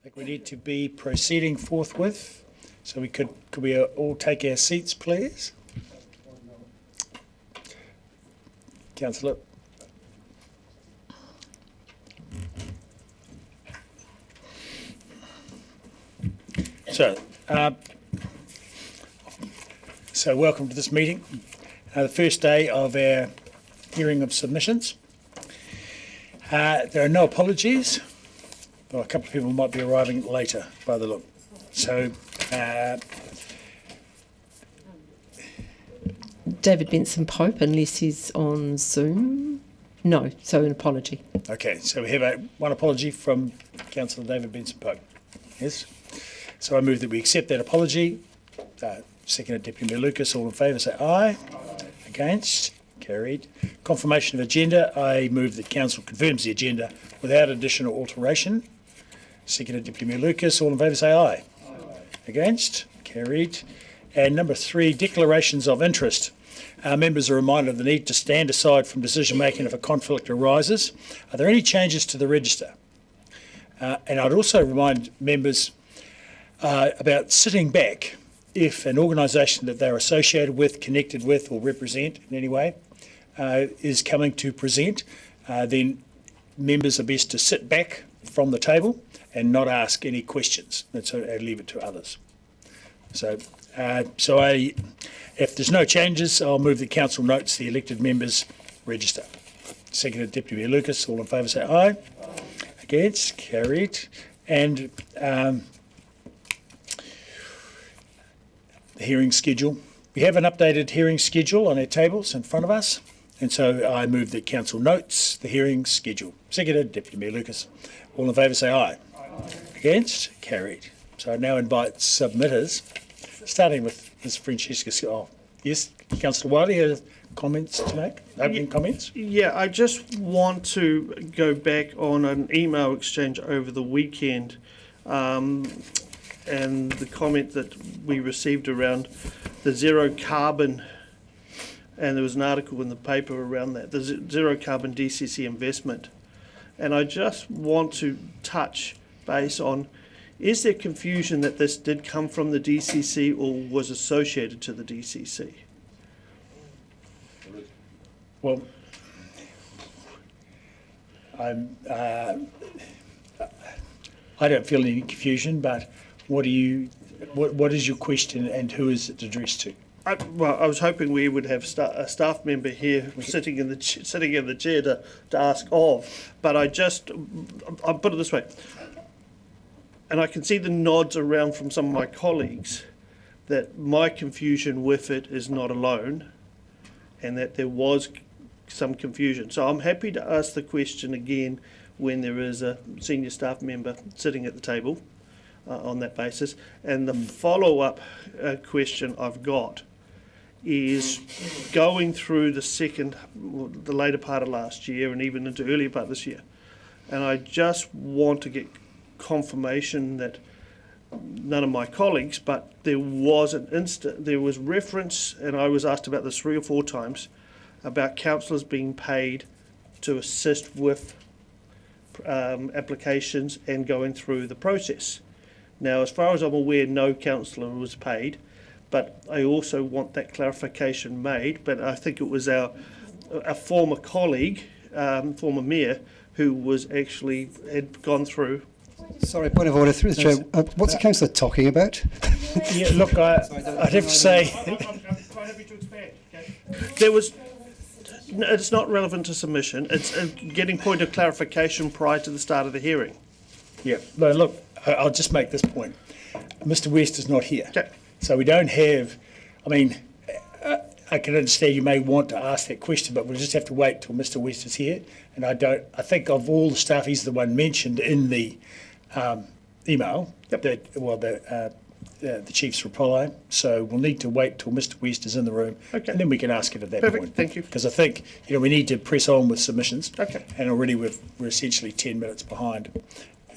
I think we need to be proceeding forthwith. So could we all take our seats, please? Councillor. So welcome to this meeting, the first day of our hearing of submissions. There are no apologies, but a couple of people might be arriving later by the look. So David Benson Pope, unless he's on Zoom. No, so an apology. Okay, so we have one apology from Councillor David Benson Pope. Yes. So I move that we accept that apology. Seconded Deputy Mayor Lucas. All in favour say aye. Against? Carried. Confirmation of agenda. I move that Council confirms the agenda without additional alteration. Seconded Deputy Mayor Lucas. All in favour say aye. Against? Carried. And number 3, declarations of interest. Members are reminded of the need to stand aside from decision making if a conflict arises. Are there any changes to the register? And I'd also remind members about sitting back if an organisation that they're associated with, connected with or represent in any way is coming to present, then members are best to sit back from the table and not ask any questions, and so leave it to others. So if there's no changes, I'll move that Council notes the elected members register. Seconded Deputy Mayor Lucas. All in favour say aye. Against? Carried. And the hearing schedule. We have an updated hearing schedule on our tables in front of us, and so I move that Council notes the hearing schedule. Seconded Deputy Mayor Lucas. All in favour say aye. Against? Carried. So I now invite submitters, starting with Ms Francesca. Oh, yes, Councillor Wiley has comments to make, opening comments? Yeah, I just want to go back on an email exchange over the weekend and the comment that we received around the zero carbon, and there was an article in the paper around that, the zero carbon DCC investment. And I just want to touch base on, is there confusion that this did come from the DCC or was associated to the DCC? Well, I don't feel any confusion, but what is your question and who is it addressed to? I was hoping we would have a staff member here sitting in the chair to ask of, but I'll put it this way, and I can see the nods around from some of my colleagues that my confusion with it is not alone, and that there was some confusion. So I'm happy to ask the question again when there is a senior staff member sitting at the table on that basis. And the follow-up question I've got is going through the later part of last year and even into earlier part of this year. And I just want to get confirmation that none of my colleagues, but there was reference, and I was asked about this 3 or 4 times, about councillors being paid to assist with applications and going through the process. Now, as far as I'm aware, no councillor was paid, but I also want that clarification made. But I think it was a former colleague, former mayor, who had gone through. Sorry, point of order through the chair. What's the councillor talking about? Yeah, look, I'd have to say. I'm quite happy to expand. Okay. It's not relevant to submission. It's getting point of clarification prior to the start of the hearing. Yeah, no, look, I'll just make this point. Mr West is not here. Okay. So we don't have, I can understand you may want to ask that question, but we'll just have to wait till Mr West is here. And I think of all the staff, he's the one mentioned in the email, yep. The Chief's reply. So we'll need to wait till Mr West is in the room, okay. And then we can ask it at that Perfect. point. Thank you. Because I think we need to press on with submissions. Okay. And already we're essentially 10 minutes behind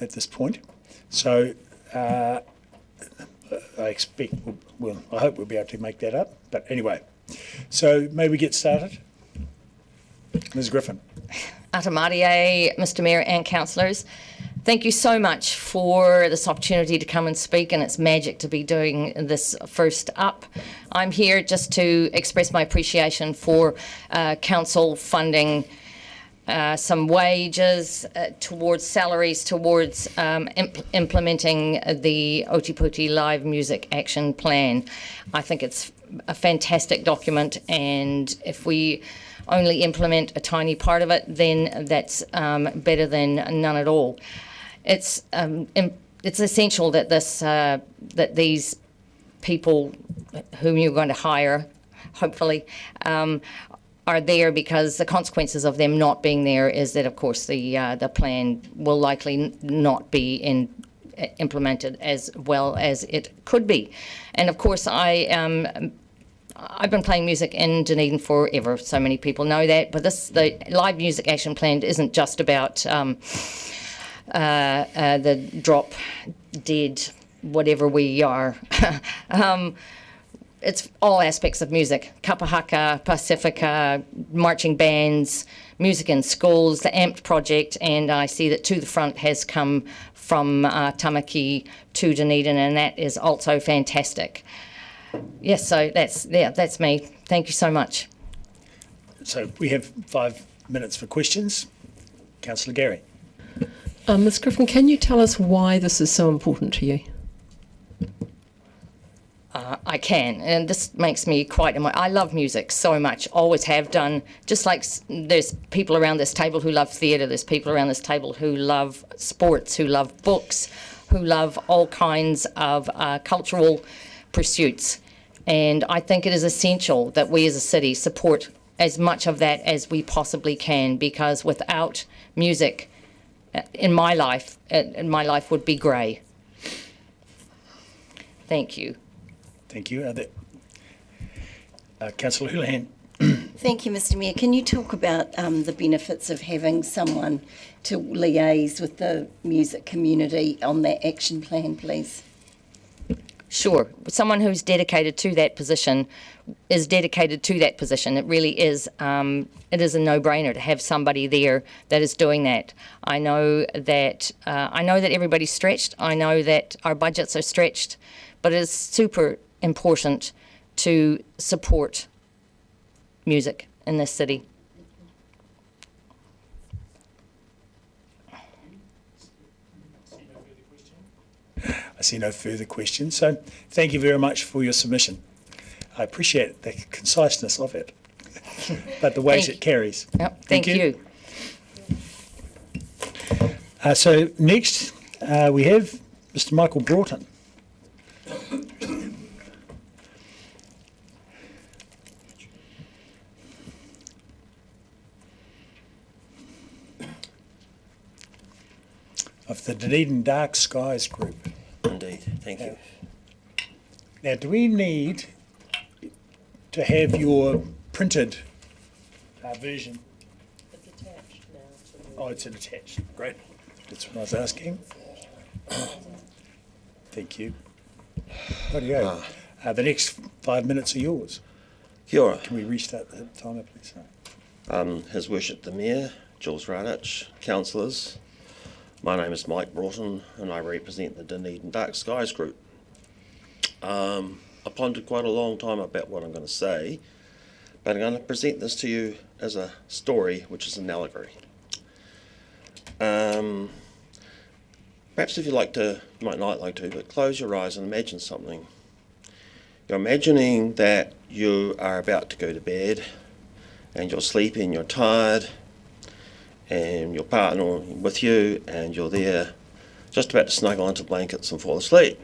at this point. So I expect, I hope we'll be able to make that up. But anyway, so may we get started? Ms Griffin. Ata Marae, Mr Mayor and councillors. Thank you so much for this opportunity to come and speak, and it's magic to be doing this first up. I'm here just to express my appreciation for council funding some wages towards salaries, towards implementing the Ōtepoti Live Music Action Plan. I think it's a fantastic document, and if we only implement a tiny part of it, then that's better than none at all. It's essential that that these people whom you're going to hire, hopefully, are there, because the consequences of them not being there is that, of course, the plan will likely not be implemented as well as it could be. And of course, I've been playing music in Dunedin forever. So many people know that. But the Live Music Action Plan isn't just about the drop dead, whatever we are. It's all aspects of music: kapahaka, Pacifica, marching bands, music in schools, the AMPT project, and I see that To the Front has come from Tamaki to Dunedin, and that is also fantastic. Yes, so that's me. Thank you so much. So we have 5 minutes for questions. Councillor Gary. Ms Griffin, can you tell us why this is so important to you? I can, and this makes me quite... I love music so much, always have done. Just like there's people around this table who love theatre, there's people around this table who love sports, who love books, who love all kinds of cultural pursuits. And I think it is essential that we as a city support as much of that as we possibly can, because without music, in my life would be grey. Thank you. Thank you. Councillor Houlihan. Thank you, Mr Mayor. Can you talk about the benefits of having someone to liaise with the music community on that action plan, please? Sure. Someone who's dedicated to that position is dedicated to that position. It really is. It is a no-brainer to have somebody there that is doing that. I know that everybody's stretched. I know that our budgets are stretched, but it is super important to support music in this city. I see no further questions. So thank you very much for your submission. I appreciate the conciseness of it, but the weight it carries. Yep, thank you. So next we have Mr. Michael Broughton. Of the Dunedin Dark Skies Group. Indeed, thank you. Now, do we need to have your printed version? It's attached now. Oh, it's attached. Great. That's what I was asking. Thank you. Rightio. The next 5 minutes are yours. Kia ora. Can we restart the timer, please? His Worship the Mayor, Jules Radich, councillors. My name is Mike Broughton and I represent the Dunedin Dark Skies Group. I pondered quite a long time about what I'm going to say, but I'm going to present this to you as a story, which is an allegory. Perhaps if you might not like to, but close your eyes and imagine something. You're imagining that you are about to go to bed and you're sleepy and you're tired, and your partner with you, and you're there just about to snuggle into blankets and fall asleep.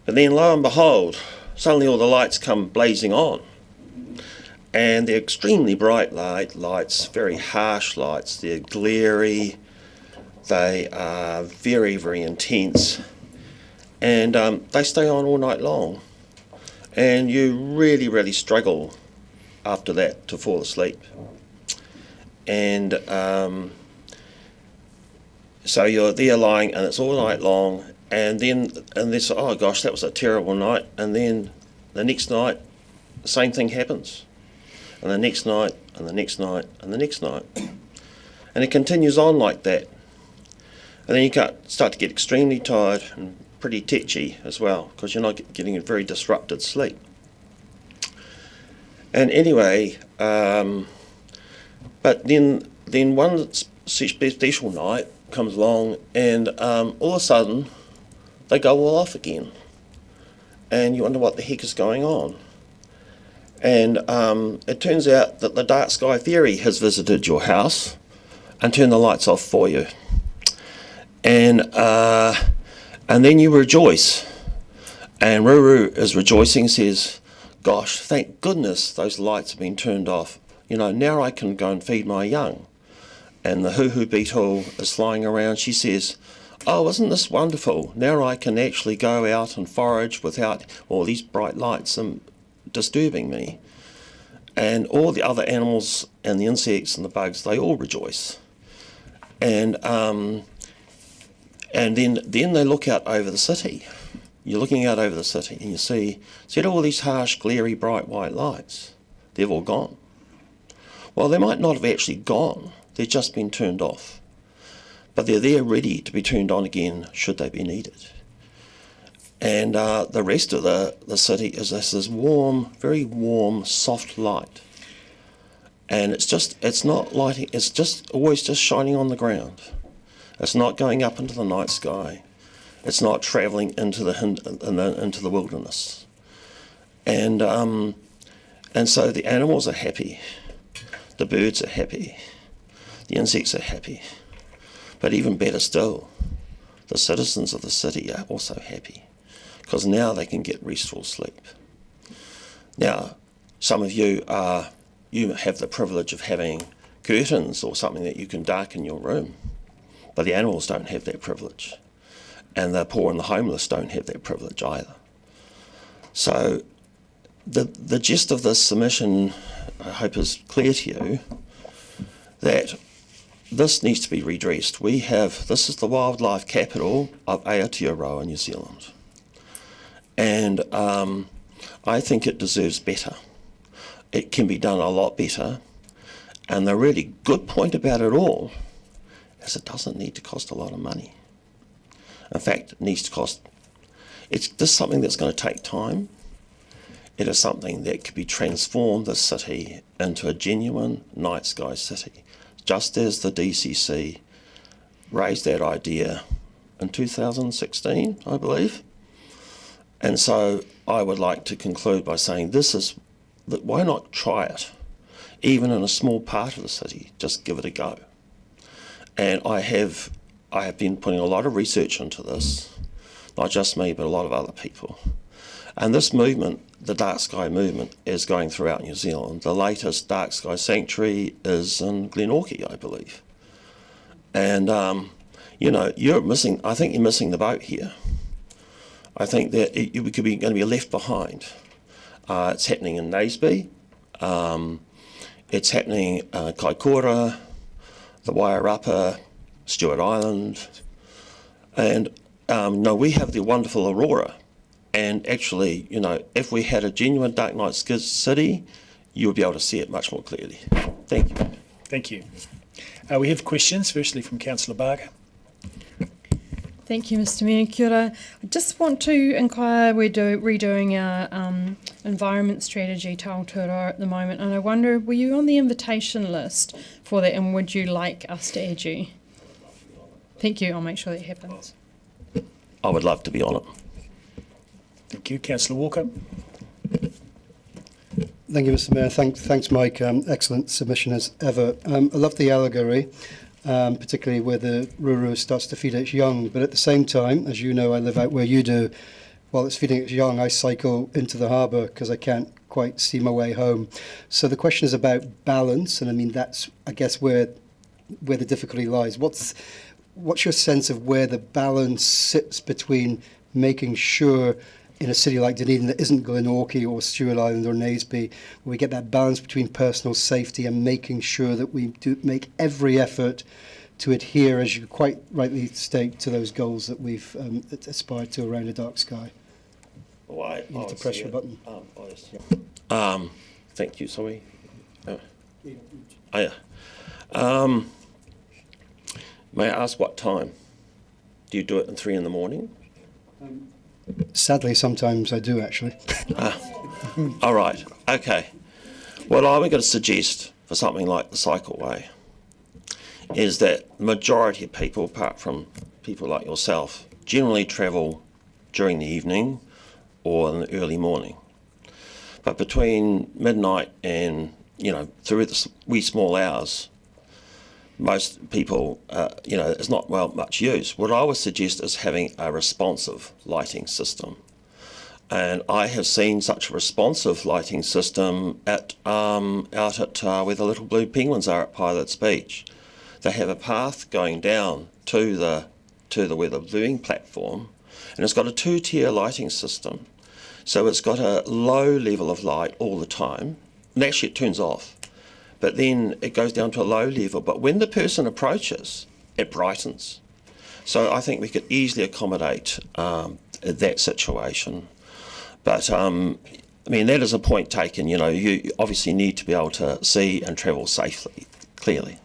But then lo and behold, suddenly all the lights come blazing on, and they're extremely bright lights, very harsh lights. They're glary, they are very, very intense, and they stay on all night long, and you really, really struggle after that to fall asleep. And so you're there lying and it's all night long, and this, oh gosh, that was a terrible night, and then the next night the same thing happens, and the next night and the next night and the next night, and it continues on like that. And then you start to get extremely tired and pretty tetchy as well, because you're not getting a very disrupted sleep. And anyway, but then one special night comes along, and all of a sudden they go all off again, and you wonder what the heck is going on. And it turns out that the dark sky fairy has visited your house and turned the lights off for you. And then you rejoice, and Ruru is rejoicing, says, "Gosh, thank goodness those lights have been turned off. You know, now I can go and feed my young." And the hoo-hoo beetle is flying around. She says, "Oh, isn't this wonderful? Now I can actually go out and forage without all these bright lights disturbing me." And all the other animals and the insects and the bugs, they all rejoice. And then they look out over the city. You're looking out over the city and you see all these harsh, glary, bright white lights. They've all gone. Well, they might not have actually gone. They've just been turned off. But they're there ready to be turned on again should they be needed. And the rest of the city is this warm, very warm, soft light. And it's not lighting, it's just always just shining on the ground. It's not going up into the night sky. It's not travelling into the wilderness. And so the animals are happy. The birds are happy. The insects are happy. But even better still, the citizens of the city are also happy, because now they can get restful sleep. Now, some of you have the privilege of having curtains or something that you can darken your room, but the animals don't have that privilege, and the poor and the homeless don't have that privilege either. So the gist of this submission, I hope, is clear to you, that this needs to be redressed. This is the wildlife capital of Aotearoa, New Zealand. And I think it deserves better. It can be done a lot better. And the really good point about it all is it doesn't need to cost a lot of money. In fact, it needs to cost, it's just something that's going to take time. It is something that could be transformed, this city, into a genuine night sky city, just as the DCC raised that idea in 2016, I believe. And so I would like to conclude by saying why not try it, even in a small part of the city, just give it a go. And I have been putting a lot of research into this, not just me, but a lot of other people. And this movement, the dark sky movement, is going throughout New Zealand. The latest dark sky sanctuary is in Glenorchy, I believe. And, I think you're missing the boat here. I think that you could be going to be left behind. It's happening in Naseby. It's happening in Kaikoura, the Wairarapa, Stewart Island. And we have the wonderful Aurora. And actually, if we had a genuine dark night city, you would be able to see it much more clearly. Thank you. Thank you. We have questions, firstly from Councillor Barker. Thank you, Mr Mayor. Kia ora. I just want to inquire, we're redoing our environment strategy, Taotura, at the moment, and I wonder, were you on the invitation list for that, and would you like us to add you? Thank you, I'll make sure that happens. I would love to be on it. Thank you. Councillor Walker. Thank you, Mr Mayor. Thanks, Mike. Excellent submission as ever. I love the allegory, particularly where the Ruru starts to feed its young. But at the same time, as you know, I live out where you do. While it's feeding its young, I cycle into the harbour because I can't quite see my way home. So the question is about balance, and I mean that's, I guess, where the difficulty lies. What's your sense of where the balance sits between making sure in a city like Dunedin that isn't Glenorchy or Stewart Island or Naseby, where we get that balance between personal safety and making sure that we do make every effort to adhere, as you quite rightly state, to those goals that we've aspired to around a dark sky? You need to press your button. Thank you, sorry. May I ask what time? Do you do it in 3 in the morning? Sadly, sometimes I do actually. All right, okay. What I would going to suggest for something like the cycleway is that the majority of people, apart from people like yourself, generally travel during the evening or in the early morning. But between midnight and, through the wee small hours, most people, it's not much use. What I would suggest is having a responsive lighting system. And I have seen such a responsive lighting system out at where the little blue penguins are at Pilots Beach. They have a path going down to the where the viewing platform, and it's got a 2-tier lighting system. So it's got a low level of light all the time, and actually it turns off. But then it goes down to a low level. But when the person approaches, it brightens. So I think we could easily accommodate that situation. But that is a point taken. You obviously need to be able to see and travel safely, clearly.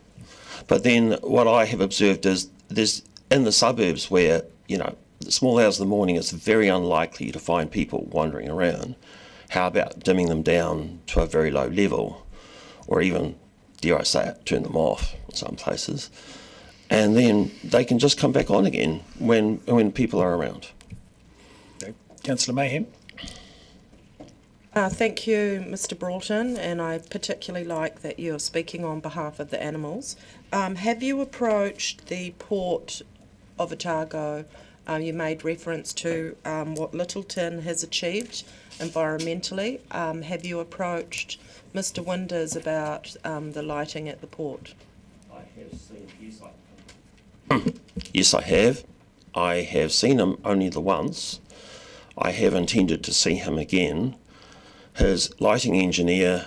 But then what I have observed is there's in the suburbs where, the small hours of the morning, it's very unlikely to find people wandering around. How about dimming them down to a very low level, or even, dare I say it, turn them off in some places, and then they can just come back on again when people are around. Councillor Mayhem. Thank you, Mr. Broughton, and I particularly like that you're speaking on behalf of the animals. Have you approached the Port of Otago? You made reference to what Littleton has achieved environmentally. Have you approached Mr. Winders about the lighting at the port? I have seen, yes, I have. I have seen him only the once. I have intended to see him again. His lighting engineer,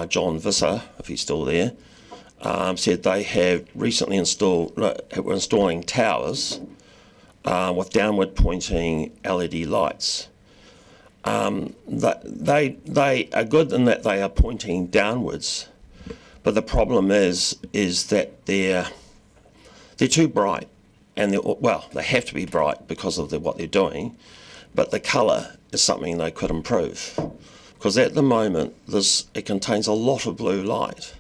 John Visser, if he's still there, said they have recently were installing towers with downward pointing LED lights. They are good in that they are pointing downwards, but the problem is that they're too bright, and they have to be bright because of what they're doing, but the colour is something they could improve, because at the moment it contains a lot of blue light,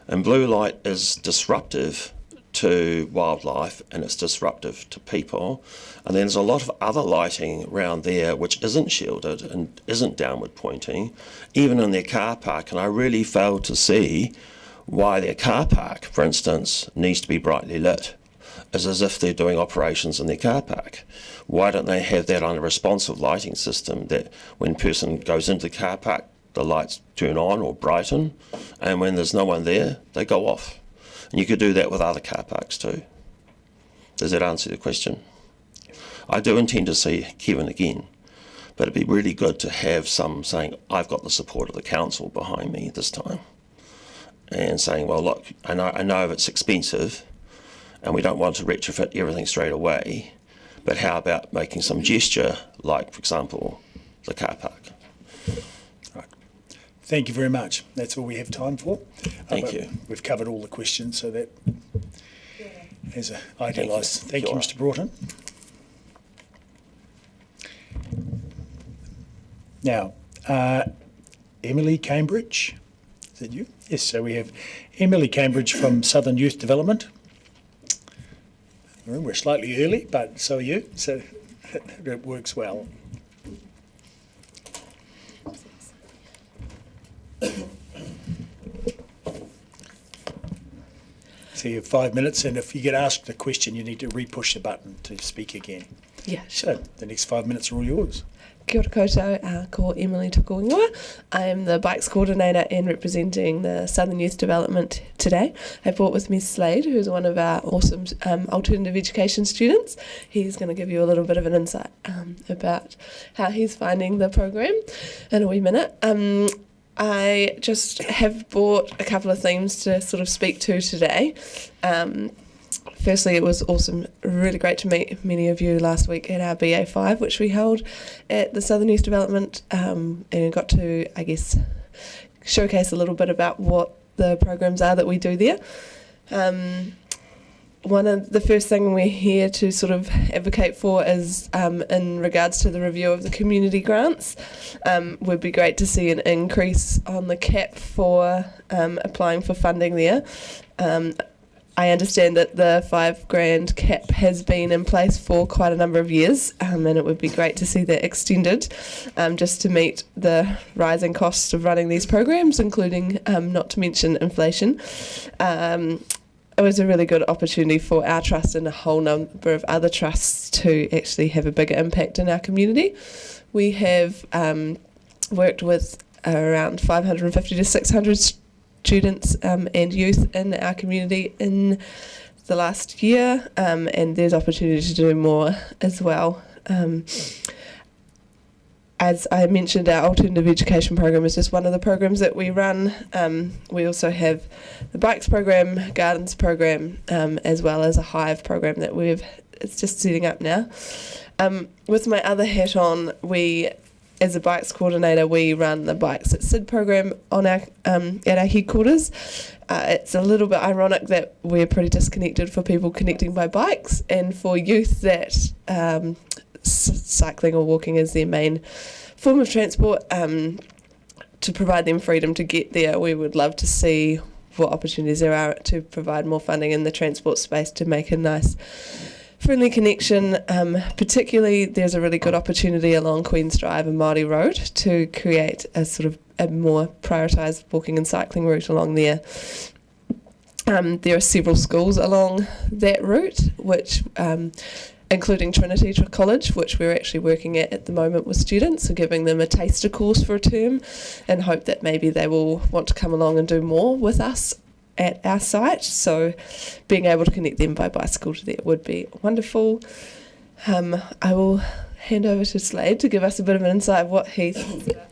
and blue light is disruptive to wildlife and it's disruptive to people. And then there's a lot of other lighting around there which isn't shielded and isn't downward pointing, even in their car park. And I really fail to see why their car park, for instance, needs to be brightly lit. It's as if they're doing operations in their car park. Why don't they have that on a responsive lighting system that when a person goes into the car park, the lights turn on or brighten, and when there's no one there, they go off. And you could do that with other car parks too. Does that answer the question? I do intend to see Kevin again, but it'd be really good to have some saying, I've got the support of the council behind me this time, and saying, well, look, I know it's expensive and we don't want to retrofit everything straight away, but how about making some gesture, like, for example, the car park? Thank you very much. That's all we have time for. Thank you. We've covered all the questions, so that is idealised. Thank you, Sure. Mr. Broughton. Now, Emily Cambridge, is that you? Yes, so we have Emily Cambridge from Southern Youth Development. We're slightly early, but so are you, so it works well. So you have 5 minutes, and if you get asked a question, you need to re-push the button to speak again. Yeah, sure. So the next 5 minutes are all yours. Kia ora koutou, ko Emily Tukuingoa. I am the Bikes Coordinator and representing the Southern Youth Development today. I brought with me Slade, who's one of our awesome alternative education students. He's going to give you a little bit of an insight about how he's finding the program in a wee minute. I just have brought a couple of themes to sort of speak to today. Firstly, it was awesome, really great to meet many of you last week at our BA5, which we held at the Southern Youth Development, and got to, I guess, showcase a little bit about what the programs are that we do there. one of the first thing we're here to sort of advocate for is in regards to the review of the community grants. Would be great to see an increase on the cap for applying for funding there. I understand that the $5,000 cap has been in place for quite a number of years, and it would be great to see that extended just to meet the rising costs of running these programs, including not to mention inflation. It was a really good opportunity for our trust and a whole number of other trusts to actually have a bigger impact in our community. We have worked with around 550 to 600 students and youth in our community in the last year, and there's opportunity to do more as well. As I mentioned, our alternative education program is just one of the programs that we run. We also have the bikes program, gardens program, as well as a hive program that it's just setting up now. With my other hat on, as a bikes coordinator, we run the Bikes at SID program on our at our headquarters. It's a little bit ironic that we're pretty disconnected for people connecting by bikes, and for youth that cycling or walking is their main form of transport. To provide them freedom to get there, we would love to see what opportunities there are to provide more funding in the transport space to make a nice friendly connection. Particularly, there's a really good opportunity along Queen's Drive and Marae Road to create a sort of a more prioritised walking and cycling route along there. There are several schools along that route, which including Trinity College, which we're actually working at the moment with students, so giving them a taster course for a term, and hope that maybe they will want to come along and do more with us at our site. So being able to connect them by bicycle to there would be wonderful. I will hand over to Slade to give us a bit of an insight of what he thinks about.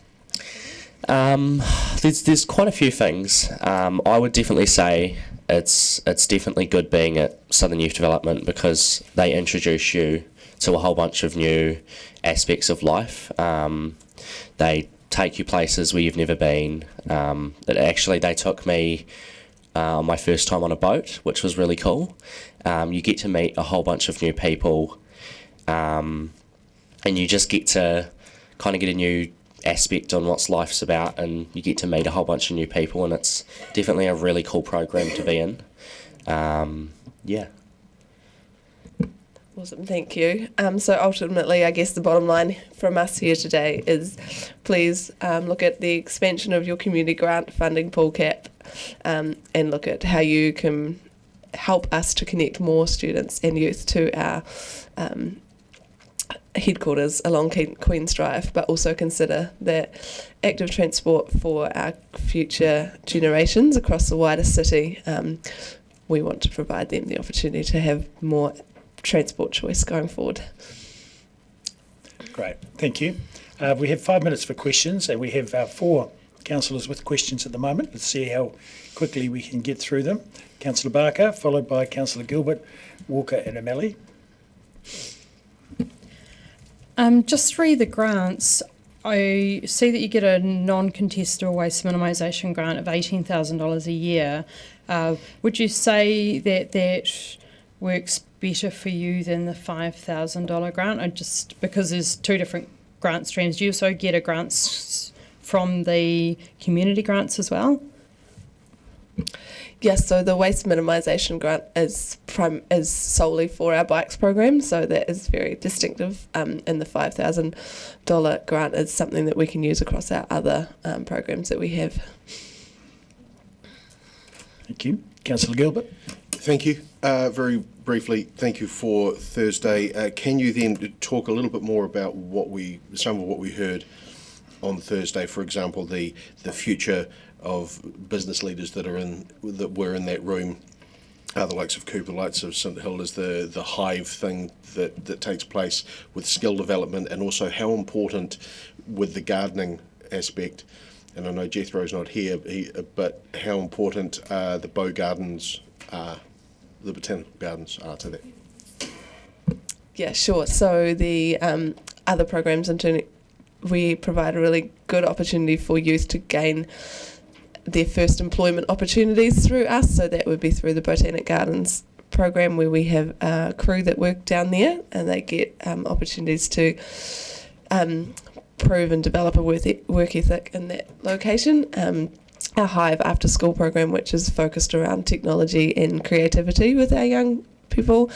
There's quite a few things. I would definitely say it's definitely good being at Southern Youth Development because they introduce you to a whole bunch of new aspects of life. They take you places where you've never been. They took me on my first time on a boat, which was really cool. You get to meet a whole bunch of new people, and you just get to kind of get a new aspect on what life's about, and you get to meet a whole bunch of new people, and it's definitely a really cool program to be in. Yeah. Awesome, thank you. So ultimately, I guess the bottom line from us here today is please look at the expansion of your community grant funding pool cap, and look at how you can help us to connect more students and youth to our headquarters along Queen's Drive, but also consider that active transport for our future generations across the wider city. We want to provide them the opportunity to have more transport choice going forward. Great, thank you. We have 5 minutes for questions, and we have 4 councillors with questions at the moment. Let's see how quickly we can get through them. Councillor Barker, followed by Councillor Gilbert, Walker and O'Malley. Just re the grants, I see that you get a non-contestable waste minimisation grant of $18,000 a year. Would you say that that works better for you than the $5,000 grant? Because there's 2 different grant streams. Do you also get a grants from the community grants as well? Yes, so the waste minimisation grant is solely for our bikes program, so that is very distinctive. And the $5,000 grant is something that we can use across our other programs that we have. Thank you. Councillor Gilbert. Thank you. Very briefly, thank you for Thursday. Can you then talk a little bit more about some of what we heard on Thursday? For example, the future of business leaders that were in that room, the likes of Cooper, the likes of St Hilda's, the hive thing that takes place with skill development, and also how important with the gardening aspect. And I know Jethro's not here, but how important the Bow Gardens are, the botanical gardens are to that. Yeah, sure. So the other programs, we provide a really good opportunity for youth to gain their first employment opportunities through us. So that would be through the Botanic Gardens program where we have a crew that work down there, and they get opportunities to prove and develop a work ethic in that location. Our Hive after school program, which is focused around technology and creativity with our young people,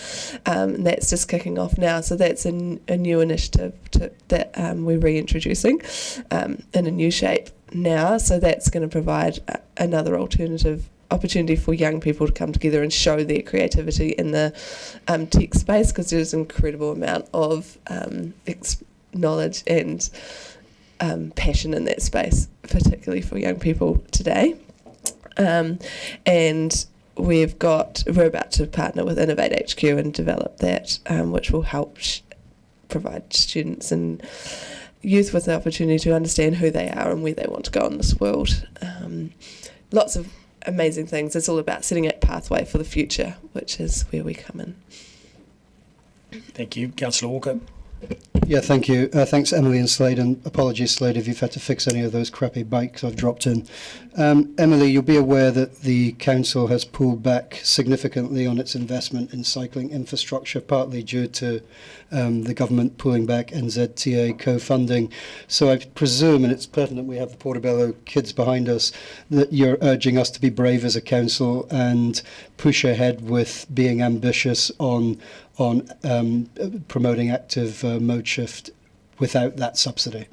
and that's just kicking off now. So that's a new initiative that we're reintroducing in a new shape now. So that's going to provide another alternative opportunity for young people to come together and show their creativity in the tech space, because there's an incredible amount of knowledge and passion in that space, particularly for young people today. And we're about to partner with Innovate HQ and develop that, which will help provide students and youth with the opportunity to understand who they are and where they want to go in this world. Lots of amazing things. It's all about setting a pathway for the future, which is where we come in. Thank you. Councillor Walker. Yeah, thank you. Thanks, Emily and Slade, and apologies, Slade, if you've had to fix any of those crappy bikes I've dropped in. Emily, you'll be aware that the council has pulled back significantly on its investment in cycling infrastructure, partly due to the government pulling back NZTA co-funding. So I presume, and it's pertinent we have the Portobello kids behind us, that you're urging us to be brave as a council and push ahead with being ambitious on promoting active mode shift without that subsidy.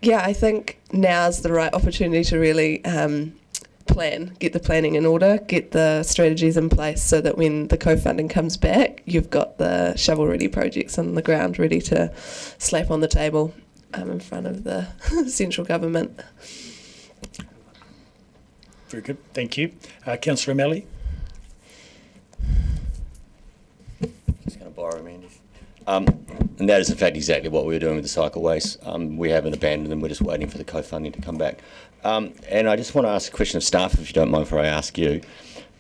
Yeah, I think now's the right opportunity to really get the planning in order, get the strategies in place, so that when the co-funding comes back, you've got the shovel-ready projects on the ground ready to slap on the table in front of the central government. Very good. Thank you. Councillor O'Malley. Just going to borrow Mandy's. And that is in fact exactly what we're doing with the cycleways. We haven't abandoned them, we're just waiting for the co-funding to come back. And I just want to ask a question of staff, if you don't mind, before I ask you.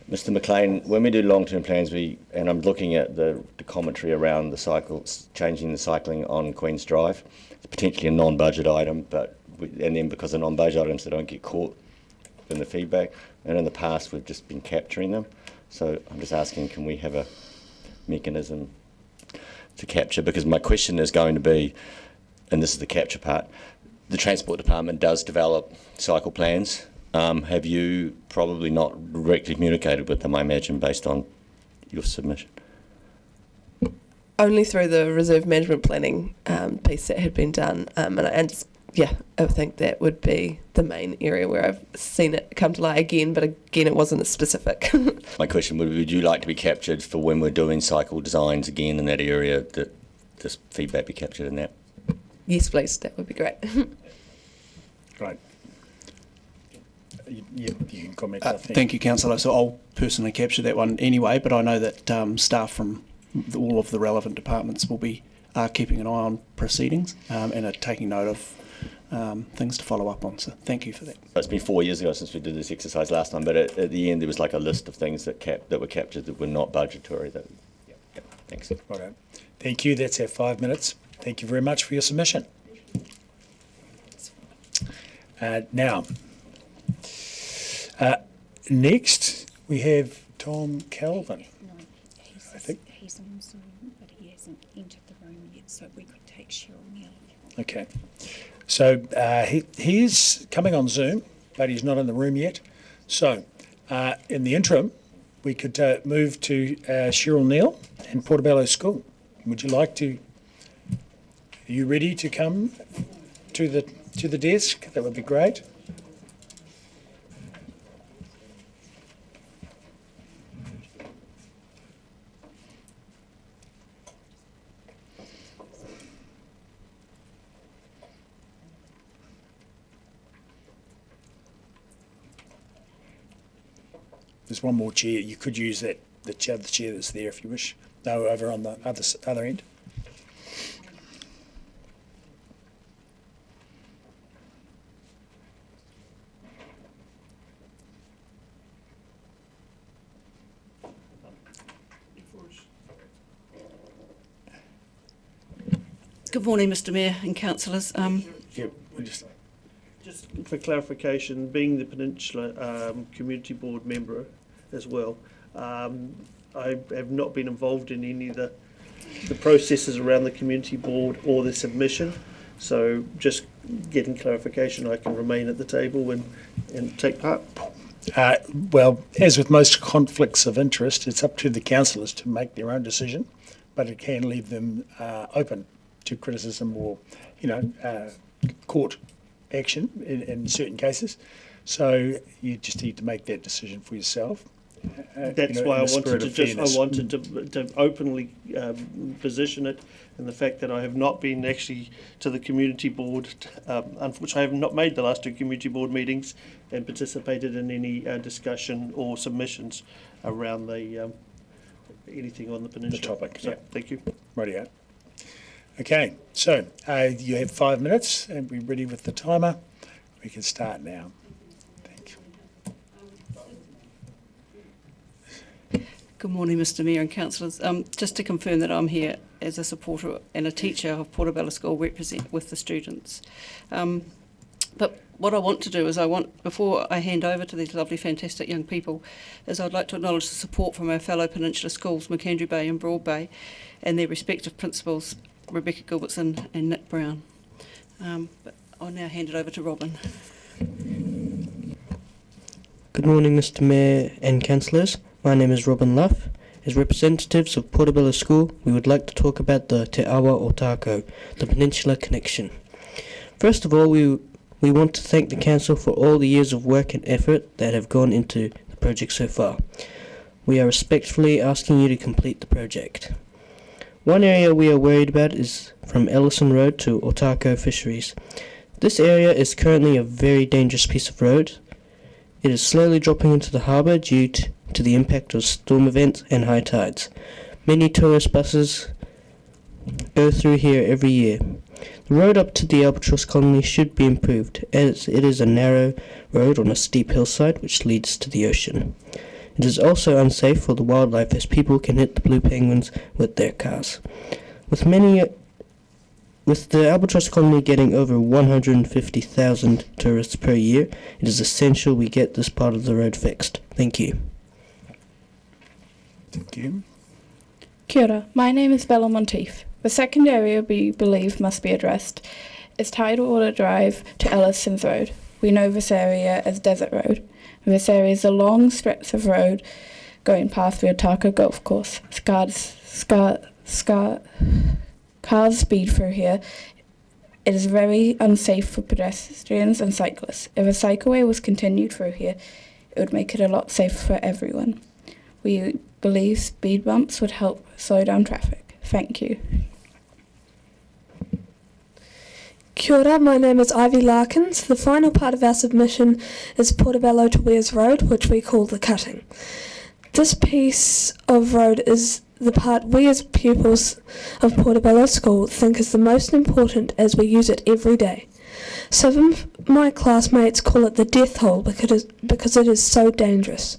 Mr McLean, when we do long-term plans, and I'm looking at the commentary around the changing the cycling on Queen's Drive, it's potentially a non-budget item, and then because of non-budget items, they don't get caught in the feedback. And in the past, we've just been capturing them. So I'm just asking, can we have a mechanism to capture? Because my question is going to be, and this is the capture part, the Transport Department does develop cycle plans. Have you probably not directly communicated with them, I imagine, based on your submission? Only through the reserve management planning piece that had been done, I think that would be the main area where I've seen it come to light again, but again, it wasn't as specific. My question would you like to be captured for when we're doing cycle designs again in that area, that this feedback be captured in that? Yes, please, that would be great. Great. You can comment. I think. Thank you, Councillor. So I'll personally capture that one anyway, but I know that staff from all of the relevant departments will be keeping an eye on proceedings and are taking note of things to follow up on. So thank you for that. It's been 4 years ago since we did this exercise last time, but at the end there was like a list of things that were captured that were not budgetary. Thanks. Right. Thank you. That's our 5 minutes. Thank you very much for your submission. Now, next we have Tom Calvin. No, I think he's on Zoom, but he hasn't entered the room yet, so we could take Cheryl now. Okay. So he is coming on Zoom, but he's not in the room yet. So in the interim, we could move to Cheryl Neal in Portobello School. Would you like to? Are you ready to come to the desk? That would be great. There's one more chair. You could use the chair that's there if you wish. No, over on the other end. Good morning, Mr Mayor and councillors. Yeah, we just for clarification, being the Peninsula Community Board member as well, I have not been involved in any of the processes around the community board or the submission. So just getting clarification, I can remain at the table and take part. Well, as with most conflicts of interest, it's up to the councillors to make their own decision, but it can leave them open to criticism or, court action in certain cases. So you just need to make that decision for yourself. That's why I wanted to openly position it, and the fact that I have not been actually to the community board, unfortunately I have not made the last 2 community board meetings and participated in any discussion or submissions around the anything on the Peninsula. The topic, So, yeah. Thank you. Rightio. Okay, so you have 5 minutes and we're ready with the timer. We can start now. Good morning, Mr Mayor and councillors. Just to confirm that I'm here as a supporter and a teacher of Portobello School, represent with the students. But what I want to do is before I hand over to these lovely, fantastic young people, is I'd like to acknowledge the support from our fellow Peninsula schools, McAndrew Bay and Broad Bay, and their respective principals, Rebecca Gilbertson and Nick Brown. But I'll now hand it over to Robin. Good morning, Mr Mayor and councillors. My name is Robin Luff. As representatives of Portobello School, we would like to talk about the Te Awa o Tākou, the Peninsula Connection. First of all, we want to thank the Council for all the years of work and effort that have gone into the project so far. We are respectfully asking you to complete the project. One area we are worried about is from Ellison Road to Otago Fisheries. This area is currently a very dangerous piece of road. It is slowly dropping into the harbour due to the impact of storm events and high tides. Many tourist buses go through here every year. The road up to the albatross colony should be improved, as it is a narrow road on a steep hillside which leads to the ocean. It is also unsafe for the wildlife, as people can hit the blue penguins with their cars. With the albatross colony getting over 150,000 tourists per year, it is essential we get this part of the road fixed. Thank you. Thank you. Kia ora, my name is Bella Monteith. The second area we believe must be addressed is Tidewater Drive to Ellison's Road. We know this area as Desert Road. This area is a long stretch of road going past the Otago Golf Course. Cars speed through here. It is very unsafe for pedestrians and cyclists. If a cycleway was continued through here, it would make it a lot safer for everyone. We believe speed bumps would help slow down traffic. Thank you. Kia ora, my name is Ivy Larkins. The final part of our submission is Portobello to Weirs Road, which we call the cutting. This piece of road is the part we as pupils of Portobello School think is the most important, as we use it every day. Some of my classmates call it the death hole because it is so dangerous.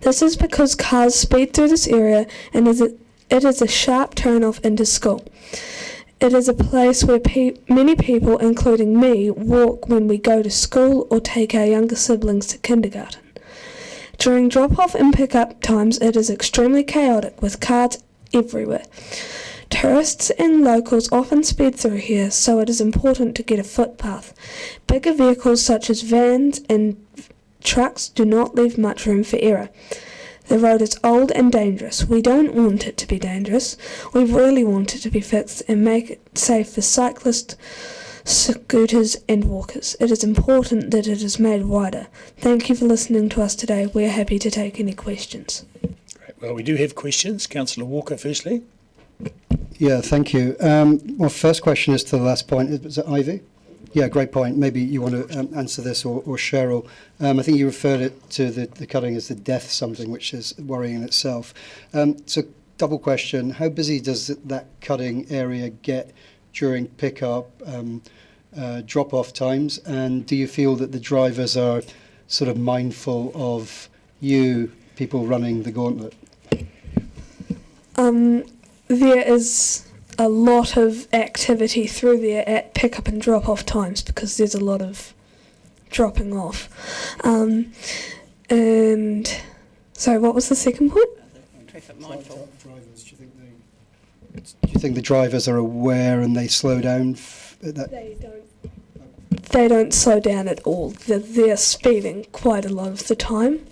This is because cars speed through this area and it is a sharp turn-off into school. It is a place where many people, including me, walk when we go to school or take our younger siblings to kindergarten. During drop-off and pick-up times, it is extremely chaotic with cars everywhere. Tourists and locals often speed through here, so it is important to get a footpath. Bigger vehicles such as vans and trucks do not leave much room for error. The road is old and dangerous. We don't want it to be dangerous. We really want it to be fixed and make it safe for cyclists, scooters and walkers. It is important that it is made wider. Thank you for listening to us today. We are happy to take any questions. Great. Well, we do have questions. Councillor Walker, firstly. Yeah, thank you. Well, first question is to the last point. Is it Ivy? Yeah, great point. Maybe you want to answer this, or Cheryl. I think you referred it to the cutting as the death something, which is worrying in itself. So double question, how busy does that cutting area get during pick-up, drop-off times? And do you feel that the drivers are sort of mindful of you, people running the gauntlet? There is a lot of activity through there at pick-up and drop-off times because there's a lot of dropping off. And Sorry, what was the second point? Traffic mindful. Drivers, do you think the drivers are aware and they slow down? They don't slow down at all. They're speeding quite a lot of the time.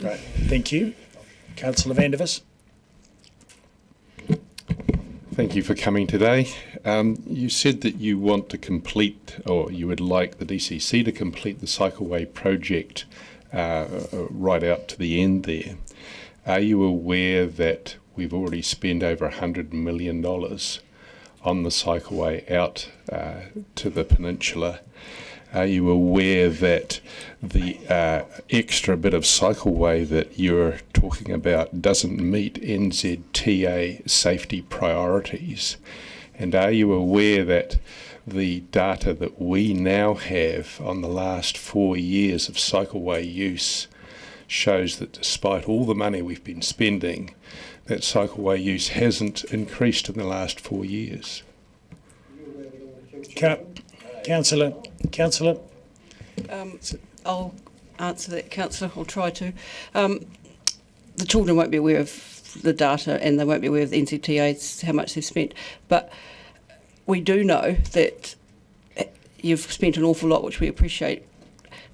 Right, thank you. Councillor Vandevers. Thank you for coming today. You said that you want to complete, or you would like the DCC to complete the cycleway project right out to the end there. Are you aware that we've already spent over $100 million on the cycleway out to the Peninsula? Are you aware that the extra bit of cycleway that you're talking about doesn't meet NZTA safety priorities? And are you aware that the data that we now have on the last 4 years of cycleway use shows that despite all the money we've been spending, that cycleway use hasn't increased in the last 4 years? Councillor. I'll answer that, Councillor. I'll try to. The children won't be aware of the data and they won't be aware of the NCTA's, how much they've spent. But we do know that you've spent an awful lot, which we appreciate.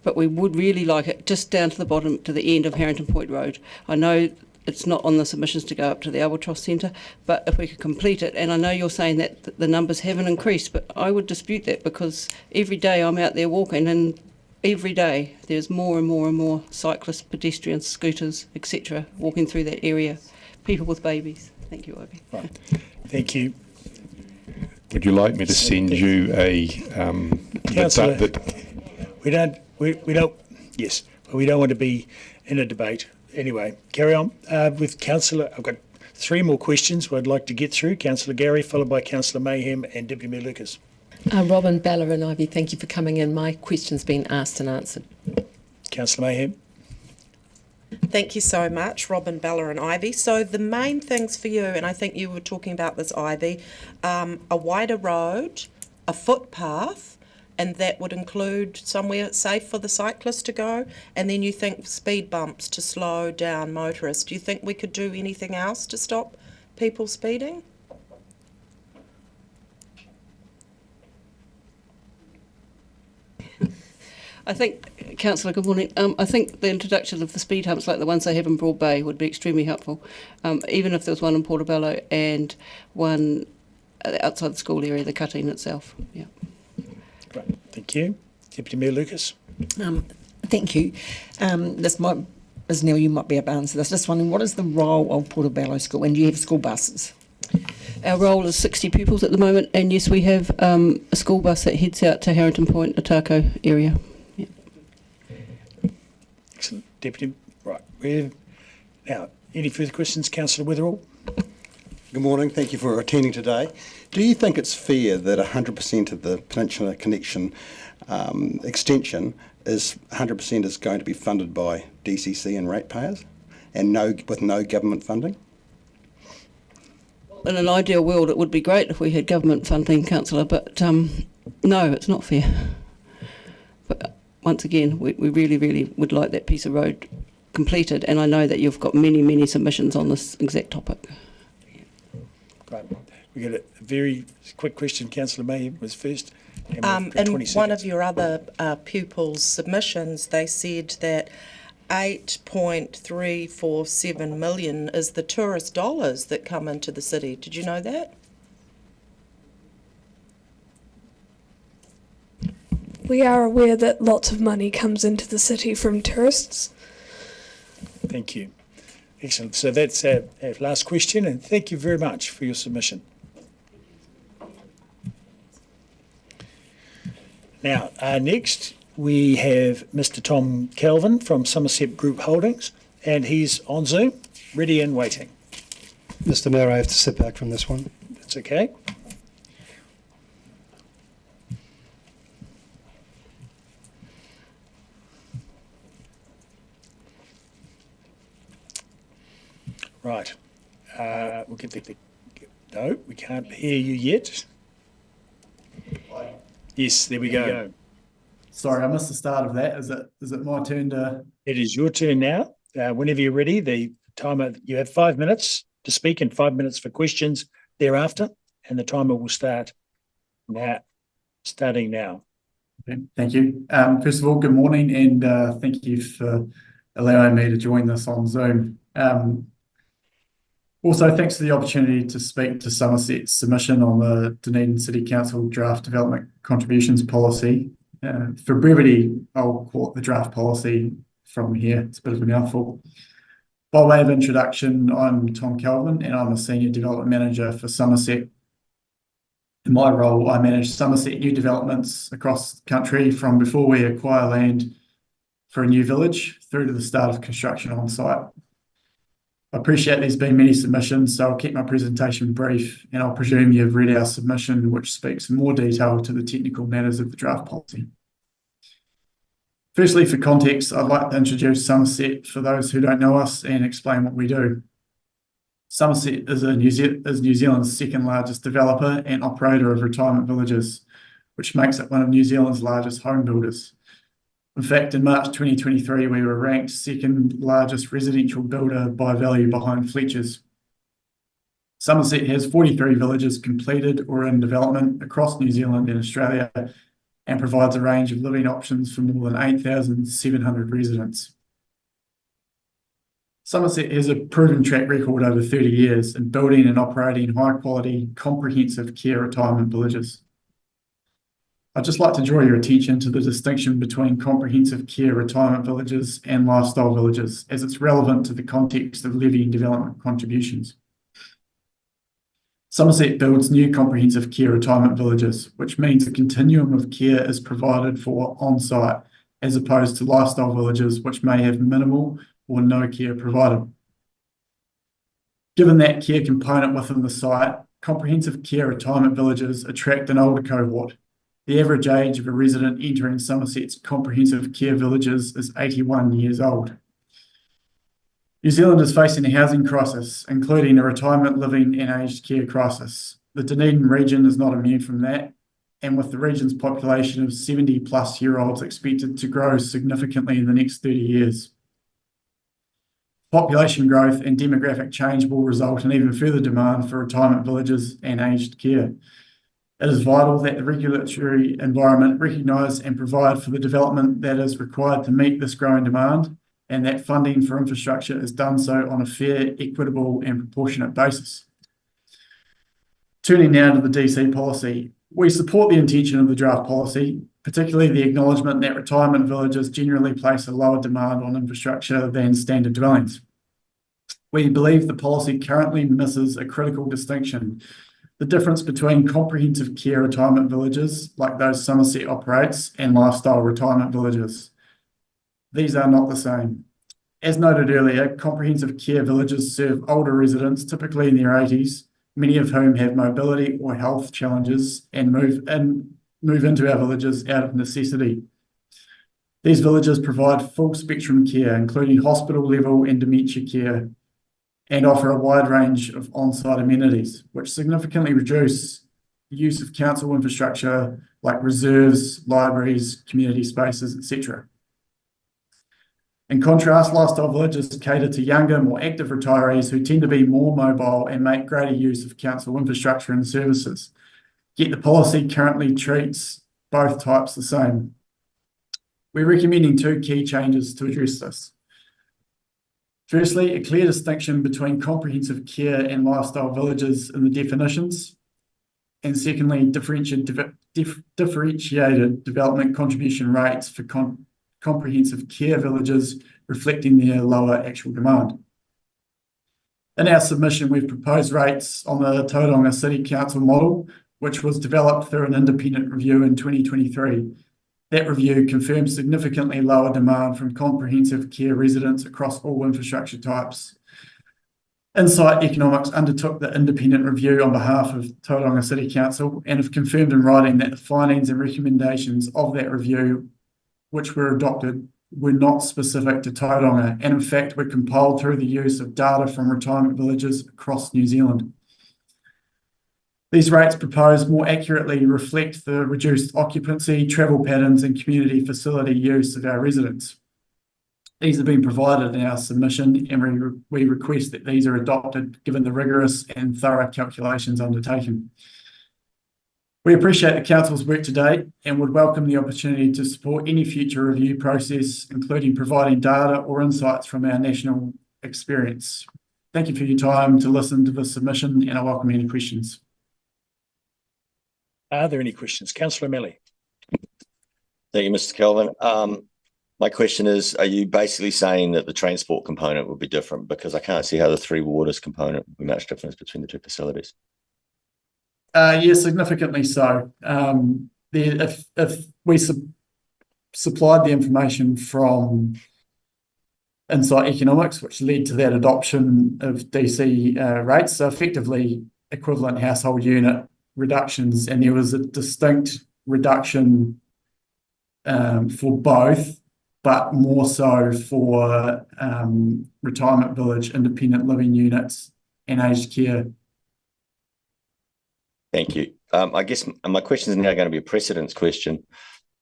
But we would really like it just down to the bottom, to the end of Harrington Point Road. I know it's not on the submissions to go up to the Albatross Centre, but if we could complete it, and I know you're saying that the numbers haven't increased, but I would dispute that because every day I'm out there walking and every day there's more and more and more cyclists, pedestrians, scooters, etc. walking through that area, people with babies. Thank you, Ivy. Right. Thank you. Would you like me to send you a... Councillor, we don't, yes, but we don't want to be in a debate. Anyway, carry on with Councillor. I've got 3 more questions I'd like to get through. Councillor Gary, followed by Councillor Mayhem and Deputy Mayor Lucas. Robin, Bella and Ivy, thank you for coming in. My question's been asked and answered. Councillor Mayhem. Thank you so much, Robin, Bella and Ivy. So the main things for you, and I think you were talking about this, Ivy, a wider road, a footpath, and that would include somewhere safe for the cyclist to go, and then you think speed bumps to slow down motorists. Do you think we could do anything else to stop people speeding? I think, Councillor, good morning. I think the introduction of the speed humps like the ones they have in Broad Bay would be extremely helpful, even if there was one in Portobello and one outside the school area, the cutting itself. Yeah. Great, thank you. Deputy Mayor Lucas. Thank you. This might, Ms Neal, you might be able to answer this. Just wondering, what is the role of Portobello School, and do you have school buses? Our role is 60 pupils at the moment, and yes, we have a school bus that heads out to Harrington Point, Otago area. Yeah. Excellent. Deputy, right. Now, any further questions, Councillor Witherall? Good morning. Thank you for attending today. Do you think it's fair that 100% of the Peninsula Connection extension is 100% is going to be funded by DCC and ratepayers, and with no government funding? In an ideal world, it would be great if we had government funding, Councillor, but no, it's not fair. But once again, we really, really would like that piece of road completed, and I know that you've got many, many submissions on this exact topic. Great. We got a very quick question. Councillor May was first. In one of your other pupils' submissions, they said that 8.347 million is the tourist dollars that come into the city. Did you know that? We are aware that lots of money comes into the city from tourists. Thank you. Excellent. So that's our last question, and thank you very much for your submission. Now, next we have Mr. Tom Kelvin from Somerset Group Holdings, and he's on Zoom, ready and waiting. Mr. Mayor, I have to sit back from this one. That's okay. Right. We'll get the... No, we can't hear you yet. Yes, there we go. Sorry, I missed the start of that. Is it my turn to It is your turn now. Whenever you're ready, the timer, you have 5 minutes to speak and 5 minutes for questions thereafter, and the timer will start now, starting now. Okay, thank you. First of all, good morning, and thank you for allowing me to join this on Zoom. Also, thanks for the opportunity to speak to Somerset's submission on the Dunedin City Council Draft Development Contributions Policy. For brevity, I'll quote the draft policy from here. It's a bit of a mouthful. By way of introduction, I'm Tom Kelvin, and I'm a Senior Development Manager for Somerset. In my role, I manage Somerset new developments across the country from before we acquire land for a new village through to the start of construction on site. I appreciate there's been many submissions, so I'll keep my presentation brief, and I'll presume you've read our submission, which speaks in more detail to the technical matters of the draft policy. Firstly, for context, I'd like to introduce Somerset for those who don't know us and explain what we do. Somerset is New Zealand's second largest developer and operator of retirement villages, which makes it one of New Zealand's largest home builders. In fact, in March 2023, we were ranked second largest residential builder by value behind Fletcher's. Somerset has 43 villages completed or in development across New Zealand and Australia, and provides a range of living options for more than 8,700 residents. Somerset has a proven track record over 30 years in building and operating high-quality, comprehensive care retirement villages. I'd just like to draw your attention to the distinction between comprehensive care retirement villages and lifestyle villages, as it's relevant to the context of levy and development contributions. Somerset builds new comprehensive care retirement villages, which means a continuum of care is provided for on-site, as opposed to lifestyle villages, which may have minimal or no care provided. Given that care component within the site, comprehensive care retirement villages attract an older cohort. The average age of a resident entering Somerset's comprehensive care villages is 81 years old. New Zealand is facing a housing crisis, including a retirement living and aged care crisis. The Dunedin region is not immune from that, and with the region's population of 70-plus-year-olds expected to grow significantly in the next 30 years. Population growth and demographic change will result in even further demand for retirement villages and aged care. It is vital that the regulatory environment recognise and provide for the development that is required to meet this growing demand, and that funding for infrastructure is done so on a fair, equitable and proportionate basis. Turning now to the DC policy, we support the intention of the draft policy, particularly the acknowledgement that retirement villages generally place a lower demand on infrastructure than standard dwellings. We believe the policy currently misses a critical distinction: the difference between comprehensive care retirement villages, like those Somerset operates, and lifestyle retirement villages. These are not the same. As noted earlier, comprehensive care villages serve older residents, typically in their 80s, many of whom have mobility or health challenges and move into our villages out of necessity. These villages provide full spectrum care, including hospital level and dementia care, and offer a wide range of on-site amenities, which significantly reduce the use of council infrastructure like reserves, libraries, community spaces, etc. In contrast, lifestyle villages cater to younger, more active retirees who tend to be more mobile and make greater use of council infrastructure and services. Yet the policy currently treats both types the same. We're recommending two key changes to address this. Firstly, a clear distinction between comprehensive care and lifestyle villages in the definitions. And secondly, differentiated development contribution rates for comprehensive care villages, reflecting their lower actual demand. In our submission, we've proposed rates on the Tauranga City Council model, which was developed through an independent review in 2023. That review confirmed significantly lower demand from comprehensive care residents across all infrastructure types. Insight Economics undertook the independent review on behalf of Tauranga City Council and have confirmed in writing that the findings and recommendations of that review, which were adopted, were not specific to Tauranga, and in fact were compiled through the use of data from retirement villages across New Zealand. These rates proposed more accurately reflect the reduced occupancy, travel patterns and community facility use of our residents. These have been provided in our submission, and we request that these are adopted given the rigorous and thorough calculations undertaken. We appreciate the Council's work today and would welcome the opportunity to support any future review process, including providing data or insights from our national experience. Thank you for your time to listen to this submission, and I welcome any questions. Are there any questions? Councillor O'Malley. Thank you, Mr. Kelvin. My question is, are you basically saying that the transport component would be different? Because I can't see how the Three Waters component would be much difference between the two facilities. Yes, significantly so. If we supplied the information from Insight Economics, which led to that adoption of DC rates, so effectively equivalent household unit reductions, and there was a distinct reduction for both, but more so for retirement village, independent living units and aged care. Thank you. I guess my question is now going to be a precedence question.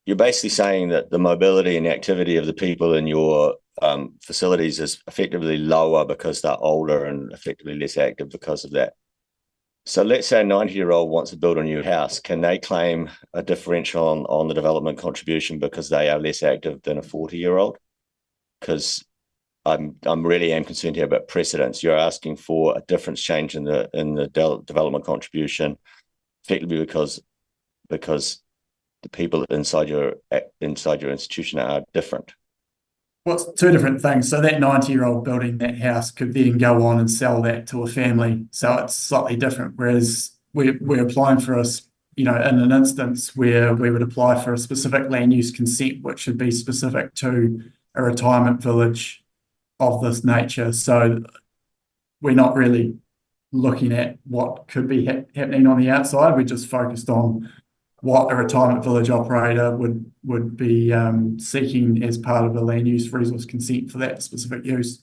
You're basically saying that the mobility and the activity of the people in your facilities is effectively lower because they're older and effectively less active because of that. So let's say a 90-year-old wants to build a new house. Can they claim a differential on the development contribution because they are less active than a 40-year-old? Because I'm really am concerned here about precedence. You're asking for a difference change in the development contribution, effectively because the people inside your institution are different. Well, it's two different things. So that 90-year-old building that house could then go on and sell that to a family. So it's slightly different. Whereas we're applying for in an instance where we would apply for a specific land use consent, which should be specific to a retirement village of this nature. So we're not really looking at what could be happening on the outside. We're just focused on what a retirement village operator would be seeking as part of a land use resource consent for that specific use.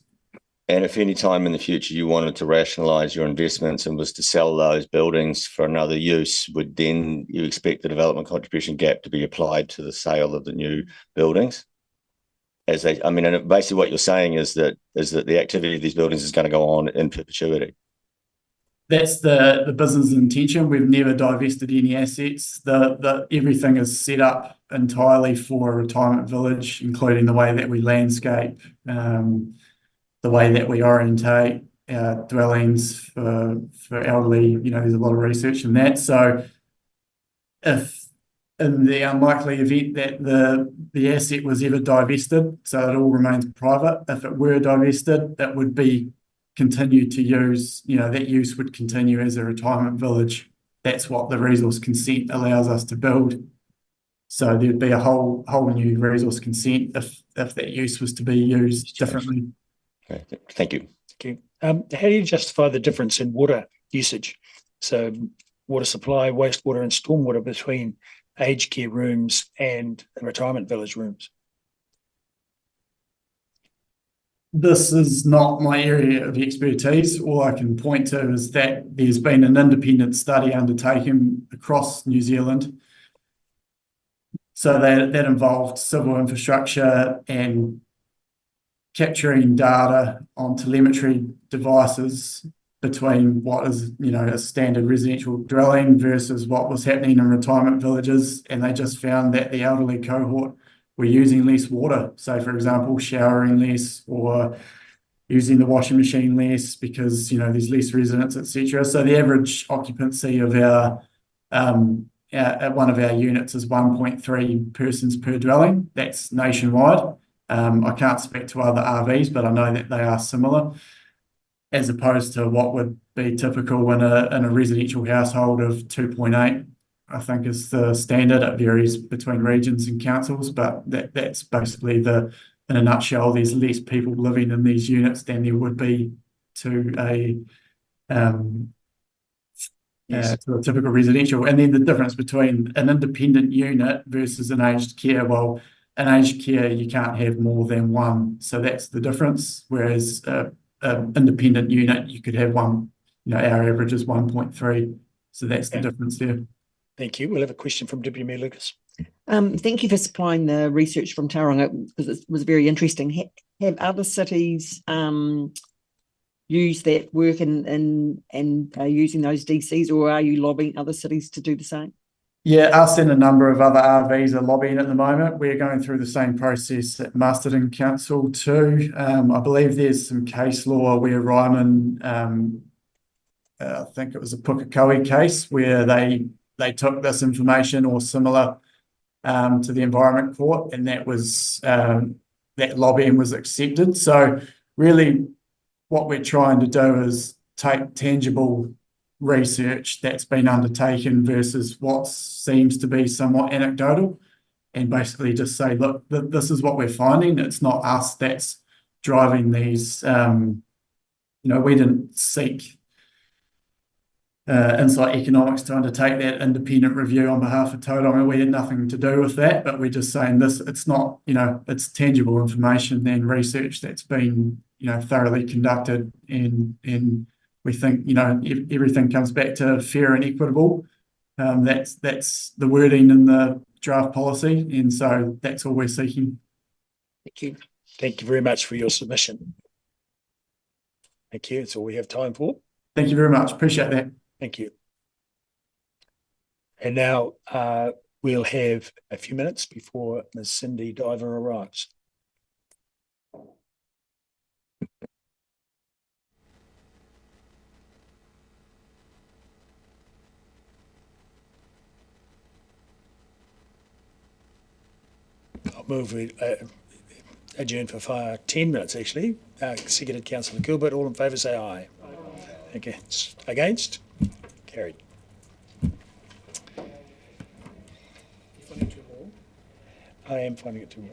And if any time in the future you wanted to rationalise your investments and was to sell those buildings for another use, would then you expect the development contribution gap to be applied to the sale of the new buildings? And basically what you're saying is that the activity of these buildings is going to go on in perpetuity. That's the business intention. We've never divested any assets. Everything is set up entirely for a retirement village, including the way that we landscape, the way that we orientate our dwellings for elderly. There's a lot of research in that. So if in the unlikely event that the asset was ever divested, so it all remains private, if it were divested, that would be continue to use, that use would continue as a retirement village. That's what the resource consent allows us to build. So there'd be a whole new resource consent if that use was to be used differently. Okay. Thank you. Okay. How do you justify the difference in water usage? So water supply, wastewater and stormwater between aged care rooms and retirement village rooms? This is not my area of expertise. All I can point to is that there's been an independent study undertaken across New Zealand. So that involved civil infrastructure and capturing data on telemetry devices between what is, a standard residential dwelling versus what was happening in retirement villages. And they just found that the elderly cohort were using less water. So, for example, showering less or using the washing machine less because, there's less residents, etc. So the average occupancy of our at one of our units is 1.3 persons per dwelling. That's nationwide. I can't speak to other RVs, but I know that they are similar, as opposed to what would be typical in a residential household of 2.8. I think is the standard. It varies between regions and councils, but that's basically in a nutshell. There's less people living in these units than there would be to a typical residential. And then the difference between an independent unit versus an aged care. Well, an aged care, you can't have more than one. So that's the difference. Whereas an independent unit, you could have one, our average is 1.3. So that's the difference there. Thank you. We'll have a question from Deputy Mayor Lucas. Thank you for supplying the research from Tauranga because it was very interesting. have other cities use that work and are using those DCs, or are you lobbying other cities to do the same? Yeah, us and a number of other RVs are lobbying at the moment. We're going through the same process at Dunedin Council too. I believe there's some case law where Ryman, I think it was a Pukekohe case, where they took this information or similar to the Environment Court, and that was that lobbying was accepted. So really, what we're trying to do is take tangible research that's been undertaken versus what seems to be somewhat anecdotal, and basically just say, look, this is what we're finding. It's not us that's driving these. We didn't seek Insight Economics to undertake that independent review on behalf of Total. I mean, we had nothing to do with that, but we're just saying this, it's not, it's tangible information and research that's been, thoroughly conducted, and we think, everything comes back to fair and equitable. That's the wording in the draft policy, and so that's all we're seeking. Thank you. Thank you very much for your submission. Thank you. That's all we have time for. Thank you very much. Appreciate that. Thank you. And now we'll have a few minutes before Ms. Cindy Diver arrives. I'll move we adjourn for 10 minutes, actually. Seconded Councillor Gilbert. All in favour, say aye. Against? Carried. I am finding it too long.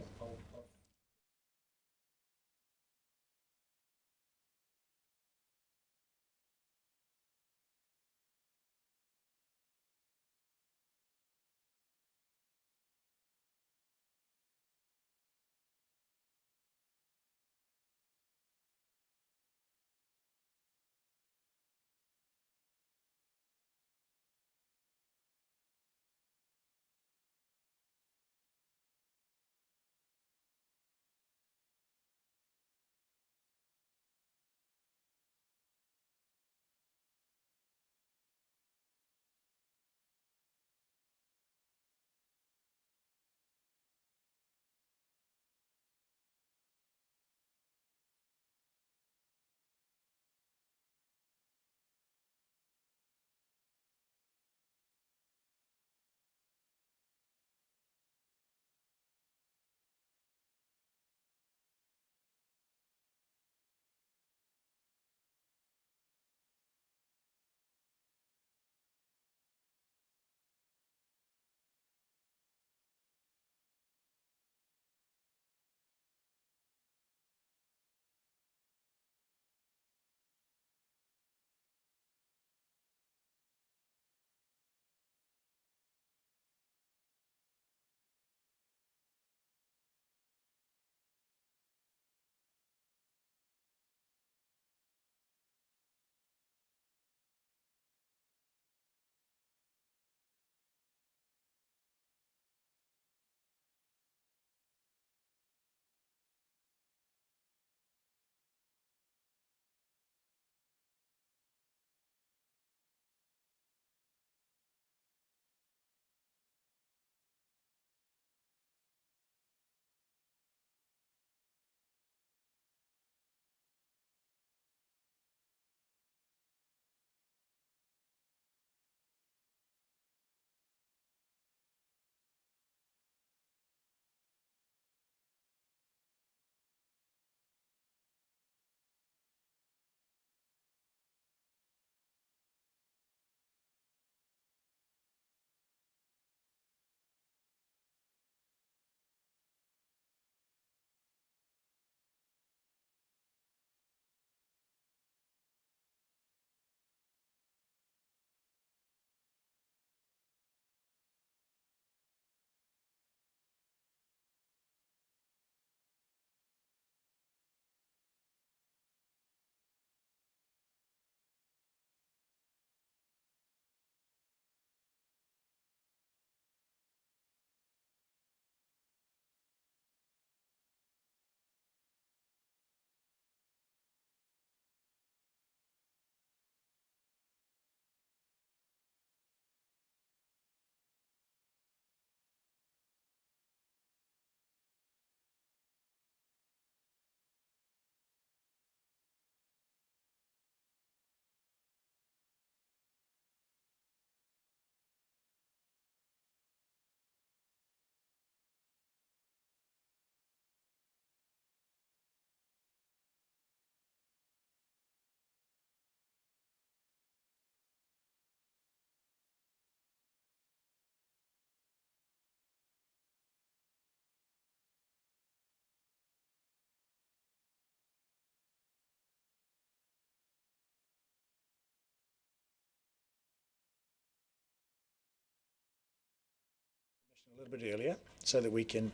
a little bit earlier so that we can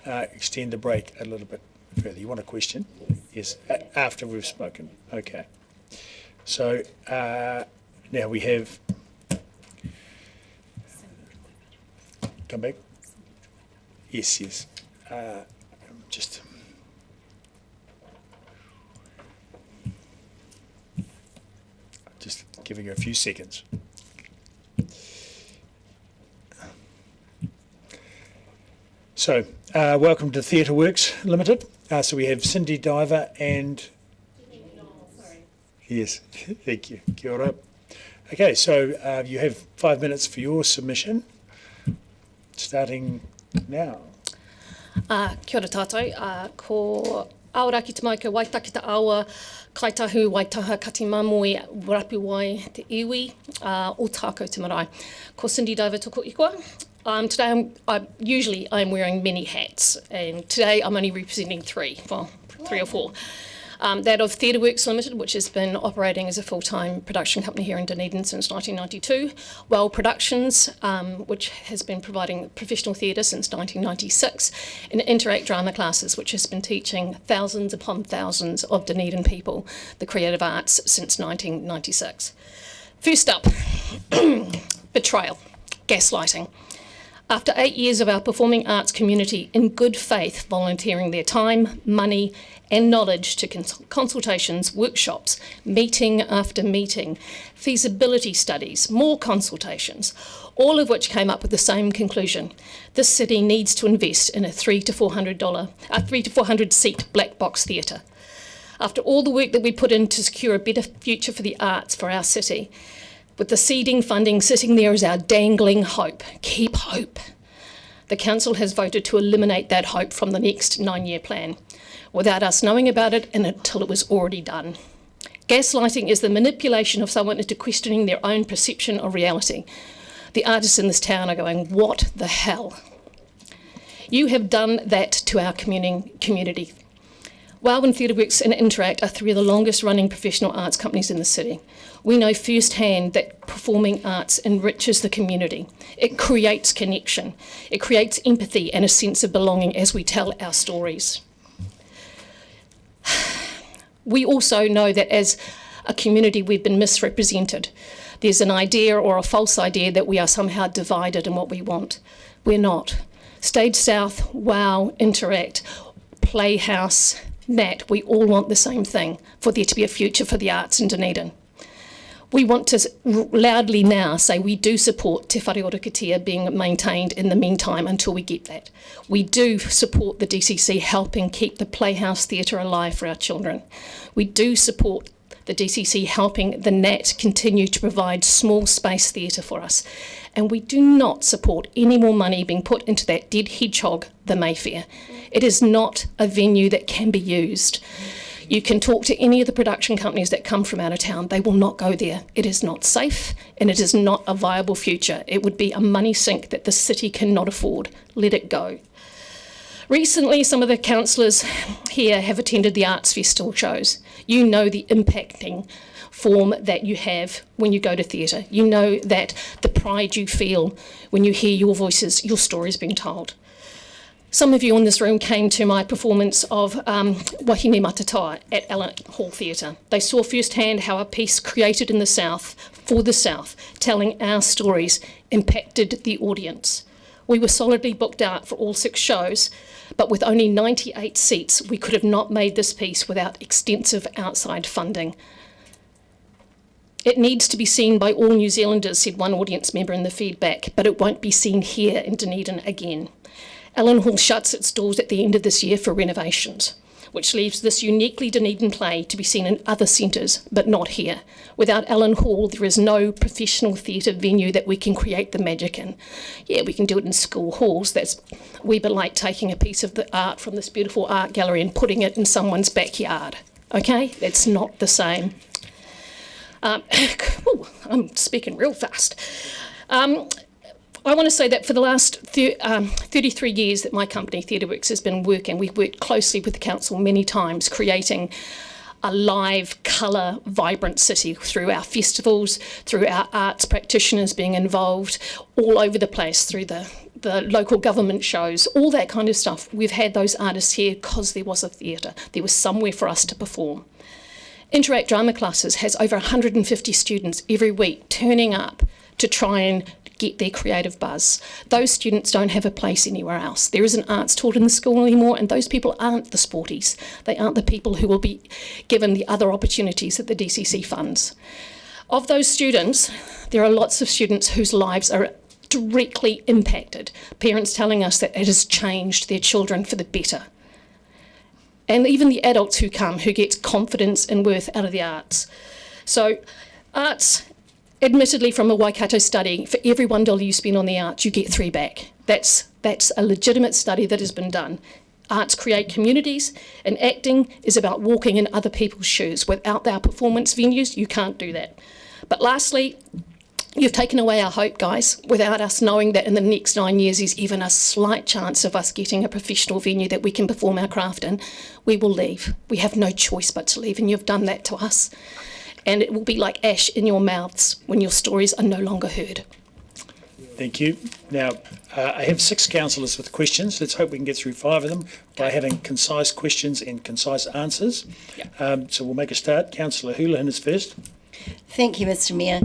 extend the break a little bit further. You want a question? Yes, after we've spoken. Okay. So now we have... Come back? Yes, yes. Just... Just giving her a few seconds. So, welcome to Theatre Works Limited. So we have Cindy Diver and... Yes, thank you. Kia ora. Okay, so you have 5 minutes for your submission, starting now. Kia ora tātou. Ko aoraki te mai ko waitaki te awa, kaitahu waitaha kati mamoi rapu wai te iwi, o tākou te marae. Ko Cindy Diver toko ikua. Today, usually I'm wearing many hats, and today I'm only representing three or four. That of Theatre Works Limited, which has been operating as a full-time production company here in Dunedin since 1992. Well Productions, which has been providing professional theatre since 1996. And Interact Drama Classes, which has been teaching thousands upon thousands of Dunedin people the creative arts since 1996. First up, betrayal, gaslighting. After 8 years of our performing arts community in good faith volunteering their time, money and knowledge to consultations, workshops, meeting after meeting, feasibility studies, more consultations, all of which came up with the same conclusion. This city needs to invest in a $300 to $400 seat black box theatre. After all the work that we put in to secure a better future for the arts for our city, with the seeding funding sitting there as our dangling hope, keep hope. The council has voted to eliminate that hope from the next 9-year plan, without us knowing about it and until it was already done. Gaslighting is the manipulation of someone into questioning their own perception of reality. The artists in this town are going, what the hell? You have done that to our community. WOW and Theatre Works and Interact are three of the longest running professional arts companies in the city. We know firsthand that performing arts enriches the community. It creates connection. It creates empathy and a sense of belonging as we tell our stories. We also know that as a community we've been misrepresented. There's an idea or a false idea that we are somehow divided in what we want. We're not. Stage South, WOW, Interact, Playhouse, NAT, we all want the same thing, for there to be a future for the arts in Dunedin. We want to loudly now say we do support Te Whare Ora Kitea being maintained in the meantime until we get that. We do support the DCC helping keep the Playhouse Theatre alive for our children. We do support the DCC helping the NAT continue to provide small space theatre for us. And we do not support any more money being put into that dead hedgehog, the Mayfair. It is not a venue that can be used. You can talk to any of the production companies that come from out of town. They will not go there. It is not safe and it is not a viable future. It would be a money sink that the city cannot afford. Let it go. Recently, some of the councillors here have attended the Arts Festival shows. You know the impacting form that you have when you go to theatre. You know that the pride you feel when you hear your voices, your stories being told. Some of you in this room came to my performance of Wahine Matatoa at Allen Hall Theatre. They saw firsthand how a piece created in the South, for the South, telling our stories, impacted the audience. We were solidly booked out for all 6 shows, but with only 98 seats, we could have not made this piece without extensive outside funding. It needs to be seen by all New Zealanders, said one audience member in the feedback, but it won't be seen here in Dunedin again. Allen Hall shuts its doors at the end of this year for renovations, which leaves this uniquely Dunedin play to be seen in other centres, but not here. Without Allen Hall, there is no professional theatre venue that we can create the magic in. Yeah, we can do it in school halls. That's a wee bit like taking a piece of the art from this beautiful art gallery and putting it in someone's backyard. Okay, that's not the same. I'm speaking real fast. I want to say that for the last 33 years that my company, Theatre Works, has been working, we've worked closely with the council many times, creating a live, colour, vibrant city through our festivals, through our arts practitioners being involved all over the place, through the the local government shows, all that kind of stuff. We've had those artists here because there was a theatre. There was somewhere for us to perform. Interact Drama Classes has over 150 students every week turning up to try and get their creative buzz. Those students don't have a place anywhere else. There isn't arts taught in the school anymore, and those people aren't the sporties. They aren't the people who will be given the other opportunities that the DCC funds. Of those students, there are lots of students whose lives are directly impacted. Parents telling us that it has changed their children for the better. And even the adults who come, who get confidence and worth out of the arts. So arts, admittedly from a Waikato study, for every $1 you spend on the arts, you get 3 back. That's a legitimate study that has been done. Arts create communities, and acting is about walking in other people's shoes. Without our performance venues, you can't do that. But lastly, you've taken away our hope, guys, without us knowing that in the next 9 years there's even a slight chance of us getting a professional venue that we can perform our craft in. We will leave. We have no choice but to leave, and you've done that to us. And it will be like ash in your mouths when your stories are no longer heard. Thank you. Now, I have 6 councillors with questions. Let's hope we can get through 5 of them by having concise questions and concise answers. So we'll make a start. Councillor Houlihan is first. Thank you, Mr Mayor.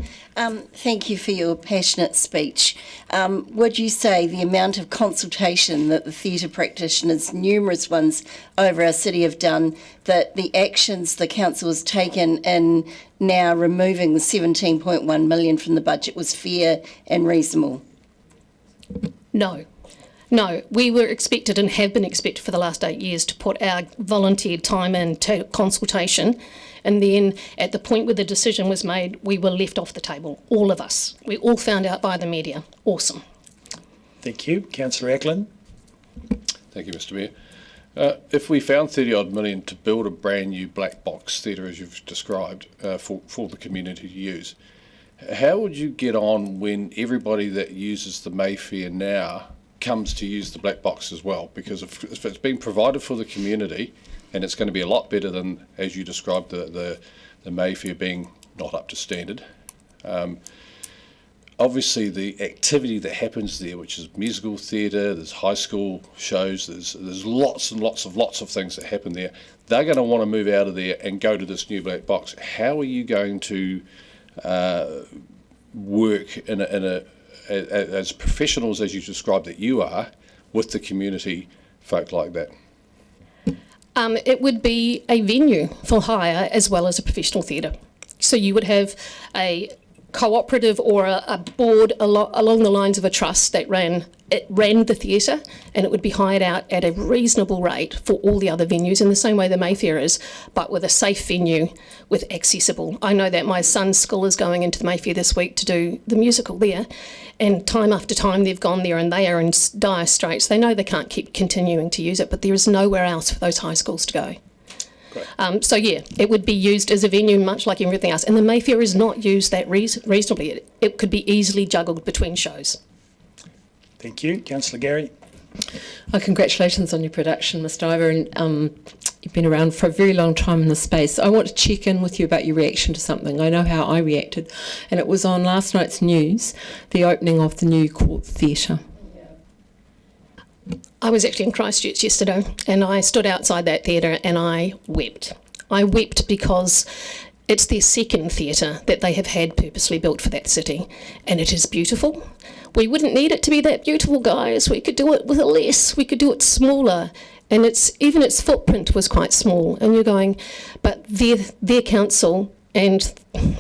Thank you for your passionate speech. Would you say the amount of consultation that the theatre practitioners, numerous ones over our city, have done, that the actions the council has taken in now removing the 17.1 million from the budget was fair and reasonable? No. No, we were expected and have been expected for the last 8 years to put our volunteered time into consultation, and then at the point where the decision was made, we were left off the table, all of us. We all found out by the media. Awesome. Thank you. Councillor Ackland. Thank you, Mr Mayor. If we found 30-odd million to build a brand new black box theatre, as you've described, for the community to use, how would you get on when everybody that uses the Mayfair now comes to use the black box as well? Because if it's been provided for the community, and it's going to be a lot better than, as you described, the Mayfair being not up to standard. Obviously, the activity that happens there, which is musical theatre, there's high school shows, there's lots and lots of things that happen there. They're going to want to move out of there and go to this new black box. How are you going to work as professionals, as you described that you are, with the community folk like that? It would be a venue for hire as well as a professional theatre. So you would have a cooperative or a board along the lines of a trust that ran the theatre, and it would be hired out at a reasonable rate for all the other venues in the same way the Mayfair is, but with a safe venue, with accessible. I know that my son's school is going into the Mayfair this week to do the musical there, and time after time they've gone there and they are in dire straits. They know they can't keep continuing to use it, but there is nowhere else for those high schools to go. So yeah, it would be used as a venue much like everything else, and the Mayfair is not used that reasonably. It could be easily juggled between shows. Thank you. Councillor Gary. Congratulations on your production, Mr Ivor, and you've been around for a very long time in the space. I want to check in with you about your reaction to something. I know how I reacted, and it was on last night's news, the opening of the new Court Theatre. I was actually in Christchurch yesterday, and I stood outside that theatre and I wept. I wept because it's their second theatre that they have had purposely built for that city, and it is beautiful. We wouldn't need it to be that beautiful, guys. We could do it with less. We could do it smaller, and even its footprint was quite small. And you're going, but their council and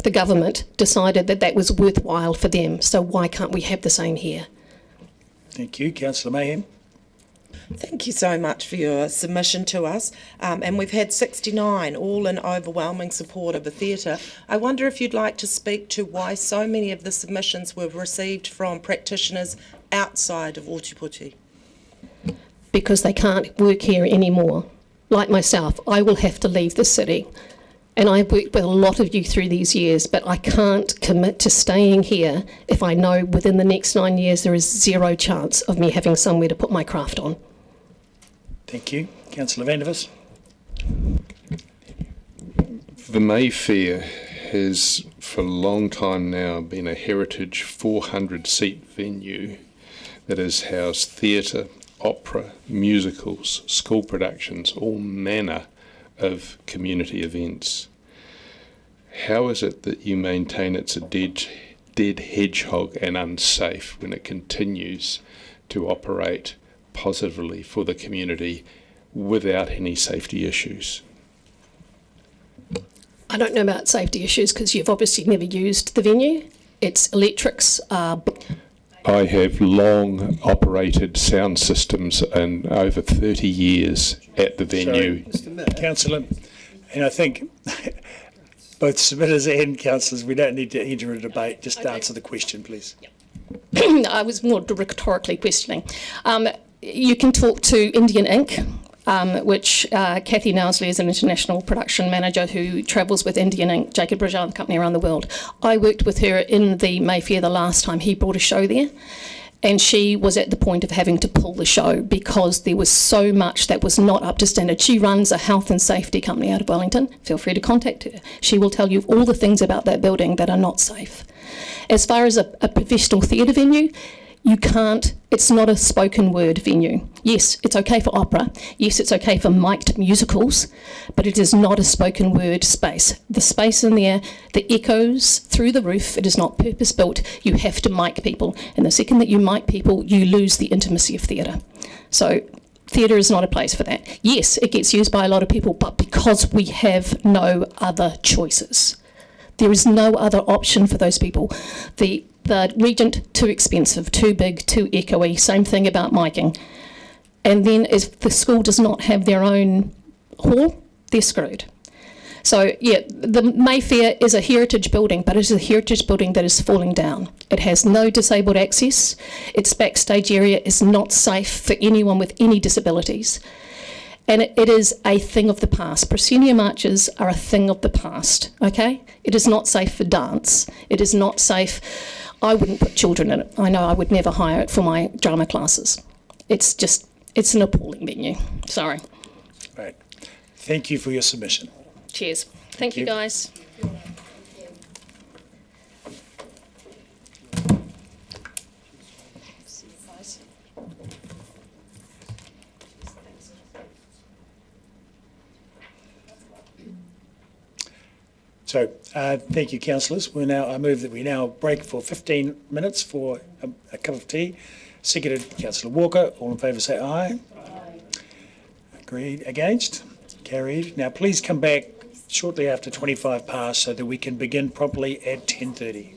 the government decided that that was worthwhile for them. So why can't we have the same here? Thank you, Councillor Mayhem. Thank you so much for your submission to us. And we've had 69, all in overwhelming support of the theatre. I wonder if you'd like to speak to why so many of the submissions were received from practitioners outside of Ōtepoti. Because they can't work here anymore. Like myself, I will have to leave the city. And I've worked with a lot of you through these years, but I can't commit to staying here if I know within the next 9 years there is zero chance of me having somewhere to put my craft on. Thank you. Councillor Vandevers. The Mayfair has for a long time now been a heritage 400-seat venue that has housed theatre, opera, musicals, school productions, all manner of community events. How is it that you maintain it's a dead hedgehog and unsafe when it continues to operate positively for the community without any safety issues? I don't know about safety issues because you've obviously never used the venue. Its electrics are... I have long operated sound systems and over 30 years at the venue. Councillor, and I think both submitters and councillors, we don't need to enter a debate. Just answer the question, please. I was more rhetorically questioning. You can talk to Indian Ink, which Kathy Knowsley is an international production manager who travels with Indian Ink, Jacob Rajan company, around the world. I worked with her in the Mayfair the last time he brought a show there, and she was at the point of having to pull the show because there was so much that was not up to standard. She runs a health and safety company out of Wellington. Feel free to contact her. She will tell you all the things about that building that are not safe. As far as a professional theatre venue, you can't, it's not a spoken word venue. Yes, it's okay for opera. Yes, it's okay for mic'd musicals, but it is not a spoken word space. The space in there, the echoes through the roof, it is not purpose built. You have to mic people. And the second that you mic people, you lose the intimacy of theatre. So theatre is not a place for that. Yes, it gets used by a lot of people, but because we have no other choices. There is no other option for those people. The Regent, too expensive, too big, too echoey, same thing about miking. And then if the school does not have their own hall, they're screwed. So yeah, the Mayfair is a heritage building, but it is a heritage building that is falling down. It has no disabled access. Its backstage area is not safe for anyone with any disabilities. And it is a thing of the past. Proscenium marches are a thing of the past, okay? It is not safe for dance. It is not safe. I wouldn't put children in it. I know I would never hire it for my drama classes. It's just, it's an appalling venue. Sorry. Right. Thank you for your submission. Cheers. Thank you, guys. So, thank you, councillors. I move that we now break for 15 minutes for a cup of tea. Seconded, Councillor Walker. All in favour say aye. Agreed. Against? Carried. Now, please come back shortly after 25 past so that we can begin properly at 10:30.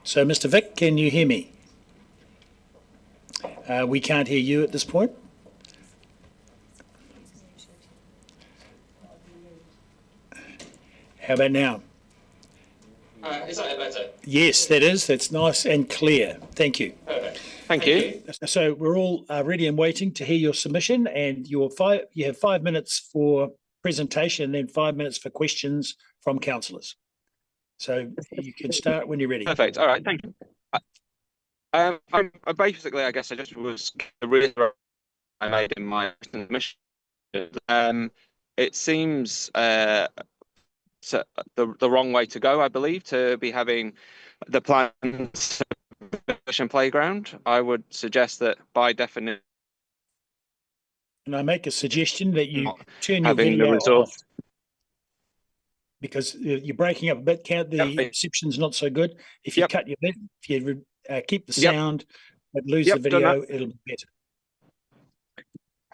So, Mr. Vick, can you hear me? We can't hear you at this point. How about now? Is that better? Yes, that is. That's nice and clear. Thank you. Perfect. Thank you. So we're all ready and waiting to hear your submission, and you have 5 minutes for presentation and then 5 minutes for questions from councillors. So you can start when you're ready. Perfect. All right. Thank you. Basically, I guess I just was reiterating I made in my submission. It seems so the wrong way to go, I believe, to be having the planned playground. I would suggest that by definition. And I make a suggestion that you turn your having video the resource. off, because you're breaking up a bit. The reception's not so good. If you cut your bit, if you keep the sound, but lose the video, it'll be better.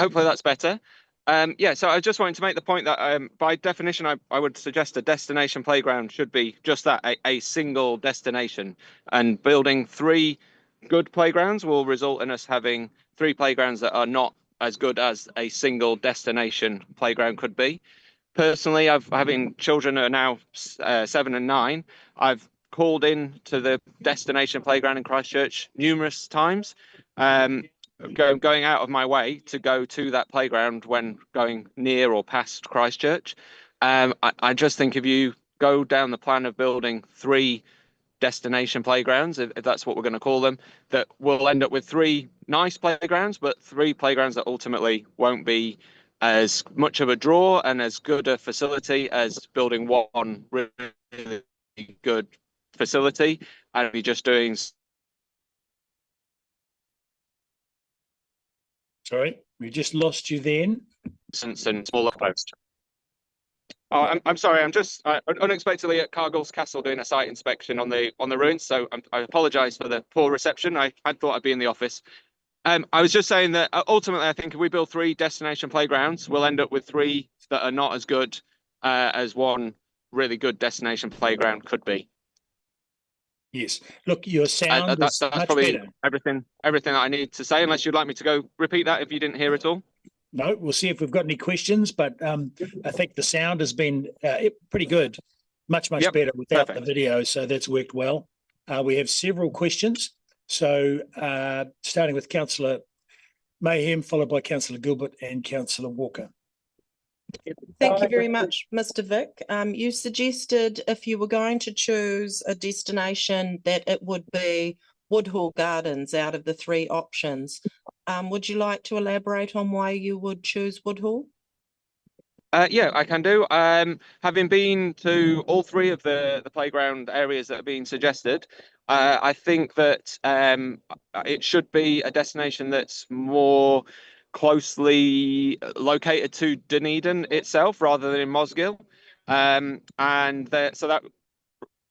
Hopefully that's better. So I just wanted to make the point that by definition, I would suggest a destination playground should be just that, a single destination. And building 3 good playgrounds will result in us having 3 playgrounds that are not as good as a single destination playground could be. Personally, having children who are now 7 and 9, I've called in to the destination playground in Christchurch numerous times. Going out of my way to go to that playground when going near or past Christchurch. I just think if you go down the plan of building 3 destination playgrounds, if that's what we're going to call them, that we'll end up with 3 nice playgrounds, but 3 playgrounds that ultimately won't be as much of a draw and as good a facility as building one really good facility and be just doing. Sorry, we just lost you then. And smaller post. Oh, I'm sorry. I'm just unexpectedly at Cargill's Castle doing a site inspection on the ruins. So I apologise for the poor reception. I thought I'd be in the office. I was just saying that ultimately, I think if we build 3 destination playgrounds, we'll end up with 3 that are not as good as one really good destination playground could be. Yes. Look, your sound that's is much probably better. everything that I need to say, unless you'd like me to go repeat that if you didn't hear it all. No, we'll see if we've got any questions, but I think the sound has been pretty good, much better without the video, so that's worked well. We have several questions, so starting with Councillor Mayhem, followed by Councillor Gilbert and Councillor Walker. Thank you very much, Mr. Vick. You suggested if you were going to choose a destination that it would be Woodhall Gardens out of the 3 options. Would you like to elaborate on why you would choose Woodhall? Yeah, I can do. Having been to all 3 of the playground areas that are being suggested, I think that it should be a destination that's more closely located to Dunedin itself rather than in Mosgiel. So that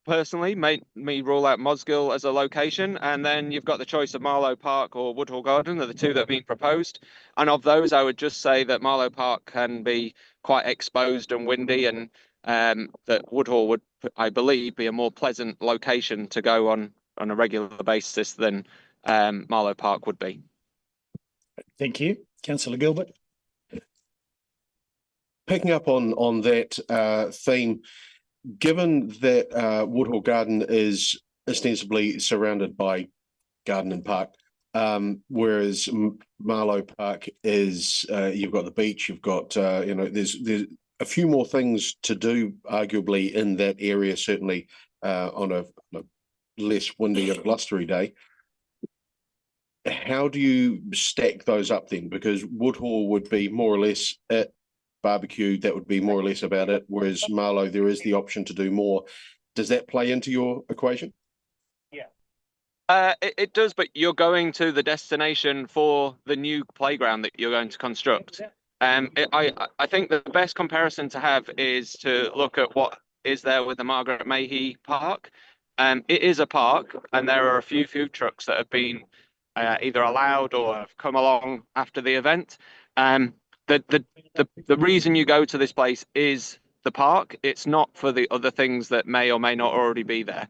personally made me rule out Mosgiel as a location, and then you've got the choice of Marlow Park or Woodhall Garden are the 2 that are being proposed. And of those, I would just say that Marlow Park can be quite exposed and windy, and that Woodhall would, I believe, be a more pleasant location to go on a regular basis than Marlow Park would be. Thank you. Councillor Gilbert. Picking up on that theme, given that Woodhall Garden is ostensibly surrounded by garden and park, whereas Marlow Park is, you've got the beach, you've got, there's a few more things to do, arguably, in that area, certainly on a less windy or blustery day. How do you stack those up then? Because Woodhall would be more or less it, barbecue, that would be more or less about it, whereas Marlow, there is the option to do more. Does that play into your equation? It does, but you're going to the destination for the new playground that you're going to construct. I think the best comparison to have is to look at what is there with the Margaret Mayhew Park. It is a park, and there are a few food trucks that have been either allowed or have come along after the event. The reason you go to this place is the park. It's not for the other things that may or may not already be there.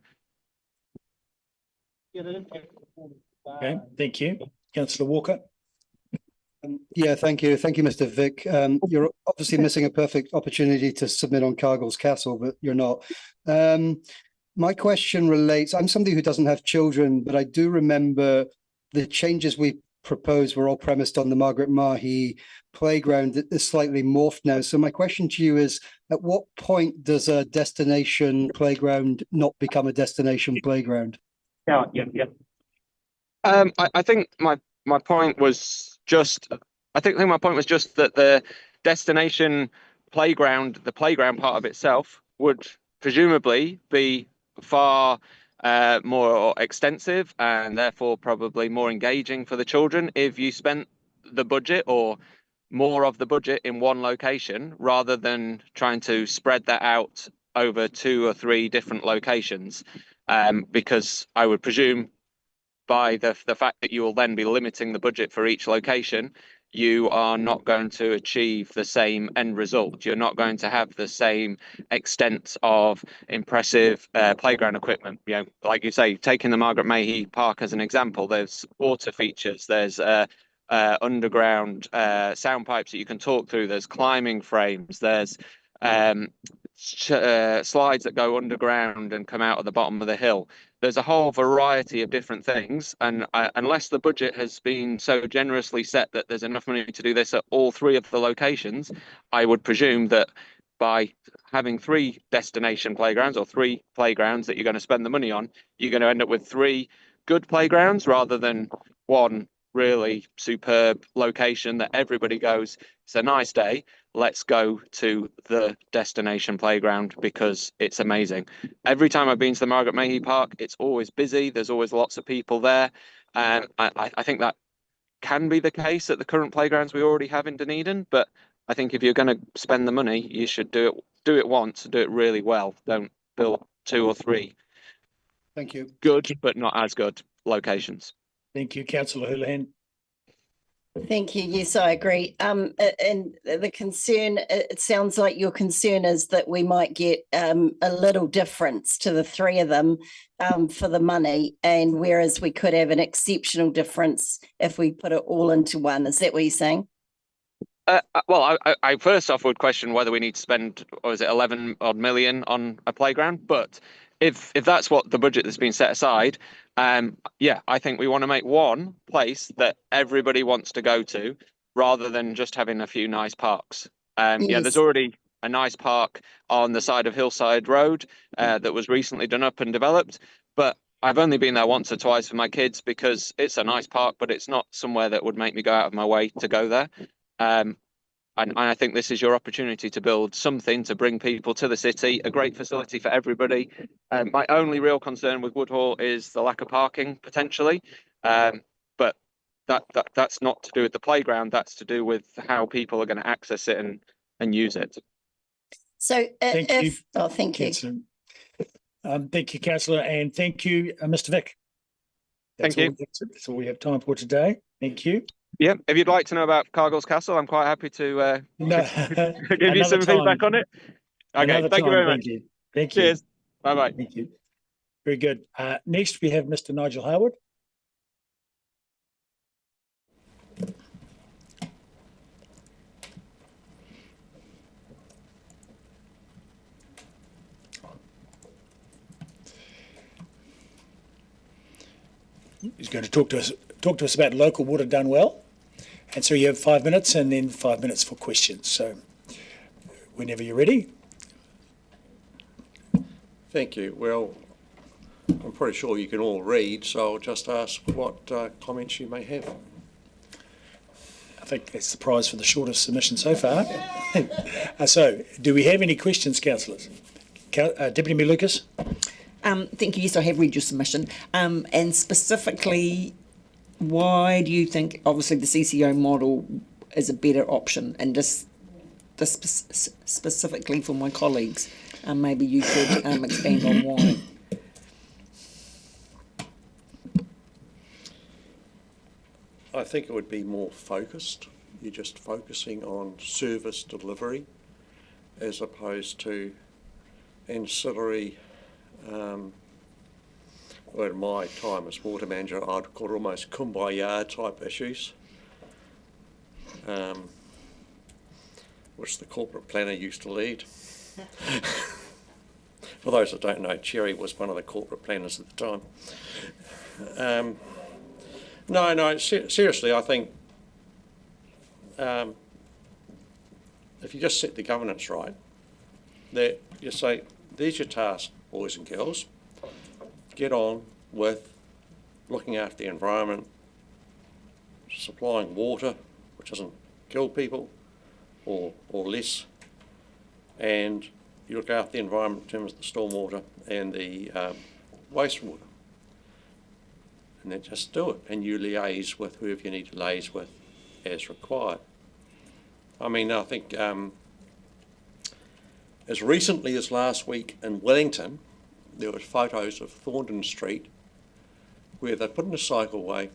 Okay, thank you. Councillor Walker. Yeah, thank you. Thank you, Mr. Vick. You're obviously missing a perfect opportunity to submit on Cargill's Castle, but you're not. My question relates, I'm somebody who doesn't have children, but I do remember the changes we proposed were all premised on the Margaret Mahy playground that is slightly morphed now. So my question to you is, at what point does a destination playground not become a destination playground? I think my point was just that the destination playground, the playground part of itself, would presumably be far more extensive and therefore probably more engaging for the children if you spent the budget or more of the budget in one location rather than trying to spread that out over 2 or 3 different locations. Because I would presume by the fact that you will then be limiting the budget for each location, you are not going to achieve the same end result. You're not going to have the same extent of impressive playground equipment. You know, like you say, taking the Margaret Mahy Park as an example, there's water features, there's underground sound pipes that you can talk through, there's climbing frames, there's slides that go underground and come out at the bottom of the hill. There's a whole variety of different things, and unless the budget has been so generously set that there's enough money to do this at all 3 of the locations, I would presume that by having 3 destination playgrounds or 3 playgrounds that you're going to spend the money on, you're going to end up with 3 good playgrounds rather than one really superb location that everybody goes, it's a nice day, let's go to the destination playground because it's amazing. Every time I've been to the Margaret Mahy Park, it's always busy, there's always lots of people there, and I think that can be the case at the current playgrounds we already have in Dunedin, but I think if you're going to spend the money, you should do it once, do it really well. Don't build 2 or 3 Thank you. Good but not as good locations. Thank you, Councillor Houlihan. Thank you. Yes, I agree. And the concern, it sounds like your concern is that we might get a little difference to the 3 of them for the money, and whereas we could have an exceptional difference if we put it all into one. Is that what you're saying? Well, I first off would question whether we need to spend, or is it 11 odd million on a playground? But if that's what the budget that's been set aside, yeah, I think we want to make one place that everybody wants to go to, rather than just having a few nice parks. Yeah, there's already a nice park on the side of Hillside Road that was recently done up and developed, but I've only been there once or twice for my kids because it's a nice park, but it's not somewhere that would make me go out of my way to go there. And I think this is your opportunity to build something to bring people to the city, a great facility for everybody. My only real concern with Woodhall is the lack of parking potentially, but that's not to do with the playground. That's to do with how people are going to access it and use it. So Thank you. Thank you. Thank you, Councillor, and thank you, Mr. Vick. Thank you. That's all we have time for today. Thank you. Yeah, if you'd like to know about Cargill's Castle, I'm quite happy to give you some feedback on it. Okay, thank you very much. Thank you. Cheers. Bye-bye. Thank you. Very good. Next, we have Mr. Nigel Howard. He's going to talk to us about local water done well. And so you have 5 minutes and then 5 minutes for questions. So whenever you're ready. Thank you. Well, I'm pretty sure you can all read, so I'll just ask what comments you may have. I think that's the prize for the shortest submission so far. So do we have any questions, councillors? Deputy Mayor Lucas? Thank you. Yes, I have read your submission. And specifically, why do you think, obviously, the CCO model is a better option? And just specifically for my colleagues, maybe you could expand on why. I think it would be more focused. You're just focusing on service delivery as opposed to ancillary or in my time as water manager, I'd call it almost kumbaya type issues, which the corporate planner used to lead. For those that don't know, Cherry was one of the corporate planners at the time. Seriously, I think if you just set the governance right, that you say, there's your task, boys and girls, get on with looking after the environment, supplying water, which doesn't kill people, or less, and you look after the environment in terms of the stormwater and the wastewater. And then just do it, and you liaise with whoever you need to liaise with as required. I mean, I think as recently as last week in Wellington, there were photos of Thorndon Street where they put in a cycleway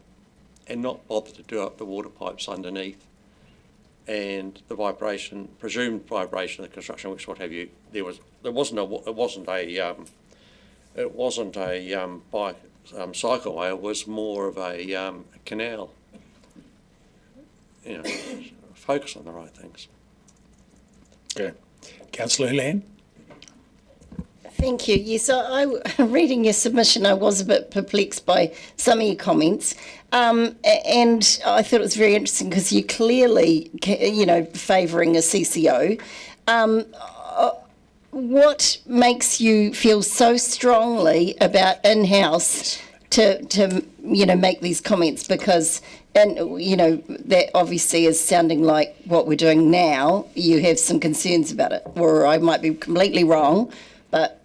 and not bothered to do up the water pipes underneath, and the vibration, presumed vibration of the construction, which what have you, it wasn't a cycleway. It was more of a canal. You know, focus on the right things. Okay, Councillor Hulan. Thank you. Yes, reading your submission, I was a bit perplexed by some of your comments, and I thought it was very interesting because you clearly, favouring a CCO. What makes you feel so strongly about in-house to make these comments? Because, that obviously is sounding like what we're doing now. You have some concerns about it, or I might be completely wrong, but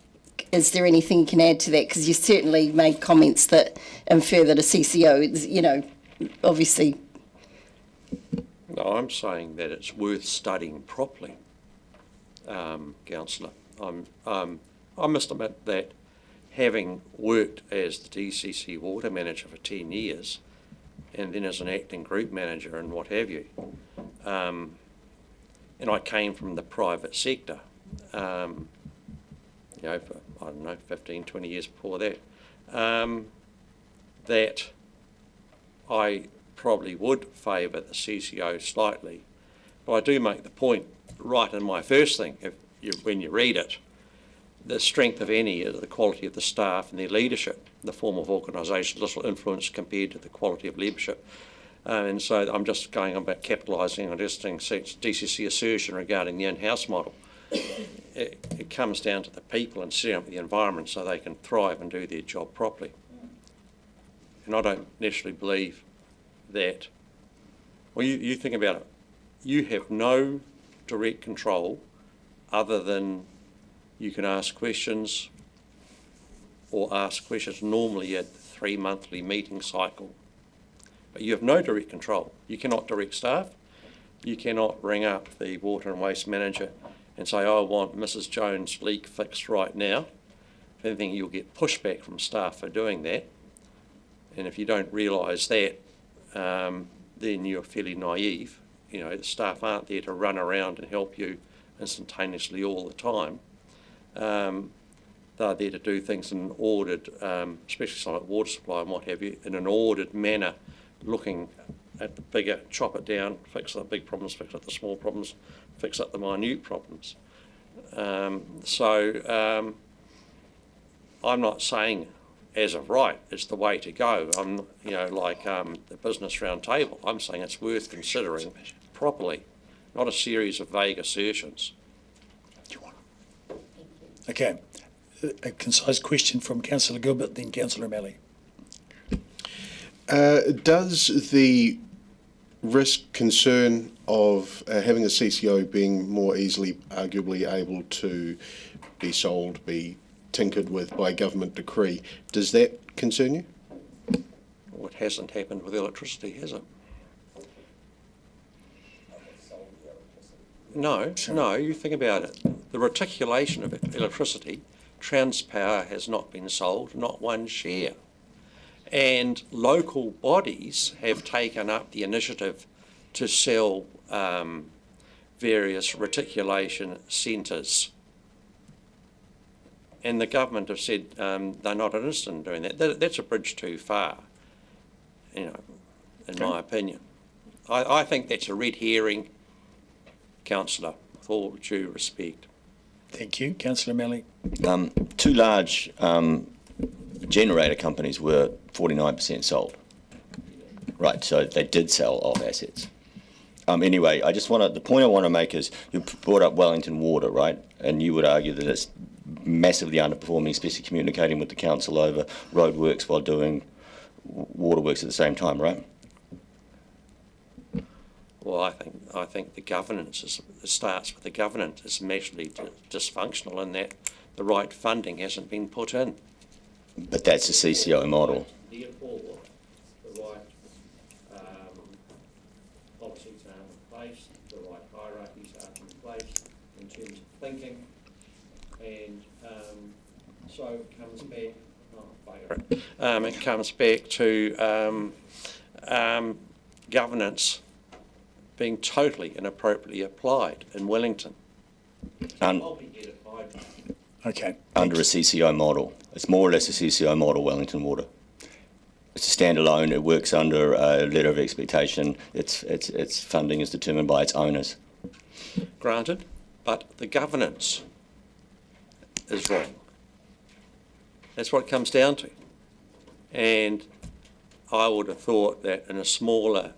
is there anything you can add to that? Because you certainly made comments that infer that a CCO is, obviously. No, I'm saying that it's worth studying properly, Councillor. I must admit that having worked as the DCC water manager for 10 years and then as an acting group manager and what have you, and I came from the private sector, for, 15, 20 years before that, that I probably would favour the CCO slightly. But I do make the point right in my first thing, when you read it, the strength of any is the quality of the staff and their leadership. The form of organisation little influence compared to the quality of leadership. And so I'm just going on about capitalising on just DCC assertion regarding the in-house model. It comes down to the people and setting up the environment so they can thrive and do their job properly. And I don't necessarily believe that, well, you think about it, you have no direct control other than you can ask questions or ask questions normally at the 3 monthly meeting cycle. But you have no direct control. You cannot direct staff. You cannot ring up the water and waste manager and say, I want Mrs. Jones' leak fixed right now. If anything, you'll get pushback from staff for doing that. And if you don't realise that, then you're fairly naive. The staff aren't there to run around and help you instantaneously all the time. They're there to do things in an ordered, especially something like water supply and what have you, in an ordered manner, looking at the bigger, chop it down, fix up the big problems, fix up the small problems, fix up the minute problems. I'm not saying as of right it's the way to go. I'm, like the business round table, I'm saying it's worth considering properly, not a series of vague assertions. Okay, a concise question from Councillor Gilbert, then Councillor O'Malley. Does the risk concern of having a CCO being more easily, arguably able to be sold, be tinkered with by government decree, does that concern you? Well, it hasn't happened with electricity, has it? No, you think about it. The reticulation of electricity, Transpower has not been sold, not one share. And local bodies have taken up the initiative to sell various reticulation centres. and the government have said they're not interested in doing that. That's a bridge too far, you know, in my opinion. I think that's a red herring, Councillor, with all due respect. Thank you. Councillor Malley. Two large generator companies were 49% sold. Right, so they did sell off assets. Anyway, the point I want to make is you brought up Wellington Water, right? And you would argue that it's massively underperforming, especially communicating with the council over roadworks while doing waterworks at the same time, right? Well, I think the governance starts with the governance. It's massively dysfunctional in that the right funding hasn't been put in. But that's the CCO model. Therefore, the right policies are in place, the right hierarchies are in place in terms of thinking, and so it comes back. It comes back to governance being totally inappropriately applied in Wellington. Okay. Under a CCO model. It's more or less a CCO model, Wellington Water. It's a standalone, it works under a letter of expectation, its funding is determined by its owners. Granted, but the governance is wrong. That's what it comes down to. And I would have thought that in a smaller,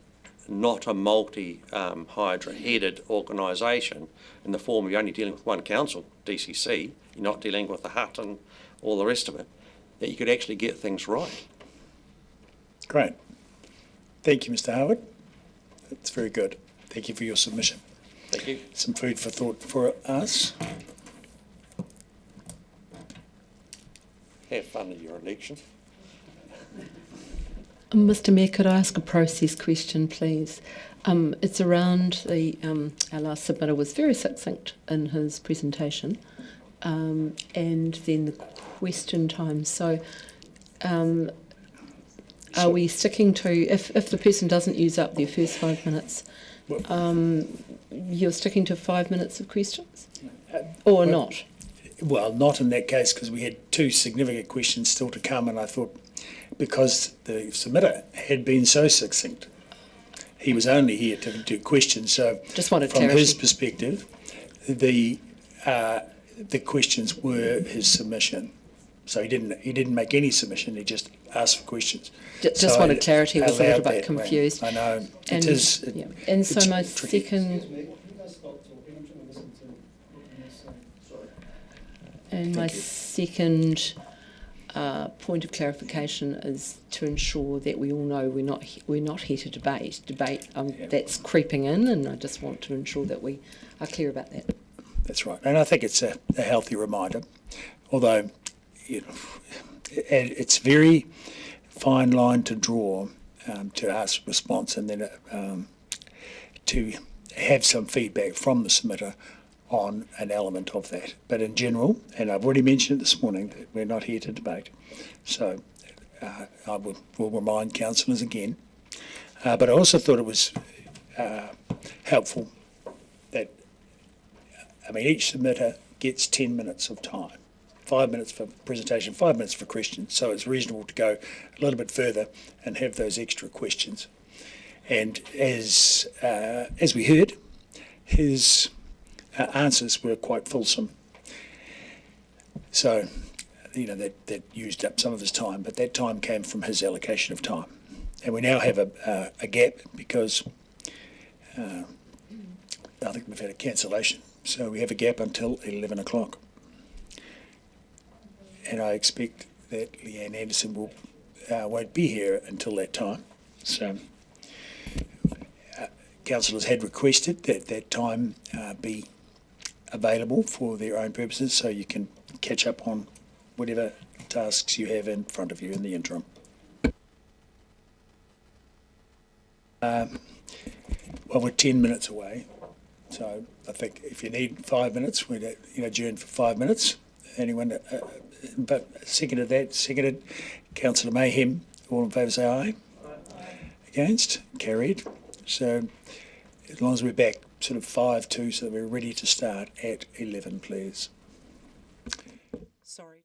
not a multi-hydra-headed organisation, in the form of you're only dealing with one council, DCC, you're not dealing with the hut and all the rest of it, that you could actually get things right. Great. Thank you, Mr. Howard. That's very good. Thank you for your submission. Thank you. Some food for thought for us. Have fun at your election. Mr. Mayor, could I ask a process question, please? It's around our last submitter was very succinct in his presentation, and then the question time. So, are we sticking to, if the person doesn't use up their first 5 minutes, you're sticking to 5 minutes of questions? Or not? Well, not in that case, because we had two significant questions still to come, and I thought because the submitter had been so succinct, he was only here to do questions. So, just wanted from clarity. his perspective, the questions were his submission. So he didn't make any submission. He just asked for questions. Just wanted clarity. I was a little bit that, confused. I know. And, it is. And so my tricky. second point of clarification is to ensure that we all know we're not here to debate. That's creeping in, and I just want to ensure that we are clear about that. That's right, and I think it's a healthy reminder. Although, you know, it's very fine line to draw to ask response, and then to have some feedback from the submitter on an element of that. But in general, and I've already mentioned it this morning, that we're not here to debate. So I will remind councillors again. But I also thought it was helpful that, each submitter gets 10 minutes of time. 5 minutes for presentation, 5 minutes for questions. So it's reasonable to go a little bit further and have those extra questions. And as we heard, his answers were quite fulsome. So, that used up some of his time, but that time came from his allocation of time. And we now have a gap because I think we've had a cancellation. So we have a gap until 11 o'clock. And I expect that Leanne Anderson won't be here until that time. So councillors had requested that time be available for their own purposes, so you can catch up on whatever tasks you have in front of you in the interim. Well, we're 10 minutes away, so I think if you need 5 minutes, we'd adjourn for 5 minutes. Anyone? But seconded. Councillor Mayhem. All in favour, say aye. Against? Carried. So as long as we're back sort of 5 to, so that we're ready to start at 11, please. Sorry.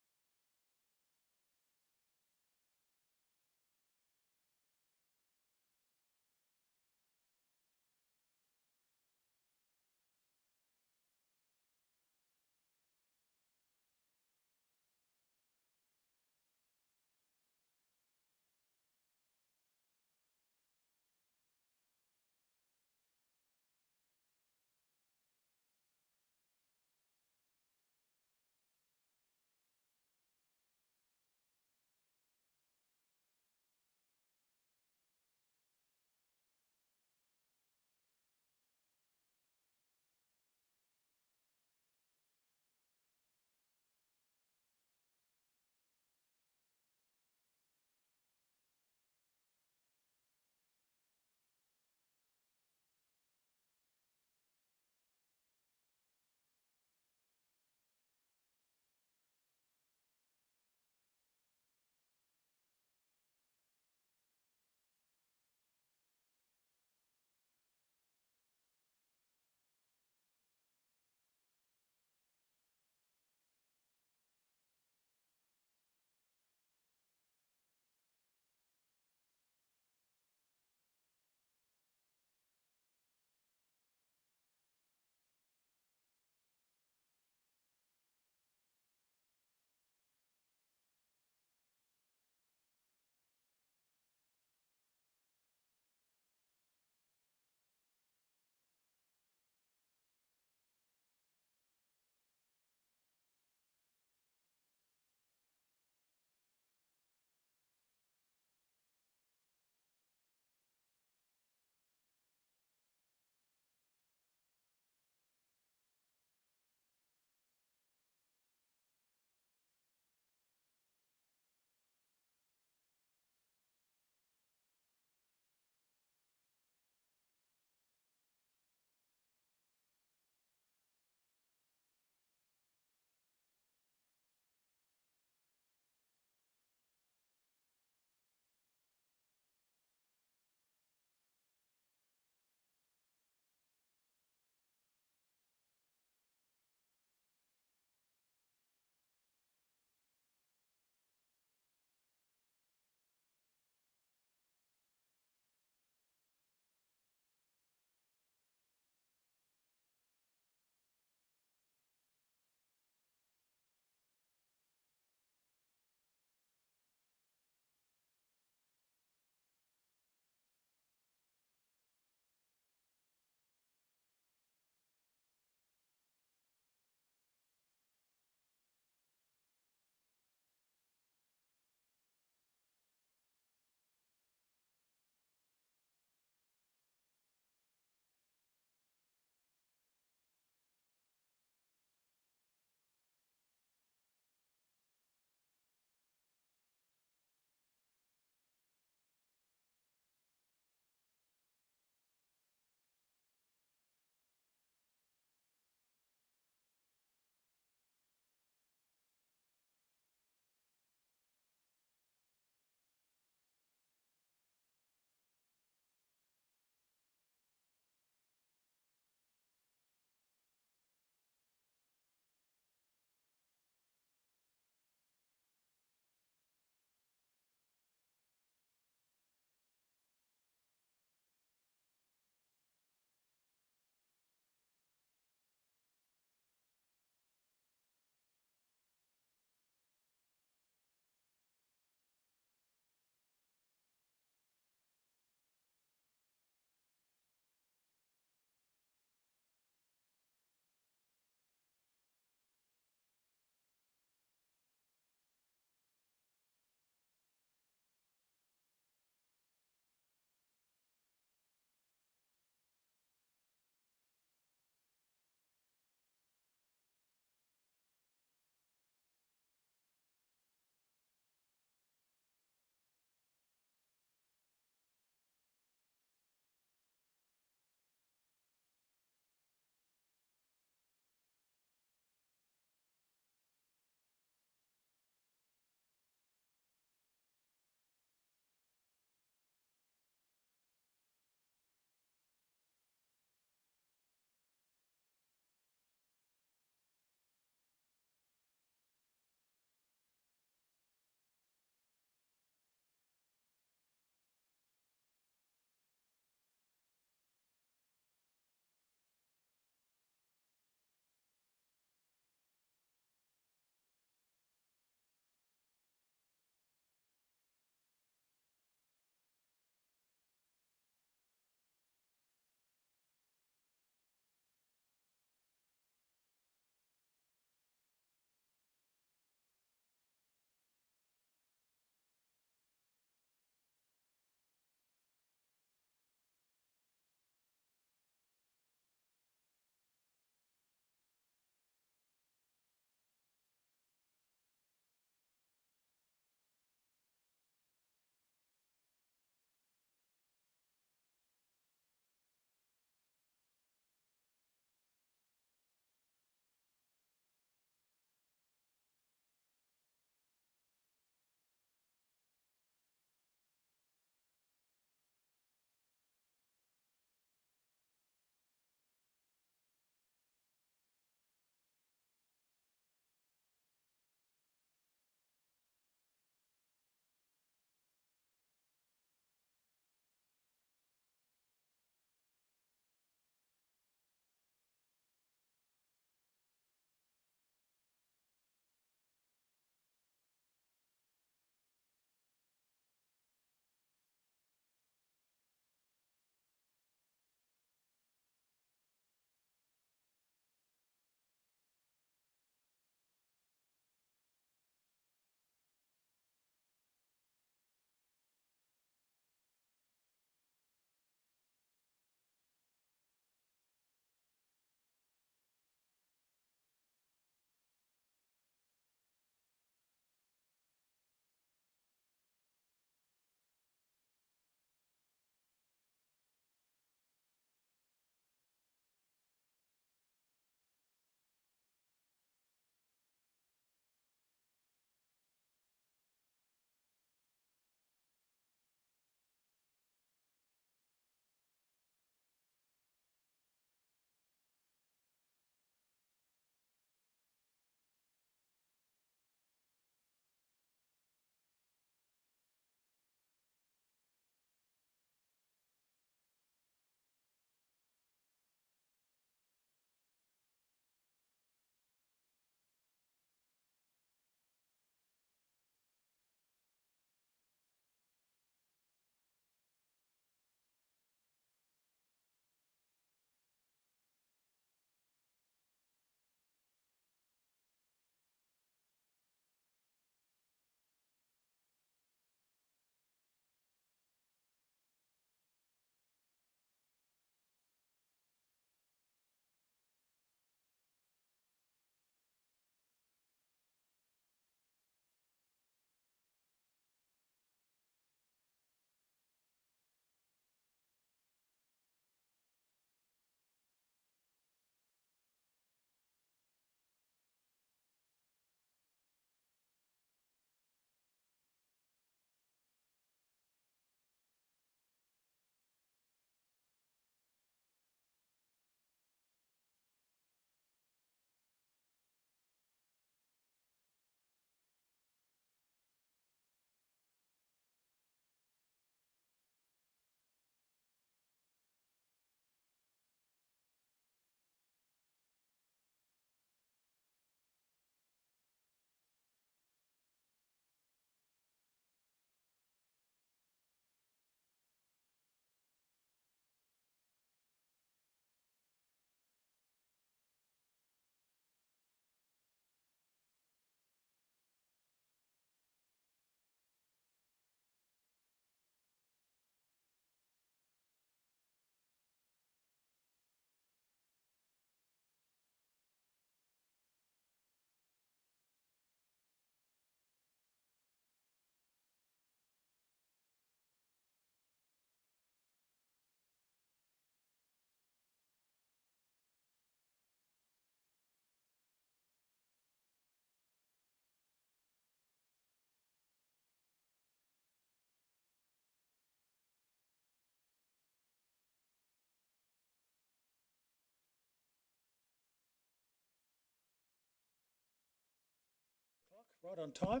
Right on time.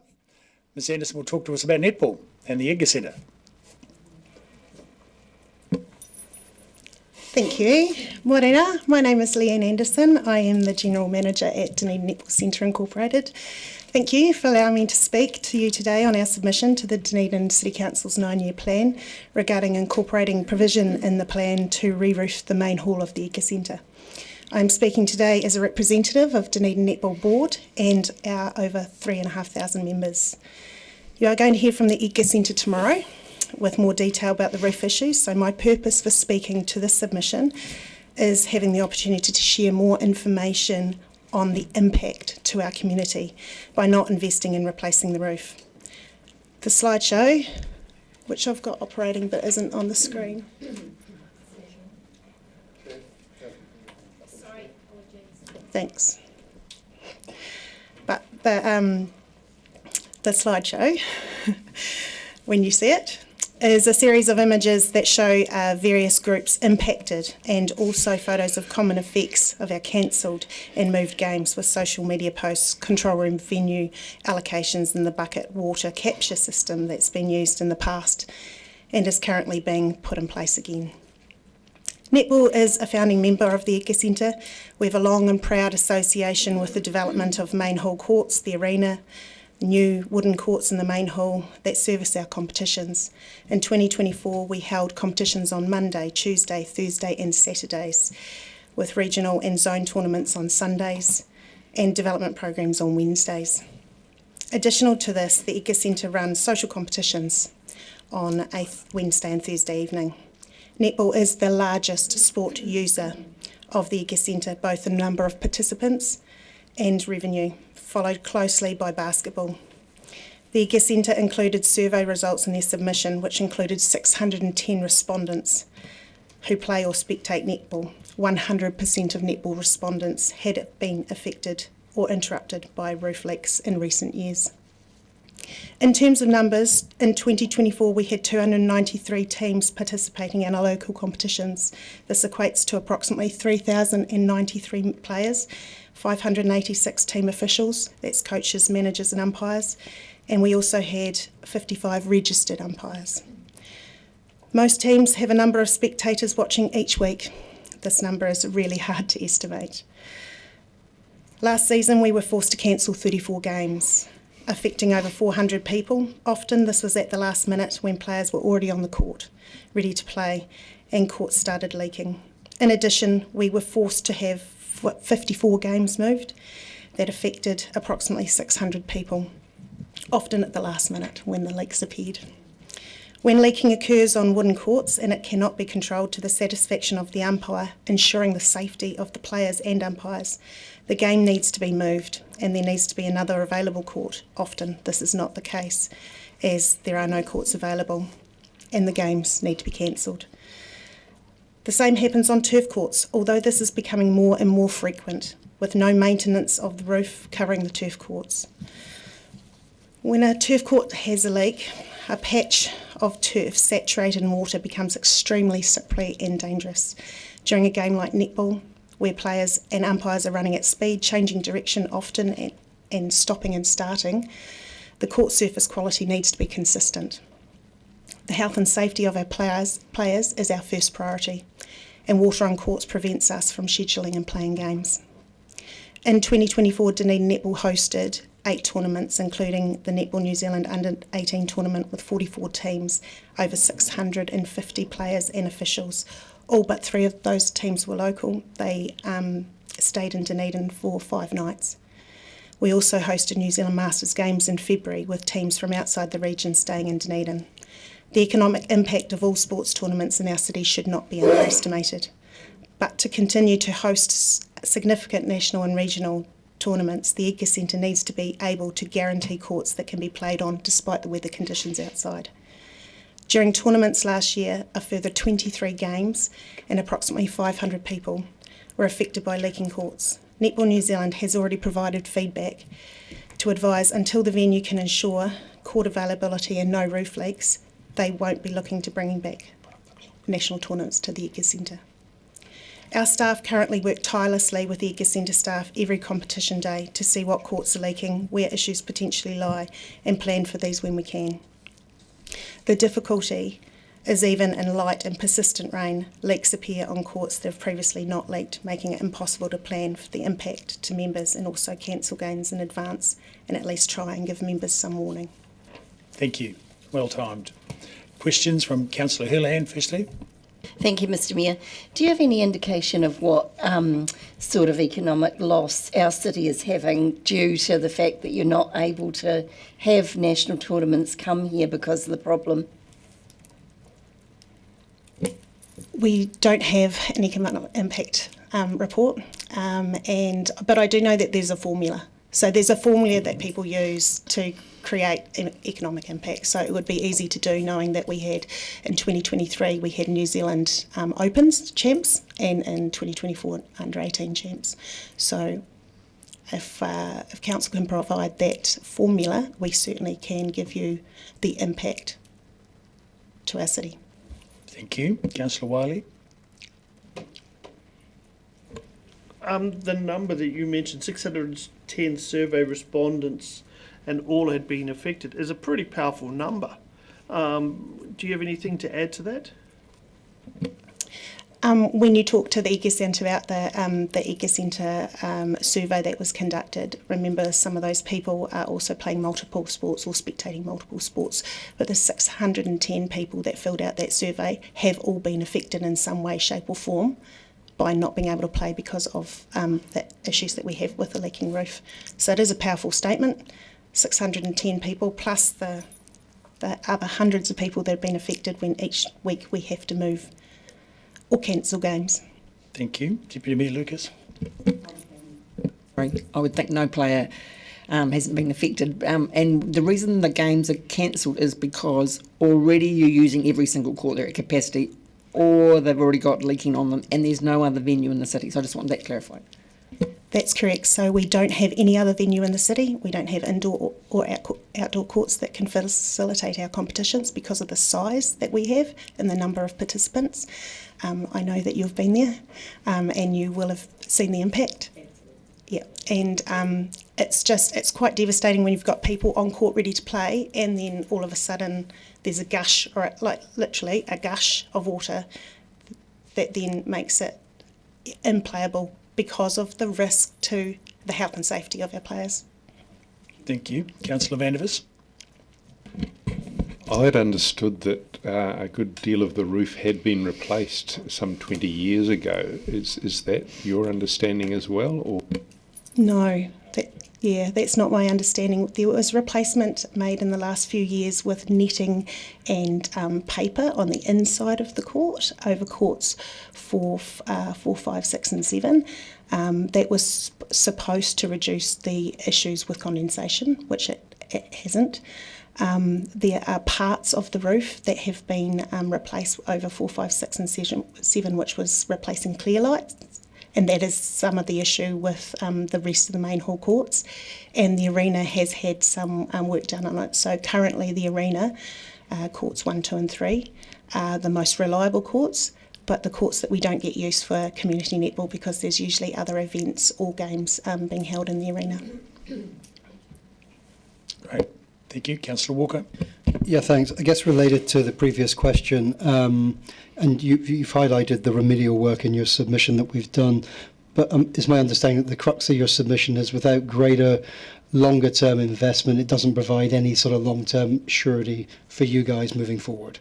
Ms Anderson will talk to us about netball and the Edgar Centre. Thank you. Morena, my name is Leanne Anderson. I am the General Manager at Dunedin Netball Centre Incorporated. Thank you for allowing me to speak to you today on our submission to the Dunedin City Council's 9-year plan regarding incorporating provision in the plan to re-roof the main hall of the Edgar Centre. I'm speaking today as a representative of Dunedin Netball Board and our over 3,500 members. You are going to hear from the Edgar Centre tomorrow with more detail about the roof issues, so my purpose for speaking to this submission is having the opportunity to share more information on the impact to our community by not investing in replacing the roof. The slideshow, which I've got operating but isn't on the screen. Thanks. But the slideshow, when you see it, is a series of images that show various groups impacted and also photos of common effects of our cancelled and moved games with social media posts, control room venue allocations and the bucket water capture system that's been used in the past and is currently being put in place again. Netball is a founding member of the Edgar Centre. We have a long and proud association with the development of main hall courts, the arena, new wooden courts in the main hall that service our competitions. In 2024 we held competitions on Monday, Tuesday, Thursday and Saturdays, with regional and zone tournaments on Sundays and development programs on Wednesdays. Additional to this, the Edgar Centre runs social competitions on a Wednesday and Thursday evening. Netball is the largest sport user of the Edgar Centre, both in number of participants and revenue, followed closely by basketball. The Edgar Centre included survey results in their submission, which included 610 respondents who play or spectate netball. 100% of netball respondents had been affected or interrupted by roof leaks in recent years. In terms of numbers, in 2024 we had 293 teams participating in our local competitions. This equates to approximately 3,093 players, 586 team officials, that's coaches, managers and umpires, and we also had 55 registered umpires. Most teams have a number of spectators watching each week. This number is really hard to estimate. Last season we were forced to cancel 34 games, affecting over 400 people. Often this was at the last minute when players were already on the court, ready to play, and courts started leaking. In addition, we were forced to have 54 games moved that affected approximately 600 people, often at the last minute when the leaks appeared. When leaking occurs on wooden courts and it cannot be controlled to the satisfaction of the umpire, ensuring the safety of the players and umpires, the game needs to be moved and there needs to be another available court. Often this is not the case, as there are no courts available and the games need to be cancelled. The same happens on turf courts, although this is becoming more and more frequent, with no maintenance of the roof covering the turf courts. When a turf court has a leak, a patch of turf saturated in water becomes extremely slippery and dangerous. During a game like netball, where players and umpires are running at speed, changing direction often and stopping and starting, the court surface quality needs to be consistent. The health and safety of our players is our first priority, and water on courts prevents us from scheduling and playing games. In 2024, Dunedin Netball hosted 8 tournaments, including the Netball New Zealand Under-18 tournament with 44 teams, over 650 players and officials. All but 3 of those teams were local. They stayed in Dunedin for 5 nights. We also hosted New Zealand Masters Games in February with teams from outside the region staying in Dunedin. The economic impact of all sports tournaments in our city should not be underestimated. But to continue to host significant national and regional tournaments, the Edgar Centre needs to be able to guarantee courts that can be played on despite the weather conditions outside. During tournaments last year, a further 23 games and approximately 500 people were affected by leaking courts. Netball New Zealand has already provided feedback to advise until the venue can ensure court availability and no roof leaks, they won't be looking to bringing back national tournaments to the Edgar Centre. Our staff currently work tirelessly with the Edgar Centre staff every competition day to see what courts are leaking, where issues potentially lie, and plan for these when we can. The difficulty is even in light and persistent rain, leaks appear on courts that have previously not leaked, making it impossible to plan for the impact to members and also cancel games in advance and at least try and give members some warning. Thank you. Well timed. Questions from Councillor Hurley firstly? Thank you, Mr Mayor. Do you have any indication of what sort of economic loss our city is having due to the fact that you're not able to have national tournaments come here because of the problem? We don't have an economic impact report, but I do know that there's a formula. So there's a formula that people use to create economic impact. So it would be easy to do, knowing that we had in 2023 we had New Zealand Opens champs and in 2024 under 18 champs. So if council can provide that formula, we certainly can give you the impact to our city. Thank you. Councillor Wiley. The number that you mentioned, 610 survey respondents and all had been affected, is a pretty powerful number. Do you have anything to add to that? When you talk to the Edgar Centre about the Edgar Centre survey that was conducted, remember some of those people are also playing multiple sports or spectating multiple sports, but the 610 people that filled out that survey have all been affected in some way, shape or form by not being able to play because of the issues that we have with the leaking roof. So it is a powerful statement. 610 people plus the other hundreds of people that have been affected when each week we have to move or cancel games. Thank you. Deputy Mayor Lucas. I would think no player hasn't been affected. And the reason the games are cancelled is because already you're using every single court there at capacity, or they've already got leaking on them, and there's no other venue in the city. So I just want that clarified. That's correct. So we don't have any other venue in the city. We don't have indoor or outdoor courts that can facilitate our competitions because of the size that we have and the number of participants. I know that you've been there and you will have seen the impact. Yeah, and it's quite devastating when you've got people on court ready to play and then all of a sudden there's a gush, or like literally a gush of water that then makes it unplayable because of the risk to the health and safety of our players. Thank you. Councillor Vandevers. I had understood that a good deal of the roof had been replaced some 20 years ago. Is that your understanding as well? Or? No, that's not my understanding. There was replacement made in the last few years with netting and paper on the inside of the court over courts 4, 5, 6 and 7. That was supposed to reduce the issues with condensation, which it hasn't. There are parts of the roof that have been replaced over 4, 5, 6 and 7, which was replacing clear lights. And that is some of the issue with the rest of the main hall courts. And the arena has had some work done on it. So currently the arena, courts 1, 2 and 3, are the most reliable courts, but the courts that we don't get use for community netball because there's usually other events or games being held in the arena. Great. Thank you. Councillor Walker. Yeah, thanks. I guess related to the previous question, and you've highlighted the remedial work in your submission that we've done, but it's my understanding that the crux of your submission is without greater longer-term investment, it doesn't provide any sort of long-term surety for you guys moving forward.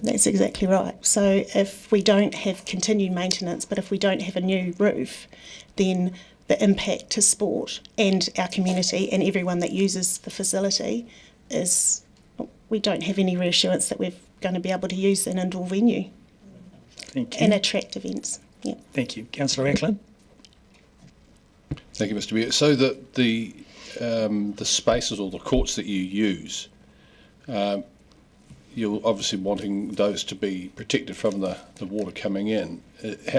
That's exactly right. So if we don't have continued maintenance, but if we don't have a new roof, then the impact to sport and our community and everyone that uses the facility is we don't have any reassurance that we're going to be able to use an indoor venue. Thank you. And attract events. Yeah. Thank you. Councillor Ackland. Thank you, Mr. Mayor. So that the spaces or the courts that you use, you're obviously wanting those to be protected from the water coming in.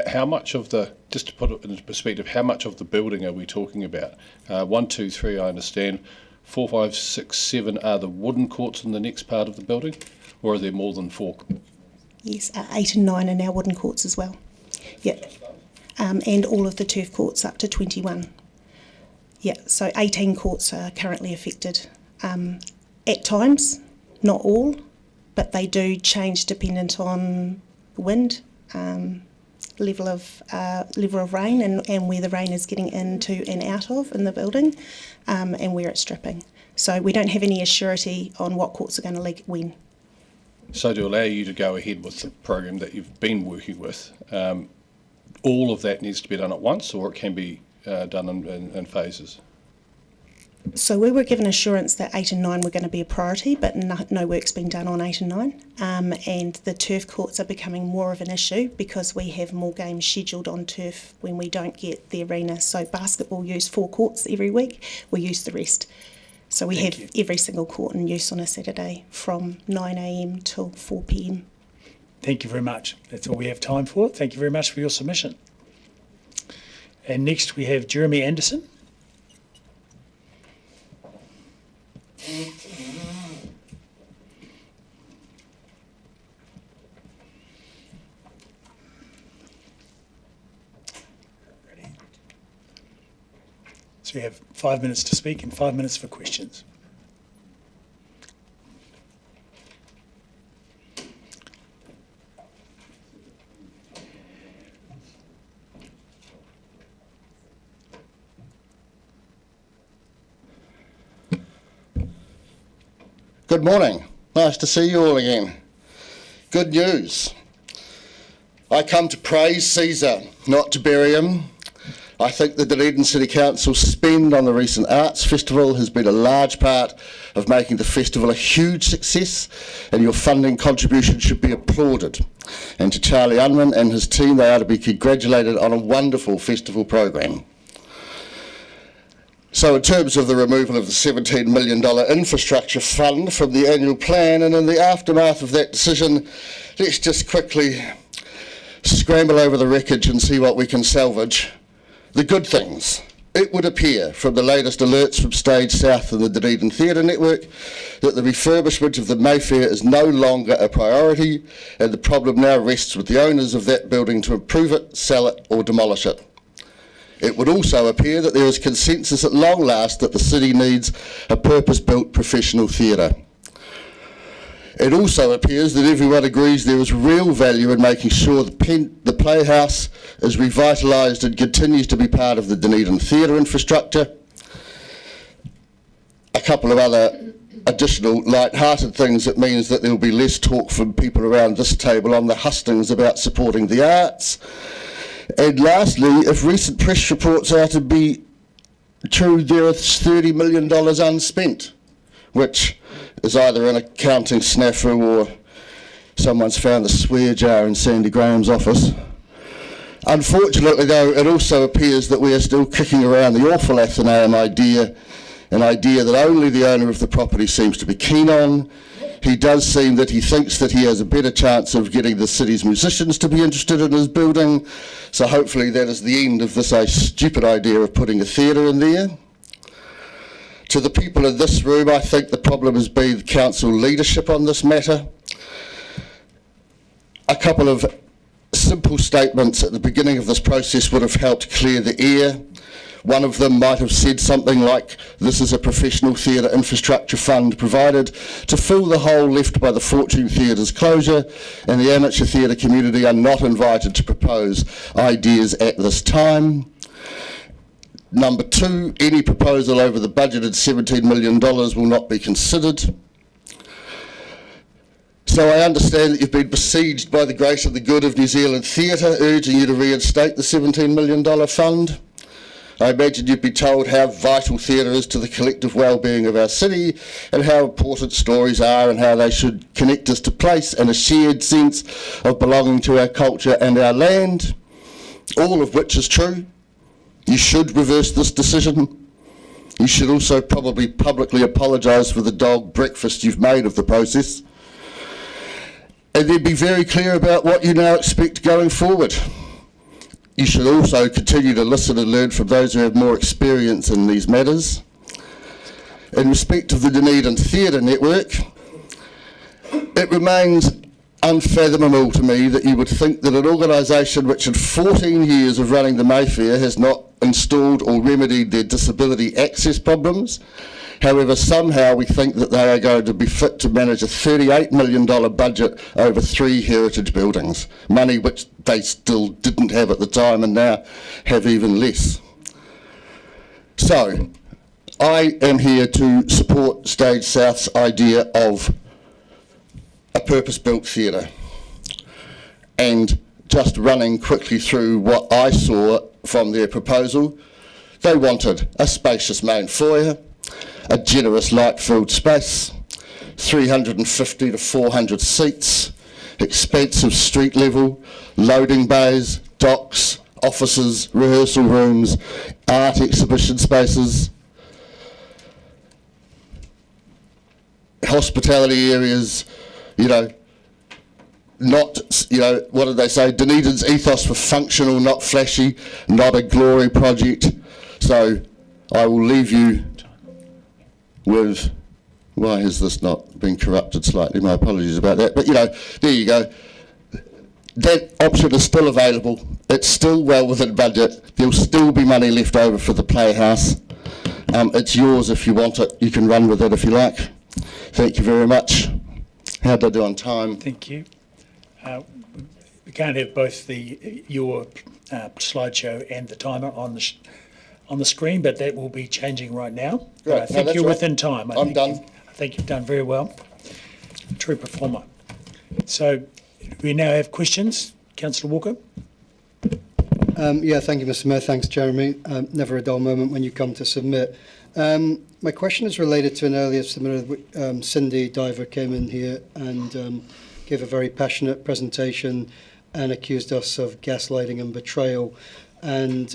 How much of the, just to put it into perspective, how much of the building are we talking about? 1, 2, 3, I understand. 4, 5, 6, 7 are the wooden courts in the next part of the building, or are there more than 4? Yes, 8 and 9 are now wooden courts as well. Yeah. and all of the turf courts up to 21. Yeah, so 18 courts are currently affected. At times, not all, but they do change dependent on wind, level of rain, and where the rain is getting into and out of in the building, and where it's dripping. So we don't have any assurity on what courts are going to leak when. So to allow you to go ahead with the program that you've been working with, all of that needs to be done at once, or it can be done in phases? So we were given assurance that 8 and 9 were going to be a priority, but no work's been done on 8 and 9. And the turf courts are becoming more of an issue because we have more games scheduled on turf when we don't get the arena. So basketball use 4 courts every week, we use the rest. So we have every single court in use on a Saturday from 9 a.m. till 4 p.m. Thank you very much. That's all we have time for. Thank you very much for your submission. And next we have Jeremy Anderson. So you have 5 minutes to speak and 5 minutes for questions. Good morning. Nice to see you all again. Good news. I come to praise Caesar, not to bury him. I think the Dunedin City Council spend on the recent Arts Festival has been a large part of making the festival a huge success, and your funding contribution should be applauded. And to Charlie Unwin and his team, they are to be congratulated on a wonderful festival program. So in terms of the removal of the $17 million infrastructure fund from the annual plan, and in the aftermath of that decision, let's just quickly scramble over the wreckage and see what we can salvage. The good things. It would appear from the latest alerts from Stage South and the Dunedin Theatre Network that the refurbishment of the Mayfair is no longer a priority, and the problem now rests with the owners of that building to improve it, sell it or demolish it. It would also appear that there is consensus at long last that the city needs a purpose-built professional theatre. It also appears that everyone agrees there is real value in making sure the Playhouse is revitalised and continues to be part of the Dunedin theatre infrastructure. A couple of other additional light-hearted things that means that there will be less talk from people around this table on the hustings about supporting the arts. And lastly, if recent press reports are to be true, there is $30 million unspent, which is either an accounting snafu or someone's found the swear jar in Sandy Graham's office. Unfortunately, though, it also appears that we are still kicking around the awful Athenaeum idea, an idea that only the owner of the property seems to be keen on. He does seem that he thinks that he has a better chance of getting the city's musicians to be interested in his building, so hopefully that is the end of this stupid idea of putting a theatre in there. To the people in this room, I think the problem has been the council leadership on this matter. A couple of simple statements at the beginning of this process would have helped clear the air. One of them might have said something like, this is a professional theatre infrastructure fund provided to fill the hole left by the Fortune Theatre's closure, and the amateur theatre community are not invited to propose ideas at this time. Number 2, any proposal over the budgeted $17 million will not be considered. So I understand that you've been besieged by the grace and the good of New Zealand Theatre, urging you to reinstate the $17 million fund. I imagine you'd be told how vital theatre is to the collective well-being of our city and how important stories are and how they should connect us to place and a shared sense of belonging to our culture and our land, all of which is true. You should reverse this decision. You should also probably publicly apologise for the dog breakfast you've made of the process. And then be very clear about what you now expect going forward. You should also continue to listen and learn from those who have more experience in these matters. In respect of the Dunedin Theatre Network, it remains unfathomable to me that you would think that an organisation which in 14 years of running the Mayfair has not installed or remedied their disability access problems. However, somehow we think that they are going to be fit to manage a $38 million budget over 3 heritage buildings, money which they still didn't have at the time and now have even less. So, I am here to support Stage South's idea of a purpose-built theatre, and just running quickly through what I saw from their proposal. They wanted a spacious main foyer, a generous light-filled space, 350 to 400 seats, expansive street level, loading bays, docks, offices, rehearsal rooms, art exhibition spaces, hospitality areas, you know, not, you know, what did they say? Dunedin's ethos for functional, not flashy, not a glory project. So I will leave you with, why has this not been corrupted slightly? My apologies about that. But, you know, there you go. That option is still available. It's still well within budget. There'll still be money left over for the Playhouse. It's yours if you want it. You can run with it if you like. Thank you very much. How did I do on time? Thank you. We can't have both your slideshow and the timer on the screen, but that will be changing right now. Right. I think you're within time. I'm done. I think you've done very well. True performer. So we now have questions. Councillor Walker. Yeah, thank you, Mr. Mayor. Thanks, Jeremy. Never a dull moment when you come to submit. My question is related to an earlier submitter. Cindy Diver came in here and gave a very passionate presentation and accused us of gaslighting and betrayal. And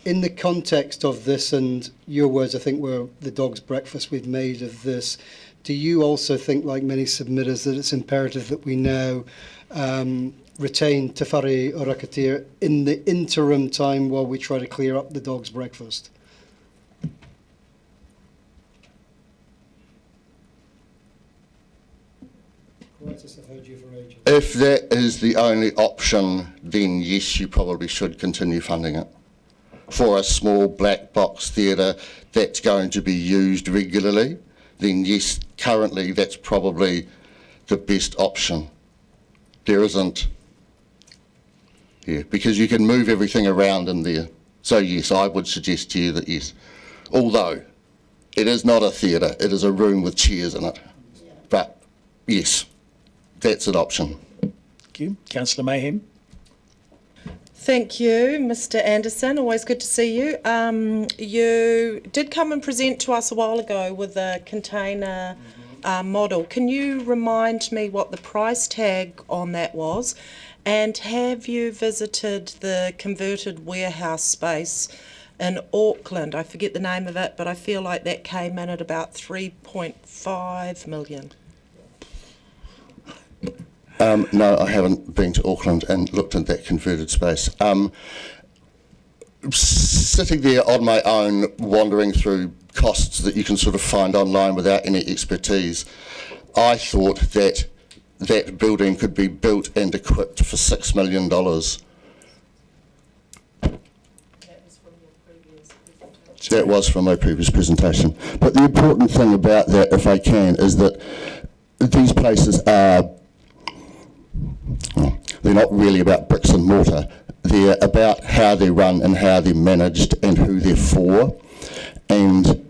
in the context of this, and your words, I think, were the dog's breakfast we've made of this, do you also think, like many submitters, that it's imperative that we now retain Te Whare o Rakatia in the interim time while we try to clear up the dog's breakfast? If that is the only option, then yes, you probably should continue funding it. For a small black box theatre that's going to be used regularly, then yes, currently that's probably the best option. There isn't, because you can move everything around in there. So yes, I would suggest to you that yes, although it is not a theatre, it is a room with chairs in it. But yes, that's an option. Thank you. Councillor Mayhem. Thank you, Mr. Anderson. Always good to see you. You did come and present to us a while ago with a container model. Can you remind me what the price tag on that was? And have you visited the converted warehouse space in Auckland? I forget the name of it, but I feel like that came in at about 3.5 million. No, I haven't been to Auckland and looked at that converted space. Sitting there on my own, wandering through costs that you can sort of find online without any expertise, I thought that that building could be built and equipped for $6 million. That was from my previous presentation. But the important thing about that, if I can, is that these places are, they're not really about bricks and mortar. They're about how they're run and how they're managed and who they're for. And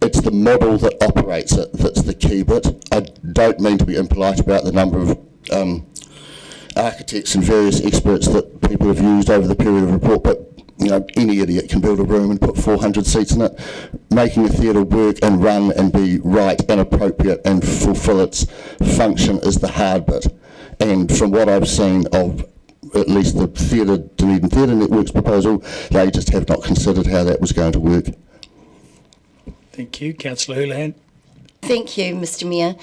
it's the model that operates it that's the key bit. I don't mean to be impolite about the number of architects and various experts that people have used over the period of report, but you know, any idiot can build a room and put 400 seats in it. Making a theatre work and run and be right and appropriate and fulfil its function is the hard bit. And from what I've seen of at least the Dunedin Theatre Network's proposal, they just have not considered how that was going to work. Thank you. Councillor Houlihan. Thank you, Mr. Mayor.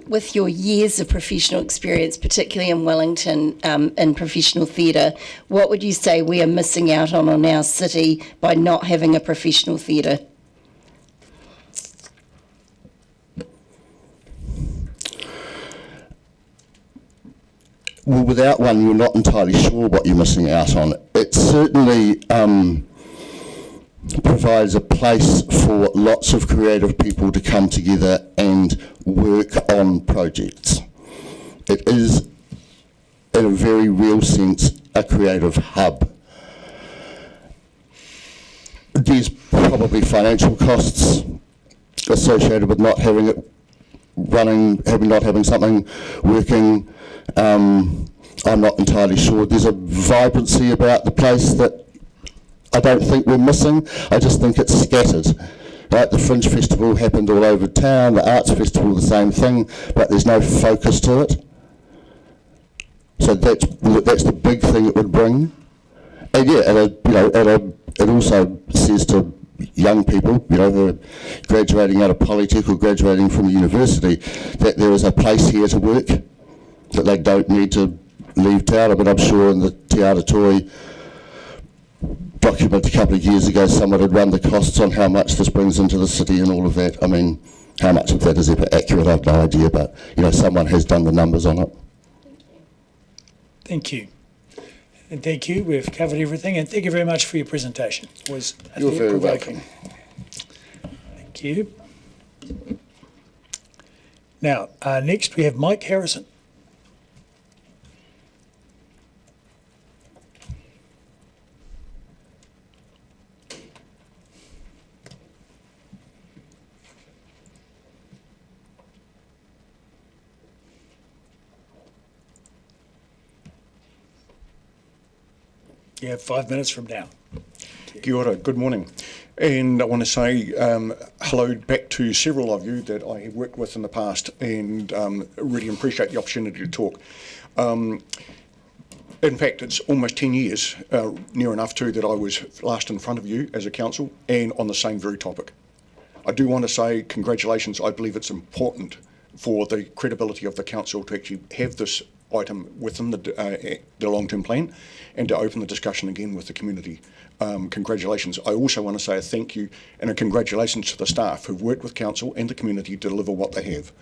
With your years of professional experience, particularly in Wellington in professional theatre, what would you say we are missing out on our city by not having a professional theatre? well, without one, you're not entirely sure what you're missing out on. It certainly provides a place for lots of creative people to come together and work on projects. It is, in a very real sense, a creative hub. There's probably financial costs associated with not having it running, not having something working. I'm not entirely sure. There's a vibrancy about the place that I don't think we're missing. I just think it's scattered. Right? The Fringe Festival happened all over town, the Arts Festival the same thing, but there's no focus to it. So that's the big thing it would bring. And yeah, it also says to young people, who are graduating out of Polytech or graduating from the university, that there is a place here to work, that they don't need to leave town. I mean, I'm sure in the Te Aratoi document a couple of years ago, someone had run the costs on how much this brings into the city and all of that. I mean, how much of that is ever accurate, I have no idea, but someone has done the numbers on it. Thank you. And thank you. We've covered everything, and thank you very much for your presentation. It was You're very welcome. Thank you. Now, next we have Mike Harrison. You have 5 minutes from now. Kia ora, good morning. And I want to say hello back to several of you that I have worked with in the past, and really appreciate the opportunity to talk. In fact, it's almost 10 years, near enough too, that I was last in front of you as a council and on the same very topic. I do want to say congratulations. I believe it's important for the credibility of the council to actually have this item within the long-term plan and to open the discussion again with the community. Congratulations. I also want to say a thank you and a congratulations to the staff who've worked with council and the community to deliver what they have.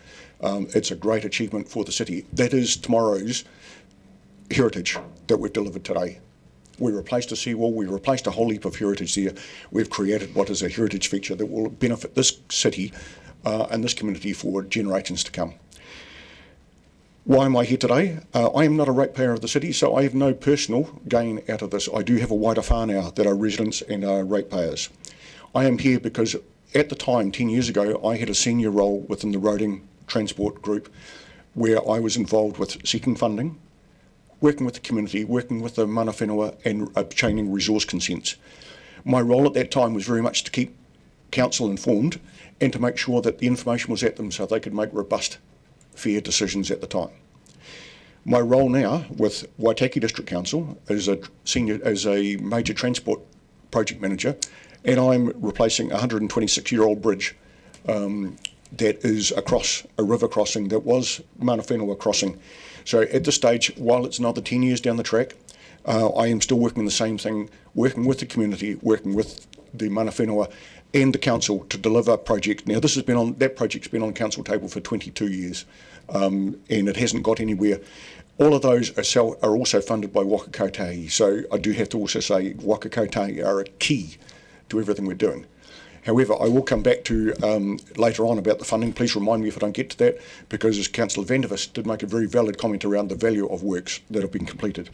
It's a great achievement for the city. That is tomorrow's heritage that we've delivered today. We replaced a seawall, we replaced a whole heap of heritage there. We've created what is a heritage feature that will benefit this city and this community for generations to come. Why am I here today? I am not a ratepayer of the city, so I have no personal gain out of this. I do have a wider whānau that are residents and are ratepayers. I am here because at the time, 10 years ago, I had a senior role within the roading transport group where I was involved with seeking funding, working with the community, working with the mana whenua and obtaining resource consents. My role at that time was very much to keep council informed and to make sure that the information was at them so they could make robust, fair decisions at the time. My role now with Waitaki District Council is a major transport project manager, and I'm replacing a 126-year-old bridge that is across a river crossing that was mana whenua crossing. So at this stage, while it's another 10 years down the track, I am still working the same thing, working with the community, working with the mana whenua and the council to deliver projects. Now that project's been on council table for 22 years, and it hasn't got anywhere. All of those are also funded by Waka Kotahi, so I do have to also say Waka Kotahi are a key to everything we're doing. However, I will come back to later on about the funding. Please remind me if I don't get to that, because as Councillor Vandervis did make a very valid comment around the value of works that have been completed.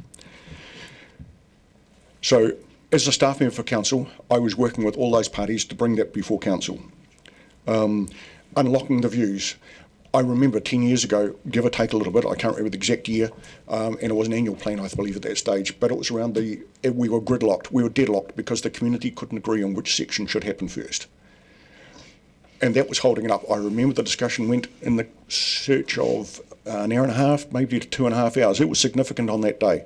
So, as a staff member for council, I was working with all those parties to bring that before council. Unlocking the views. I remember 10 years ago, give or take a little bit, I can't remember the exact year, and it was an annual plan, I believe, at that stage, but it was around we were gridlocked, we were deadlocked because the community couldn't agree on which section should happen first. And that was holding it up. I remember the discussion went in the search of an hour and a half, maybe to 2.5 hours. It was significant on that day.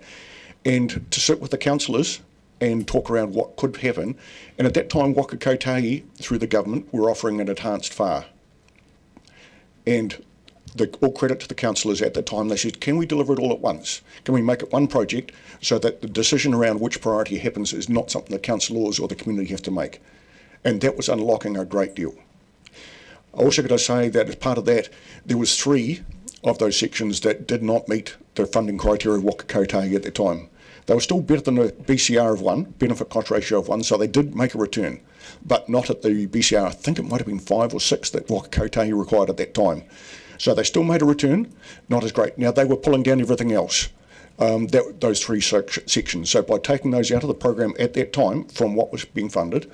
And to sit with the councillors and talk around what could happen, and at that time, Waka Kotahi, through the government, were offering an enhanced FAR. And all credit to the councillors at that time, they said, can we deliver it all at once? Can we make it one project so that the decision around which priority happens is not something the councillors or the community have to make? And that was unlocking a great deal. I also got to say that as part of that, there was 3 of those sections that did not meet the funding criteria of Waka Kotahi at the time. They were still better than a BCR of 1, benefit cost ratio of 1, so they did make a return, but not at the BCR. I think it might have been 5 or 6 that Waka Kotahi required at that time. So they still made a return, not as great. Now, they were pulling down everything else, those 3 sections. So by taking those out of the program at that time from what was being funded,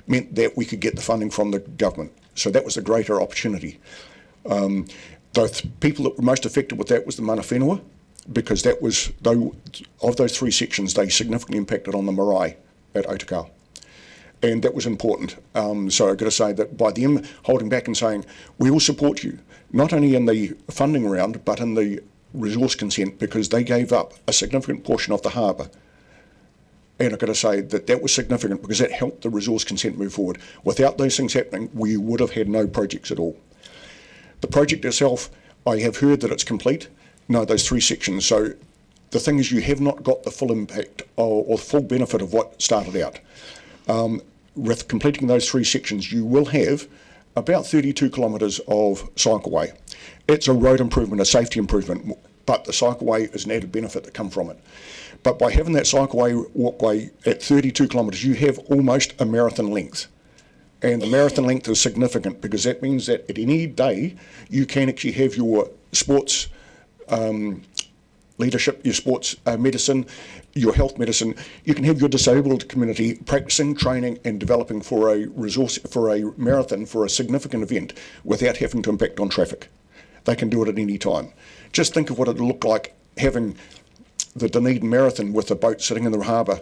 meant that we could get the funding from the government. So that was a greater opportunity. The people that were most affected with that was the mana whenua, because that was, of those 3 sections, they significantly impacted on the Marae at Otakau. And that was important. So I've got to say that by them holding back and saying, we will support you, not only in the funding round, but in the resource consent, because they gave up a significant portion of the harbour. And I've got to say that that was significant because that helped the resource consent move forward. Without those things happening, we would have had no projects at all. The project itself, I have heard that it's complete. No, those 3 sections. So the thing is, you have not got the full impact or the full benefit of what started out. With completing those 3 sections, you will have about 32 kilometres of cycleway. It's a road improvement, a safety improvement, but the cycleway is an added benefit that come from it. But by having that cycleway walkway at 32 kilometres, you have almost a marathon length. And the marathon length is significant because that means that at any day you can actually have your sports leadership, your sports medicine, your health medicine. You can have your disabled community practicing, training and developing for a marathon, for a significant event without having to impact on traffic. They can do it at any time. Just think of what it would look like having the Dunedin Marathon with a boat sitting in the harbour,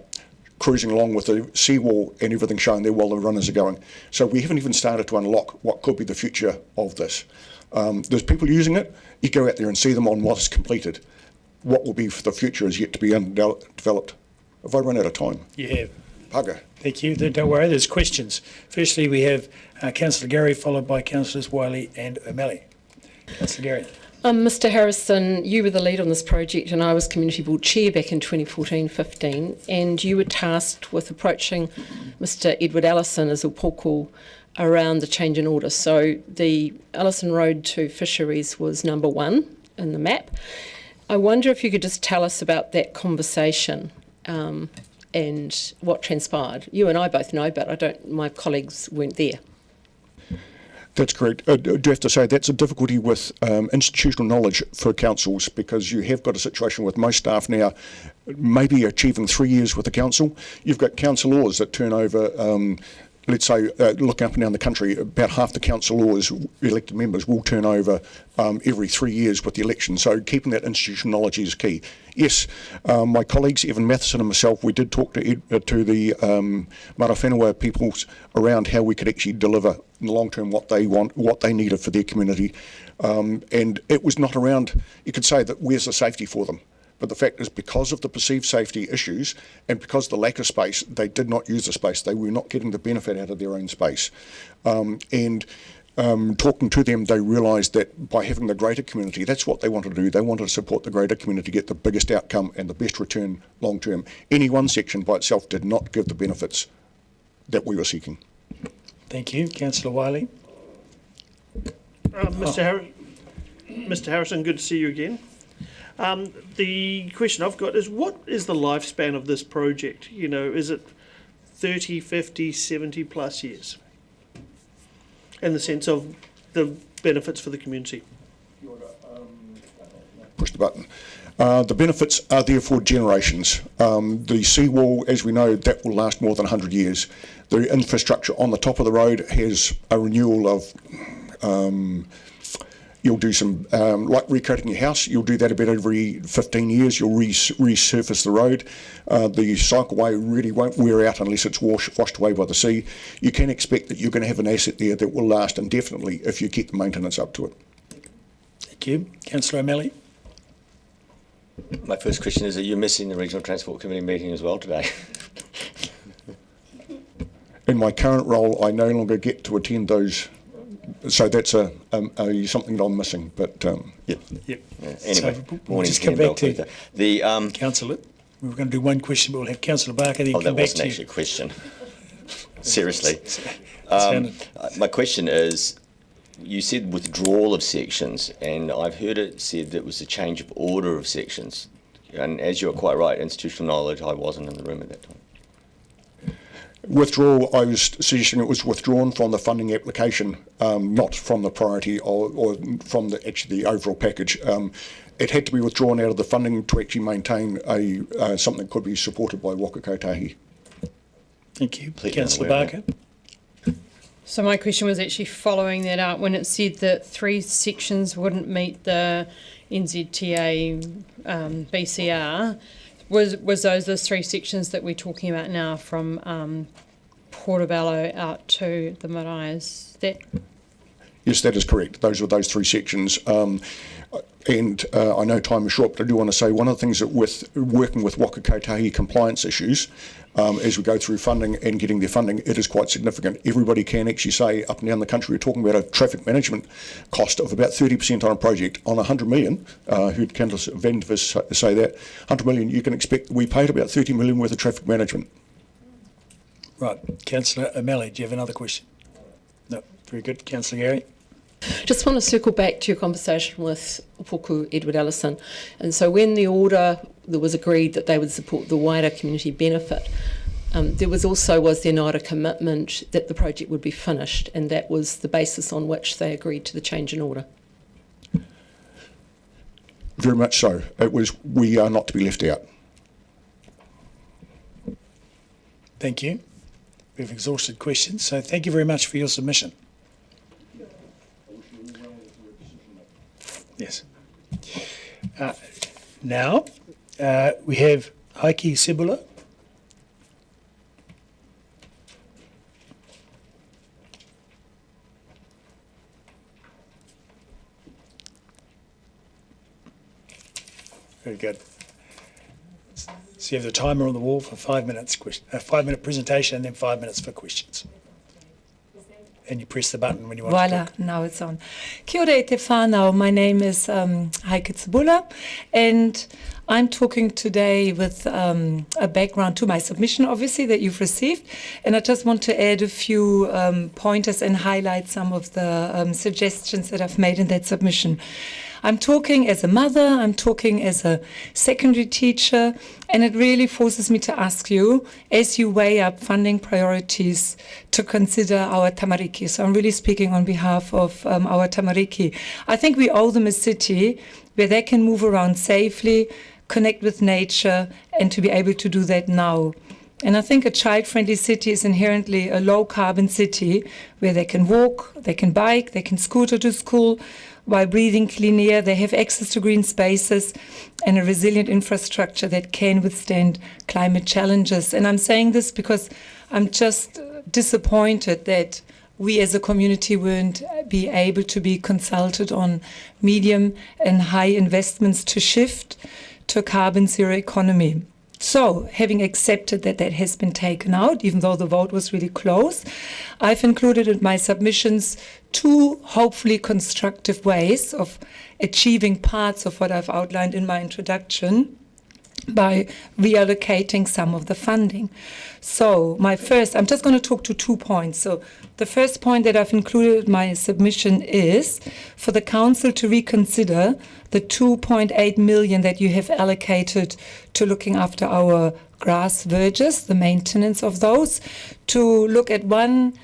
cruising along with the seawall and everything showing there while the runners are going. So we haven't even started to unlock what could be the future of this. There's people using it. You go out there and see them on what is completed. What will be for the future is yet to be developed. Have I run out of time? You have. Bugger. Thank you. Don't worry, there's questions. Firstly, we have Councillor Gary, followed by Councillors Wiley and O'Malley. Councillor Gary. Mr Harrison, you were the lead on this project and I was Community Board Chair back in 2014-15, and you were tasked with approaching Mr Edward Allison as Upoko around the change in order. So the Allison Road to Fisheries was number 1 in the map. I wonder if you could just tell us about that conversation and what transpired. You and I both know, but my colleagues weren't there. That's correct. I do have to say that's a difficulty with institutional knowledge for councils, because you have got a situation with most staff now maybe achieving 3 years with the council. You've got councillors that turn over, let's say, look up and down the country, about half the councillors, elected members, will turn over every 3 years with the election. So keeping that institutional knowledge is key. Yes, my colleagues, Evan Matheson and myself, we did talk to the Marae whenua people around how we could actually deliver in the long term what they want, what they needed for their community. And it was not around, you could say that where's the safety for them? But the fact is, because of the perceived safety issues and because of the lack of space, they did not use the space. They were not getting the benefit out of their own space. Talking to them, they realised that by having the greater community, that's what they wanted to do. They wanted to support the greater community, get the biggest outcome and the best return long term. Any one section by itself did not give the benefits that we were seeking. Thank you. Councillor Wiley. Mr Harrison, good to see you again. The question I've got is, what is the lifespan of this project? You know, is it 30, 50, 70 plus years? In the sense of the benefits for the community. Push the button. The benefits are there for generations. The seawall, as we know, that will last more than 100 years. The infrastructure on the top of the road has a renewal of you'll do some, like recoating your house, you'll do that about every 15 years, you'll resurface the road. The cycleway really won't wear out unless it's washed away by the sea. You can expect that you're going to have an asset there that will last indefinitely if you keep the maintenance up to it. Thank you. Councillor O'Malley. My first question is, are you missing the Regional Transport Committee meeting as well today? In my current role, I no longer get to attend those. So that's something that I'm missing, but Yep. Anyway, So we'll just come back to the Councillor. We were going to do one question, but we'll have Councillor Barker then come that back wasn't to you. actually a question. Seriously. Sounded- My question is, you said withdrawal of sections, and I've heard it said that it was a change of order of sections. And as you're quite right, institutional knowledge, I wasn't in the room at that time. Withdrawal, I was suggesting it was withdrawn from the funding application, not from the priority or from the overall package. It had to be withdrawn out of the funding to actually maintain something that could be supported by Waka Kotahi. Thank you. Councillor Barker. So my question was actually following that up when it said that 3 sections wouldn't meet the NZTA BCR. Was those the 3 sections that we're talking about now from Portobello out to the Marae? Is that? Yes, that is correct. Those were those 3 sections. And I know time is short, but I do want to say one of the things that with working with Waka Kotahi compliance issues, as we go through funding and getting their funding, it is quite significant. Everybody can actually say up and down the country, we're talking about a traffic management cost of about 30% on a project. On 100 million, heard Councillor Vandervis say that, 100 million, you can expect we paid about 30 million worth of traffic management. Right. Councillor O'Malley, do you have another question? No. Very good. Councillor Gary. Just want to circle back to your conversation with Puku Edward Ellison. And so when the order that was agreed that they would support the wider community benefit, there was there not a commitment that the project would be finished, and that was the basis on which they agreed to the change in order? Very much so. It was, we are not to be left out. Thank you. We've exhausted questions, so thank you very much for your submission. Yes. Now, we have Heike Sibula. Very good. So you have the timer on the wall for 5 minutes, a 5-minute presentation and then 5 minutes for questions. And you press the button when you want to talk. Now it's on. Kia ora e te whānau. My name is Heike Tsibula, and I'm talking today with a background to my submission, obviously, that you've received. And I just want to add a few pointers and highlight some of the suggestions that I've made in that submission. I'm talking as a mother, I'm talking as a secondary teacher, and it really forces me to ask you, as you weigh up funding priorities, to consider our tamariki. So I'm really speaking on behalf of our tamariki. I think we owe them a city where they can move around safely, connect with nature, and to be able to do that now. And I think a child-friendly city is inherently a low-carbon city where they can walk, they can bike, they can scooter to school, while breathing clean air. They have access to green spaces and a resilient infrastructure that can withstand climate challenges. And I'm saying this because I'm just disappointed that we as a community won't be able to be consulted on medium and high investments to shift to a carbon zero economy. So, having accepted that that has been taken out, even though the vote was really close, I've included in my submissions 2 hopefully constructive ways of achieving parts of what I've outlined in my introduction by reallocating some of the funding. So my first, I'm just going to talk to 2 points. So the first point that I've included in my submission is for the council to reconsider the 2.8 million that you have allocated to looking after our grass verges, the maintenance of those, to look at one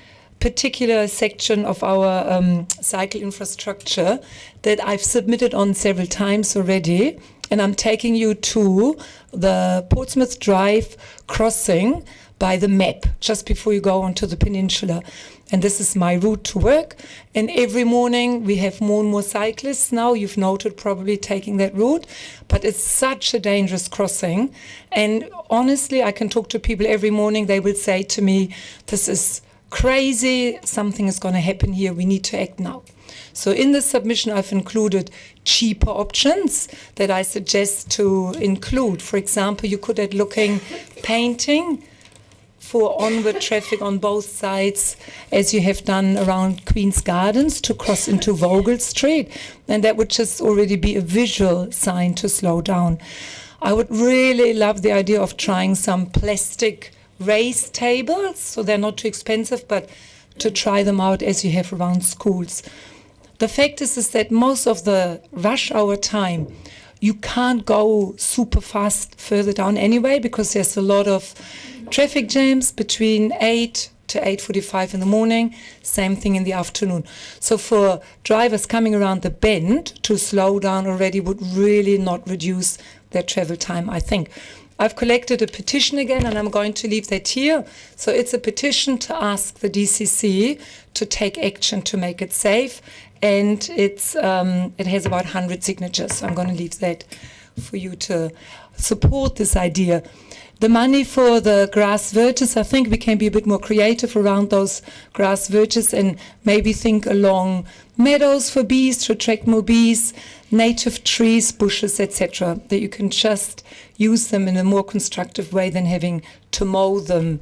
particular section of our cycle infrastructure that I've submitted on several times already. And I'm taking you to the Portsmouth Drive crossing by the map, just before you go onto the Peninsula. And this is my route to work. And every morning we have more and more cyclists now. You've noted probably taking that route. But it's such a dangerous crossing. And honestly, I can talk to people every morning. They will say to me, this is crazy. Something is going to happen here. We need to act now. So in the submission, I've included cheaper options that I suggest to include. For example, you could add looking painting for onward traffic on both sides, as you have done around Queen's Gardens to cross into Vogel Street. And that would just already be a visual sign to slow down. I would really love the idea of trying some plastic race tables, so they're not too expensive, but to try them out as you have around schools. the fact is that most of the rush hour time, you can't go super fast further down anyway, because there's a lot of traffic jams between 8 to 8:45 in the morning, same thing in the afternoon. So for drivers coming around the bend to slow down already would really not reduce their travel time, I think. I've collected a petition again, and I'm going to leave that here. So it's a petition to ask the DCC to take action to make it safe, and it has about 100 signatures. So I'm going to leave that for you to support this idea. The money for the grass verges, I think we can be a bit more creative around those grass verges and maybe think along meadows for bees to attract more bees, native trees, bushes, etc., that you can just use them in a more constructive way than having to mow them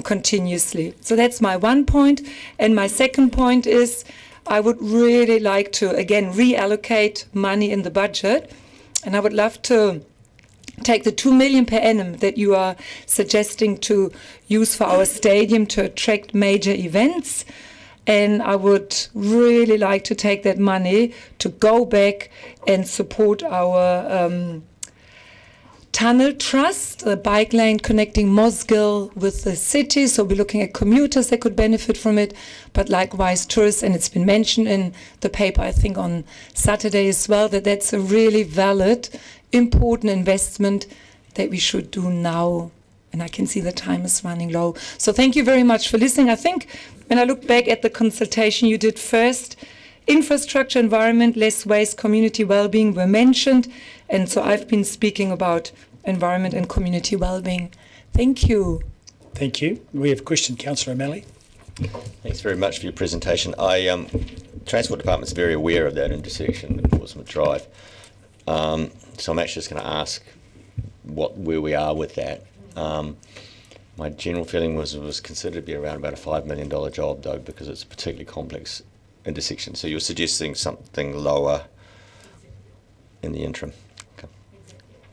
continuously. So that's my one point. And my second point is I would really like to, again, reallocate money in the budget, and I would love to take the 2 million per annum that you are suggesting to use for our stadium to attract major events. And I would really like to take that money to go back and support our tunnel trust, the bike lane connecting Mosgill with the city. So we're looking at commuters that could benefit from it, but likewise tourists. And it's been mentioned in the paper, I think on Saturday as well, that that's a really valid, important investment that we should do now. And I can see the time is running low. So thank you very much for listening. I think when I look back at the consultation you did first, infrastructure, environment, less waste, community well-being were mentioned. And so I've been speaking about environment and community well-being. Thank you. Thank you. We have a question, Councillor O'Malley. Thanks very much for your presentation. Transport Department's very aware of that intersection at Portsmouth Drive. So I'm actually just going to ask where we are with that. My general feeling was it was considered to be around about a $5 million job, though, because it's a particularly complex intersection. So you're suggesting something lower in the interim. Okay.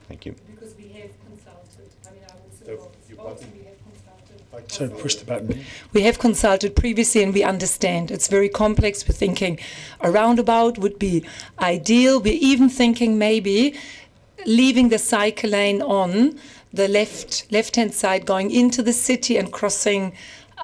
Thank you. Because we have consulted. I mean, I will support we have consulted. So push the button. We have consulted previously and we understand. It's very complex. We're thinking a roundabout would be ideal. We're even thinking maybe leaving the cycle lane on the left-hand side going into the city and crossing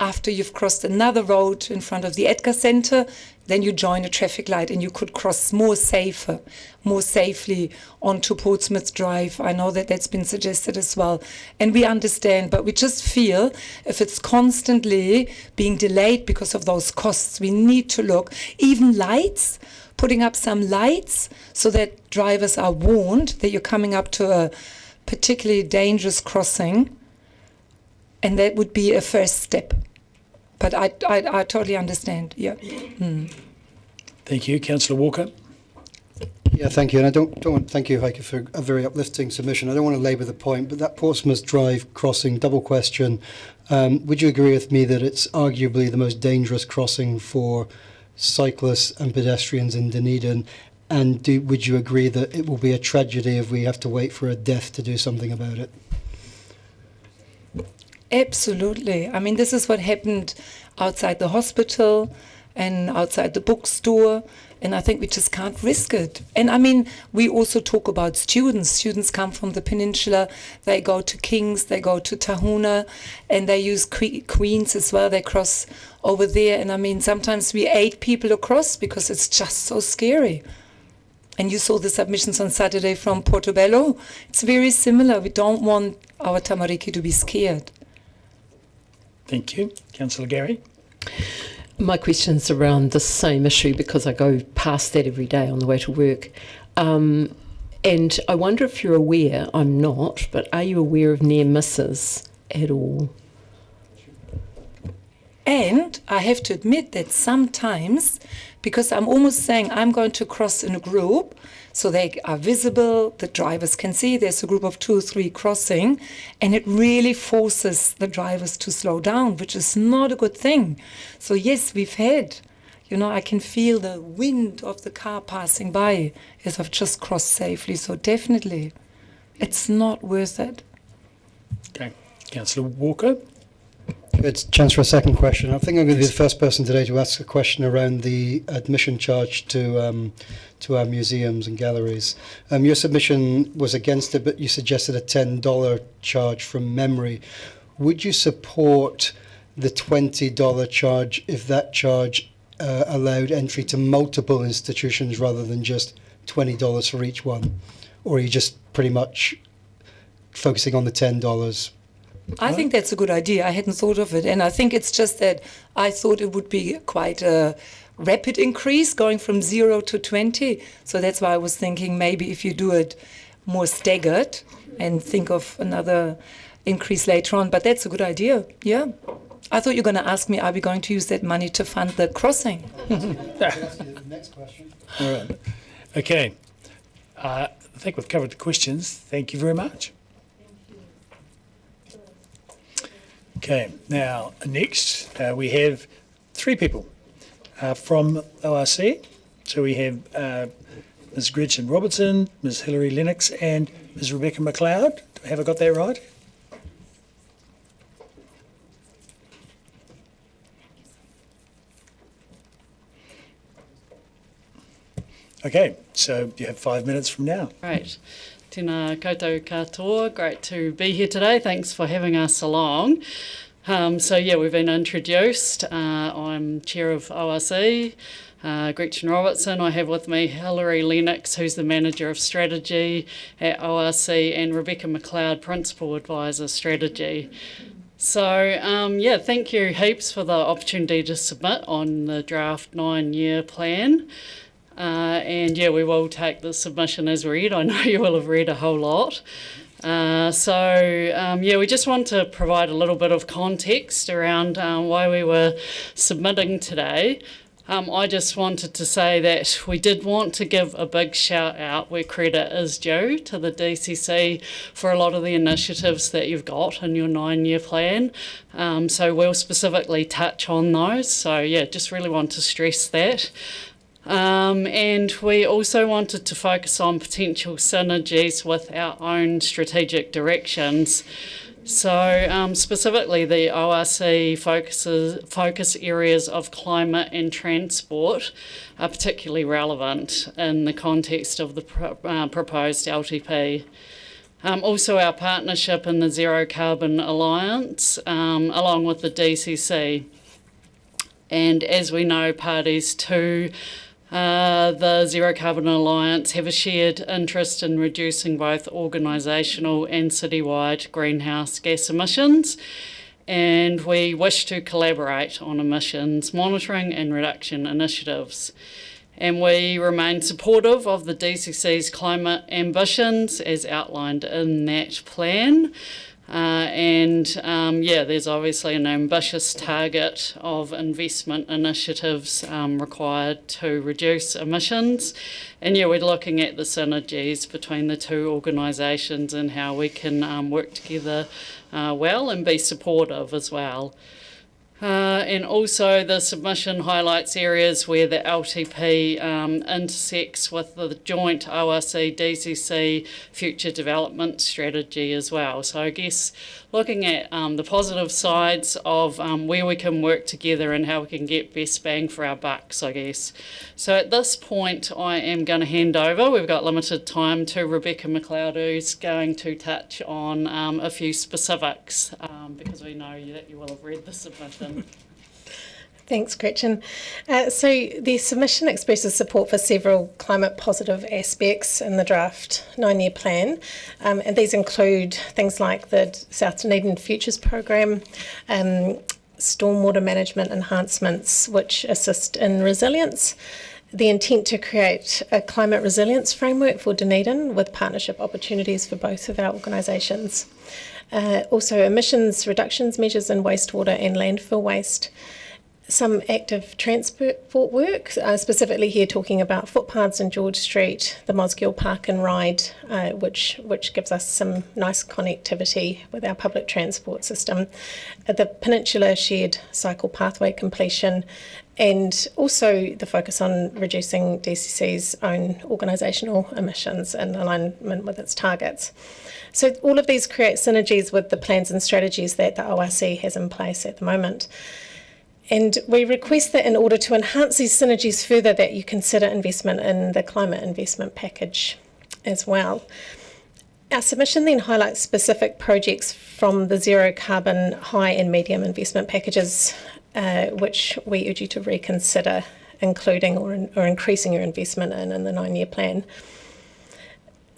after you've crossed another road in front of the Edgar Centre. Then you join a traffic light and you could cross more safely onto Portsmouth Drive. I know that that's been suggested as well. And we understand, but we just feel if it's constantly being delayed because of those costs, we need to look, even lights, putting up some lights so that drivers are warned that you're coming up to a particularly dangerous crossing. And that would be a first step. But I totally understand, yeah. Mm. Thank you. Councillor Walker. Yeah, thank you. And I don't want, thank you, Heike, for a very uplifting submission. I don't want to labour the point, but that Portsmouth Drive crossing, double question, would you agree with me that it's arguably the most dangerous crossing for cyclists and pedestrians in Dunedin? And would you agree that it will be a tragedy if we have to wait for a death to do something about it? Absolutely. I mean, this is what happened outside the hospital and outside the bookstore, and I think we just can't risk it. And I mean, we also talk about students. Students come from the Peninsula, they go to Kings, they go to Tahuna, and they use Queens as well. They cross over there, and I mean, sometimes we 8 people across because it's just so scary. And you saw the submissions on Saturday from Portobello. It's very similar. We don't want our tamariki to be scared. Thank you. Councillor Gary. My question's around the same issue because I go past that every day on the way to work. And I wonder if you're aware, I'm not, but are you aware of near misses at all? And I have to admit that sometimes, because I'm almost saying I'm going to cross in a group, so they are visible, the drivers can see there's a group of 2 or 3 crossing, and it really forces the drivers to slow down, which is not a good thing. So yes, we've had, I can feel the wind of the car passing by as I've just crossed safely. So definitely, it's not worth it. Okay. Councillor Walker. Good. Chance for a second question. I think I'm going to be the first person today to ask a question around the admission charge to our museums and galleries. Your submission was against it, but you suggested a $10 charge from memory. Would you support the $20 charge if that charge allowed entry to multiple institutions rather than just $20 for each one? Or are you just pretty much focusing on the $10? I think that's a good idea. I hadn't thought of it. And I think it's just that I thought it would be quite a rapid increase going from 0 to 20. So that's why I was thinking maybe if you do it more staggered and think of another increase later on. But that's a good idea. Yeah. I thought you were going to ask me, are we going to use that money to fund the crossing? Next question. All right. Okay. I think we've covered the questions. Thank you very much. Okay, now next we have 3 people from ORC. So we have Ms. Gretchen Robertson, Ms. Hilary Lennox and Ms. Rebecca McLeod. Have I got that right? Okay, so you have 5 minutes from now. Great. Tēnā koutou katoa, great to be here today. Thanks for having us along. We've been introduced. I'm chair of ORC, Gretchen Robertson. I have with me Hilary Lennox, who's the manager of strategy at ORC, and Rebecca McLeod, principal advisor strategy. Thank you heaps for the opportunity to submit on the draft 9-year plan. We will take the submission as read. I know you will have read a whole lot. We just want to provide a little bit of context around why we were submitting today. I just wanted to say that we did want to give a big shout out where credit is due to the DCC for a lot of the initiatives that you've got in your 9-year plan. We'll specifically touch on those. Just really want to stress that. And we also wanted to focus on potential synergies with our own strategic directions. Specifically, the ORC focus areas of climate and transport are particularly relevant in the context of the proposed LTP. Also, our partnership in the Zero Carbon Alliance, along with the DCC. And as we know, parties to the Zero Carbon Alliance have a shared interest in reducing both organisational and citywide greenhouse gas emissions, and we wish to collaborate on emissions monitoring and reduction initiatives. And we remain supportive of the DCC's climate ambitions as outlined in that plan. There's obviously an ambitious target of investment initiatives required to reduce emissions. And we're looking at the synergies between the two organisations and how we can work together well and be supportive as well. And also the submission highlights areas where the LTP intersects with the joint ORC-DCC future development strategy as well. So I guess looking at the positive sides of where we can work together and how we can get best bang for our bucks, I guess. So at this point I am going to hand over, we've got limited time, to Rebecca McLeod, who's going to touch on a few specifics because we know that you will have read the submission. Thanks, Gretchen. The submission expresses support for several climate positive aspects in the draft 9-year plan, and these include things like the South Dunedin Futures Programme, stormwater management enhancements which assist in resilience, the intent to create a climate resilience framework for Dunedin with partnership opportunities for both of our organisations. Also emissions reductions measures in wastewater and landfill waste. Some active transport work, specifically here talking about footpaths in George Street, the Mosgiel Park and Ride, which gives us some nice connectivity with our public transport system. The Peninsula shared cycle pathway completion, and also the focus on reducing DCC's own organisational emissions in alignment with its targets. So all of these create synergies with the plans and strategies that the ORC has in place at the moment. And we request that in order to enhance these synergies further, that you consider investment in the climate investment package as well. Our submission then highlights specific projects from the zero carbon high and medium investment packages, which we urge you to reconsider including or increasing your investment in the 9-year plan.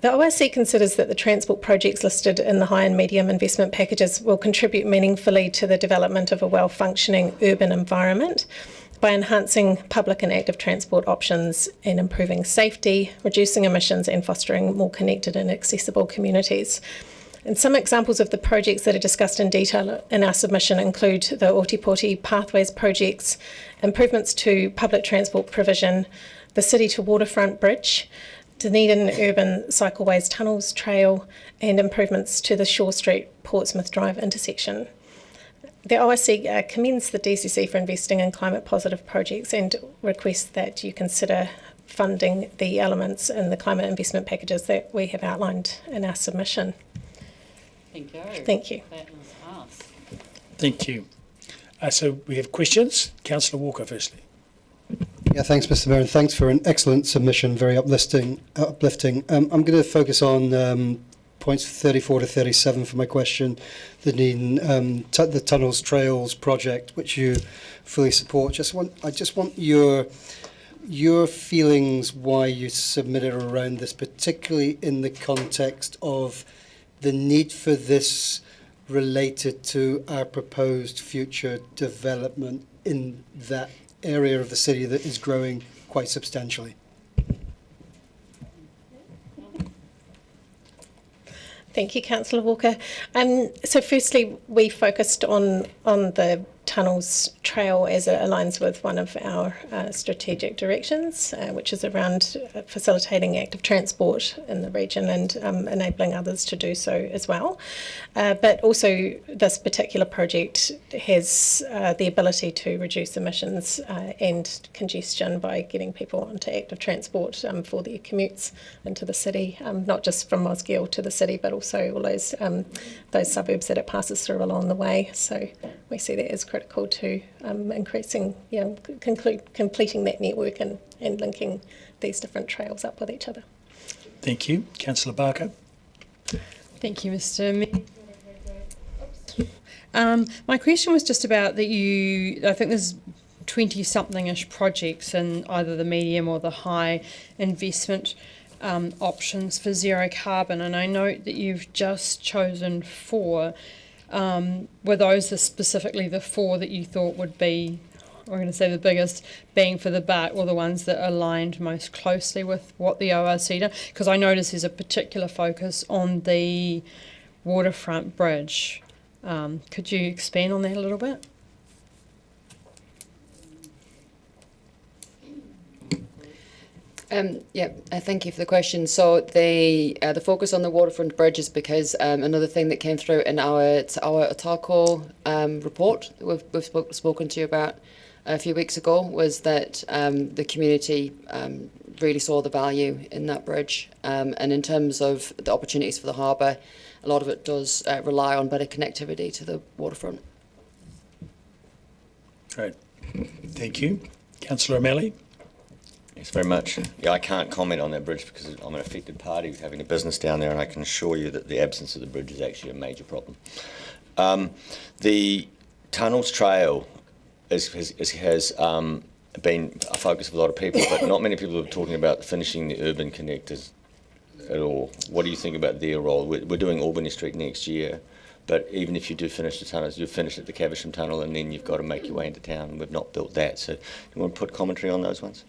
The ORC considers that the transport projects listed in the high and medium investment packages will contribute meaningfully to the development of a well-functioning urban environment by enhancing public and active transport options and improving safety, reducing emissions and fostering more connected and accessible communities. And some examples of the projects that are discussed in detail in our submission include the Otipoti Pathways projects, improvements to public transport provision, the City to Waterfront Bridge, Dunedin Urban Cycleways Tunnels Trail, and improvements to the Shore Street Portsmouth Drive intersection. The ORC commends the DCC for investing in climate positive projects and requests that you consider funding the elements in the climate investment packages that we have outlined in our submission. Thank you. Thank you. That was us. Thank you. So we have questions. Councillor Walker, firstly. Yeah, thanks, Mr. Mayor, and thanks for an excellent submission, very uplifting. I'm going to focus on points 34 to 37 for my question. The Tunnels Trails project, which you fully support. I just want your feelings why you submitted around this, particularly in the context of the need for this related to our proposed future development in that area of the city that is growing quite substantially. Thank you, Councillor Walker. So firstly, we focused on the Tunnels Trail as it aligns with one of our strategic directions, which is around facilitating active transport in the region and enabling others to do so as well. But also this particular project has the ability to reduce emissions and congestion by getting people onto active transport for their commutes into the city, not just from Mosgiel to the city, but also all those suburbs that it passes through along the way. So we see that as critical to increasing, completing that network and linking these different trails up with each other. Thank you. Councillor Barker. Thank you, Mr. Mayor. My question was just about that I think there's 20-something-ish projects in either the medium or the high investment options for zero carbon, and I note that you've just chosen 4. Were those specifically the 4 that you thought would be, I'm going to say, the biggest bang for the buck, or the ones that aligned most closely with what the ORC did? Because I notice there's a particular focus on the waterfront bridge. Could you expand on that a little bit? Thank you for the question. So the focus on the waterfront bridge is because another thing that came through in our Otago report that we've spoken to you about a few weeks ago was that the community really saw the value in that bridge, and in terms of the opportunities for the harbour, a lot of it does rely on better connectivity to the waterfront. Great. Thank you. Councillor O'Malley. Thanks very much. Yeah, I can't comment on that bridge because I'm an affected party having a business down there, and I can assure you that the absence of the bridge is actually a major problem. The Tunnels Trail has been a focus of a lot of people, but not many people are talking about finishing the urban connectors at all. What do you think about their role? We're doing Albany Street next year, but even if you do finish the tunnels, you'll finish at the Caversham Tunnel, and then you've got to make your way into town, and we've not built that. So do you want to put commentary on those ones?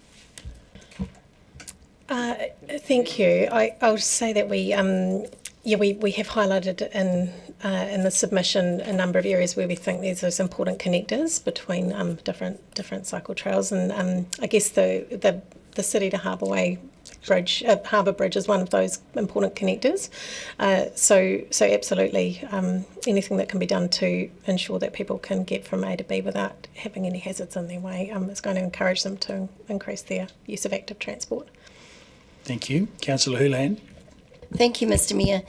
Thank you. I'll say that we have highlighted in the submission a number of areas where we think there's those important connectors between different cycle trails, and I guess the City to Harbour Way Bridge, Harbour Bridge is one of those important connectors. So absolutely, anything that can be done to ensure that people can get from A to B without having any hazards in their way is going to encourage them to increase their use of active transport. Thank you. Councillor Houlihan. Thank you, Mr Mayor.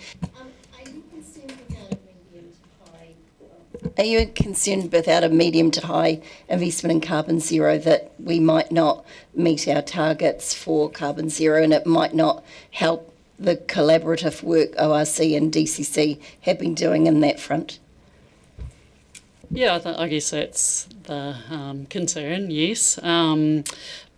Are you concerned without a medium to high investment in carbon zero that we might not meet our targets for carbon zero and it might not help the collaborative work ORC and DCC have been doing in that front? Yeah, I guess that's the concern, yes.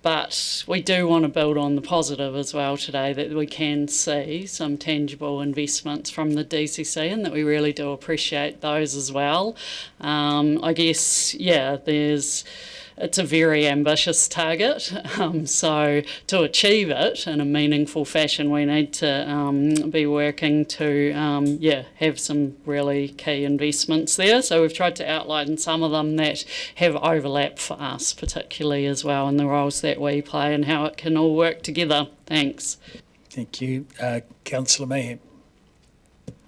But we do want to build on the positive as well today, that we can see some tangible investments from the DCC and that we really do appreciate those as well. I guess, yeah, it's a very ambitious target. So to achieve it in a meaningful fashion, we need to be working to, have some really key investments there. So we've tried to outline some of them that have overlap for us, particularly as well, in the roles that we play and how it can all work together. Thanks. Thank you. Councillor Mayhem.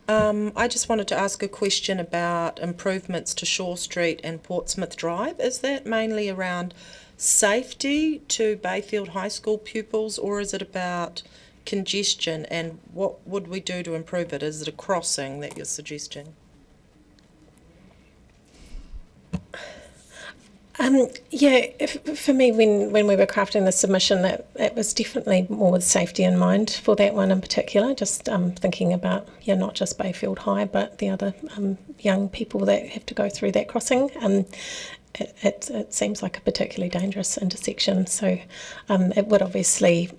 I just wanted to ask a question about improvements to Shaw Street and Portsmouth Drive. Is that mainly around safety to Bayfield High School pupils, or is it about congestion, and what would we do to improve it? Is it a crossing that you're suggesting? For me, when we were crafting the submission, it was definitely more with safety in mind for that one in particular. Just thinking about not just Bayfield High, but the other young people that have to go through that crossing. It seems like a particularly dangerous intersection, so it would obviously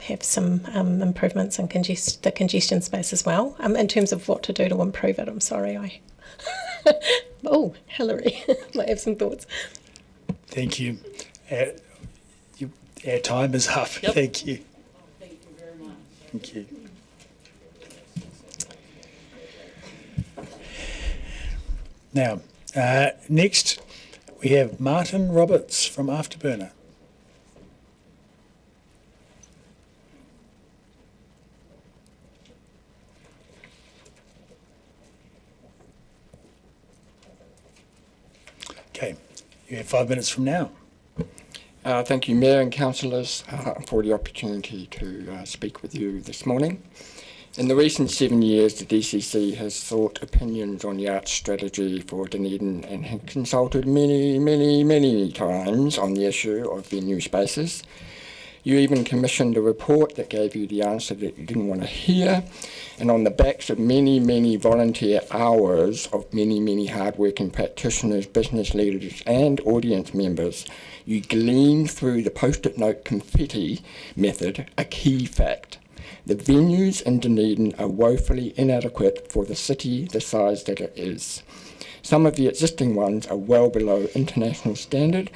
have some improvements in the congestion space as well. In terms of what to do to improve it, I'm sorry, oh, Hillary might have some thoughts. Thank you. Our time is up. Yep. Thank you. Thank you very much. Thank you. Now, next we have Martin Roberts from Afterburner. Okay. You have 5 minutes from now. Thank you, Mayor and Councillors, for the opportunity to speak with you this morning. In the recent 7 years, the DCC has sought opinions on the arts strategy for Dunedin and has consulted many times on the issue of venue spaces. You even commissioned a report that gave you the answer that you didn't want to hear, and on the backs of many volunteer hours of many hard-working practitioners, business leaders and audience members, you gleaned through the post-it note confetti method a key fact. The venues in Dunedin are woefully inadequate for the city the size that it is. Some of the existing ones are well below international standard,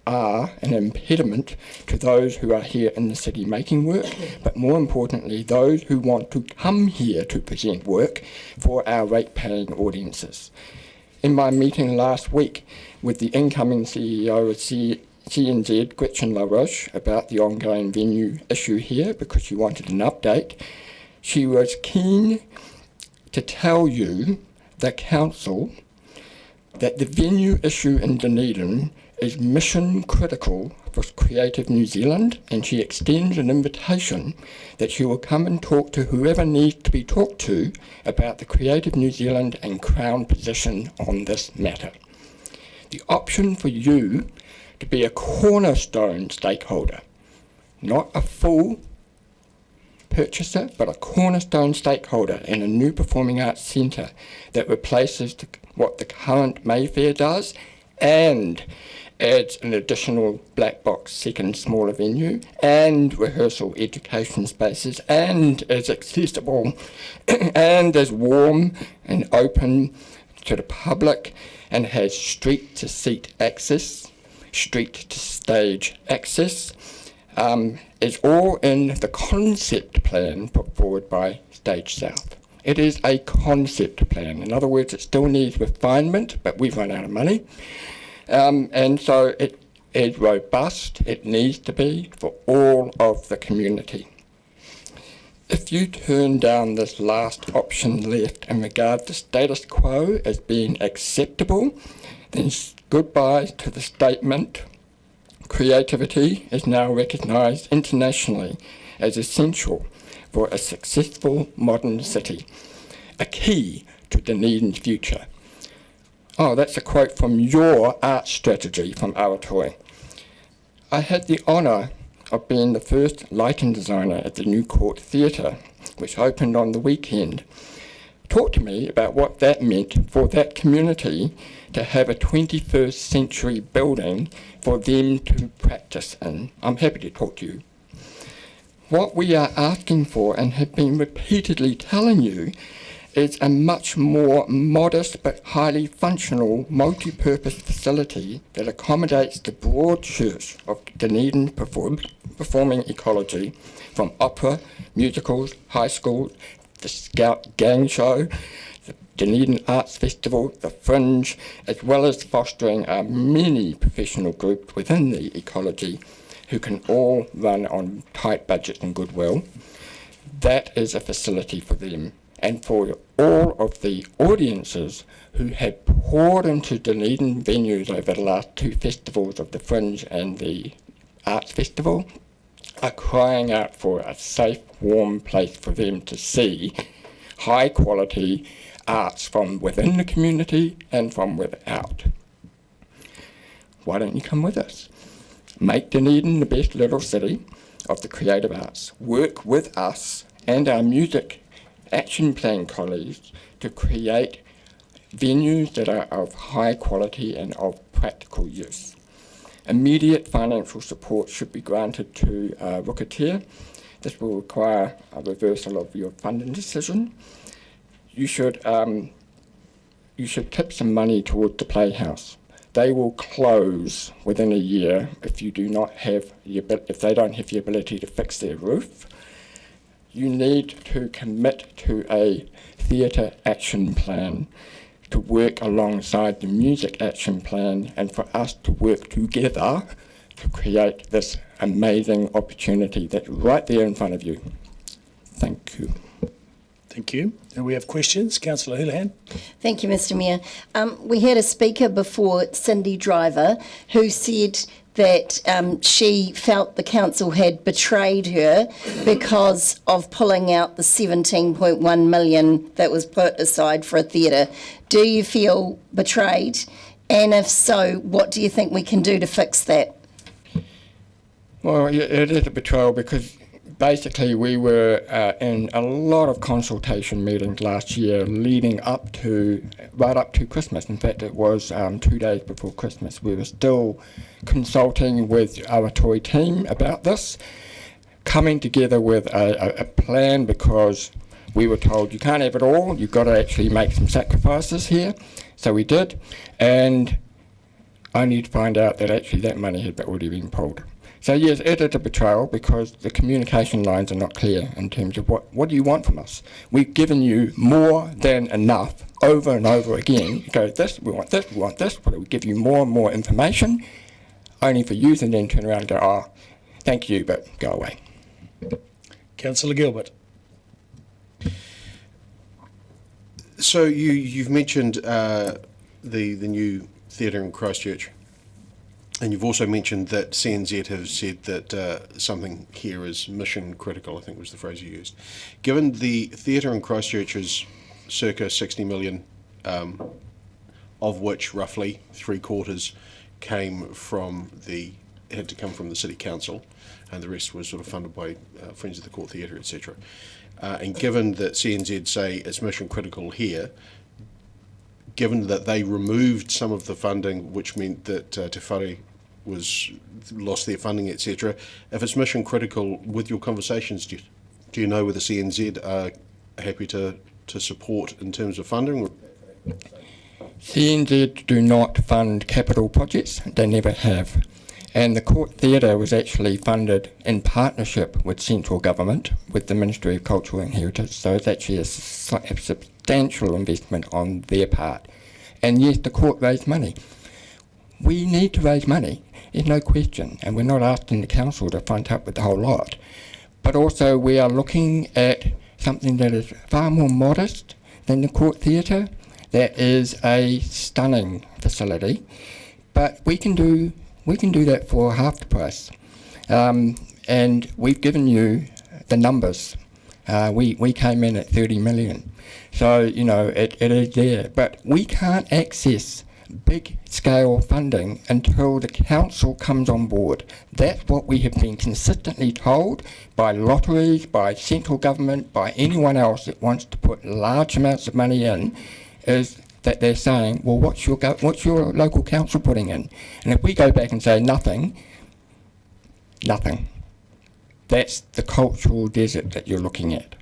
are an impediment to those who are here in the city making work, but more importantly, those who want to come here to present work for our rate-paying audiences. In my meeting last week with the incoming CEO of CNZ, Gretchen LaRoche, about the ongoing venue issue here, because she wanted an update, she was keen to tell you, the council, that the venue issue in Dunedin is mission critical for Creative New Zealand, and she extends an invitation that she will come and talk to whoever needs to be talked to about the Creative New Zealand and Crown position on this matter. The option for you to be a cornerstone stakeholder, not a full purchaser, but a cornerstone stakeholder in a new performing arts centre that replaces what the current Mayfair does and adds an additional black box second smaller venue and rehearsal education spaces and is accessible and is warm and open to the public and has street to seat access, street to stage access, is all in the concept plan put forward by Stage South. It is a concept plan. In other words, it still needs refinement, but we've run out of money. And so as robust it needs to be for all of the community. If you turn down this last option left and regard the status quo as being acceptable, then goodbye to the statement, creativity is now recognised internationally as essential for a successful modern city, a key to Dunedin's future. Oh, that's a quote from your art strategy from Awatori. I had the honour of being the first lighting designer at the New Court Theatre, which opened on the weekend. Talk to me about what that meant for that community to have a 21st century building for them to practice in. I'm happy to talk to you. What we are asking for and have been repeatedly telling you is a much more modest but highly functional multi-purpose facility that accommodates the broad church of Dunedin performing ecology, from opera, musicals, high school, the Scout Gang Show, the Dunedin Arts Festival, the Fringe, as well as fostering a many professional groups within the ecology who can all run on tight budgets and goodwill. That is a facility for them. And for all of the audiences who have poured into Dunedin venues over the last two festivals of the Fringe and the Arts Festival, are crying out for a safe, warm place for them to see high quality arts from within the community and from without. Why don't you come with us? Make Dunedin the best little city of the creative arts. Work with us and our music action plan colleagues to create venues that are of high quality and of practical use. Immediate financial support should be granted to Rukatire. This will require a reversal of your funding decision. You should tip some money towards the Playhouse. They will close within a year if you do not have if they don't have the ability to fix their roof. You need to commit to a theatre action plan to work alongside the music action plan and for us to work together to create this amazing opportunity that's right there in front of you. Thank you. Thank you. And we have questions. Councillor Houlihan. Thank you, Mr Mayor. We had a speaker before, Cindy Driver, who said that she felt the council had betrayed her because of pulling out the 17.1 million that was put aside for a theatre. Do you feel betrayed? And if so, what do you think we can do to fix that? Well, it is a betrayal because basically we were in a lot of consultation meetings last year leading up to, right up to Christmas. In fact, it was 2 days before Christmas. We were still consulting with our toy team about this, coming together with a plan because we were told you can't have it all, you've got to actually make some sacrifices here. So we did, and only to find out that actually that money had already been pulled. So yes, it is a betrayal because the communication lines are not clear in terms of what do you want from us. We've given you more than enough over and over again. You go, this, we want this, we want this, but we give you more and more information, only for you to then turn around and go, oh, thank you, but go away. Councillor Gilbert. So you've mentioned the new theatre in Christchurch. And you've also mentioned that CNZ have said that something here is mission critical, I think was the phrase you used. Given the theatre in Christchurch is circa 60 million, of which roughly 3/4 had to come from the City Council, and the rest was sort of funded by Friends of the Court Theatre, etc. And given that CNZ say it's mission critical here, given that they removed some of the funding, which meant that Te Whare lost their funding, etc. If it's mission critical, with your conversations, do you know whether CNZ are happy to support in terms of funding? CNZ do not fund capital projects, they never have. And the Court Theatre was actually funded in partnership with central government, with the Ministry of Culture and Heritage, so it's actually a substantial investment on their part. And yes, the court raised money. we need to raise money, there's no question, and we're not asking the council to front up with the whole lot. But also we are looking at something that is far more modest than the Court Theatre. That is a stunning facility, but we can do that for half the price. And we've given you the numbers. We came in at 30 million. So, you know, it is there. But we can't access big scale funding until the council comes on board. That's what we have been consistently told by lotteries, by central government, by anyone else that wants to put large amounts of money in, is that they're saying, well, what's your local council putting in? And if we go back and say nothing, that's the cultural desert that you're looking at.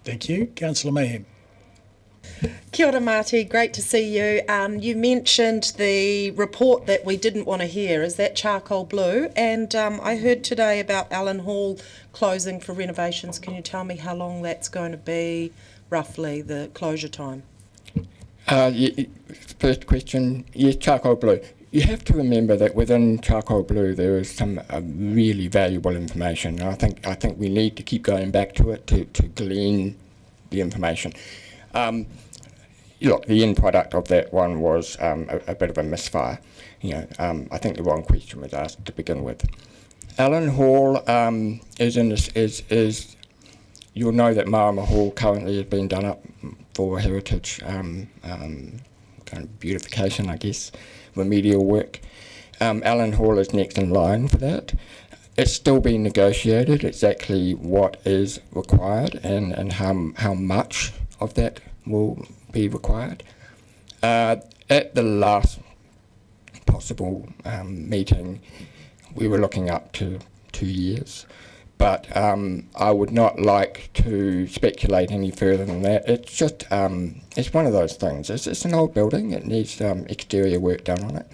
Thank you. Councillor Mayhem. Kia ora, Marty. Great to see you. You mentioned the report that we didn't want to hear. Is that charcoal blue? And I heard today about Allen Hall closing for renovations. Can you tell me how long that's going to be, roughly, the closure time? First question, yes, charcoal blue. You have to remember that within charcoal blue there is some really valuable information. I think we need to keep going back to it to glean the information. Look, the end product of that one was a bit of a misfire. You know, I think the wrong question was asked to begin with. Allen Hall is you'll know that Marama Hall currently is being done up for heritage kind of beautification, I guess, remedial work. Allen Hall is next in line for that. It's still being negotiated exactly what is required and how much of that will be required. At the last possible meeting, we were looking up to 2 years. But I would not like to speculate any further than that. It's just, it's one of those things. It's an old building. It needs exterior work done on it.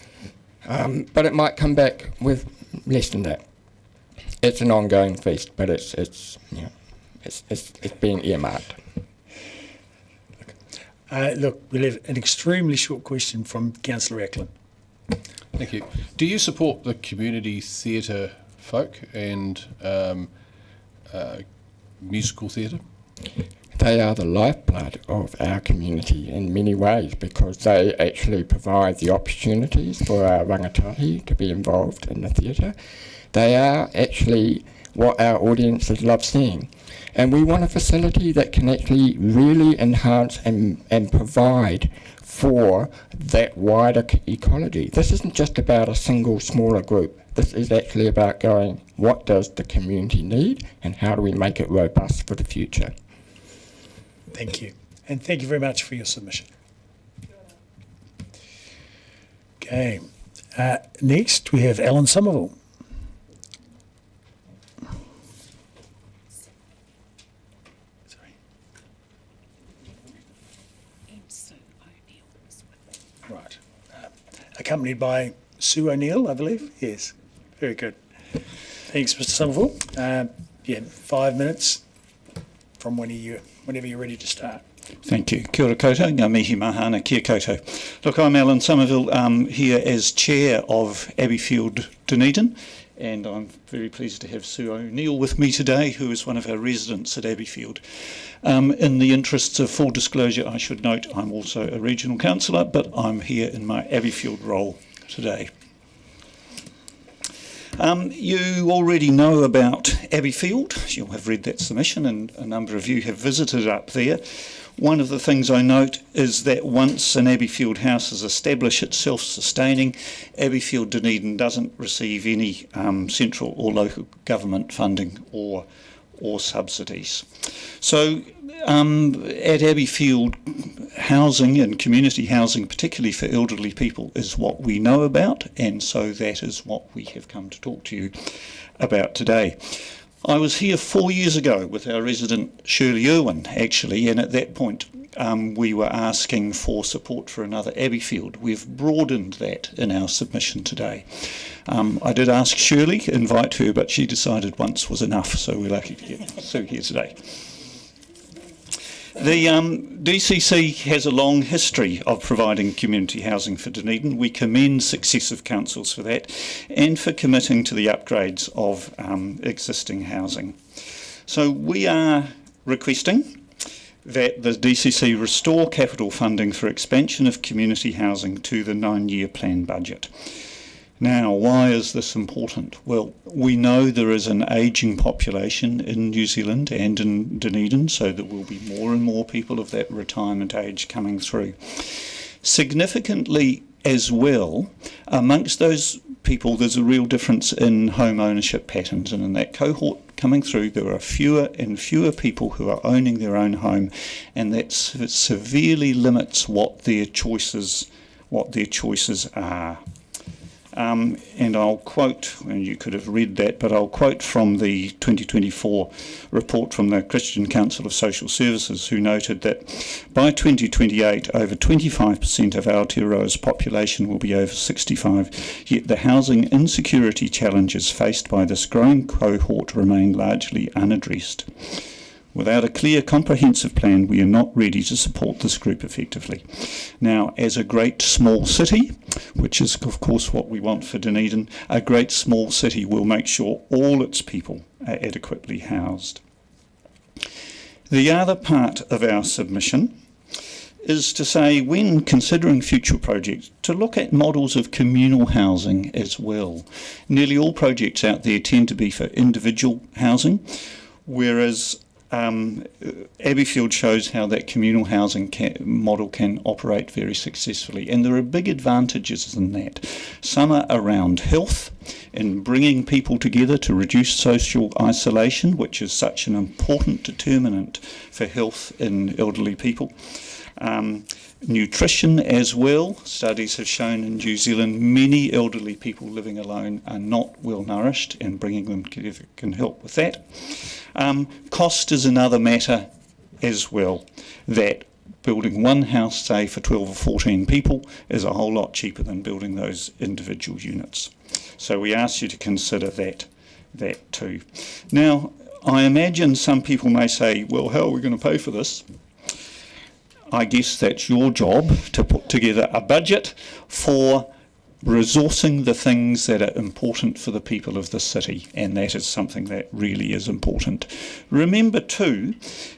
But it might come back with less than that. It's an ongoing feast, but it's being earmarked. Look, we'll have an extremely short question from Councillor Ackland. Thank you. Do you support the community theatre folk and musical theatre? They are the lifeblood of our community in many ways because they actually provide the opportunities for our rangatahi to be involved in the theatre. They are actually what our audiences love seeing. And we want a facility that can actually really enhance and provide for that wider ecology. This isn't just about a single smaller group. This is actually about going, what does the community need and how do we make it robust for the future? Thank you. And thank you very much for your submission. Okay. Next, we have Alan Somerville. Right. Accompanied by Sue O'Neill, I believe. Yes. Very good. Thanks, Mr. Somerville. 5 minutes from whenever you're ready to start. Thank you. Kia ora koutou, ngā mihi mahana, kia koutou. Look, I'm Alan Somerville, here as Chair of Abbeyfield Dunedin, and I'm very pleased to have Sue O'Neill with me today, who is one of our residents at Abbeyfield. In the interests of full disclosure, I should note I'm also a regional councillor, but I'm here in my Abbeyfield role today. You already know about Abbeyfield. You'll have read that submission and a number of you have visited up there. One of the things I note is that once an Abbeyfield house is established, it's self-sustaining. Abbeyfield Dunedin doesn't receive any central or local government funding or subsidies. So at Abbeyfield, housing and community housing, particularly for elderly people, is what we know about, and so that is what we have come to talk to you about today. I was here 4 years ago with our resident Shirley Irwin, actually, and at that point we were asking for support for another Abbeyfield. We've broadened that in our submission today. I did ask Shirley, invite her, but she decided once was enough, so we're lucky to get Sue here today. The DCC has a long history of providing community housing for Dunedin. We commend successive councils for that and for committing to the upgrades of existing housing. So we are requesting that the DCC restore capital funding for expansion of community housing to the 9-year plan budget. Now, why is this important? Well, we know there is an ageing population in New Zealand and in Dunedin, so there will be more and more people of that retirement age coming through. Significantly as well, amongst those people, there's a real difference in home ownership patterns, and in that cohort coming through, there are fewer and fewer people who are owning their own home, and that severely limits what their choices are. And I'll quote, and you could have read that, but I'll quote from the 2024 report from the Christian Council of Social Services, who noted that by 2028, over 25% of Aotearoa's population will be over 65, yet the housing insecurity challenges faced by this growing cohort remain largely unaddressed. Without a clear, comprehensive plan, we are not ready to support this group effectively. Now, as a great small city, which is of course what we want for Dunedin, a great small city will make sure all its people are adequately housed. The other part of our submission is to say, when considering future projects, to look at models of communal housing as well. Nearly all projects out there tend to be for individual housing, whereas Abbeyfield shows how that communal housing model can operate very successfully, and there are big advantages in that. Some are around health and bringing people together to reduce social isolation, which is such an important determinant for health in elderly people. Nutrition as well. Studies have shown in New Zealand many elderly people living alone are not well nourished, and bringing them together can help with that. Cost is another matter as well, that building one house, say, for 12 or 14 people is a whole lot cheaper than building those individual units. So we ask you to consider that too. Now, I imagine some people may say, well, how are we going to pay for this? I guess that's your job, to put together a budget for resourcing the things that are important for the people of the city, and that is something that really is important. Remember too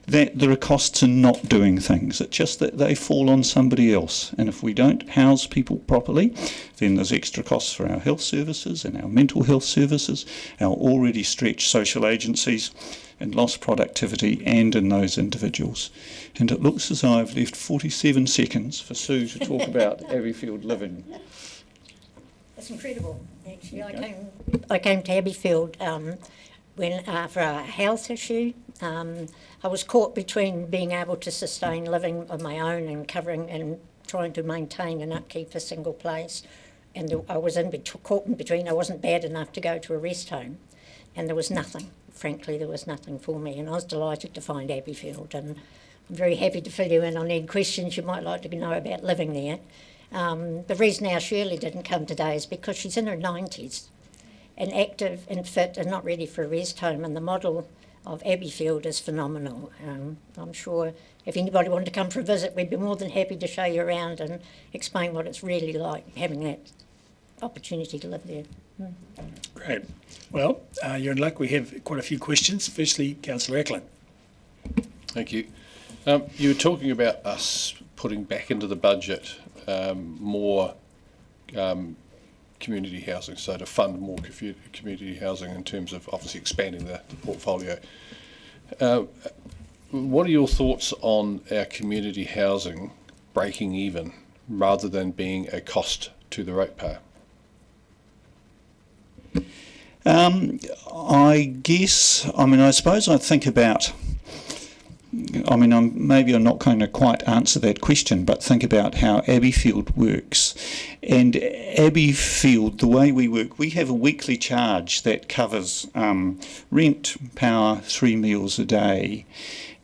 that there are costs in not doing things. It's just that they fall on somebody else, and if we don't house people properly, then there's extra costs for our health services and our mental health services, our already stretched social agencies, and lost productivity and in those individuals. And it looks as though I've left 47 seconds for Sue to talk about Abbeyfield living. It's incredible, actually. I came to Abbeyfield for a health issue. I was caught between being able to sustain living on my own and covering and trying to maintain and upkeep a single place. And I was caught in between. I wasn't bad enough to go to a rest home, and there was nothing. Frankly, there was nothing for me, and I was delighted to find Abbeyfield, and I'm very happy to fill you in on any questions you might like to know about living there. The reason our Shirley didn't come today is because she's in her 90s and active and fit and not ready for a rest home, and the model of Abbeyfield is phenomenal. I'm sure if anybody wanted to come for a visit, we'd be more than happy to show you around and explain what it's really like having that opportunity to live there. Great. Well, you're in luck. We have quite a few questions. Firstly, Councillor Eklund. Thank you. You were talking about us putting back into the budget more community housing, so to fund more community housing in terms of obviously expanding the portfolio. What are your thoughts on our community housing breaking even rather than being a cost to the ratepayer? I suppose I think about, I'm not going to quite answer that question, but think about how Abbeyfield works. And Abbeyfield, the way we work, we have a weekly charge that covers rent, power, 3 meals a day,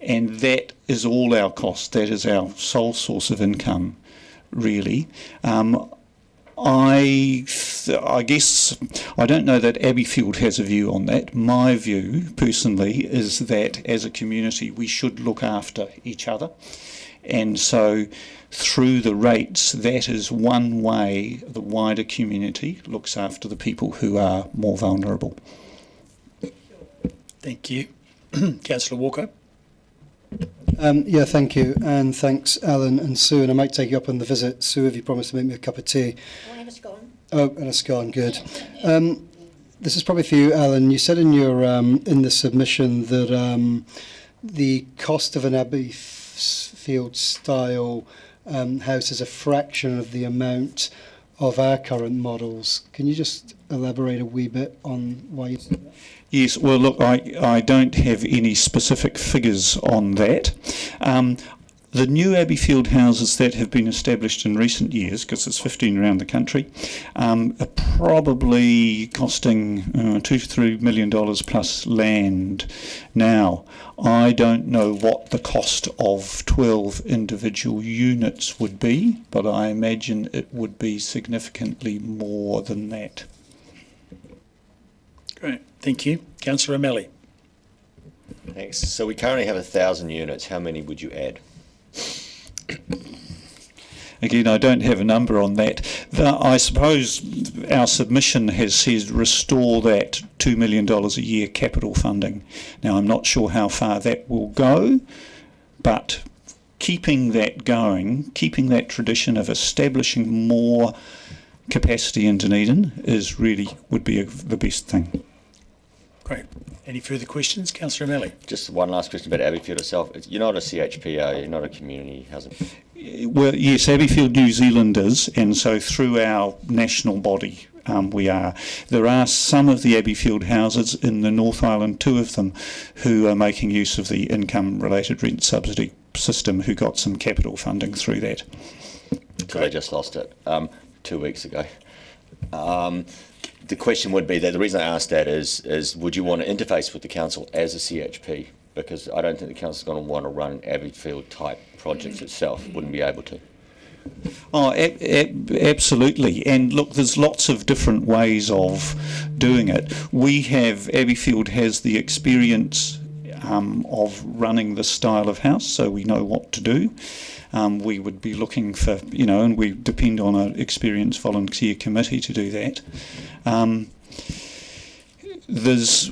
and that is all our cost. That is our sole source of income, really. I guess I don't know that Abbeyfield has a view on that. My view, personally, is that as a community we should look after each other. And so through the rates, that is one way the wider community looks after the people who are more vulnerable. Thank you. Councillor Walker. Yeah, thank you. And thanks, Alan and Sue. And I might take you up on the visit. Sue, if you promise to make me a cup of tea. I have a scone. Oh, and a scone, good. This is probably for you, Alan. You said in your in the submission that the cost of an Abbeyfield style house is a fraction of the amount of our current models. Can you just elaborate a wee bit on why you said that? Yes, well, look, I don't have any specific figures on that. The new Abbeyfield houses that have been established in recent years, because there's 15 around the country, are probably costing $2 to $3 million plus land. Now, I don't know what the cost of 12 individual units would be, but I imagine it would be significantly more than that. Great, thank you. Councillor O'Malley. Thanks. So we currently have 1,000 units. How many would you add? Again, I don't have a number on that. I suppose our submission has said restore that $2 million a year capital funding. Now, I'm not sure how far that will go, but keeping that going, keeping that tradition of establishing more capacity in Dunedin would be the best thing. Great. Any further questions? Councillor O'Malley. Just one last question about Abbeyfield itself. You're not a CHP, are you? You're not a community housing? Well, yes, Abbeyfield New Zealand is, and so through our national body we are. There are some of the Abbeyfield houses in the North Island, 2 of them, who are making use of the income-related rent subsidy system, who got some capital funding through that. So they just lost it 2 weeks ago. The question would be that the reason I asked that is would you want to interface with the council as a CHP? Because I don't think the council is going to want to run Abbeyfield type projects itself. Wouldn't be able to. Oh, absolutely. And look, there's lots of different ways of doing it. Abbeyfield has the experience of running this style of house, so we know what to do. We would be looking for, and we depend on an experienced volunteer committee to do that. There's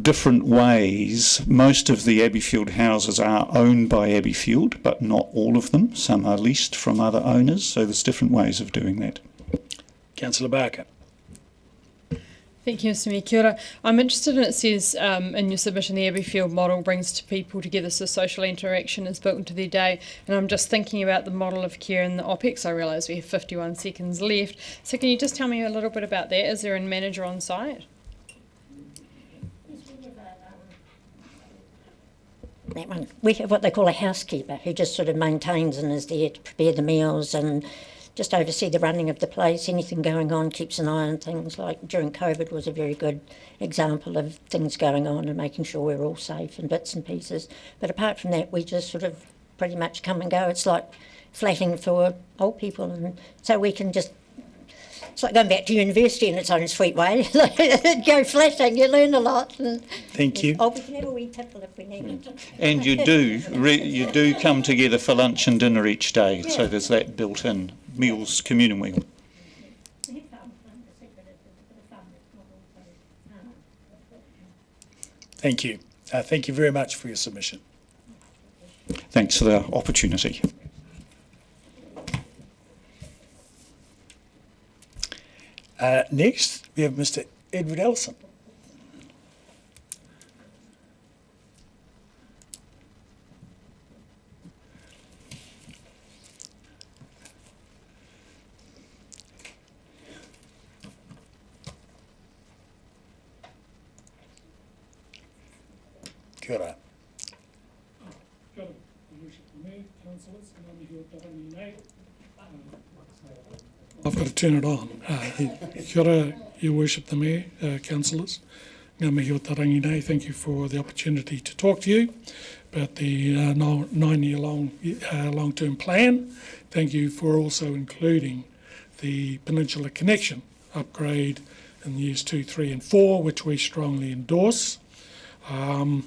different ways. Most of the Abbeyfield houses are owned by Abbeyfield, but not all of them. Some are leased from other owners, so there's different ways of doing that. Councillor Barker. Thank you, Mr Mayor. Kia ora. I'm interested in, it says in your submission, the Abbeyfield model brings people together so social interaction is built into their day. And I'm just thinking about the model of care and the OPEX. I realise we have 51 seconds left. So can you just tell me a little bit about that? Is there a manager on site? That one. We have what they call a housekeeper who just sort of maintains and is there to prepare the meals and just oversee the running of the place. Anything going on, keeps an eye on things. Like during COVID was a very good example of things going on and making sure we're all safe and bits and pieces. But apart from that, we just sort of pretty much come and go. It's like flatting for old people, and so we can just. It's like going back to university in its own sweet way. Go flatting, you learn a lot. Thank you. Oh, we can have a wee tipple if we need it. And you do come together for lunch and dinner each day, yeah. So there's that built in. Meals, communal meal. Thank you. Thank you very much for your submission. Thanks for the opportunity. Next, we have Mr. Edward Ellison. Kia ora. Kia ora, Your Worship the Mayor, councillors, I've got to turn it on. Kia ora, Your Worship the Mayor, councillors. Ngā mihi o tarangi nei, thank you for the opportunity to talk to you about the 9-year long-term plan. Thank you for also including the Peninsula Connection upgrade in years 2, 3 and 4, which we strongly endorse. I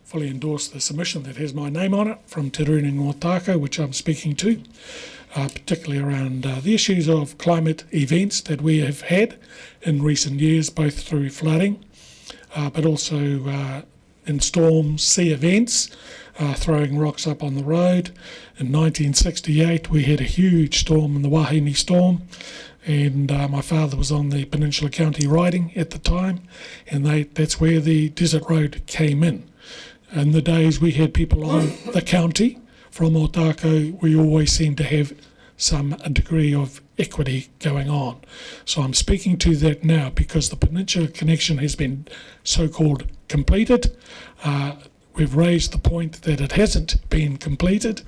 fully endorse the submission that has my name on it from Te Rūnanga Ōtākau, which I'm speaking to, particularly around the issues of climate events that we have had in recent years, both through flooding, but also in storms, sea events, throwing rocks up on the road. In 1968, we had a huge storm in the Wahine storm, and my father was on the Peninsula County riding at the time, and that's where the Desert Road came in. In the days we had people on the county from Ōtākau, we always seemed to have some degree of equity going on. So I'm speaking to that now because the Peninsula Connection has been so-called completed. We've raised the point that it hasn't been completed.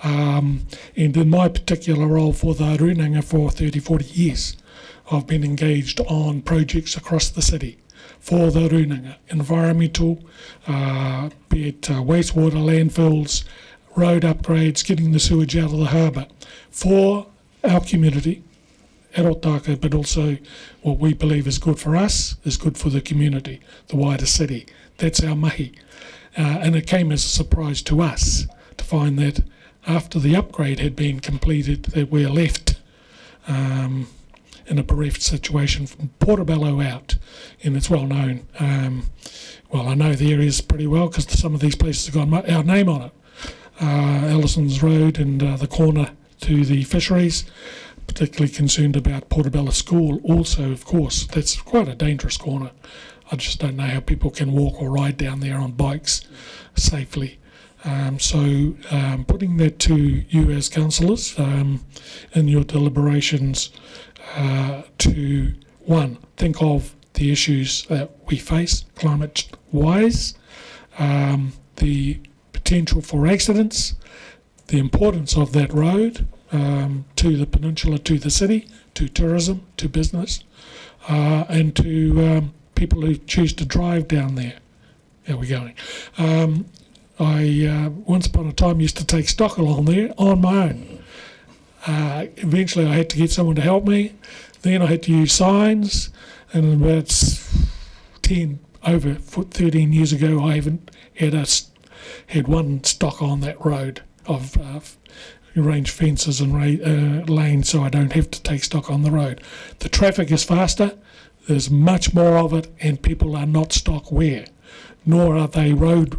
And in my particular role for the Rūnanga for 30, 40 years, I've been engaged on projects across the city for the Rūnanga, environmental, be it wastewater landfills, road upgrades, getting the sewage out of the harbour for our community at Ōtākau, but also what we believe is good for us is good for the community, the wider city. That's our mahi. And it came as a surprise to us to find that after the upgrade had been completed, that we're left in a bereft situation from Portobello out, and it's well known. Well, I know the areas pretty well because some of these places have got our name on it. Allison's Road and the corner to the fisheries, particularly concerned about Portobello School also, of course. That's quite a dangerous corner. I just don't know how people can walk or ride down there on bikes safely. So putting that to you as councillors in your deliberations to, one, think of the issues that we face climate-wise, the potential for accidents, the importance of that road to the peninsula, to the city, to tourism, to business, and to people who choose to drive down there. How are we going? I once upon a time used to take stock along there on my own. Eventually I had to get someone to help me. Then I had to use signs, and about 13 years ago I haven't had one stock on that road of range fences and lanes, so I don't have to take stock on the road. The traffic is faster, there's much more of it, and people are not stock aware, nor are they road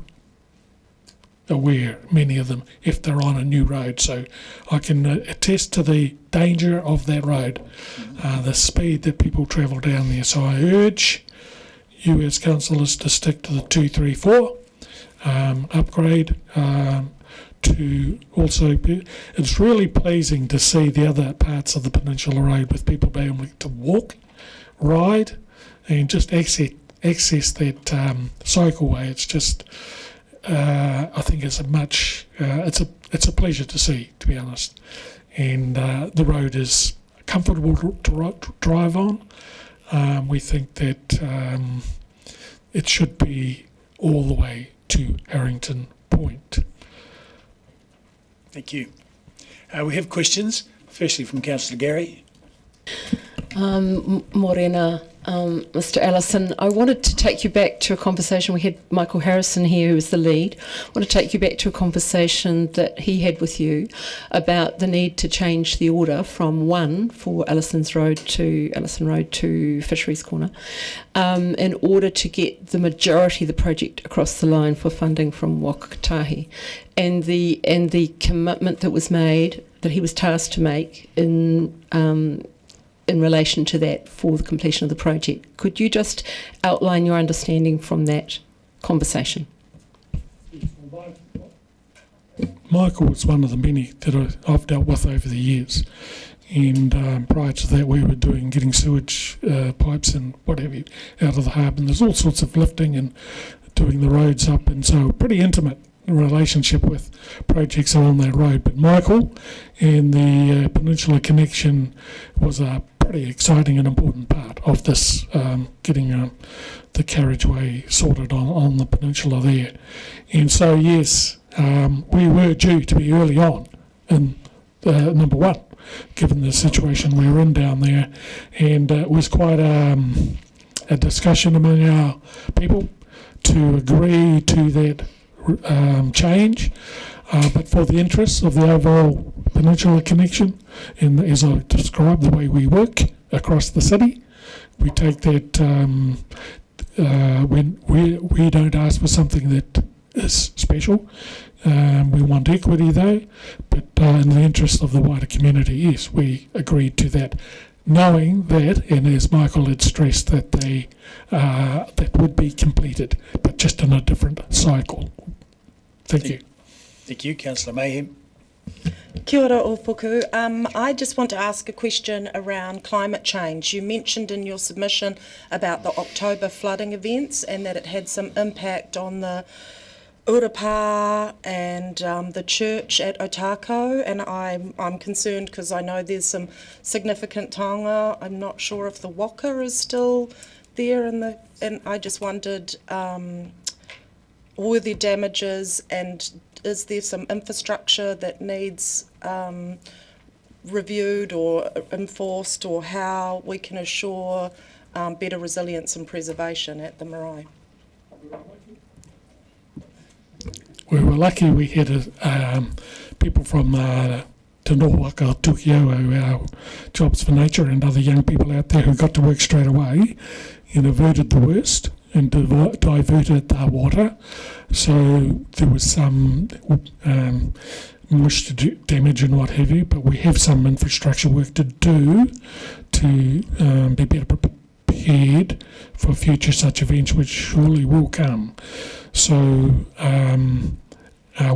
aware, many of them, if they're on a new road. So I can attest to the danger of that road, the speed that people travel down there. So I urge you as councillors to stick to the 2, 3, 4 upgrade. To also it's really pleasing to see the other parts of the Peninsula Road with people being able to walk, ride, and just access that cycleway. It's just I think it's it's a pleasure to see, to be honest. And the road is comfortable to drive on. We think that it should be all the way to Harrington Point. Thank you. We have questions, firstly from Councillor Gary. Morena, Mr. Allison, I wanted to take you back to a conversation. We had Michael Harrison here, who was the lead. I want to take you back to a conversation that he had with you about the need to change the order from 1 for Allison Road to Fisheries Corner in order to get the majority of the project across the line for funding from Wakatahi, and the commitment that was made, that he was tasked to make in relation to that for the completion of the project. Could you just outline your understanding from that conversation? Michael was one of the many that I've dealt with over the years, and prior to that we were getting sewage pipes and whatever out of the harbour, and there's all sorts of lifting and doing the roads up, and so pretty intimate relationship with projects along that road. But Michael and the Peninsula Connection was a pretty exciting and important part of this, getting the carriageway sorted on the peninsula there. And so yes, we were due to be early on in number one, given the situation we're in down there. And it was quite a discussion among our people to agree to that change. But for the interests of the overall Peninsula connection, and as I described, the way we work across the city, we take that when we don't ask for something that is special. We want equity though, but in the interest of the wider community, yes, we agreed to that, knowing that, and as Michael had stressed, that that would be completed, but just in a different cycle. Thank you. Thank you, Councillor Mayhem. Kia ora ōpuku. I just want to ask a question around climate change. You mentioned in your submission about the October flooding events and that it had some impact on the Urapa and the church at Otako, and I'm concerned because I know there's some significant taonga. I'm not sure if the waka is still there, and I just wondered, were there damages, and is there some infrastructure that needs reviewed or enforced, or how we can assure better resilience and preservation at the Marae? We were lucky we had people from Te Nohoaka, Tukioa, our Jobs for Nature, and other young people out there who got to work straight away and averted the worst and diverted the water. So there was some damage and what have you, but we have some infrastructure work to do to be better prepared for future such events, which surely will come. So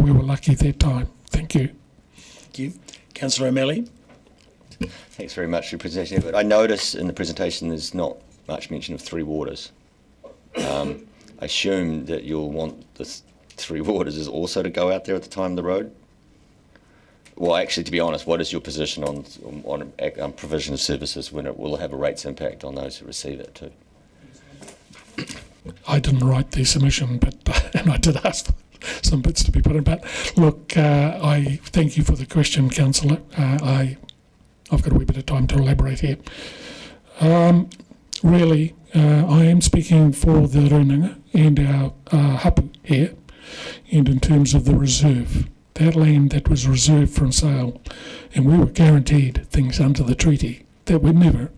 we were lucky that time. Thank you. Thank you. Councillor O'Malley. Thanks very much for your presentation. But I notice in the presentation there's not much mention of Three Waters. I assume that you'll want the Three Waters is also to go out there at the time of the road? Well, actually, to be honest, what is your position on provision of services when it will have a rates impact on those who receive it too? I didn't write the submission, but and I did ask for some bits to be put in. But look, I thank you for the question, Councillor. I've got a wee bit of time to elaborate here. Really, I am speaking for the Runanga and our hapu here, and in terms of the reserve, that land that was reserved from sale, and we were guaranteed things under the treaty that were never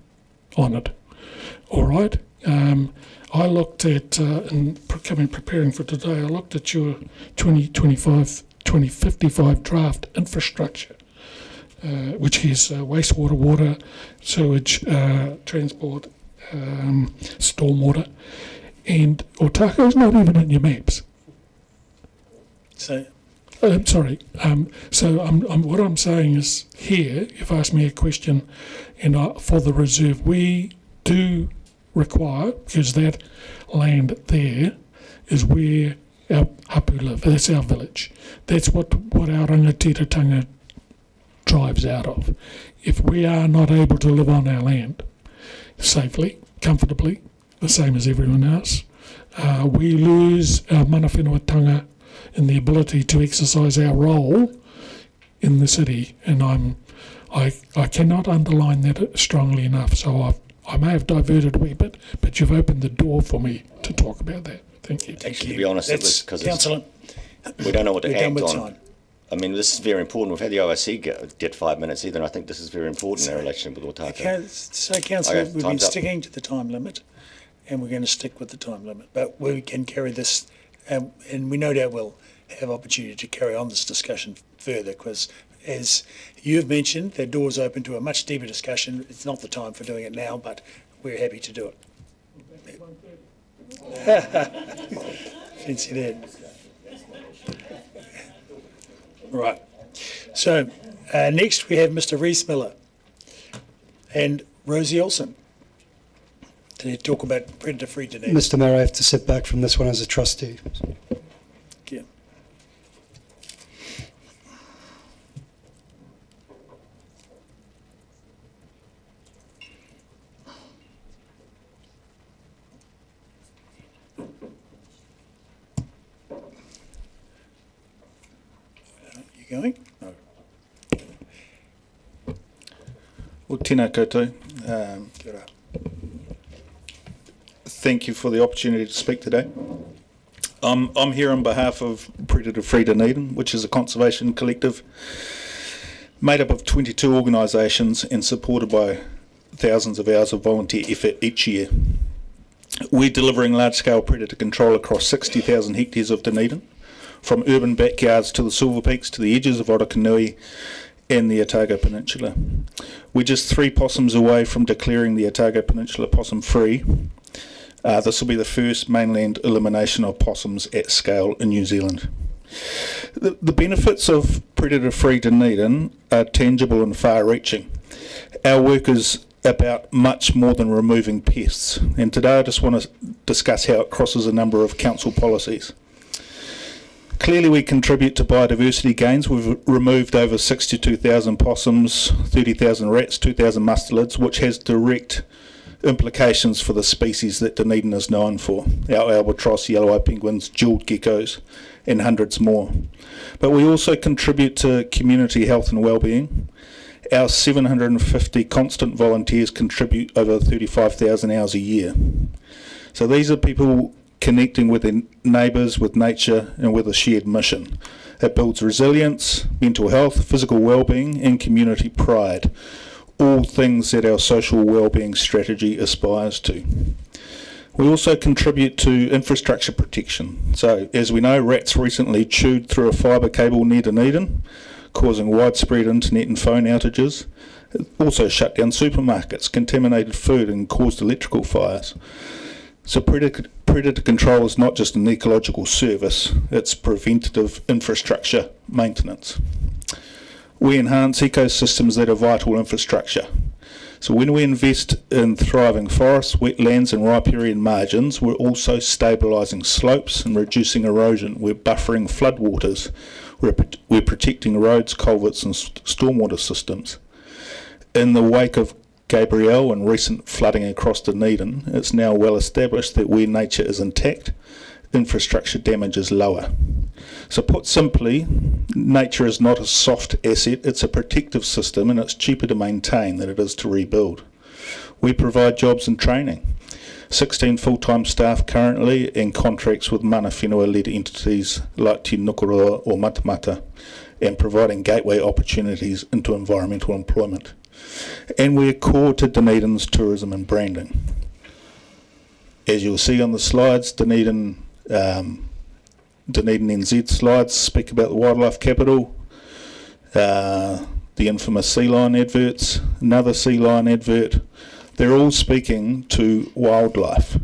honoured. All right. I looked at, preparing for today, I looked at your 2055 draft infrastructure, which has wastewater, water, sewage, transport, stormwater, and Otako is not even in your maps. So, sorry. So what I'm saying is here, you've asked me a question, and for the reserve, we do require, because that land there is where our hapu live. That's our village. That's what our rangatiratanga drives out of. If we are not able to live on our land safely, comfortably, the same as everyone else, we lose our mana whenua-tanga in the ability to exercise our role in the city. And I cannot underline that strongly enough. So I may have diverted a wee bit, but you've opened the door for me to talk about that. Thank you. Actually, to be honest, it was because Councillor, we don't know what to act on. Time. I mean, this is very important. We've had the OIC get 5 minutes either, and I think this is very important in our relationship with Otako. Okay, so, Councillor, Okay, we've been time's up. sticking to the time limit, and we're going to stick with the time limit. But we can carry this, and we no doubt will have opportunity to carry on this discussion further, because as you've mentioned, the door's open to a much deeper discussion. It's not the time for doing it now, but we're happy to do it. Fancy that. Right. So next we have Mr. Reese Miller and Rosie Olsen to talk about predator-free Dunedin. Mr. Mayor, I have to sit back from this one as a trustee. Yeah. You going? No. Well, tēnā koutou. Kia ora. Thank you for the opportunity to speak today. I'm here on behalf of Predator Free Dunedin, which is a conservation collective made up of 22 organisations and supported by thousands of hours of volunteer effort each year. We're delivering large-scale predator control across 60,000 hectares of Dunedin, from urban backyards to the Silver Peaks to the edges of Orokonui and the Otago Peninsula. We're just 3 possums away from declaring the Otago Peninsula possum free. This will be the first mainland elimination of possums at scale in New Zealand. The benefits of predator-free Dunedin are tangible and far-reaching. Our work is about much more than removing pests, and today I just want to discuss how it crosses a number of council policies. Clearly we contribute to biodiversity gains. We've removed over 62,000 possums, 30,000 rats, 2,000 mustelids, which has direct implications for the species that Dunedin is known for: our albatross, yellow-eyed penguins, jewelled geckos, and hundreds more. But we also contribute to community health and well-being. Our 750 constant volunteers contribute over 35,000 hours a year. So these are people connecting with their neighbours, with nature, and with a shared mission. It builds resilience, mental health, physical well-being, and community pride, all things that our social wellbeing strategy aspires to. We also contribute to infrastructure protection. So, as we know, rats recently chewed through a fibre cable near Dunedin, causing widespread internet and phone outages. It also shut down supermarkets, contaminated food, and caused electrical fires. So predator control is not just an ecological service, it's preventative infrastructure maintenance. We enhance ecosystems that are vital infrastructure. So when we invest in thriving forests, wetlands and riparian margins, we're also stabilising slopes and reducing erosion. We're buffering floodwaters. We're protecting roads, culverts and stormwater systems. In the wake of Gabrielle and recent flooding across Dunedin, it's now well established that where nature is intact, infrastructure damage is lower. So put simply, nature is not a soft asset, it's a protective system, and it's cheaper to maintain than it is to rebuild. We provide jobs and training. 16 full-time staff currently, and contracts with mana whenua-led entities like Te Nukuroa or Matamata, and providing gateway opportunities into environmental employment. And we're core to Dunedin's tourism and branding. As you'll see on the slides, Dunedin NZ slides speak about the wildlife capital, the infamous sea lion adverts, another sea lion advert. They're all speaking to wildlife.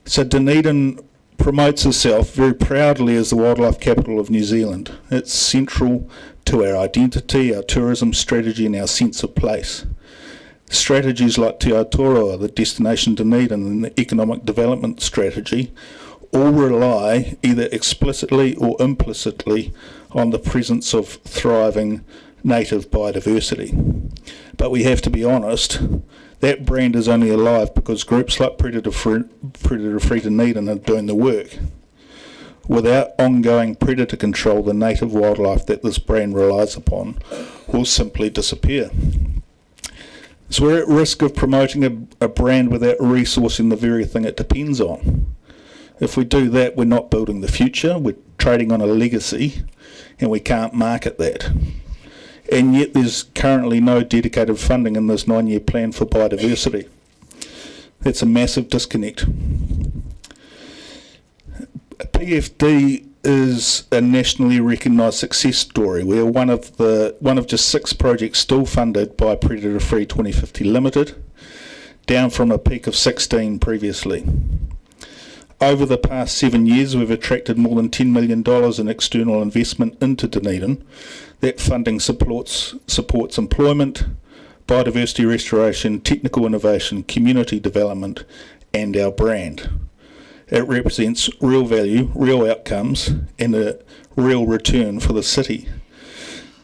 So Dunedin promotes itself very proudly as the wildlife capital of New Zealand. It's central to our identity, our tourism strategy and our sense of place. Strategies like Te Aotearoa, the Destination Dunedin and the Economic Development Strategy all rely either explicitly or implicitly on the presence of thriving native biodiversity. But we have to be honest, that brand is only alive because groups like Predator Free Dunedin are doing the work. Without ongoing predator control, the native wildlife that this brand relies upon will simply disappear. So we're at risk of promoting a brand without resourcing the very thing it depends on. If we do that, we're not building the future, we're trading on a legacy, and we can't market that. And yet there's currently no dedicated funding in this 9-year plan for biodiversity. That's a massive disconnect. PFD is a nationally recognised success story. We're one of just 6 projects still funded by Predator Free 2050 Limited, down from a peak of 16 previously. Over the past 7 years, we've attracted more than $10 million in external investment into Dunedin. That funding supports employment, biodiversity restoration, technical innovation, community development, and our brand. It represents real value, real outcomes, and a real return for the city.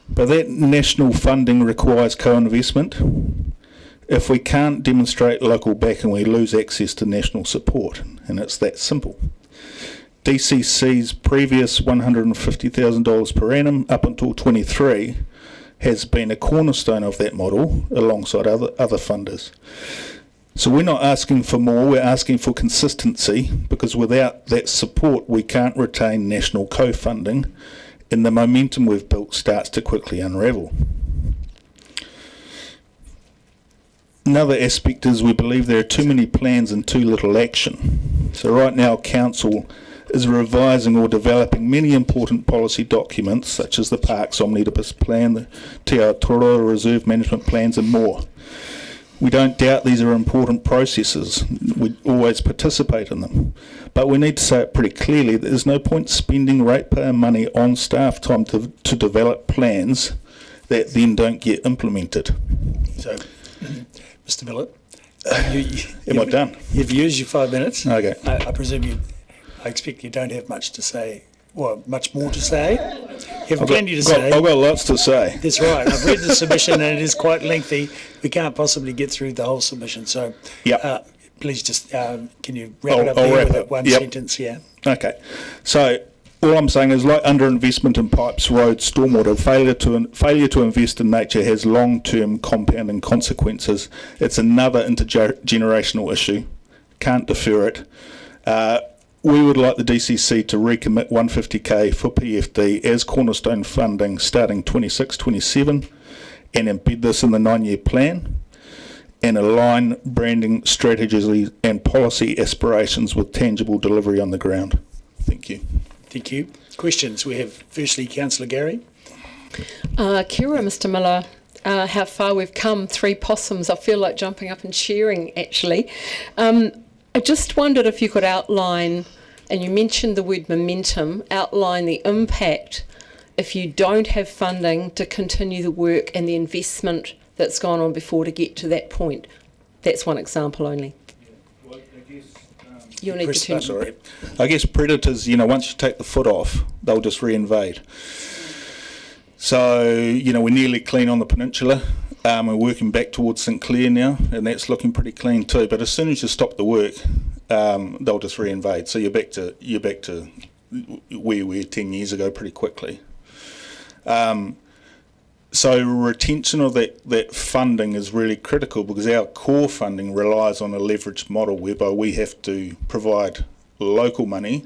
But that national funding requires co-investment. If we can't demonstrate local backing, we lose access to national support, and it's that simple. DCC's previous $150,000 per annum up until 23 has been a cornerstone of that model alongside other funders. So we're not asking for more, we're asking for consistency, because without that support we can't retain national co-funding, and the momentum we've built starts to quickly unravel. Another aspect is we believe there are too many plans and too little action. So right now Council is revising or developing many important policy documents such as the Parks Omnibus Plan, the Te Aotearoa Reserve Management Plans and more. We don't doubt these are important processes. We always participate in them. But we need to say it pretty clearly that there's no point spending ratepayer money on staff time to develop plans that then don't get implemented. So, Mr. Miller, am I done? You've used your 5 minutes. Okay. I presume I expect you don't have much to say, or much more to say. You have plenty to say. I've got lots to say. That's right. I've read the submission and it is quite lengthy. We can't possibly get through the whole submission. So please just, can you wrap it up there with that one sentence? Yeah. Okay. So all I'm saying is, like underinvestment in pipes, roads, stormwater, failure to invest in nature has long-term compounding consequences. It's another intergenerational issue. Can't defer it. We would like the DCC to recommit 150k for PFD as cornerstone funding starting 26-27 and embed this in the 9-year plan and align branding strategies and policy aspirations with tangible delivery on the ground. Thank you. Thank you. Questions? We have firstly Councillor Gary. Kia ora, Mr. Miller. How far we've come, 3 possums. I feel like jumping up and cheering, actually. I just wondered if you could outline, and you mentioned the word momentum, outline the impact if you don't have funding to continue the work and the investment that's gone on before to get to that point. That's one example only. You'll need to turn. I guess predators, once you take the foot off, they'll just reinvade. So, we're nearly clean on the Peninsula. We're working back towards St Clair now, and that's looking pretty clean too. But as soon as you stop the work, they'll just reinvade. So you're back to where we were 10 years ago pretty quickly. So retention of that funding is really critical, because our core funding relies on a leveraged model whereby we have to provide local money.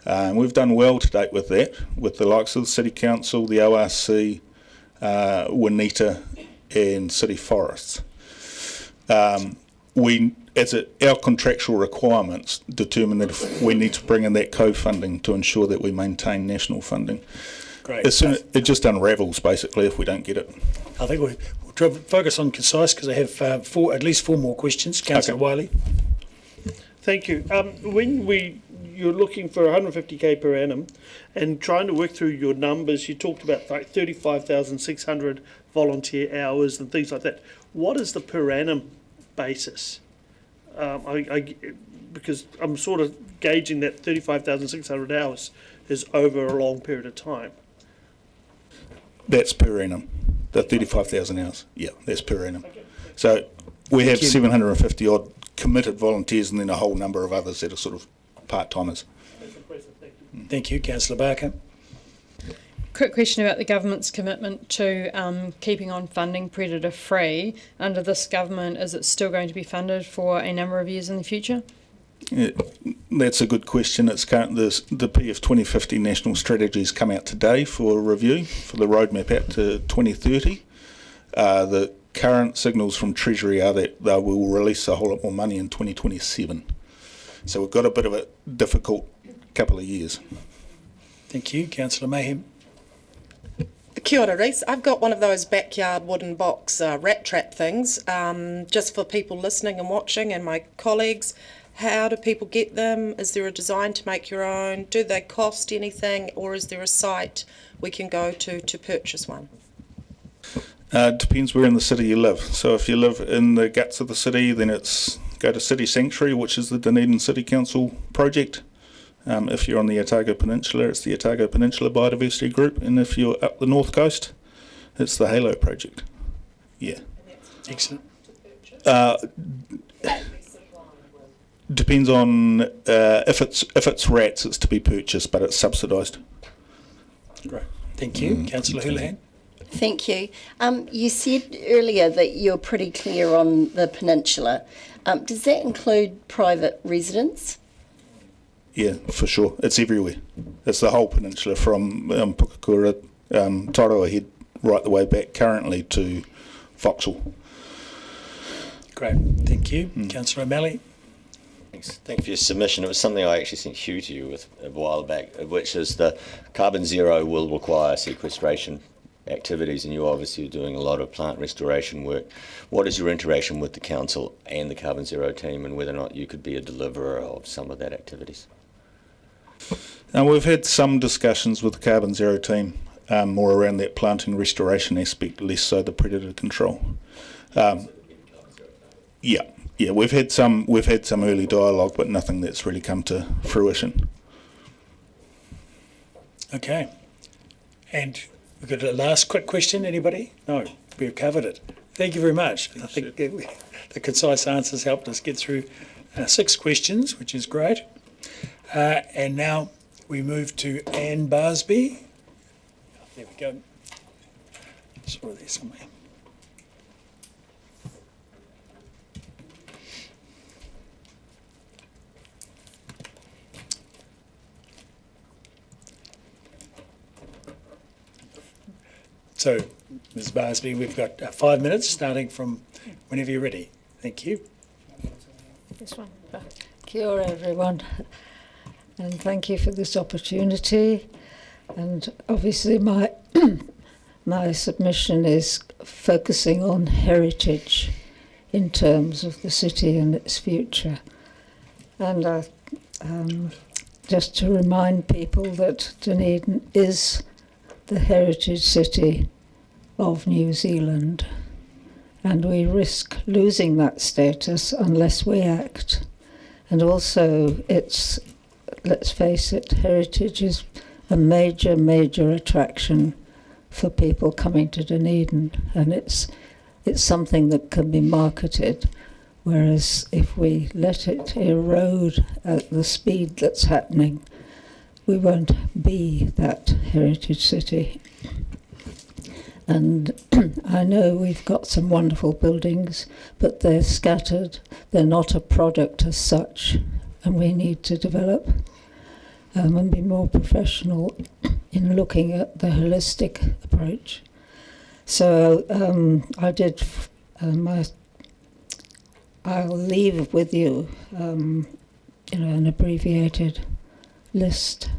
We've done well to date with that, with the likes of the City Council, the ORC, Waneta and City Forests. Our contractual requirements determine that if we need to bring in that co-funding to ensure that we maintain national funding. Great. It just unravels basically if we don't get it. I think we'll try to focus on concise, because I have at least 4 more questions. Councillor Wiley. Thank you. When you're looking for 150k per annum and trying to work through your numbers, you talked about like 35,600 volunteer hours and things like that. What is the per annum basis? Because I'm sort of gauging that 35,600 hours is over a long period of time. That's per annum. The 35,000 hours. Yeah, that's per annum. Okay. So we have 750 odd committed volunteers and then a whole number of others that are sort of part-timers. That's impressive. Thank you. Thank you. Councillor Barker. Quick question about the government's commitment to keeping on funding predator free. Under this government, is it still going to be funded for a number of years in the future? Yeah, that's a good question. It's current. The PF 2050 national strategies come out today for review for the roadmap out to 2030. The current signals from Treasury are that they will release a whole lot more money in 2027. So we've got a bit of a difficult couple of years. Thank you. Councillor Mayhem. Kia ora, Reese. I've got one of those backyard wooden box rat trap things, just for people listening and watching and my colleagues. How do people get them? Is there a design to make your own? Do they cost anything, or is there a site we can go to purchase one? It depends where in the city you live. So if you live in the guts of the city, then it's go to City Sanctuary, which is the Dunedin City Council project. If you're on the Otago Peninsula, it's the Otago Peninsula Biodiversity Group, and if you're up the north coast, it's the Halo project. Yeah. Excellent. Depends on if it's rats, it's to be purchased, but it's subsidised. Great. Thank you. Councillor Houlihan. Thank you. You said earlier that you're pretty clear on the peninsula. Does that include private residents? Yeah, for sure. It's everywhere. It's the whole peninsula from Pukakura, Tairoa Head, right the way back currently to Vauxhall. Great, thank you. Councillor O'Malley. Thanks. Thank you for your submission. It was something I actually sent Hugh to you with a while back, which is the carbon zero will require sequestration activities, and you obviously are doing a lot of plant restoration work. What is your interaction with the council and the carbon zero team, and whether or not you could be a deliverer of some of that activities? Now, we've had some discussions with the carbon zero team, more around that planting restoration aspect, less so the predator control. Yeah, we've had some early dialogue, but nothing that's really come to fruition. Okay. And we've got a last quick question, anybody? No, we've covered it. Thank you very much. I think the concise answers helped us get through 6 questions, which is great. And now we move to Anne Barsby. There we go. Sorry, there somewhere. So, Ms. Barsby, we've got 5 minutes, starting from whenever you're ready. Thank you. This one. Kia ora, everyone, and thank you for this opportunity. And obviously, my my submission is focusing on heritage in terms of the city and its future. And just to remind people that Dunedin is the heritage city of New Zealand, and we risk losing that status unless we act. And also, it's, let's face it, heritage is a major attraction for people coming to Dunedin, and it's something that can be marketed, whereas if we let it erode at the speed that's happening, we won't be that heritage city. And I know we've got some wonderful buildings, but they're scattered. They're not a product as such, and we need to develop and be more professional in looking at the holistic approach. So I did. I'll leave with you, an abbreviated list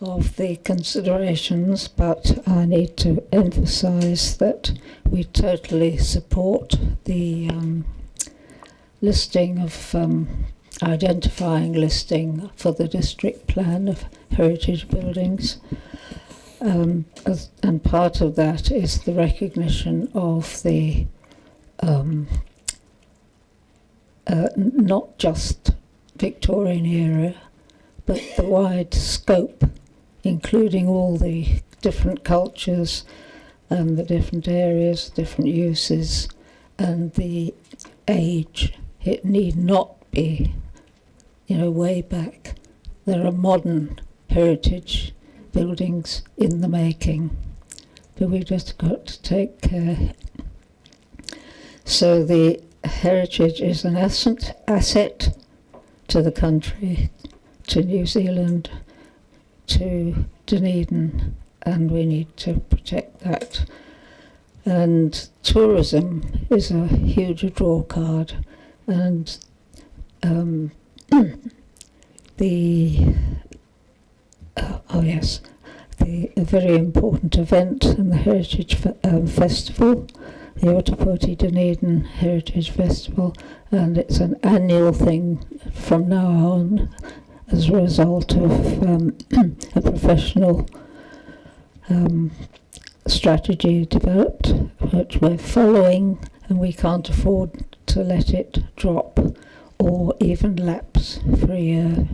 of the considerations, but I need to emphasise that we totally support the listing of identifying listing for the district plan of heritage buildings, and part of that is the recognition of the not just Victorian era, but the wide scope, including all the different cultures and the different areas, different uses, and the age. It need not be, way back. There are modern heritage buildings in the making, but we've just got to take care. So the heritage is an asset to the country, to New Zealand, to Dunedin, and we need to protect that. And tourism is a huge draw card, and a very important event in the Heritage Festival, the Otapoti Dunedin Heritage Festival, and it's an annual thing from now on as a result of a professional strategy developed, which we're following, and we can't afford to let it drop or even lapse for a year.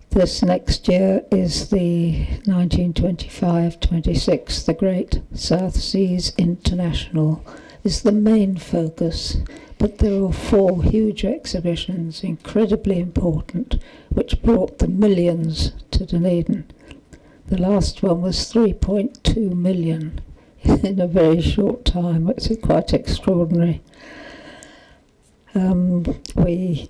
This next year is the 1925-26, the Great South Seas International is the main focus, but there were 4 huge exhibitions, incredibly important, which brought the millions to Dunedin. The last one was 3.2 million in a very short time. It's quite extraordinary. We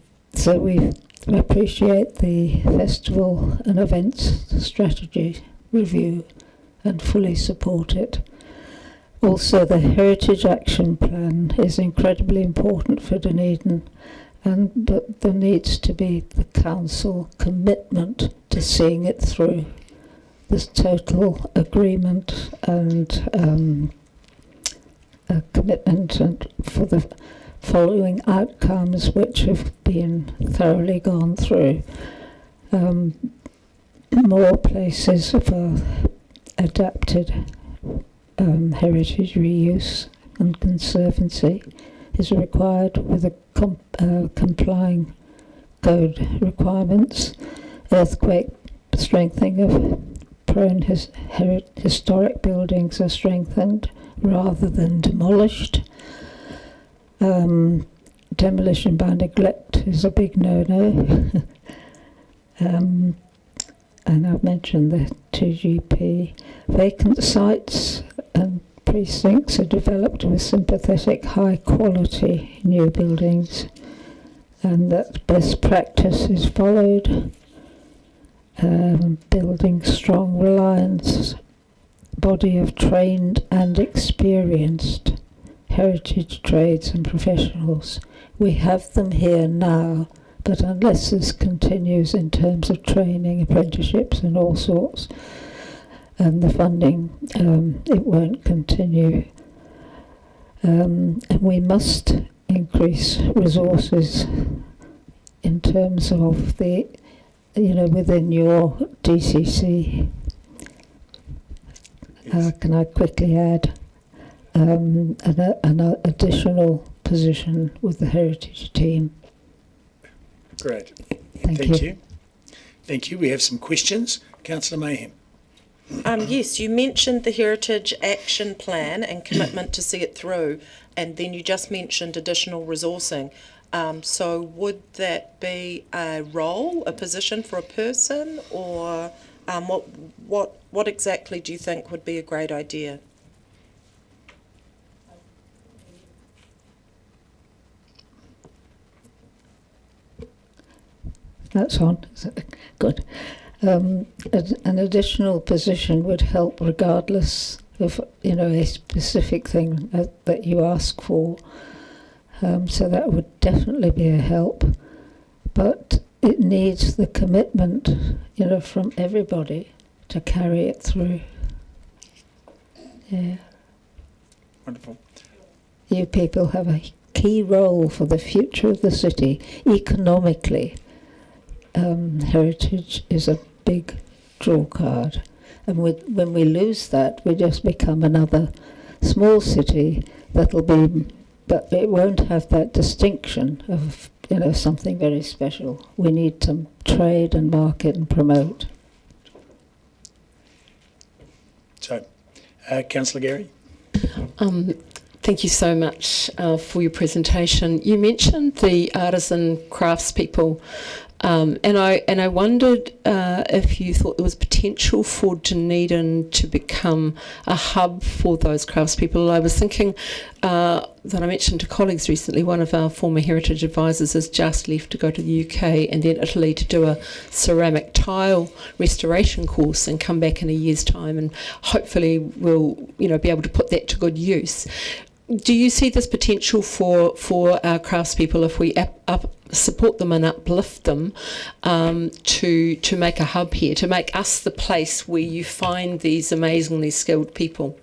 appreciate the festival and events strategy review and fully support it. Also, the Heritage Action Plan is incredibly important for Dunedin, but there needs to be the council commitment to seeing it through. There's total agreement and a commitment for the following outcomes, which have been thoroughly gone through. More places for adapted heritage reuse and conservancy is required with the complying code requirements. Earthquake strengthening of prone historic buildings are strengthened rather than demolished. Demolition by neglect is a big no-no. And I've mentioned the 2GP. Vacant sites and precincts are developed with sympathetic high-quality new buildings, and that best practice is followed. Building strong reliance, body of trained and experienced heritage trades and professionals. We have them here now, but unless this continues in terms of training, apprenticeships and all sorts, and the funding, it won't continue. And we must increase resources in terms of the, within your DCC. Can I quickly add an additional position with the heritage team? Great. Thank you. Thank you. We have some questions. Councillor Mayhem. Yes, you mentioned the Heritage Action Plan and commitment to see it through, and then you just mentioned additional resourcing. So would that be a role, a position for a person, or what exactly do you think would be a great idea? That's on. Good. An additional position would help regardless of, a specific thing that you ask for. So that would definitely be a help. But it needs the commitment, from everybody to carry it through. Yeah. Wonderful. You people have a key role for the future of the city economically. Heritage is a big draw card, and when we lose that, we just become another small city but it won't have that distinction of something very special. We need to trade and market and promote. So, Councillor Gary. Thank you so much for your presentation. You mentioned the artisan craftspeople. And I wondered if you thought there was potential for Dunedin to become a hub for those craftspeople. I was thinking that I mentioned to colleagues recently, one of our former heritage advisors has just left to go to the UK and then Italy to do a ceramic tile restoration course and come back in a year's time, and hopefully we'll be able to put that to good use. Do you see this potential for our craftspeople if we support them and uplift them to make a hub here, to make us the place where you find these amazingly skilled people?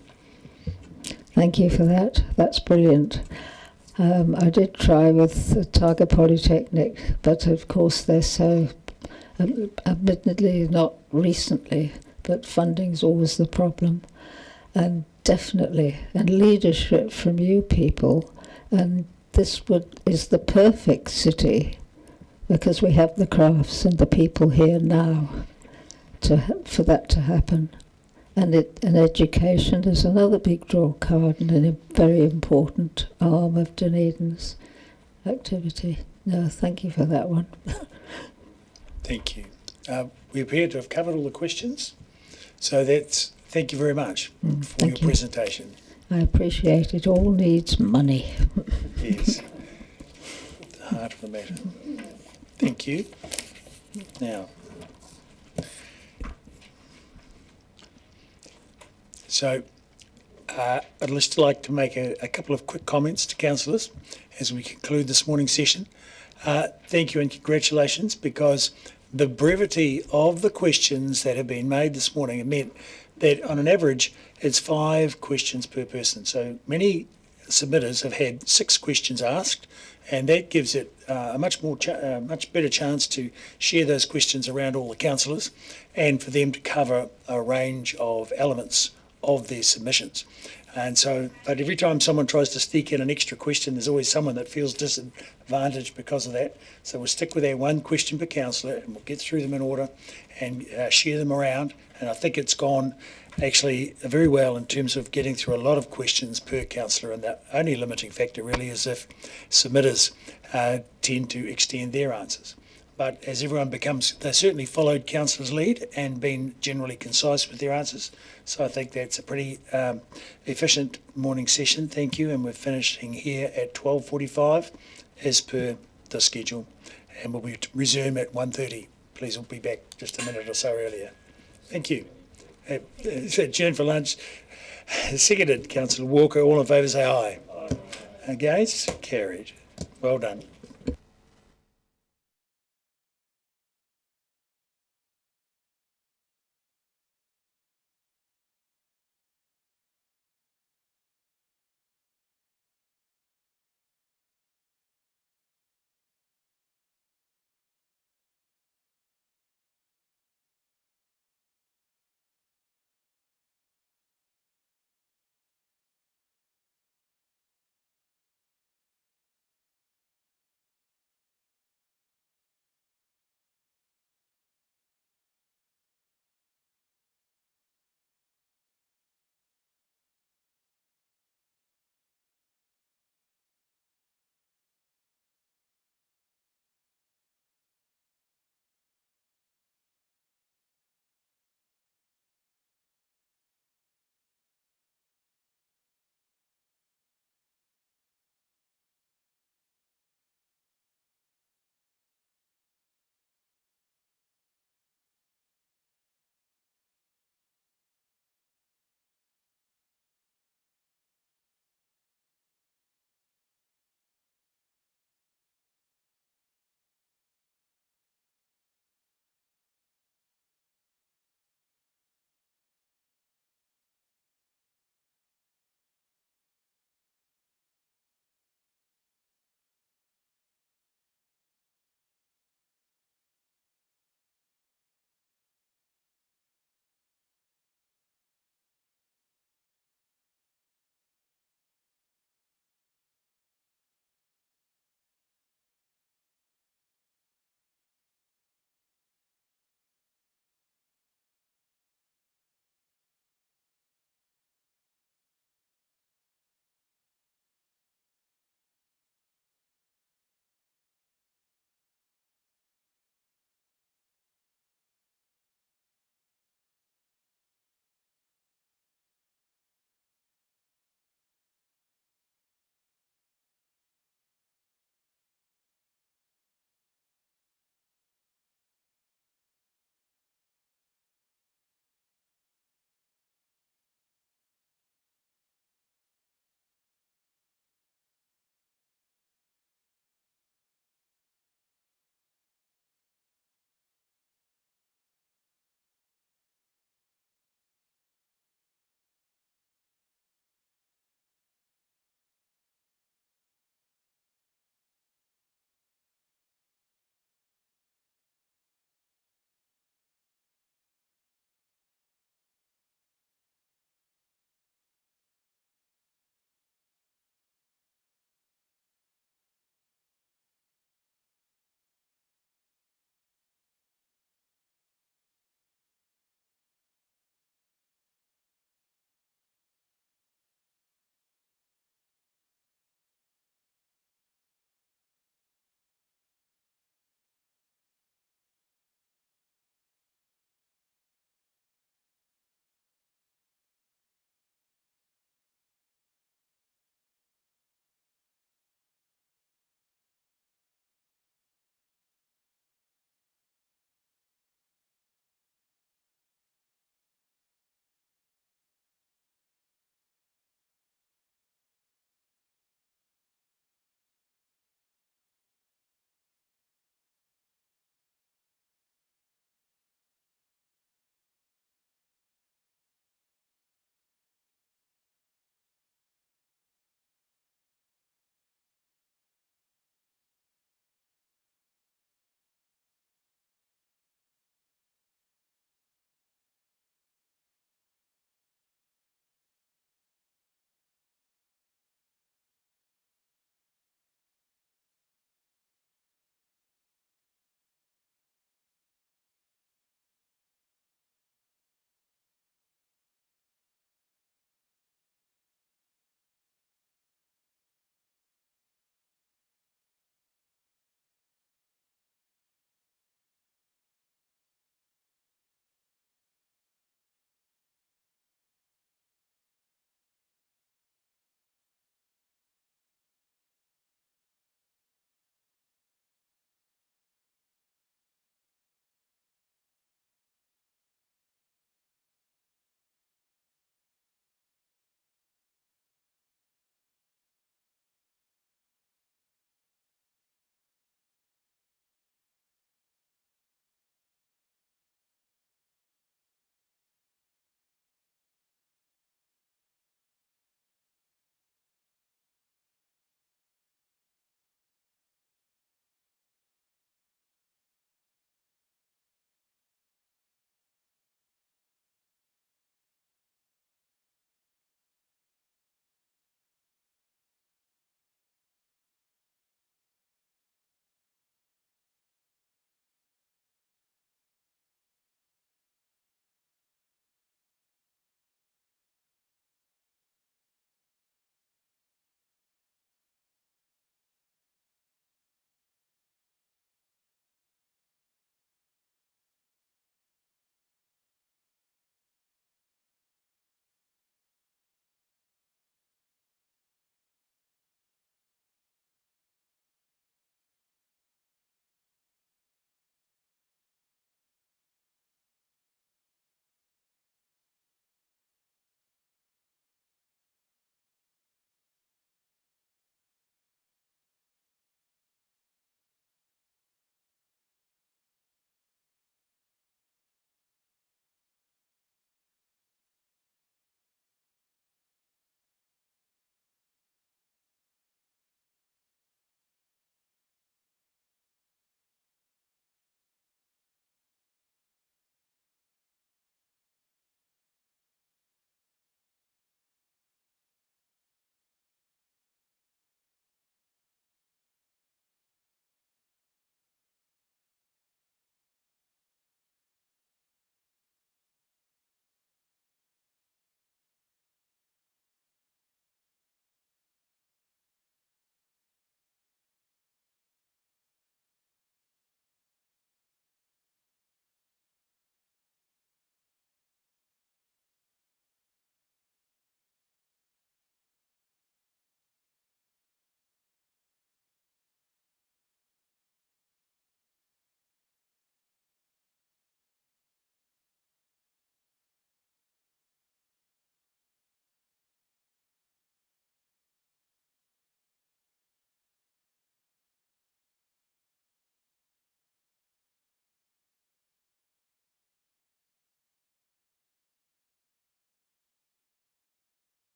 Thank you for that. That's brilliant. I did try with Otago Polytechnic, but of course they're so, admittedly not recently, but funding's always the problem. And definitely, and leadership from you people, and this is the perfect city because we have the crafts and the people here now for that to happen. And education is another big draw card and a very important arm of Dunedin's activity. No, thank you for that one. Thank you. We appear to have covered all the questions, so thank you very much for your presentation. I appreciate it all needs money. Yes. The heart of the matter. Thank you. Now, so I'd just like to make a couple of quick comments to councillors as we conclude this morning's session. Thank you and congratulations, because the brevity of the questions that have been made this morning have meant that on an average it's 5 questions per person. So many submitters have had 6 questions asked, and that gives it a much better chance to share those questions around all the councillors and for them to cover a range of elements of their submissions. And so, but every time someone tries to sneak in an extra question, there's always someone that feels disadvantaged because of that. So we'll stick with our 1 question per councillor, and we'll get through them in order and share them around. And I think it's gone actually very well in terms of getting through a lot of questions per councillor, and the only limiting factor really is if submitters tend to extend their answers. But as everyone they certainly followed councillors' lead and been generally concise with their answers. So I think that's a pretty efficient morning session. Thank you. And we're finishing here at 12:45 as per the schedule. And we'll resume at 1:30. Please, we'll be back just a minute or so earlier. Thank you. Adjourn for lunch. Seconded, Councillor Walker. All in favour say aye. Aye. Against? Carried. Well done.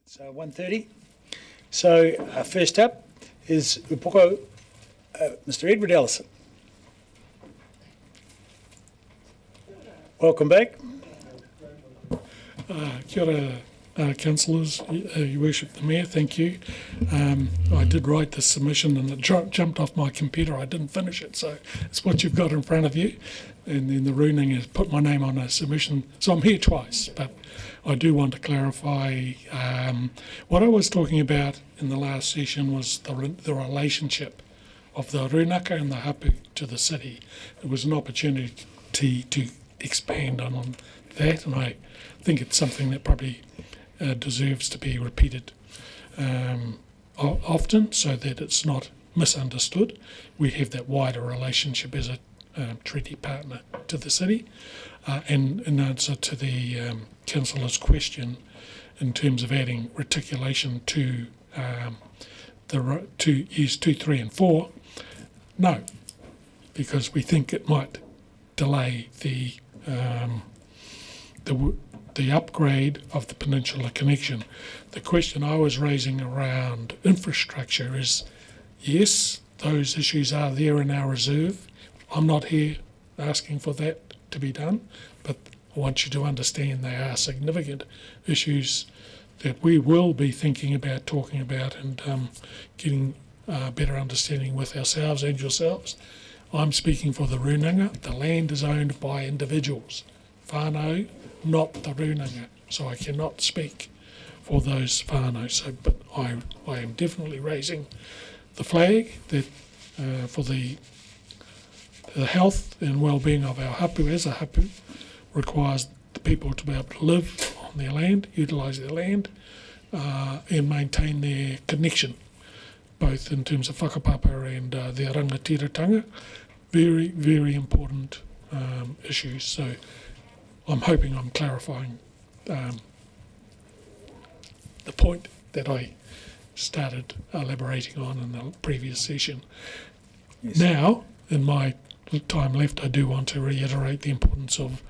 So 1:30. So first up is Upoko, Mr. Edward Ellison. Welcome back. Kia ora, councillors, Your Worship the Mayor, thank you. I did write this submission and it jumped off my computer. I didn't finish it, so it's what you've got in front of you. And then the ruling has put my name on a submission, so I'm here twice. But I do want to clarify what I was talking about in the last session was the relationship of the Rūnaka and the hapu to the city. It was an opportunity to expand on that, and I think it's something that probably deserves to be repeated often so that it's not misunderstood. We have that wider relationship as a treaty partner to the city. And in answer to the councillor's question in terms of adding reticulation to years 2, 3 and 4, no, because we think it might delay the upgrade of the Peninsula connection. The question I was raising around infrastructure is, yes, those issues are there in our reserve. I'm not here asking for that to be done, but I want you to understand they are significant issues that we will be thinking about, talking about, and getting better understanding with ourselves and yourselves. I'm speaking for the Rūnanga. The land is owned by individuals. Whānau, not the Rūnanga. So I cannot speak for those whānau. So, but I am definitely raising the flag that for the health and well-being of our hapu as a hapu requires the people to be able to live on their land, utilise their land, and maintain their connection, both in terms of whakapapa and their rangatiratanga. Very, very important issues. So I'm hoping I'm clarifying the point that I started elaborating on in the previous session. Yes. Now, in my time left, I do want to reiterate the importance of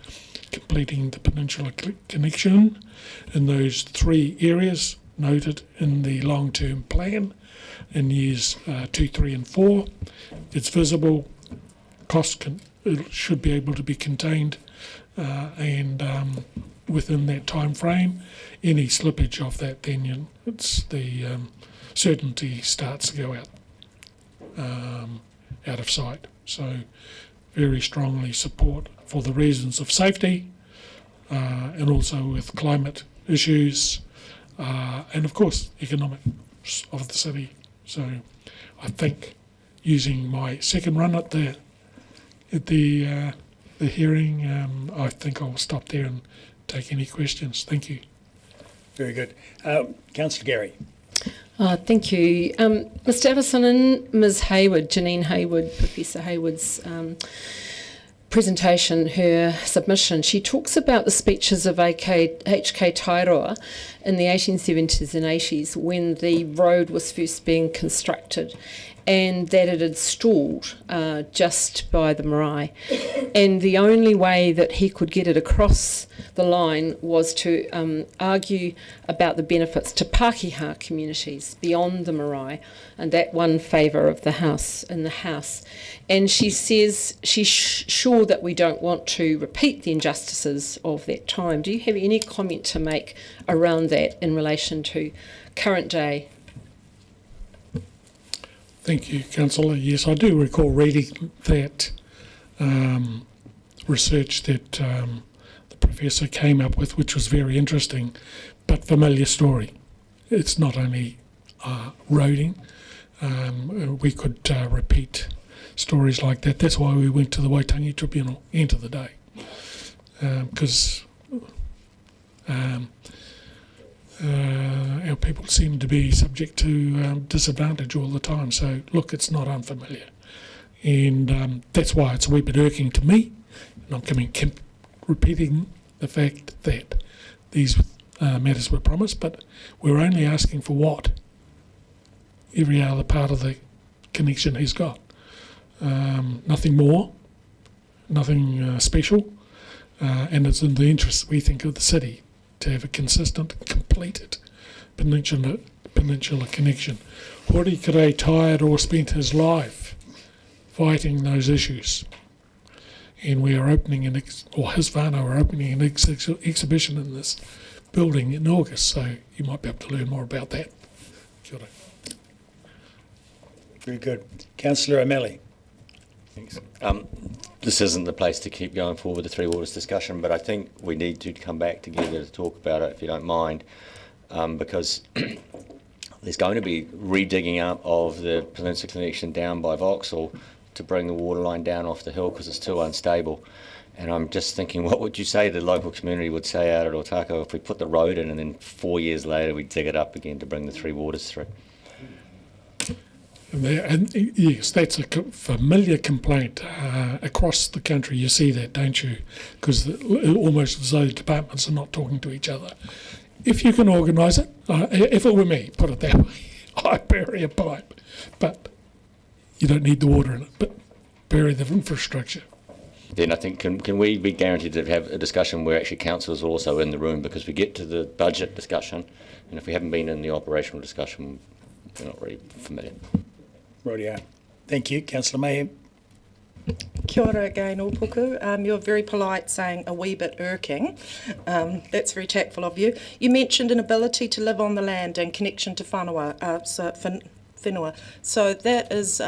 completing the Peninsula connection in those 3 areas noted in the long-term plan in years 2, 3 and 4. It's visible, it should be able to be contained and within that time frame. Any slippage of that, then it's the certainty starts to go out of sight. So very strongly support for the reasons of safety and also with climate issues and of course economics of the city. So I think using my second run at the hearing, I think I'll stop there and take any questions. Thank you. Very good. Councillor Gary. Thank you. Mr Ellison and Ms Hayward, Janine Hayward, Professor Hayward's presentation, her submission, she talks about the speeches of H.K. Tairoa in the 1870s and 80s when the road was first being constructed, and that it had stalled just by the Marae. And the only way that he could get it across the line was to argue about the benefits to Pākehā communities beyond the Marae, and that won favour of the House in the House. And she says she's sure that we don't want to repeat the injustices of that time. Do you have any comment to make around that in relation to current day? Thank you, Councillor. Yes, I do recall reading that research that the Professor came up with, which was very interesting, but familiar story. It's not only roading. We could repeat stories like that. That's why we went to the Waitangi Tribunal, end of the day, because our people seem to be subject to disadvantage all the time. So, look, it's not unfamiliar. And that's why it's a wee bit irking to me. And I'm repeating the fact that these matters were promised, but we're only asking for what every other part of the connection has got. Nothing more, nothing special, and it's in the interest, we think, of the city to have a consistent, completed Peninsula connection. Hori Kare tired or spent his life fighting those issues. And we are opening or his whānau are opening an exhibition in this building in August, so you might be able to learn more about that. Kia ora. Very good. Councillor O'Malley. Thanks. This isn't the place to keep going forward with the Three Waters discussion, but I think we need to come back together to talk about it, if you don't mind, because there's going to be redigging up of the Peninsula connection down by Vauxhall to bring the water line down off the hill because it's too unstable. And I'm just thinking, what would you say the local community would say out at Otako if we put the road in and then 4 years later we dig it up again to bring the Three Waters through? And yes, that's a familiar complaint across the country. You see that, don't you? Because almost as though the departments are not talking to each other. If you can organise it, if it were me, put it that way, I'd bury a pipe. But you don't need the water in it, but bury the infrastructure. Then I think, can we be guaranteed to have a discussion where actually councillors are also in the room, because we get to the budget discussion, and if we haven't been in the operational discussion, we're not really familiar. Rightio. Thank you. Councillor Mayhem. Kia ora again, Ōpuku. You're very polite saying a wee bit irking. That's very tactful of you. You mentioned an ability to live on the land and connection to whenua. So that is,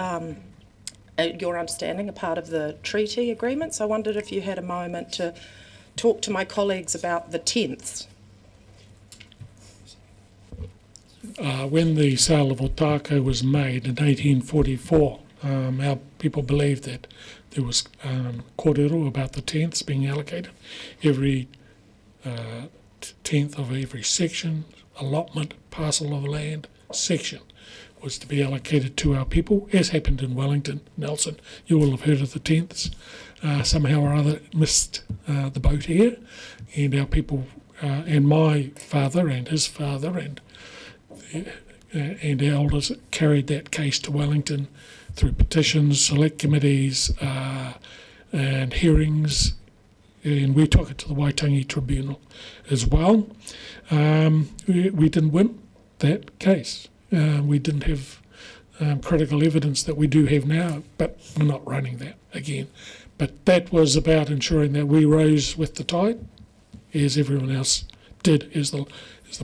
your understanding, a part of the treaty agreements. I wondered if you had a moment to talk to my colleagues about the 10th. When the sale of Otako was made in 1844, our people believed that there was kōrero about the tenths being allocated. Every tenth of every section, allotment, parcel of land, section was to be allocated to our people, as happened in Wellington, Nelson. You will have heard of the tenths. Somehow or other missed the boat here, and our people, and my father and his father and elders carried that case to Wellington through petitions, select committees, and hearings, and we took it to the Waitangi Tribunal as well. We didn't win that case. We didn't have critical evidence that we do have now, but we're not running that again. But that was about ensuring that we rose with the tide, as everyone else did, as the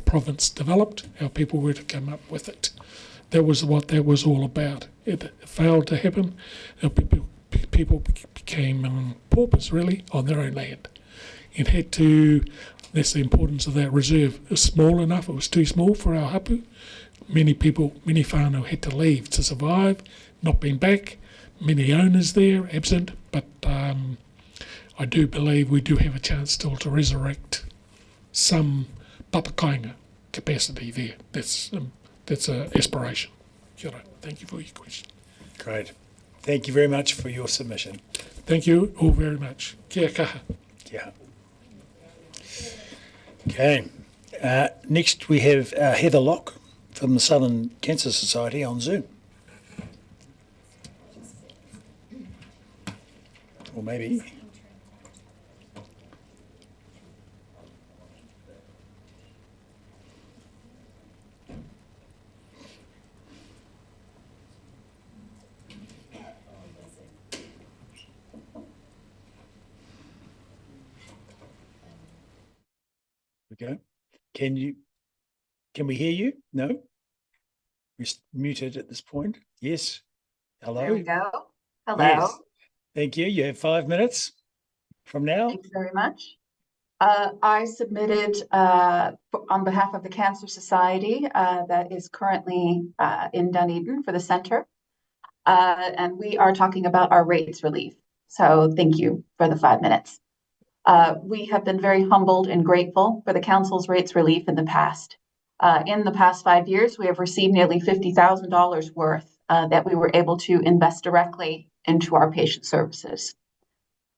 province developed. Our people were to come up with it. That was what that was all about. It failed to happen. Our people became paupers, really, on their own land. It had to, that's the importance of that reserve. It was small enough, it was too small for our hapu. Many people, many whānau had to leave to survive, not been back. Many owners there, absent, but I do believe we do have a chance still to resurrect some papakainga capacity there. That's an aspiration. Kia ora. Thank you for your question. Great. Thank you very much for your submission. Thank you all very much. Kia kaha. Kia. Okay. Next we have Heather Locke from the Southern Cancer Society on Zoom. Or maybe... Okay. Can we hear you? No? We're muted at this point. Yes. Hello. There we go. Hello. Yes. Thank you. You have 5 minutes from now. Thanks very much. I submitted on behalf of the Cancer Society that is currently in Dunedin for the center. And we are talking about our rates relief. So thank you for the 5 minutes. We have been very humbled and grateful for the council's rates relief in the past. In the past 5 years, we have received nearly $50,000 worth that we were able to invest directly into our patient services.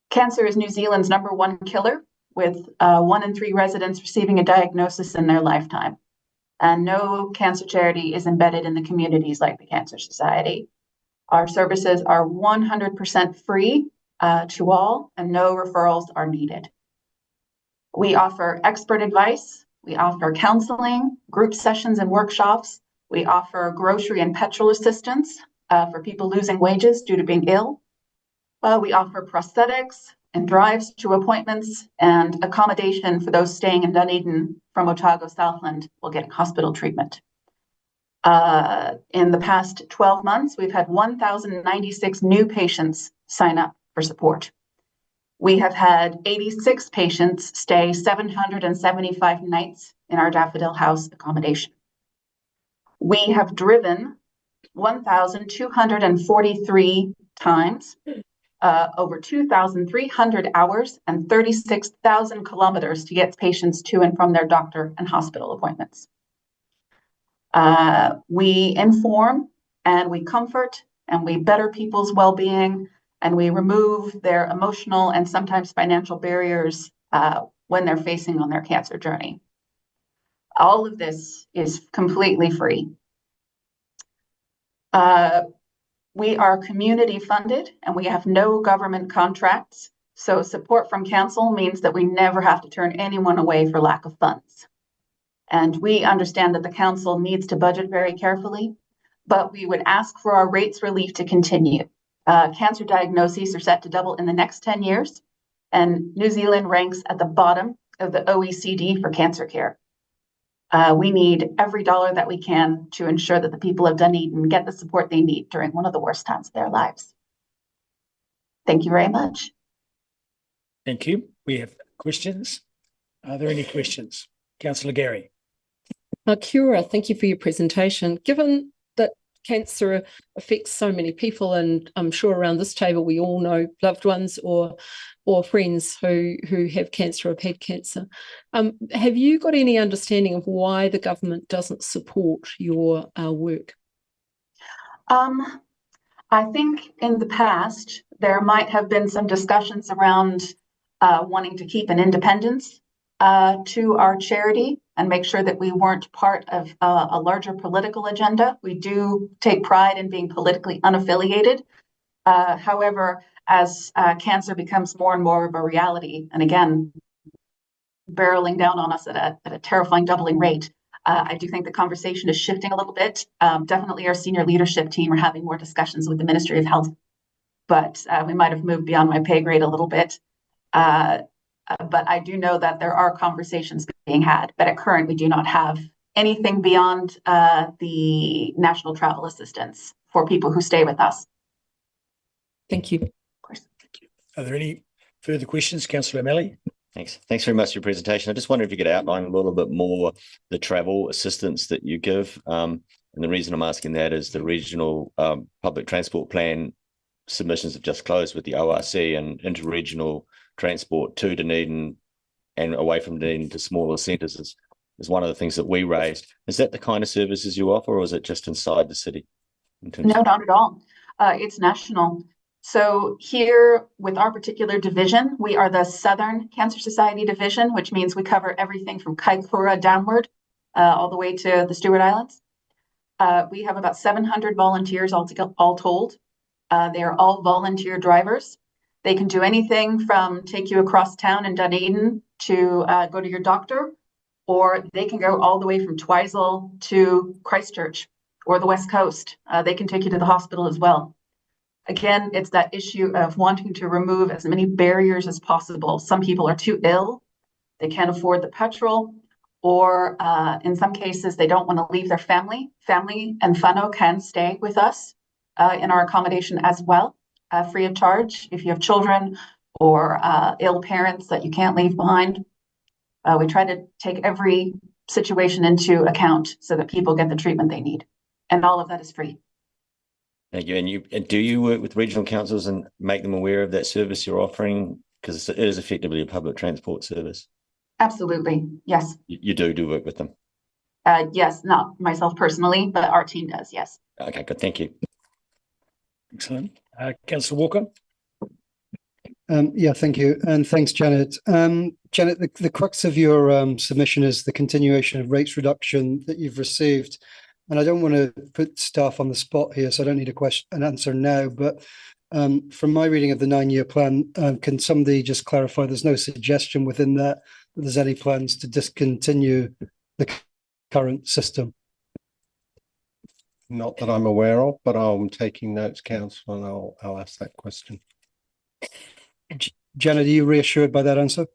Cancer is New Zealand's #1 killer, with 1 in 3 residents receiving a diagnosis in their lifetime. And no cancer charity is embedded in the communities like the Cancer Society. Our services are 100% free to all, and no referrals are needed. We offer expert advice. We offer counseling, group sessions and workshops. We offer grocery and petrol assistance for people losing wages due to being ill. We offer prosthetics and drives to appointments and accommodation for those staying in Dunedin from Otago Southland while getting hospital treatment. In the past 12 months, we've had 1,096 new patients sign up for support. We have had 86 patients stay 775 nights in our Daffodil House accommodation. We have driven 1,243 times, over 2,300 hours and 36,000 kilometers to get patients to and from their doctor and hospital appointments. We inform and we comfort and we better people's well-being, and we remove their emotional and sometimes financial barriers when they're facing on their cancer journey. All of this is completely free. We are community funded and we have no government contracts. So support from council means that we never have to turn anyone away for lack of funds. And we understand that the council needs to budget very carefully, but we would ask for our rates relief to continue. Cancer diagnoses are set to double in the next 10 years, and New Zealand ranks at the bottom of the OECD for cancer care. We need every dollar that we can to ensure that the people of Dunedin get the support they need during one of the worst times of their lives. Thank you very much. Thank you. We have questions. Are there any questions? Councillor Gary. Kia ora, thank you for your presentation. Given that cancer affects so many people, and I'm sure around this table we all know loved ones or friends who have cancer or have had cancer, have you got any understanding of why the government doesn't support your work? I think in the past there might have been some discussions around wanting to keep an independence to our charity and make sure that we weren't part of a larger political agenda. We do take pride in being politically unaffiliated. However, as cancer becomes more and more of a reality, and again, barreling down on us at a terrifying doubling rate, I do think the conversation is shifting a little bit. Definitely our senior leadership team are having more discussions with the Ministry of Health, but we might have moved beyond my pay grade a little bit. But I do know that there are conversations being had, but at current we do not have anything beyond the national travel assistance for people who stay with us. Thank you. Of course. Thank you. Are there any further questions? Councillor O'Malley. Thanks very much for your presentation. I just wonder if you could outline a little bit more the travel assistance that you give. And the reason I'm asking that is the regional public transport plan submissions have just closed with the ORC, and interregional transport to Dunedin and away from Dunedin to smaller centres is one of the things that we raised. Is that the kind of services you offer, or is it just inside the city? No, not at all. It's national. So here with our particular division, we are the Southern Cancer Society division, which means we cover everything from Kaikoura downward, all the way to the Stewart Islands. We have about 700 volunteers all told. They are all volunteer drivers. They can do anything from take you across town in Dunedin to go to your doctor, or they can go all the way from Twizel to Christchurch or the West Coast. They can take you to the hospital as well. Again, it's that issue of wanting to remove as many barriers as possible. Some people are too ill, they can't afford the petrol, or in some cases, they don't want to leave their family. Family and whānau can stay with us in our accommodation as well, free of charge. If you have children or ill parents that you can't leave behind, we try to take every situation into account so that people get the treatment they need. And all of that is free. Thank you. And do you work with regional councils and make them aware of that service you're offering? Because it is effectively a public transport service. Absolutely, yes. You do work with them? Yes, not myself personally, but our team does, yes. Okay, good. Thank you. Excellent. Councillor Walker. Yeah, thank you. And thanks, Janet. Janet, the crux of your submission is the continuation of rates reduction that you've received. And I don't want to put staff on the spot here, so I don't need an answer now. But from my reading of the 9-year plan, can somebody just clarify there's no suggestion within that that there's any plans to discontinue the current system. Not that I'm aware of, but I'm taking notes, Councillor, and I'll ask that question. Janet, are you reassured by that answer?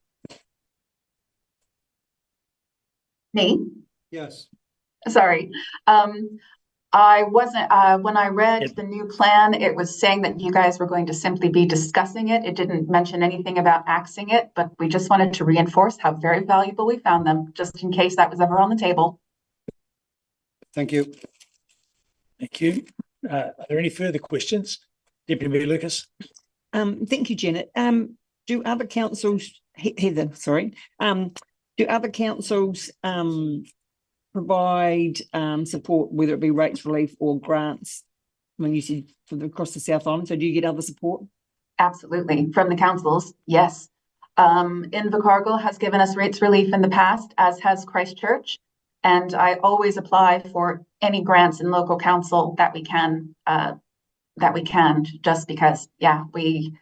Me? Yes. Sorry. I wasn't, when I read the new plan, it was saying that you guys were going to simply be discussing it. It didn't mention anything about axing it, but we just wanted to reinforce how very valuable we found them, just in case that was ever on the table. Thank you. Thank you. Are there any further questions? Deputy Mayor Lucas. Thank you, Janet. Do other councils, Heather, sorry, do other councils provide support, whether it be rates relief or grants? I mean, you said across the South Island, so do you get other support? Absolutely, from the councils, yes. Invercargill has given us rates relief in the past, as has Christchurch, and I always apply for any grants in local council that we can, just because, yeah, we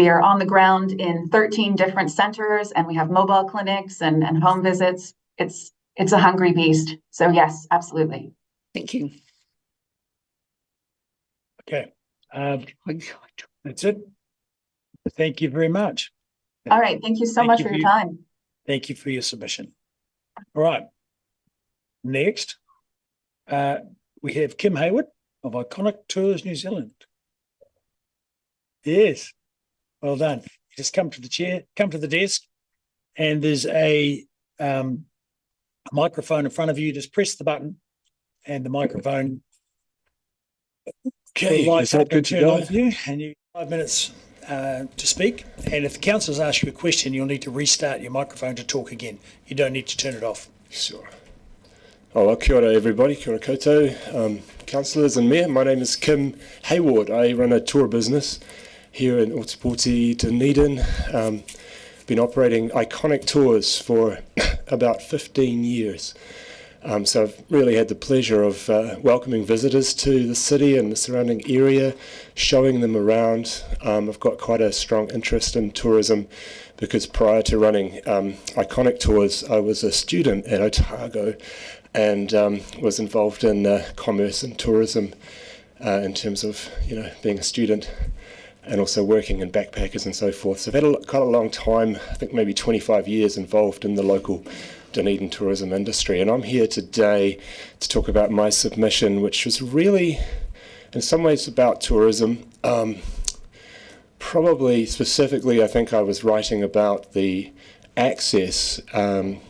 are on the ground in 13 different centers, and we have mobile clinics and home visits. It's a hungry beast. So yes, absolutely. Thank you. Okay. That's it. Thank you very much. All right. Thank you so much for your time. Thank you for your submission. All right. Next, we have Kim Hayward of Iconic Tours New Zealand. Yes. Well done. Just come to the chair, come to the desk, and there's a microphone in front of you. Just press the button and the microphone will light up and turn on for you, and you have 5 minutes to speak. And if the councillors ask you a question, you'll need to restart your microphone to talk again. You don't need to turn it off. Sure. Oh, well, kia ora everybody, kia ora koutou, councillors and mayor. My name is Kim Hayward. I run a tour business here in Otipoti, Dunedin. Been operating Iconic Tours for about 15 years. So I've really had the pleasure of welcoming visitors to the city and the surrounding area, showing them around. I've got quite a strong interest in tourism because prior to running Iconic Tours, I was a student at Otago and was involved in commerce and tourism in terms of, being a student and also working in backpackers and so forth. So I've had quite a long time, I think maybe 25 years involved in the local Dunedin tourism industry. And I'm here today to talk about my submission, which was really, in some ways, about tourism. Probably specifically, I think I was writing about the access, in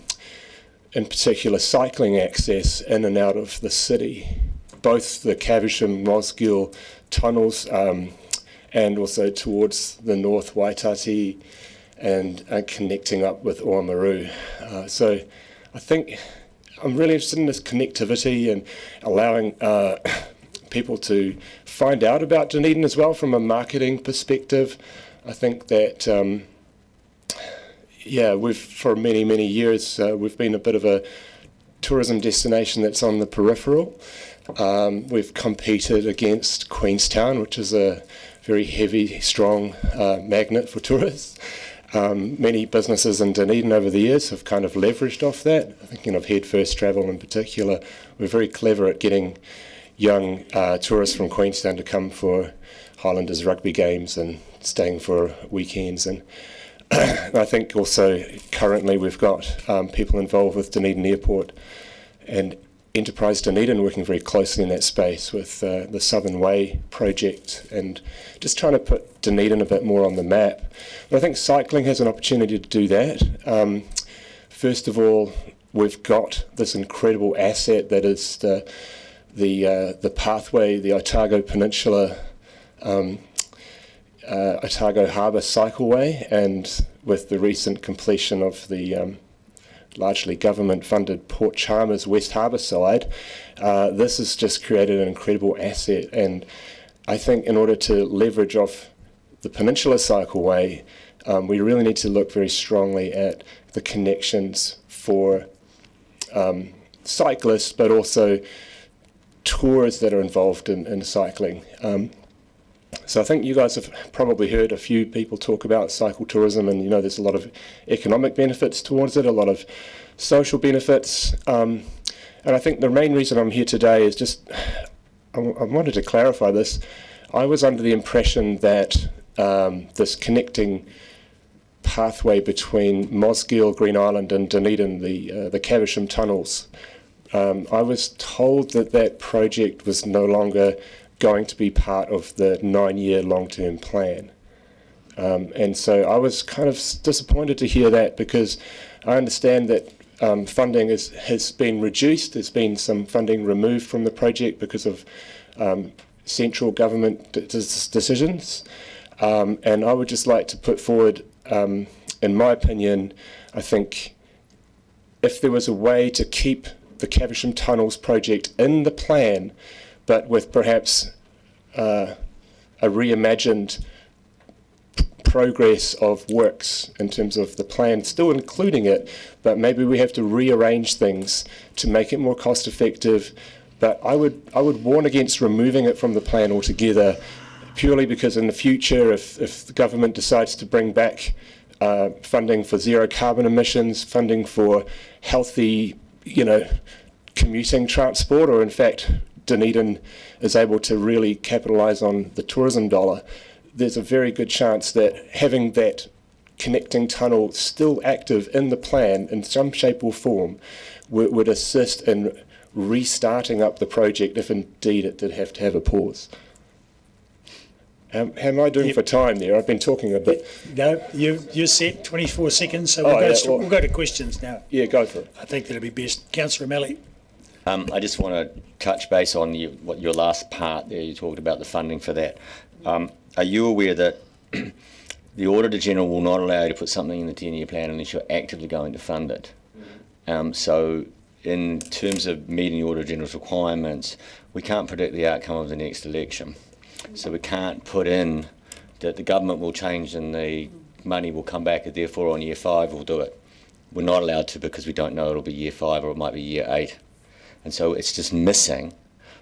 particular cycling access in and out of the city, both the Caversham Mosgiel tunnels and also towards the North Waitati and connecting up with Oamaru. So I think I'm really interested in this connectivity and allowing people to find out about Dunedin as well from a marketing perspective. I think that, for many, many years, we've been a bit of a tourism destination that's on the peripheral. We've competed against Queenstown, which is a very heavy, strong magnet for tourists. Many businesses in Dunedin over the years have kind of leveraged off that. Thinking of Head First Travel in particular, we're very clever at getting young tourists from Queenstown to come for Highlanders rugby games and staying for weekends. And I think also currently we've got people involved with Dunedin Airport and Enterprise Dunedin working very closely in that space with the Southern Way project and just trying to put Dunedin a bit more on the map. But I think cycling has an opportunity to do that. First of all, we've got this incredible asset that is the pathway, the Otago Peninsula, Otago Harbour Cycleway, and with the recent completion of the largely government-funded Port Chalmers West Harbour side, this has just created an incredible asset. And I think in order to leverage off the Peninsula Cycleway, we really need to look very strongly at the connections for cyclists, but also tours that are involved in cycling. So I think you guys have probably heard a few people talk about cycle tourism, and you know there's a lot of economic benefits towards it, a lot of social benefits, and I think the main reason I'm here today is just I wanted to clarify this. I was under the impression that this connecting pathway between Mosgiel, Green Island and Dunedin, the Caversham tunnels, I was told that that project was no longer going to be part of the 9-year long-term plan. And so I was kind of disappointed to hear that, because I understand that funding has been reduced. There's been some funding removed from the project because of central government decisions. And I would just like to put forward, in my opinion, I think if there was a way to keep the Caversham Tunnels project in the plan, but with perhaps a reimagined progress of works in terms of the plan, still including it, but maybe we have to rearrange things to make it more cost effective. But I would warn against removing it from the plan altogether, purely because in the future, if the government decides to bring back funding for zero carbon emissions, funding for healthy, commuting transport, or in fact Dunedin is able to really capitalise on the tourism dollar, there's a very good chance that having that connecting tunnel still active in the plan in some shape or form would assist in restarting up the project if indeed it did have to have a pause. How am I doing for time there? I've been talking a bit. No, you're set, 24 seconds, so we'll go to questions now. Yeah, go for it. I think that'll be best. Councillor O'Malley. I just want to touch base on your last part there. You talked about the funding for that. Are you aware that the Auditor General will not allow you to put something in the 10-year plan unless you're actively going to fund it? So in terms of meeting the Auditor General's requirements, we can't predict the outcome of the next election. So we can't put in that the government will change and the money will come back, and therefore on year 5 we'll do it. We're not allowed to, because we don't know it'll be year 5 or it might be year 8. And so it's just missing,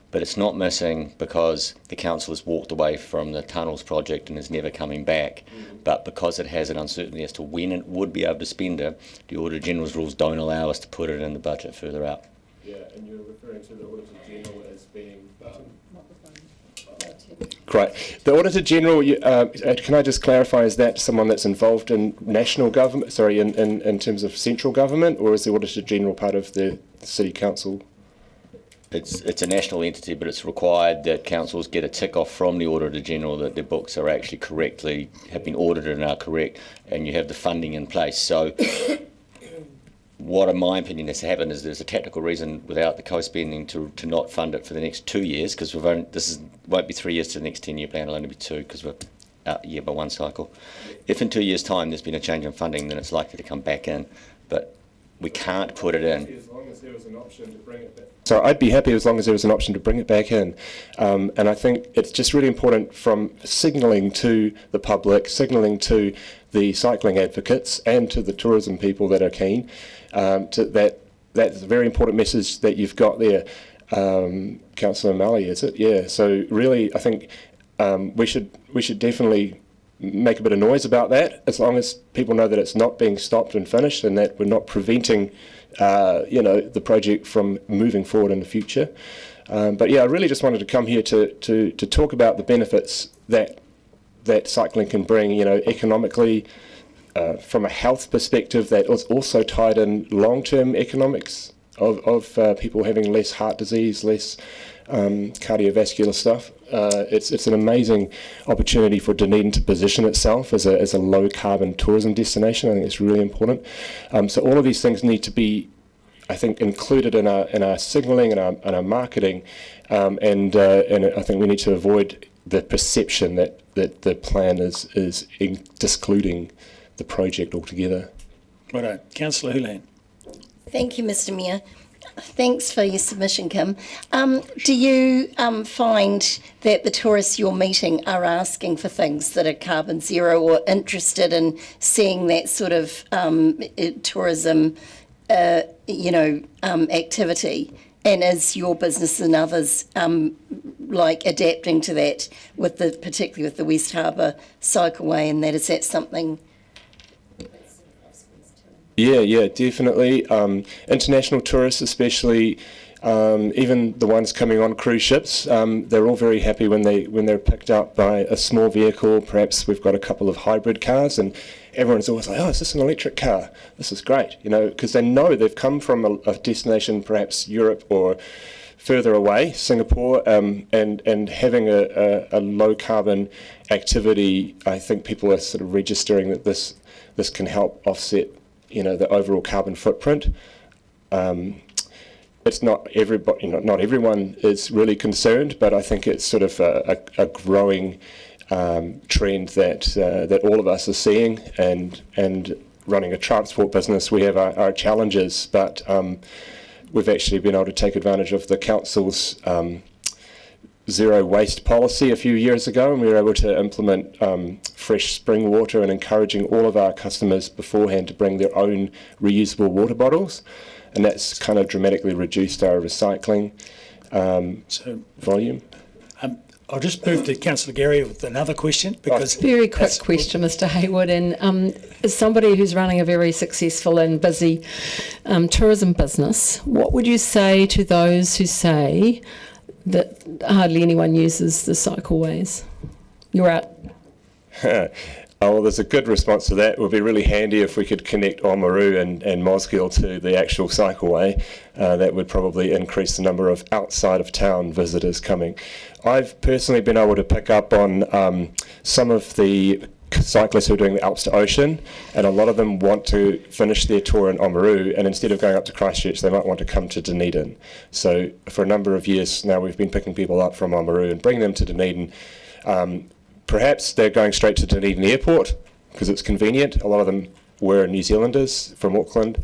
but it's not missing because the council has walked away from the tunnels project and is never coming back, but because it has an uncertainty as to when it would be able to spend it, the Auditor General's rules don't allow us to put it in the budget further out. Yeah, and you're referring to the Auditor General as being... Great. The Auditor General, can I just clarify, is that someone that's involved in national government, sorry, in terms of central government, or is the Auditor General part of the City Council? It's a national entity, but it's required that councils get a tick off from the Auditor General that their books are actually have been audited and are correct, and you have the funding in place. So what, in my opinion, has happened is there's a tactical reason without the co-spending to not fund it for the next 2 years, because won't be 3 years to the next 10-year plan, it'll only be 2 because we're out year by 1 cycle. If in 2 years' time there's been a change in funding, then it's likely to come back in, but we can't put it in. As long as there was an option to bring it back. So I'd be happy as long as there was an option to bring it back in. And I think it's just really important from signalling to the public, signalling to the cycling advocates and to the tourism people that are keen, that's a very important message that you've got there. Councillor Marae, is it? Yeah. So really, I think we should definitely make a bit of noise about that, as long as people know that it's not being stopped and finished, and that we're not preventing, the project from moving forward in the future. But yeah, I really just wanted to come here to talk about the benefits that cycling can bring, economically, from a health perspective, that was also tied in long-term economics of people having less heart disease, less cardiovascular stuff. It's an amazing opportunity for Dunedin to position itself as a low-carbon tourism destination. I think it's really important. So all of these things need to be, I think, included in our signalling and our marketing, and I think we need to avoid the perception that the plan is excluding the project altogether. Righto. Councillor Houlihan. Thank you, Mr. Mayor. Thanks for your submission, Kim. Do you find that the tourists you're meeting are asking for things that are carbon zero, or interested in seeing that sort of tourism, activity? And is your business and others like adapting to that with the, particularly with the West Harbour cycleway and that? Is that something? Yeah, definitely. International tourists, especially, even the ones coming on cruise ships, they're all very happy when they're picked up by a small vehicle. Perhaps we've got a couple of hybrid cars, and everyone's always like, "Oh, is this an electric car? This is great," because they know they've come from a destination, perhaps Europe or further away, Singapore, and having a low carbon activity. I think people are sort of registering that this can help offset the overall carbon footprint. It's not everybody, not everyone is really concerned, but I think it's sort of a growing trend that all of us are seeing. And running a transport business, we have our challenges, but we've actually been able to take advantage of the council's zero waste policy a few years ago, and we were able to implement fresh spring water and encouraging all of our customers beforehand to bring their own reusable water bottles, and that's kind of dramatically reduced our recycling volume. I'll just move to Councillor Gary with another question, because very quick question, Mr. Hayward, and as somebody who's running a very successful and busy tourism business, what would you say to those who say that hardly anyone uses the cycleways? You're out. Well, there's a good response to that. It would be really handy if we could connect Oamaru and Mosgiel to the actual cycleway. That would probably increase the number of outside of town visitors coming. I've personally been able to pick up on some of the cyclists who are doing the Alps to Ocean, and a lot of them want to finish their tour in Oamaru, and instead of going up to Christchurch, they might want to come to Dunedin. So for a number of years now, we've been picking people up from Oamaru and bringing them to Dunedin. Perhaps they're going straight to Dunedin Airport because it's convenient. A lot of them were New Zealanders from Auckland,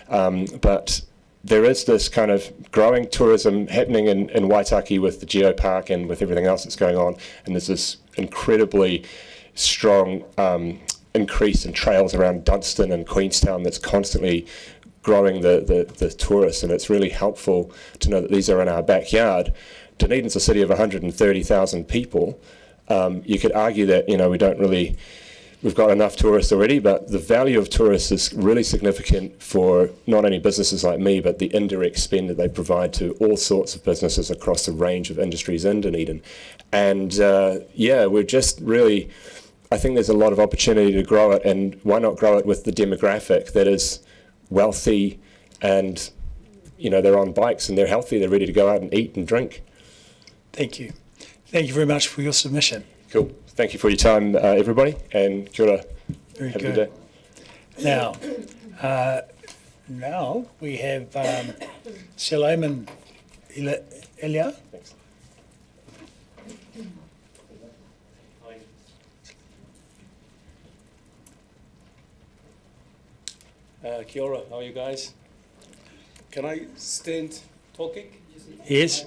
but there is this kind of growing tourism happening in Waitaki with the geopark and with everything else that's going on, and there's this incredibly strong increase in trails around Dunstan and Queenstown that's constantly growing the tourists, and it's really helpful to know that these are in our backyard. Dunedin's a city of 130,000 people. You could argue that we've got enough tourists already, but the value of tourists is really significant for not only businesses like me, but the indirect spend that they provide to all sorts of businesses across a range of industries in Dunedin. And we're just really, I think there's a lot of opportunity to grow it, and why not grow it with the demographic that is wealthy and they're on bikes and they're healthy, they're ready to go out and eat and drink. Thank you. Thank you very much for your submission. Cool. Thank you for your time, everybody, and kia ora. Very Have good. a good day. Now we have Suleiman Elia. Kia ora, how are you guys? Can I stand talking? Yes.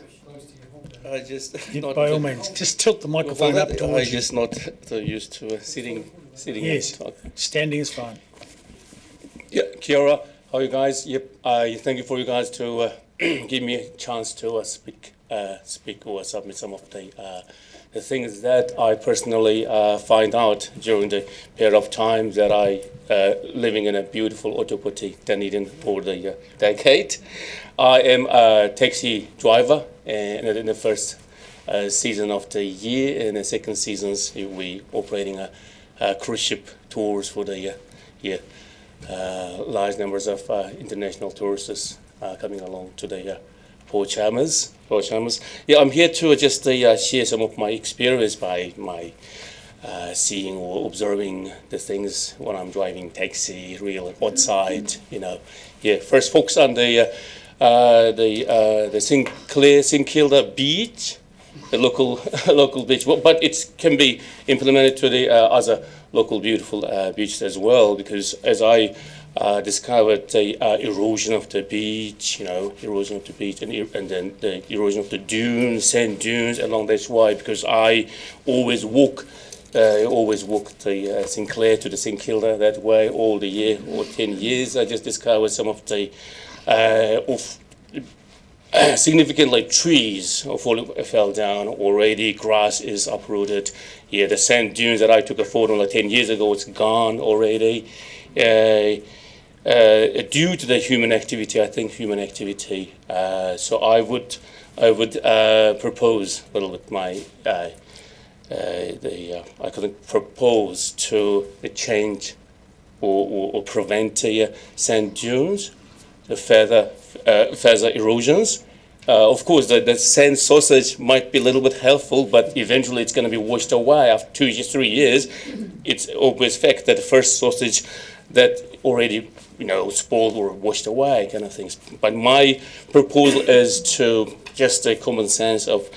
I just by all means, just tilt the microphone up towards I you. just not so used to sitting. Yes, and talk. standing is fine. Yeah, kia ora, how are you guys? Yep, thank you for you guys to give me a chance to speak or submit some of the things that I personally find out during the period of time that I living in a beautiful Otopoti, Dunedin for the decade. I am a taxi driver, and in the first season of the year, and the second seasons we operating a cruise ship tours for the year. Large numbers of international tourists coming along to the Port Chalmers. Yeah, I'm here to just share some of my experience by my seeing or observing the things when I'm driving taxi, real outside. Yeah. First, focus on the St Kilda beach, the local beach. But it can be implemented to the other local beautiful beaches as well, because as I discovered the erosion of the beach, and then the erosion of the dunes, sand dunes along this way, because I always walk the Sinclair to the St Kilda that way all the year, or 10 years. I just discovered some of the significantly trees fell down already, grass is uprooted. Yeah, the sand dunes that I took a photo like 10 years ago, it's gone already. Due to the human activity, I think human activity. So I would propose a little bit my I could propose to change or prevent sand dunes, the further erosions. Of course, the sand sausage might be a little bit helpful, but eventually it's going to be washed away after 2 years, 3 years. It's obvious fact that the first sausage that already spoiled or washed away kind of things. But my proposal is to just a common sense of,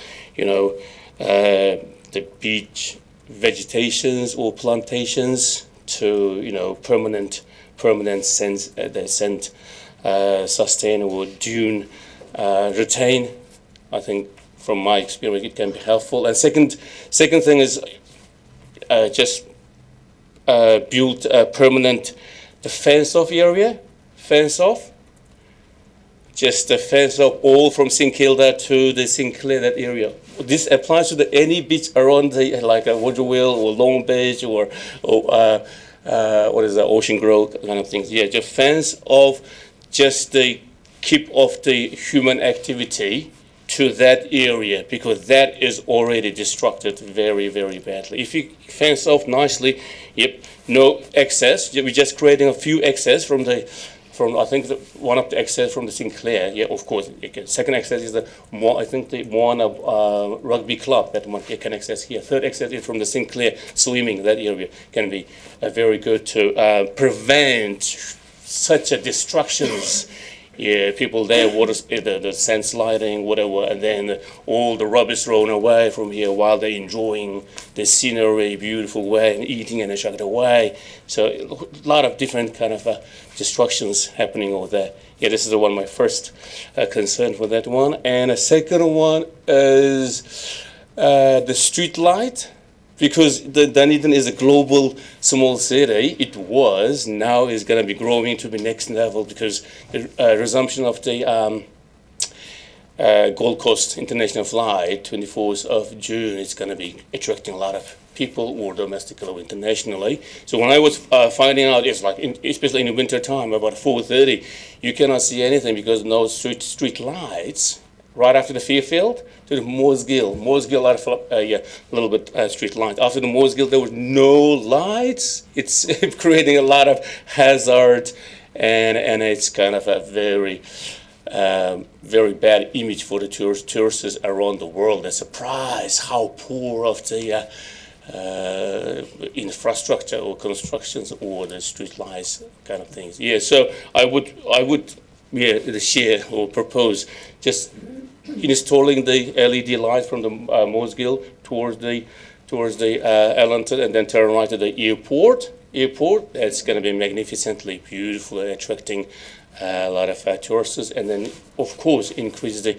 the beach vegetations or plantations to, permanent sense, the scent sustainable dune retain. I think from my experience it can be helpful. And second thing is just build a permanent fence off area, just a fence off all from St Kilda to the St Clair, that area. This applies to any beach around the like a Waterville or Long Beach or what is that, Ocean Grove kind of things. Yeah, just fence off, just the keep off the human activity to that area, because that is already destructed very, very badly. If you fence off nicely, no excess. We're just creating a few excess from I think one of the excess from the St Clair. Yeah, of course. Second excess is the Moana rugby club that one can access here. Third excess is from the St Clair swimming. That area can be very good to prevent such a destructions. Yeah, people there, the sand sliding, whatever, and then all the rubbish thrown away from here while they're enjoying the scenery, beautiful way, and eating and chucked away. So a lot of different kind of destructions happening over there. Yeah, this is the one, my first concern for that one. And a second one is the street light. Because Dunedin is a global small city, it was, now is going to be growing to the next level because the resumption of the Gold Coast International Flight, 24th of June, is going to be attracting a lot of people, or domestically or internationally. So when I was finding out, it's like, especially in the winter time, about 4:30, you cannot see anything because no street lights. Right after the Fairfield to the Moore's-Gill, a little bit street light. After the Moore's-Gill, there was no lights. It's creating a lot of hazard, and it's kind of a very, very bad image for the tourists around the world. They're surprised how poor of the infrastructure or constructions or the street lights kind of things. Yeah, so I would share or propose just installing the LED light from the Moore's-Gill towards the Ellington, and then turn right to the airport. That's going to be magnificently beautiful, attracting a lot of tourists, and then of course increase the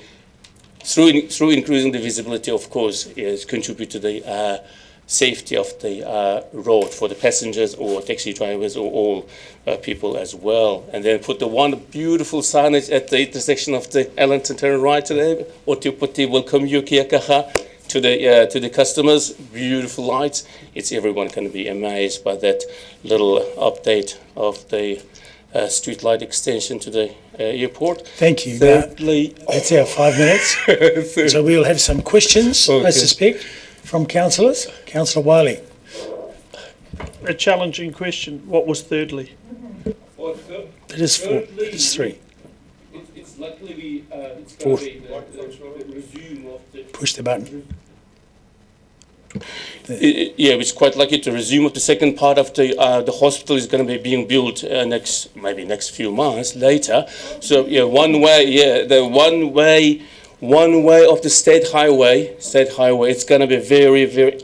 through increasing the visibility. Of course, is contribute to the safety of the road for the passengers or taxi drivers or all people as well. And then put the one beautiful signage at the intersection of the Ellington turn right today, or to put the welcome you kia kaha to the customers. Beautiful lights. It's everyone can be amazed by that little update of the street light extension to the airport. Thank you. Thirdly, that's our 5 minutes. So we'll have some questions, okay, I suspect, from councillors. Councillor Wiley. A challenging question. What was thirdly? It is four. It is three. It's luckily it's Four. going to be the resume of the... Push the button. Yeah, it's quite lucky to resume of the second part of the hospital is going to be being built next few months later. So yeah, one way of the state highway, it's going to be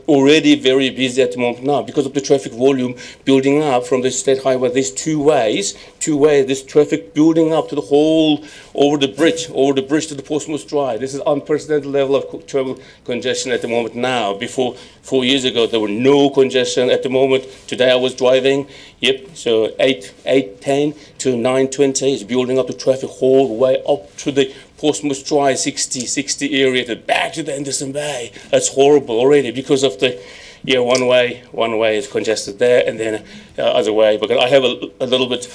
already very busy at the moment now because of the traffic volume building up from the state highway. There's two ways, this traffic building up to the whole, over the bridge to the Portsmouth Drive. This is unprecedented level of travel congestion at the moment now. Before 4 years ago, there were no congestion at the moment. Today I was driving, so 8:10 to 9:20 is building up the traffic whole way up to the Portsmouth Dry 60 area to back to the Anderson Bay. That's horrible already because of the one way is congested there, and then other way. Because I have a little bit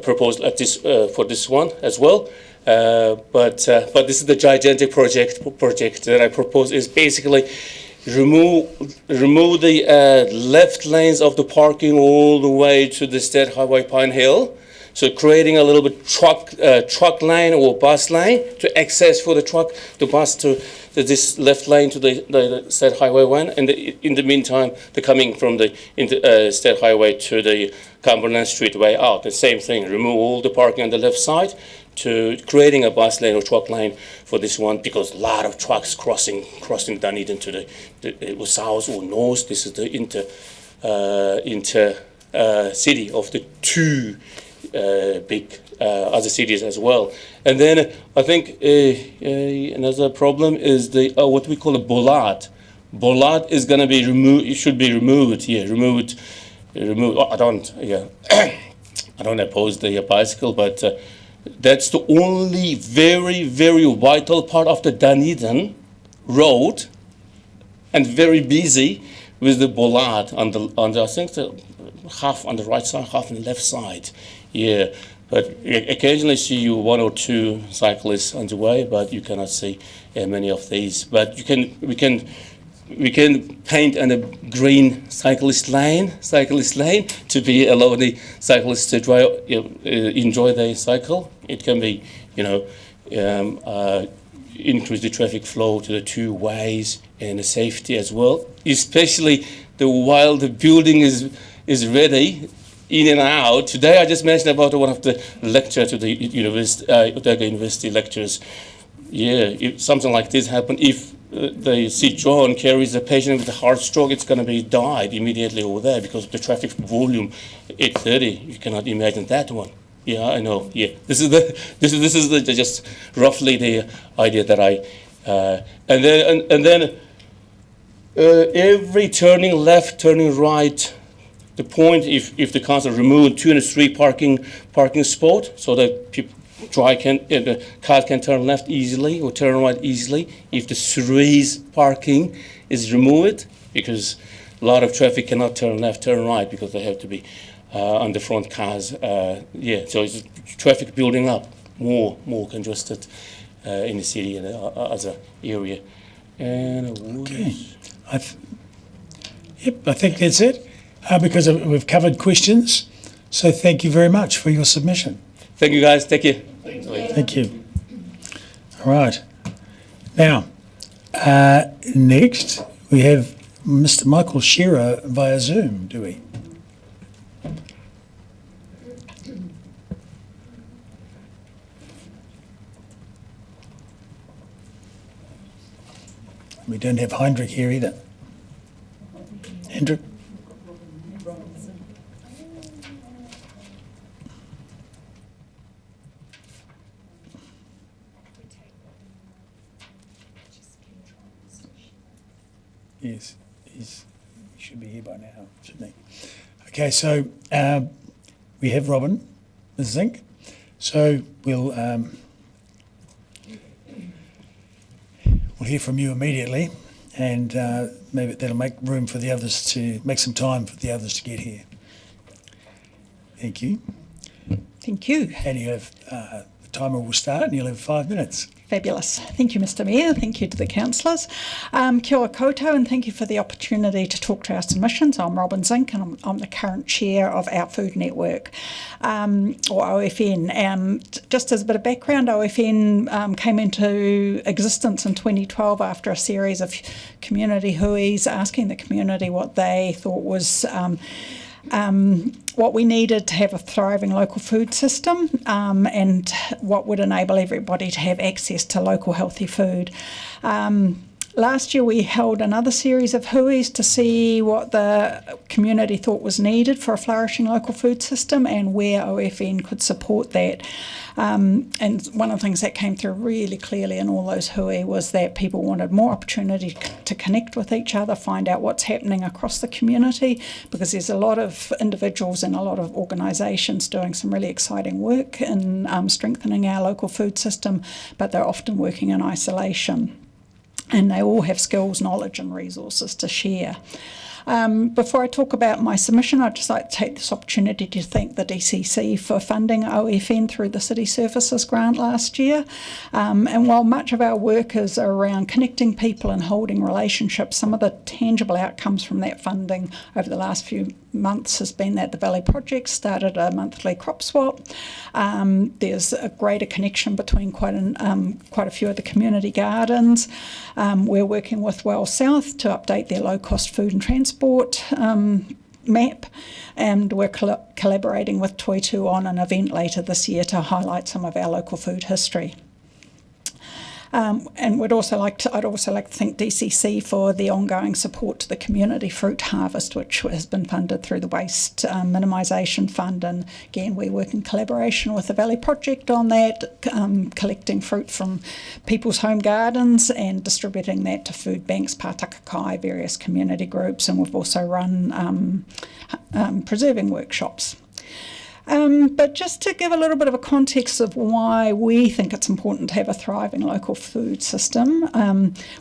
proposed at this for this one as well. But this is the gigantic project that I propose is basically remove the left lanes of the parking all the way to the State Highway Pine Hill. So creating a little bit truck lane or bus lane to access for the bus to this left lane to the State Highway 1, and in the meantime, the coming from the State Highway to the Cumberland Street way out. The same thing, remove all the parking on the left side to creating a bus lane or truck lane for this one, because a lot of trucks crossing Dunedin to the south or north. This is the inter city of the two big other cities as well. And then I think another problem is the what we call a bollard. Bollard is going to be removed. It should be removed here. Removed. Oh, I don't oppose the bicycle, but that's the only very vital part of the Dunedin road, and very busy with the bollard on the I think the half on the right side, half on the left side. Yeah, but occasionally see you one or two cyclists on the way, but you cannot see many of these. But we can paint a green cyclist lane to be allow the cyclists to enjoy their cycle. It can be, increase the traffic flow to the two ways and the safety as well. Especially while the building is ready. In and out. Today I just mentioned about one of the lecture to the Otago University lecturers. Yeah, if something like this happen, if the St. John carries a patient with a heart stroke, it's going to be died immediately over there because of the traffic volume. 8:30, you cannot imagine that one. Yeah, I know. Yeah, this is just roughly the idea that I and then every turning left, turning right. The point, if the council removed 2 and 3 parking spot, so that the cars can turn left easily or turn right easily. If the 3 parking is removed, because a lot of traffic cannot turn left, turn right, because they have to be on the front cars. So it's traffic building up, more congested in the city and other area. And okay, I think that's it. Because we've covered questions, so thank you very much for your submission. Thank you, guys. Thank you. Thank you. All right. Now, next we have Mr. Michael Shearer via Zoom, do we? We don't have Heinrich here either. Hendrik? Yes, he should be here by now, shouldn't he? Okay, so we have Robin, Ms. Zink. So we'll hear from you immediately, and maybe that'll make room for the others make some time for the others to get here. Thank you. Thank you. And you have the timer will start, and you'll have 5 minutes. Fabulous. Thank you, Mr. Mayor. Thank you to the councillors. Kia ora koutou, and thank you for the opportunity to talk to our submissions. I'm Robin Zink, and I'm the current chair of our food network, or OFN. And just as a bit of background, OFN came into existence in 2012 after a series of community huis asking the community what they thought was what we needed to have a thriving local food system, and what would enable everybody to have access to local healthy food. Last year we held another series of hui's to see what the community thought was needed for a flourishing local food system and where OFN could support that. And one of the things that came through really clearly in all those hui was that people wanted more opportunity to connect with each other, find out what's happening across the community, because there's a lot of individuals and a lot of organisations doing some really exciting work in strengthening our local food system, but they're often working in isolation. And they all have skills, knowledge and resources to share. Before I talk about my submission, I'd just like to take this opportunity to thank the DCC for funding OFN through the City Services grant last year. And while much of our work is around connecting people and holding relationships, some of the tangible outcomes from that funding over the last few months has been that the Valley Project started a monthly crop swap. There's a greater connection between quite a few of the community gardens. We're working with Well South to update their low-cost food and transport map, and we're collaborating with Toitu on an event later this year to highlight some of our local food history. And I'd also like to thank DCC for the ongoing support to the community fruit harvest, which has been funded through the Waste Minimisation Fund. And again, we work in collaboration with the Valley Project on that, collecting fruit from people's home gardens and distributing that to food banks, pātaka kai, various community groups, and we've also run preserving workshops. But just to give a little bit of a context of why we think it's important to have a thriving local food system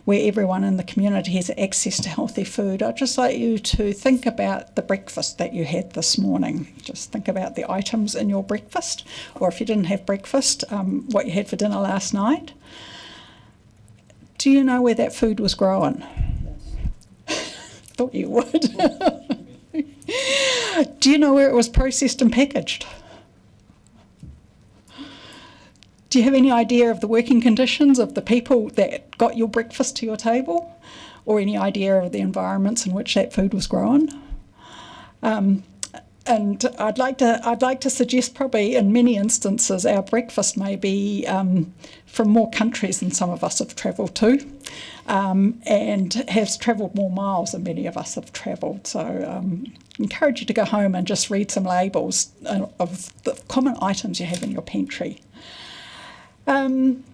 where everyone in the community has access to healthy food, I'd just like you to think about the breakfast that you had this morning. Just think about the items in your breakfast, or if you didn't have breakfast, what you had for dinner last night. Do you know where that food was grown? Thought you would. Do you know where it was processed and packaged? Do you have any idea of the working conditions of the people that got your breakfast to your table, or any idea of the environments in which that food was grown? And I'd like to suggest probably in many instances our breakfast may be from more countries than some of us have travelled to, and has travelled more miles than many of us have travelled. So encourage you to go home and just read some labels of the common items you have in your pantry. And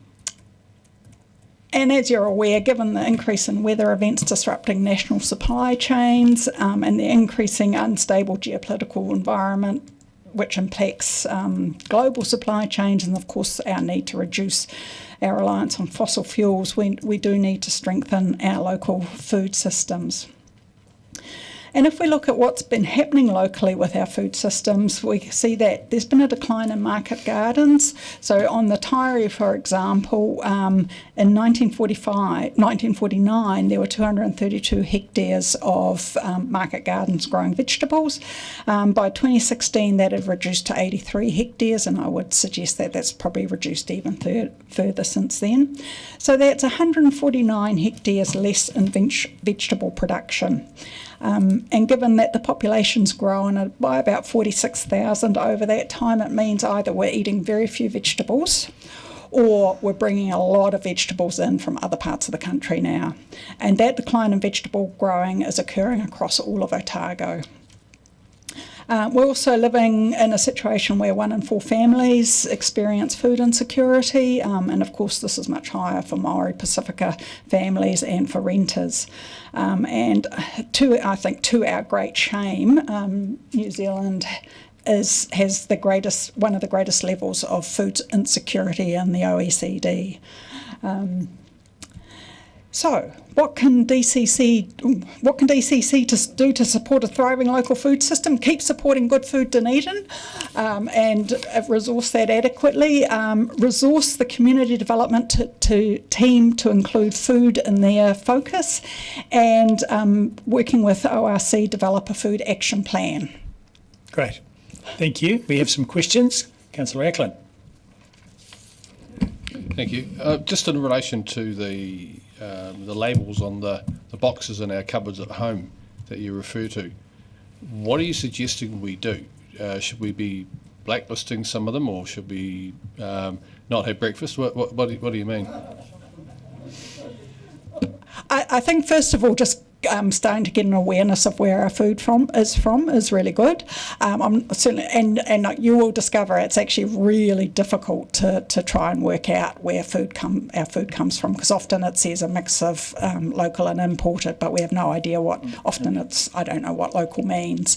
as you're aware, given the increase in weather events disrupting national supply chains and the increasing unstable geopolitical environment, which impacts global supply chains, and of course our need to reduce our reliance on fossil fuels, we do need to strengthen our local food systems. And if we look at what's been happening locally with our food systems, we see that there's been a decline in market gardens. So on the Taieri, for example, in 1949, there were 232 hectares of market gardens growing vegetables. By 2016, that had reduced to 83 hectares, and I would suggest that that's probably reduced even further since then. So that's 149 hectares less in vegetable production. And given that the population's grown by about 46,000 over that time, it means either we're eating very few vegetables or we're bringing a lot of vegetables in from other parts of the country now. And that decline in vegetable growing is occurring across all of Otago. We're also living in a situation where 1 in 4 families experience food insecurity, and of course this is much higher for Maori Pacifica families and for renters. And to our great shame, New Zealand has one of the greatest levels of food insecurity in the OECD. So, what can DCC do to support a thriving local food system? Keep supporting Good Food Dunedin and resource that adequately. Resource the community development team to include food in their focus, and working with ORC develop a food action plan. Great, thank you. We have some questions. Councillor Ackland. Thank you. Just in relation to the labels on the boxes in our cupboards at home that you refer to, what are you suggesting we do? Should we be blacklisting some of them, or should we not have breakfast? What do you mean? I think first of all, just starting to get an awareness of where our food is really good. I'm certainly, and you will discover it's actually really difficult to try and work out where our food comes from, because often it says a mix of local and imported, but we have no idea what. Often I don't know what local means.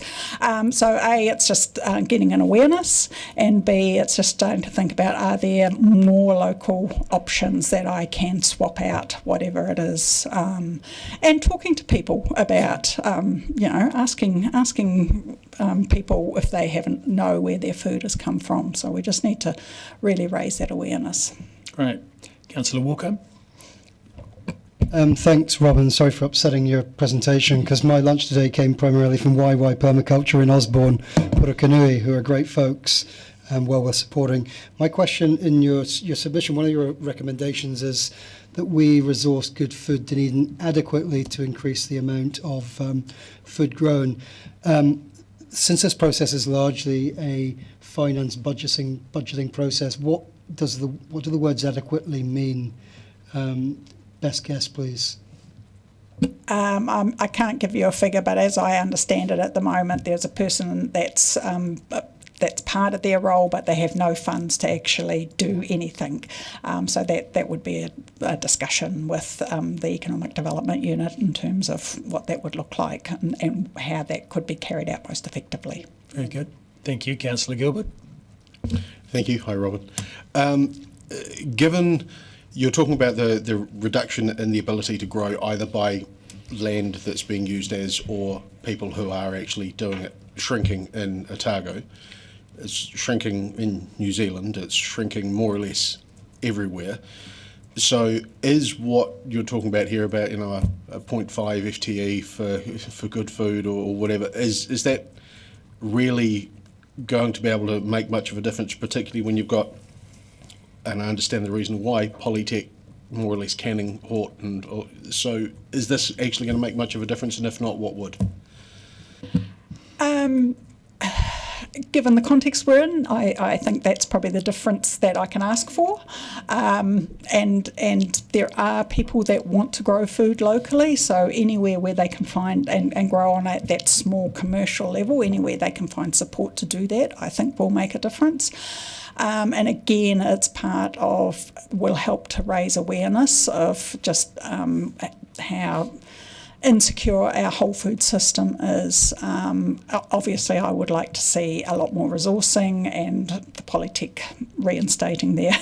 So A, it's just getting an awareness, and B, it's just starting to think about, are there more local options that I can swap out, whatever it is, and talking to people about, asking people if they haven't know where their food has come from. So we just need to really raise that awareness. Great. Councillor Walker. Thanks, Robin. Sorry for upsetting your presentation, because my lunch today came primarily from YY Permaculture in Osborne, Purukanui, who are great folks and well worth supporting. My question in your submission, one of your recommendations is that we resource Good Food Dunedin adequately to increase the amount of food grown. Since this process is largely a finance budgeting process, what do the words adequately mean? Best guess, please. I can't give you a figure, but as I understand it at the moment, there's a person that's part of their role, but they have no funds to actually do anything. So that would be a discussion with the Economic Development Unit in terms of what that would look like and how that could be carried out most effectively. Very good. Thank you, Councillor Gilbert. Thank you. Hi, Robin. Given you're talking about the reduction in the ability to grow either by land that's being used as, or people who are actually doing it, shrinking in Otago. It's shrinking in New Zealand, it's shrinking more or less everywhere. So is what you're talking about here about, a 0.5 FTE for good food or whatever, is that really going to be able to make much of a difference, particularly when you've got, and I understand the reason why, Polytech more or less canning hort, so is this actually going to make much of a difference, and if not, what would? Given the context we're in, I think that's probably the difference that I can ask for. And there are people that want to grow food locally, so anywhere where they can find and grow on that small commercial level, anywhere they can find support to do that, I think will make a difference. And again, it's will help to raise awareness of just how insecure our whole food system is. Obviously, I would like to see a lot more resourcing and the Polytech reinstating their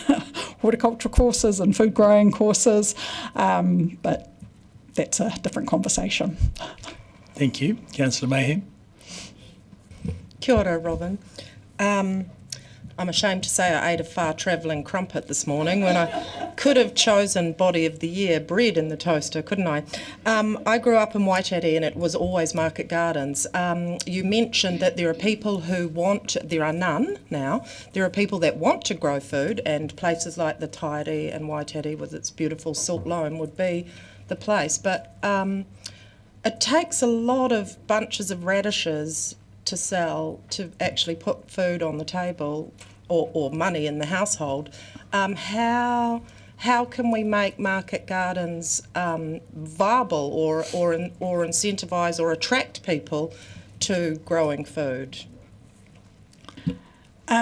horticulture courses and food growing courses, but that's a different conversation. Thank you. Councillor Mayhem. Kia ora, Robin. I'm ashamed to say I ate a far-travelling crumpet this morning when I could have chosen Body of the Year bread in the toaster, couldn't I? I grew up in Waititi and it was always market gardens. You mentioned that there are people there are none now, there are people that want to grow food, and places like the Tairi and Waititi with its beautiful silt loam would be the place. But it takes a lot of bunches of radishes to sell to actually put food on the table or money in the household. How can we make market gardens viable or incentivise or attract people to growing food?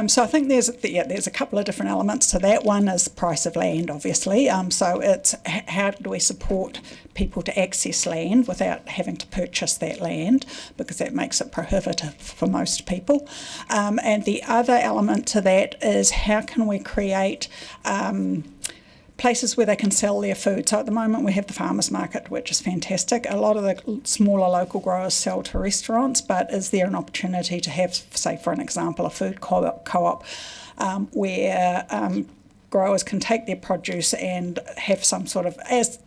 So I think there's a couple of different elements to that. One is price of land, obviously. So it's how do we support people to access land without having to purchase that land, because that makes it prohibitive for most people. And the other element to that is how can we create places where they can sell their food. So at the moment we have the farmers market, which is fantastic. A lot of the smaller local growers sell to restaurants, but is there an opportunity to have, say for an example, a food co-op where growers can take their produce and have some sort of, as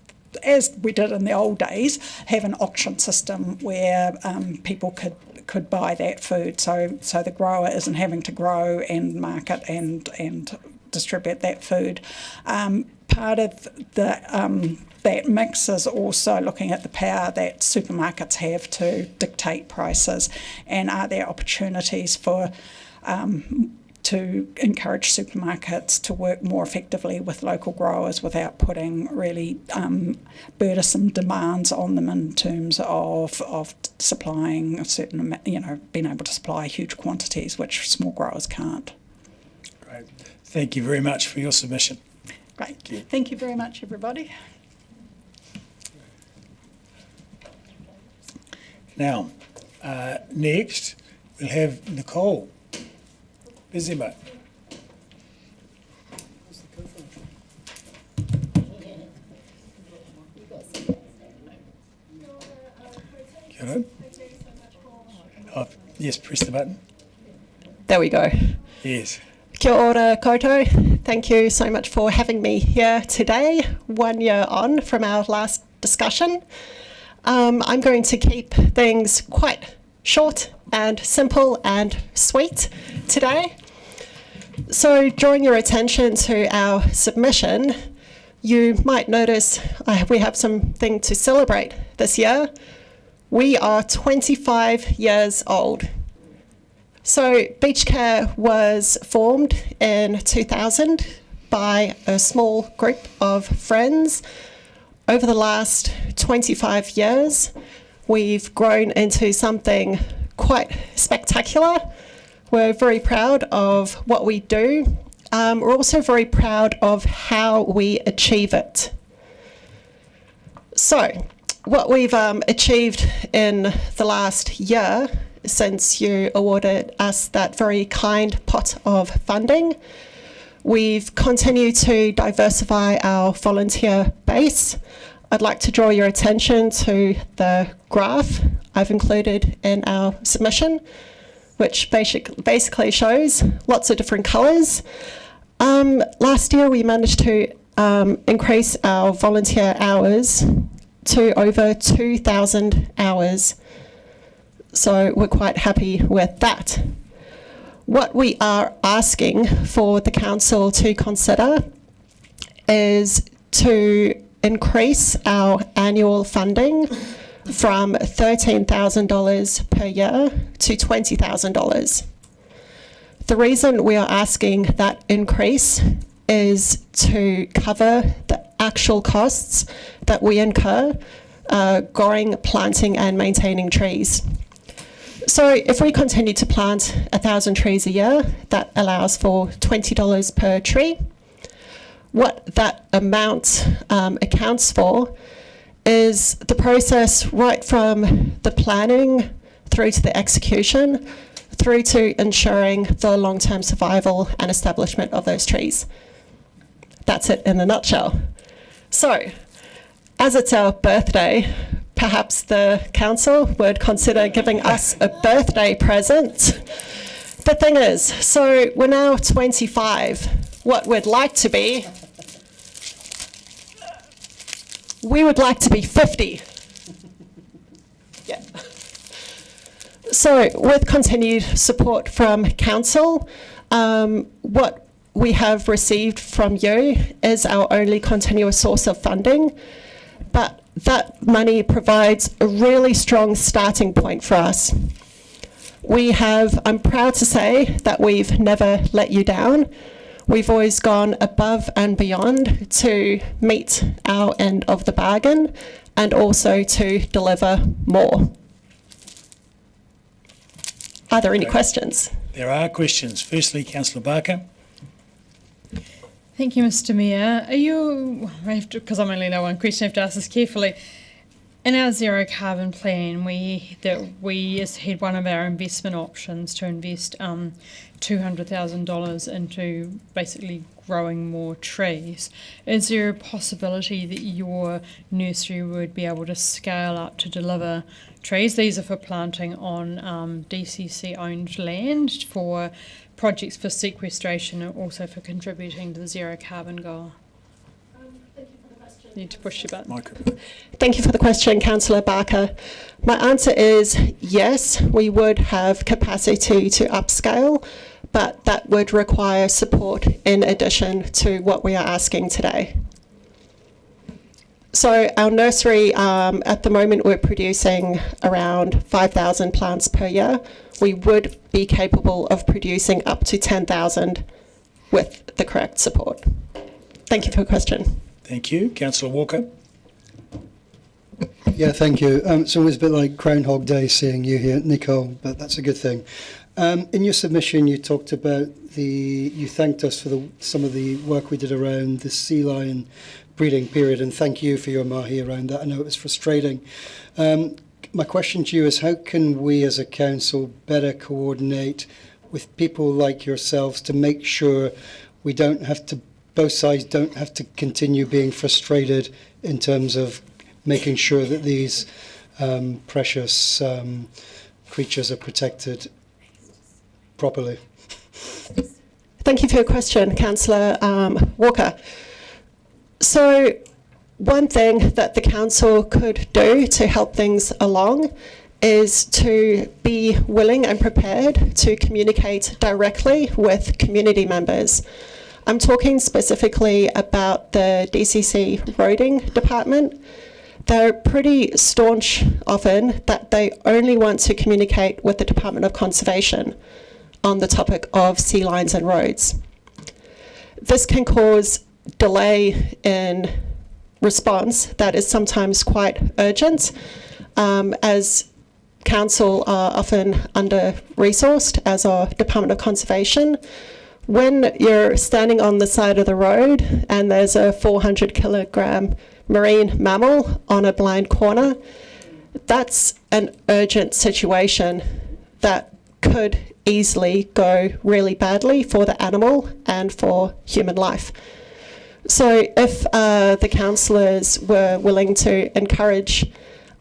we did in the old days, have an auction system where people could buy that food. So the grower isn't having to grow and market and distribute that food. Part of that mix is also looking at the power that supermarkets have to dictate prices, and are there opportunities for to encourage supermarkets to work more effectively with local growers without putting really burdensome demands on them in terms of supplying a certain, being able to supply huge quantities, which small growers can't. Great. Thank you very much for your submission. Great. Thank you very much, everybody. Now, next we'll have Nicole Bizima. Oh, yes, press the button. There we go. Yes. Kia ora koutou. Thank you so much for having me here today, 1 year on from our last discussion. I'm going to keep things quite short and simple and sweet today. So, drawing your attention to our submission, you might notice we have something to celebrate this year. We are 25 years old. So, Beach Care was formed in 2000 by a small group of friends. Over the last 25 years, we've grown into something quite spectacular. We're very proud of what we do. We're also very proud of how we achieve it. So, what we've achieved in the last year, since you awarded us that very kind pot of funding, we've continued to diversify our volunteer base. I'd like to draw your attention to the graph I've included in our submission, which basically shows lots of different colours. Last year we managed to increase our volunteer hours to over 2,000 hours. So we're quite happy with that. What we are asking for the council to consider is to increase our annual funding from $13,000 per year to $20,000. The reason we are asking that increase is to cover the actual costs that we incur growing, planting and maintaining trees. So if we continue to plant 1,000 trees a year, that allows for $20 per tree. What that amount accounts for is the process right from the planning through to the execution, through to ensuring the long-term survival and establishment of those trees. That's it in a nutshell. So, as it's our birthday, perhaps the council would consider giving us a birthday present. The thing is, so we're now 25. What we'd like to be, we would like to be 50. Yeah. So with continued support from council, what we have received from you is our only continuous source of funding, but that money provides a really strong starting point for us. I'm proud to say that we've never let you down. We've always gone above and beyond to meet our end of the bargain and also to deliver more. Are there any questions? There are questions. Firstly, Councillor Barker. Thank you, Mr. Mayor. Because I'm only know one question, I have to ask this carefully. In our zero carbon plan, we had one of our investment options to invest $200,000 into basically growing more trees. Is there a possibility that your nursery would be able to scale up to deliver trees? These are for planting on DCC-owned land for projects for sequestration and also for contributing to the zero carbon goal. Need to push your button. Thank you for the question, Councillor Barker. My answer is yes, we would have capacity to upscale, but that would require support in addition to what we are asking today. So our nursery, at the moment, we're producing around 5,000 plants per year. We would be capable of producing up to 10,000 with the correct support. Thank you for your question. Thank you. Councillor Walker. Yeah, thank you. It's always a bit like Groundhog Day seeing you here, Nicole, but that's a good thing. In your submission, you talked about you thanked us for some of the work we did around the sea lion breeding period, and thank you for your mahi around that. I know it was frustrating. My question to you is, how can we as a council better coordinate with people like yourselves to make sure we don't have to, both sides don't have to continue being frustrated in terms of making sure that these precious creatures are protected properly? Thank you for your question, Councillor Walker. So one thing that the council could do to help things along is to be willing and prepared to communicate directly with community members. I'm talking specifically about the DCC roading department. They're pretty staunch often that they only want to communicate with the Department of Conservation on the topic of sea lions and roads. This can cause delay in response that is sometimes quite urgent, as council are often under-resourced, as are Department of Conservation. When you're standing on the side of the road and there's a 400-kilogram marine mammal on a blind corner, that's an urgent situation that could easily go really badly for the animal and for human life. So if the councillors were willing to encourage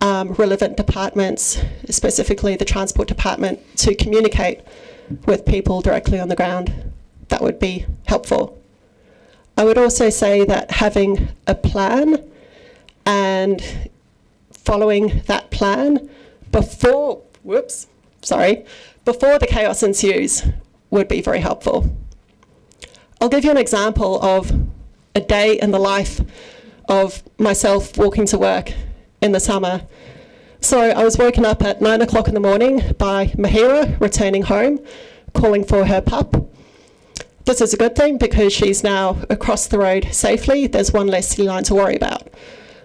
relevant departments, specifically the Transport Department, to communicate with people directly on the ground, that would be helpful. I would also say that having a plan and following that plan before the chaos ensues would be very helpful. I'll give you an example of a day in the life of myself walking to work in the summer. So I was woken up at 9 o'clock in the morning by Mahira returning home, calling for her pup. This is a good thing because she's now across the road safely. There's one less sea lion to worry about.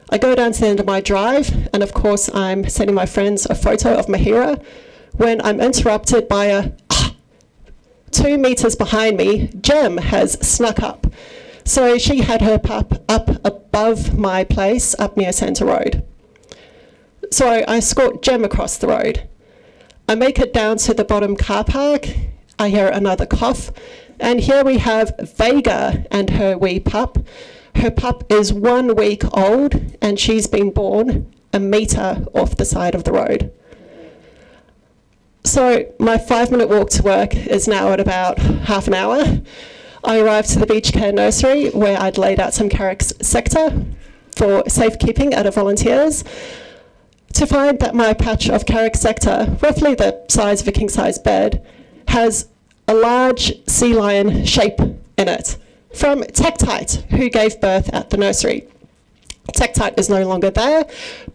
I go down to the end of my drive, and of course I'm sending my friends a photo of Mahira when I'm interrupted by a 2 meters behind me, Jem has snuck up. So she had her pup up above my place, up near Centre Road. So I escort Jem across the road. I make it down to the bottom car park. I hear another cough. And here we have Vega and her wee pup. Her pup is 1 week old and she's been born a metre off the side of the road. So my 5-minute walk to work is now at about half an hour. I arrived to the beach care nursery where I'd laid out some carrick's sector for safekeeping out of volunteers, to find that my patch of carrick sector, roughly the size of a king-size bed, has a large sea lion shape in it from Tektite, who gave birth at the nursery. Tektite is no longer there,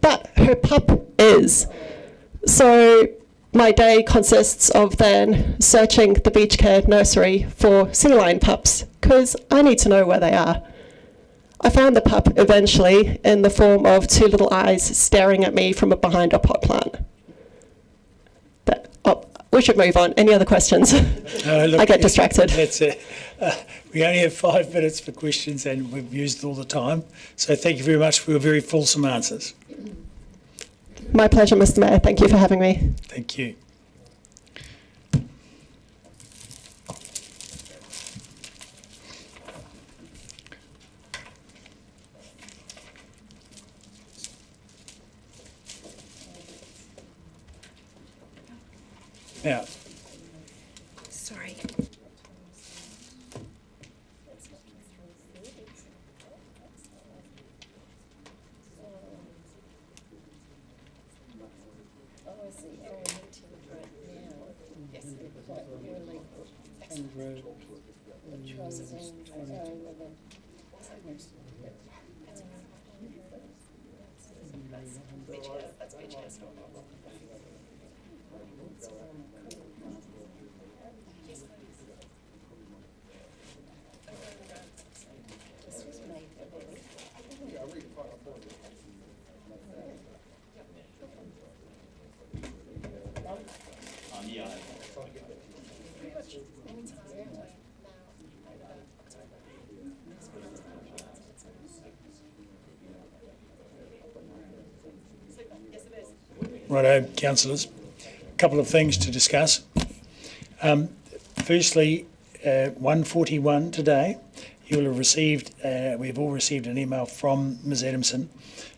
but her pup is. So my day consists of then searching the beach care nursery for sea lion pups, because I need to know where they are. I found the pup eventually in the form of 2 little eyes staring at me from behind a pot plant. We should move on. Any other questions? Look, I get distracted. That's it. We only have 5 minutes for questions and we've used all the time. So thank you very much for your very fulsome answers. My pleasure, Mr. Mayor. Thank you for having me. Thank you. Now, sorry. Righto, councillors. A couple of things to discuss. Firstly, 141 today, you will have received, we've all received an email from Ms Adamson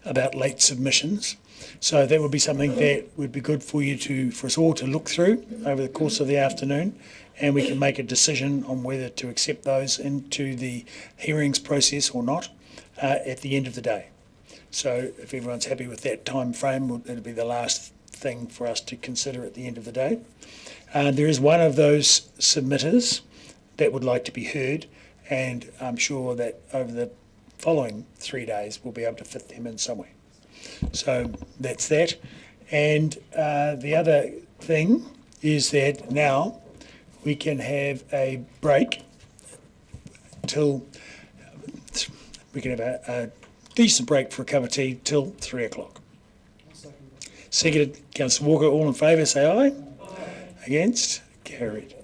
about late submissions. So that would be something that would be good for you for us all to look through over the course of the afternoon, and we can make a decision on whether to accept those into the hearings process or not at the end of the day. So if everyone's happy with that time frame, it'll be the last thing for us to consider at the end of the day. There is one of those submitters that would like to be heard, and I'm sure that over the following 3 days we'll be able to fit them in somewhere. So that's that. And the other thing is that now we can have a break till, we can have a decent break for a cup of tea till 3 o'clock. Seconded, Councillor Walker, all in favour, say aye. Aye. Against? Carried.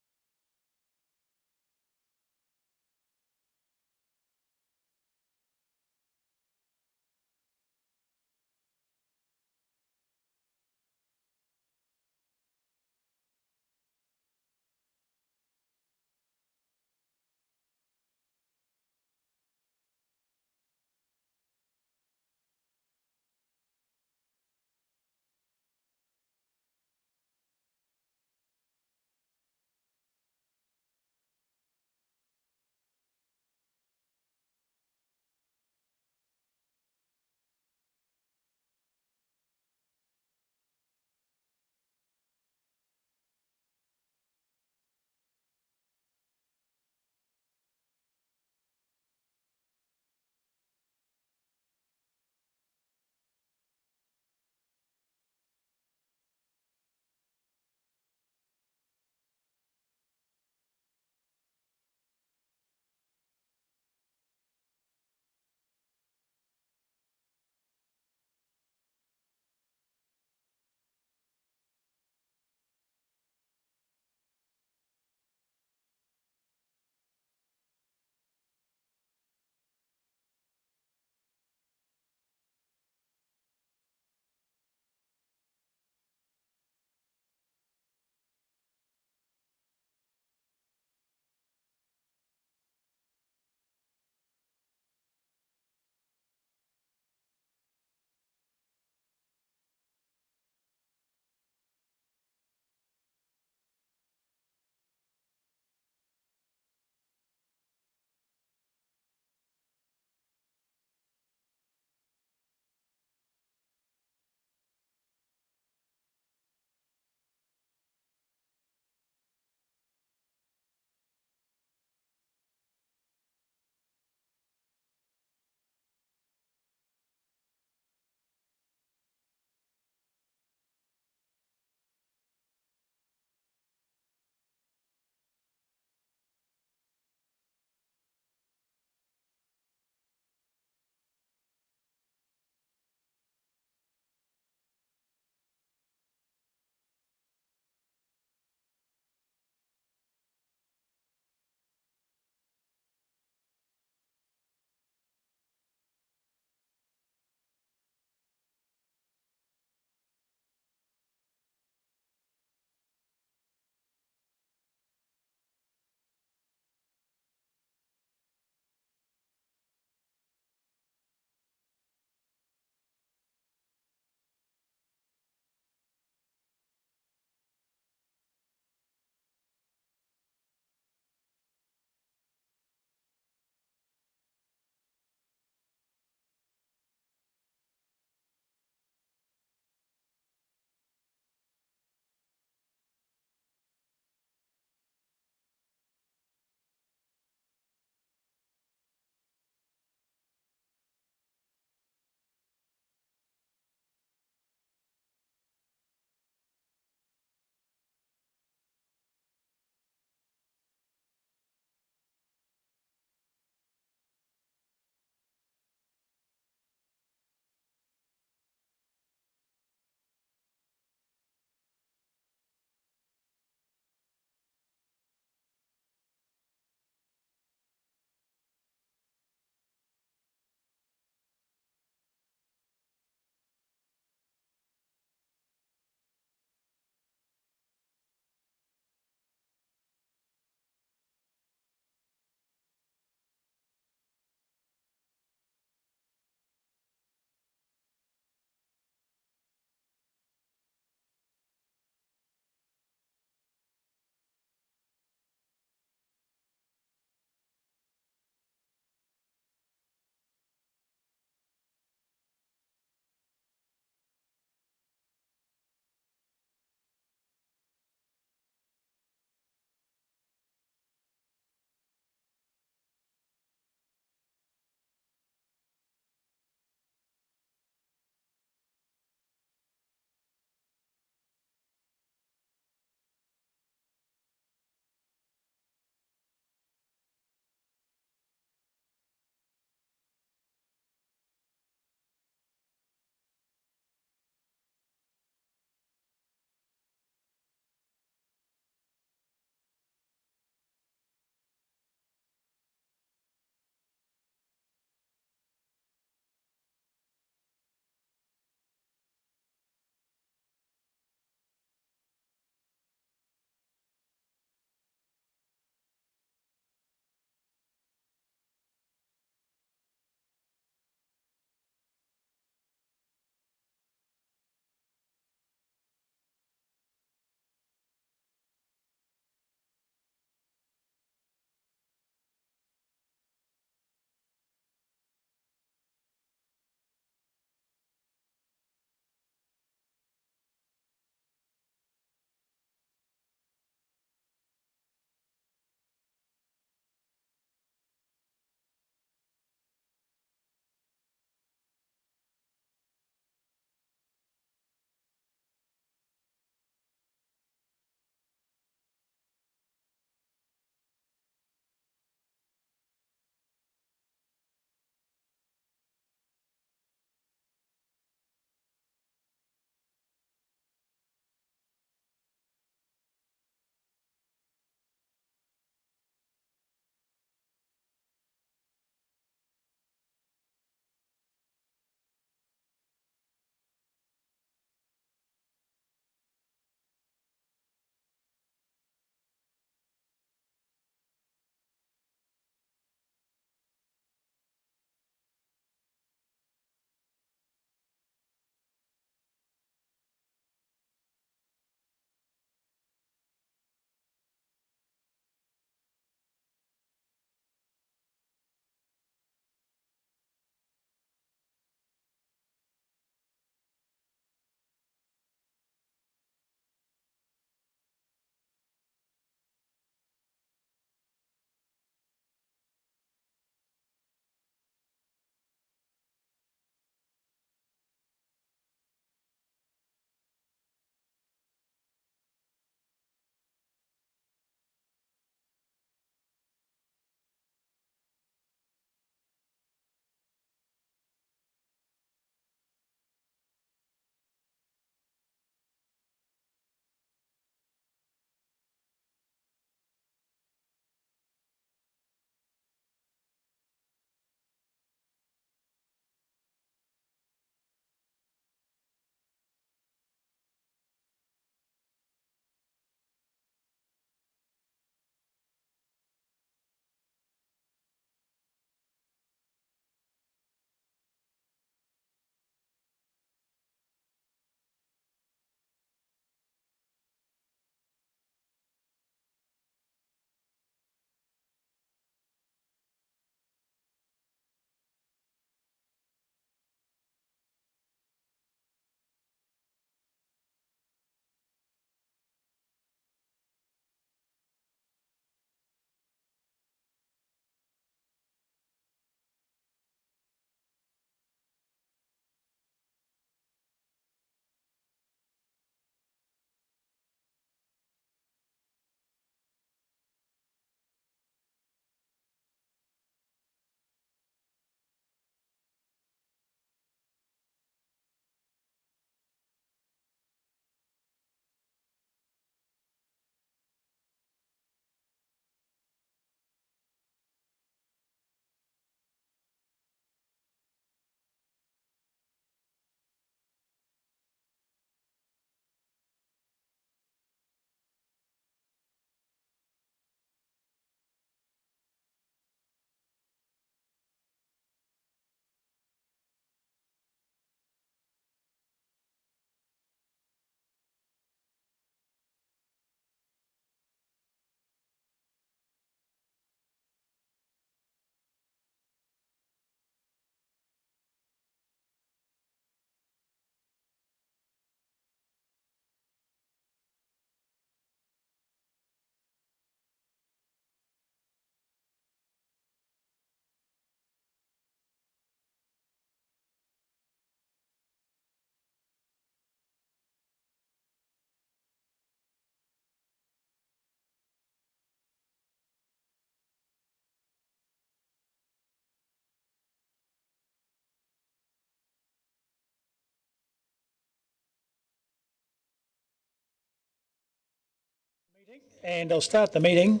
And I'll start the meeting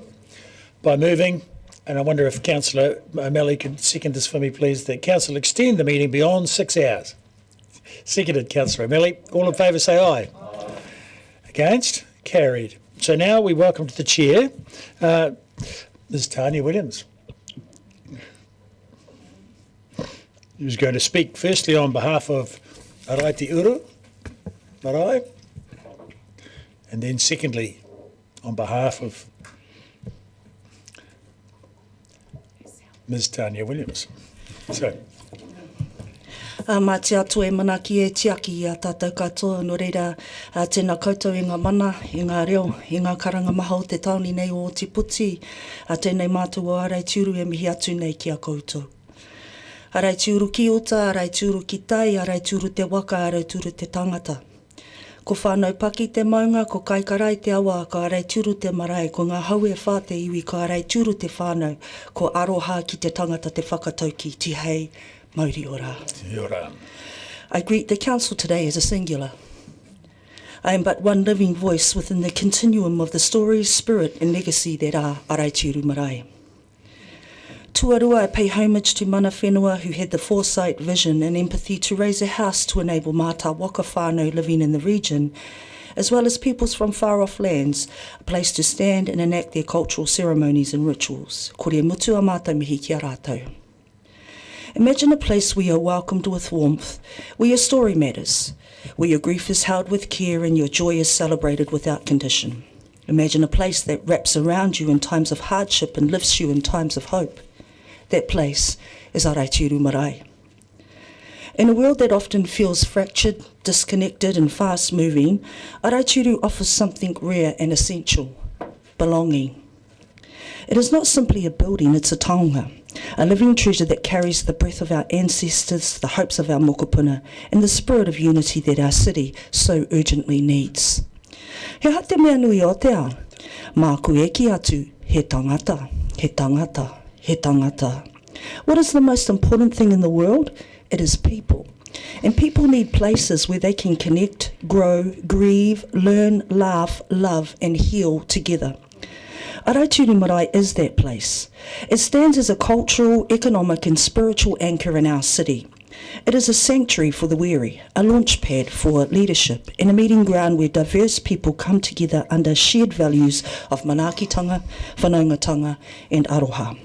by moving, and I wonder if Councillor O'Malley could second this for me, please, that Council extend the meeting beyond 6 hours. Seconded, Councillor O'Malley. All in favour say aye. Against? Carried. So now we welcome to the Chair, Ms Tanya Williams, who's going to speak firstly on behalf of Marae Te Uru, Marae, and then secondly on behalf of Ms Tanya Williams. So. Mā te atu e mana ki e tiaki i a tātou katoa, no reira tēnā koutou i ngā mana, i ngā reo, i ngā karanga maha o te tauni nei o te puti, tēnei mātua arai tiuru e mihi atu nei ki a koutou. Arai tiuru ki ota, arai tiuru ki tai, arai tiuru te waka, arai tiuru te tangata. Ko whānau paki te maunga, ko kaikarai te awa, ko arai tiuru te marae, ko ngā hau e whā te iwi, ko arai tiuru te whānau, ko aroha ki te tangata te whakatauki, ti hei, mauri ora. Ora. I greet the Council today as a singular. I am but one living voice within the continuum of the story, spirit and legacy that are Arai Tiuru Marae. Tuarua, I pay homage to mana whenua who had the foresight, vision and empathy to raise a house to enable mātā waka whānau living in the region, as well as peoples from far-off lands, a place to stand and enact their cultural ceremonies and rituals. Kore mutu a mātou mihi ki a rātou. Imagine a place where you are welcomed with warmth, where your story matters, where your grief is held with care and your joy is celebrated without condition. Imagine a place that wraps around you in times of hardship and lifts you in times of hope. That place is Arai Tiuru Marae. In a world that often feels fractured, disconnected and fast-moving, Arai Tiuru offers something rare and essential, belonging. It is not simply a building, it's a taonga, a living treasure that carries the breath of our ancestors, the hopes of our mokopuna, and the spirit of unity that our city so urgently needs. He hate mea nui o te ao, mā koe ki atu, he tangata, he tangata, he tangata. What is the most important thing in the world? It is people. And people need places where they can connect, grow, grieve, learn, laugh, love and heal together. Arai Tiuru Marae is that place. It stands as a cultural, economic and spiritual anchor in our city. It is a sanctuary for the weary, a launchpad for leadership, and a meeting ground where diverse people come together under shared values of manaakitanga, whanaungatanga and aroha.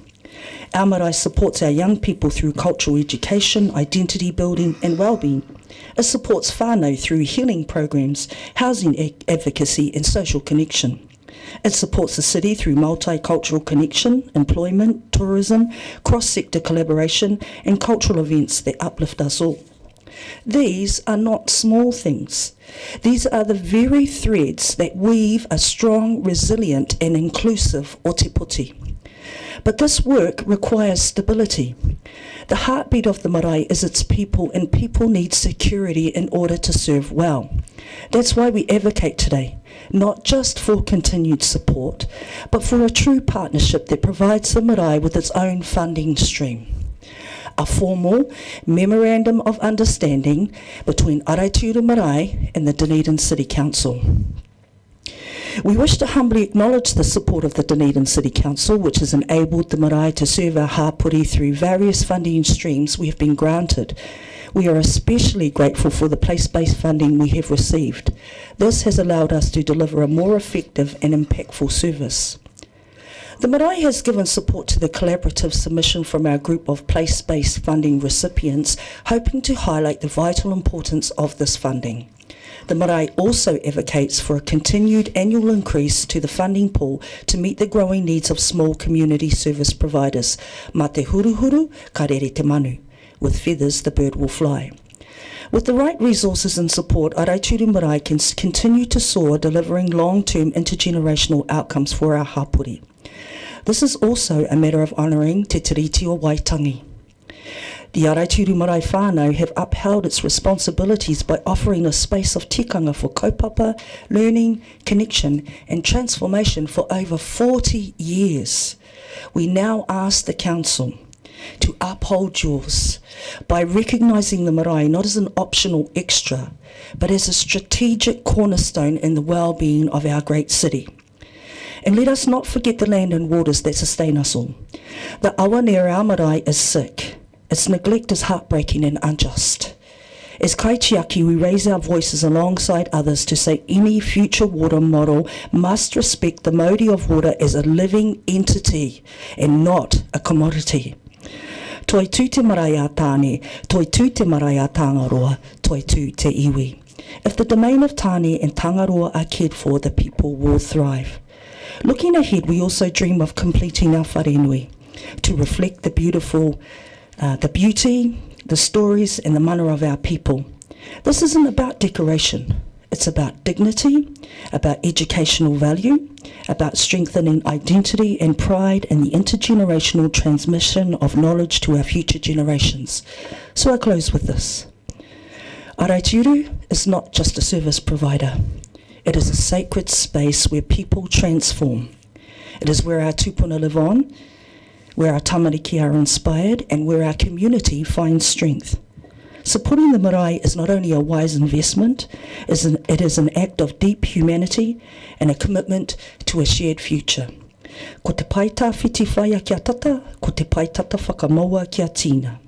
Our marae supports our young people through cultural education, identity building and well-being. It supports whānau through healing programs, housing advocacy and social connection. It supports the city through multicultural connection, employment, tourism, cross-sector collaboration and cultural events that uplift us all. These are not small things. These are the very threads that weave a strong, resilient and inclusive Ōtepoti. But this work requires stability. The heartbeat of the marae is its people, and people need security in order to serve well. That's why we advocate today, not just for continued support, but for a true partnership that provides the marae with its own funding stream. A formal Memorandum of Understanding between Arai Tiuru Marae and the Dunedin City Council. We wish to humbly acknowledge the support of the Dunedin City Council, which has enabled the marae to serve our hapuri through various funding streams we have been granted. We are especially grateful for the place-based funding we have received. This has allowed us to deliver a more effective and impactful service. The marae has given support to the collaborative submission from our group of place-based funding recipients, hoping to highlight the vital importance of this funding. The marae also advocates for a continued annual increase to the funding pool to meet the growing needs of small community service providers. Mā te huruhuru, ka rere te manu. With feathers, the bird will fly. With the right resources and support, Arai Tiuru Marae can continue to soar, delivering long-term intergenerational outcomes for our hapuri. This is also a matter of honouring Te Tiriti o Waitangi. The Arai Tiuru Marae whānau have upheld its responsibilities by offering a space of tikanga for kaupapa, learning, connection and transformation for over 40 years. We now ask the Council to uphold yours by recognising the marae not as an optional extra, but as a strategic cornerstone in the well-being of our great city. And let us not forget the land and waters that sustain us all. The awa near our marae is sick. Its neglect is heartbreaking and unjust. As kaitiaki, we raise our voices alongside others to say any future water model must respect the mauri of water as a living entity and not a commodity. Toi tū te marae a tāne, toi tū te marae a Tangaroa, toi tū te iwi. If the domain of Tāne and Tangaroa are cared for, the people will thrive. Looking ahead, we also dream of completing our wharenui to reflect the beauty, the stories and the mana of our people. This isn't about decoration. It's about dignity, about educational value, about strengthening identity and pride and the intergenerational transmission of knowledge to our future generations. So I close with this. Araitiuru is not just a service provider. It is a sacred space where people transform. It is where our tupuna live on, where our tamariki are inspired, and where our community finds strength. Supporting the marae is not only a wise investment, it is an act of deep humanity and a commitment to a shared future. Ko te paita whiti whaia kia tata, ko te paitata whakamaua kia tina.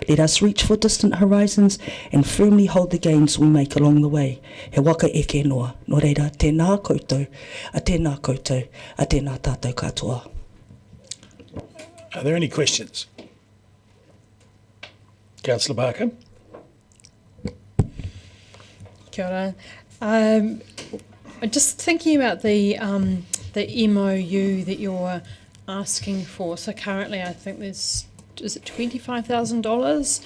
Let us reach for distant horizons and firmly hold the gains we make along the way. He waka eke noa, no reira, tēnā koutou, a tēnā koutou, a tēnā tātou katoa. Are there any questions? Councillor Barker. Kia ora. I'm just thinking about the MOU that you're asking for. So currently I think there's, is it $25,000?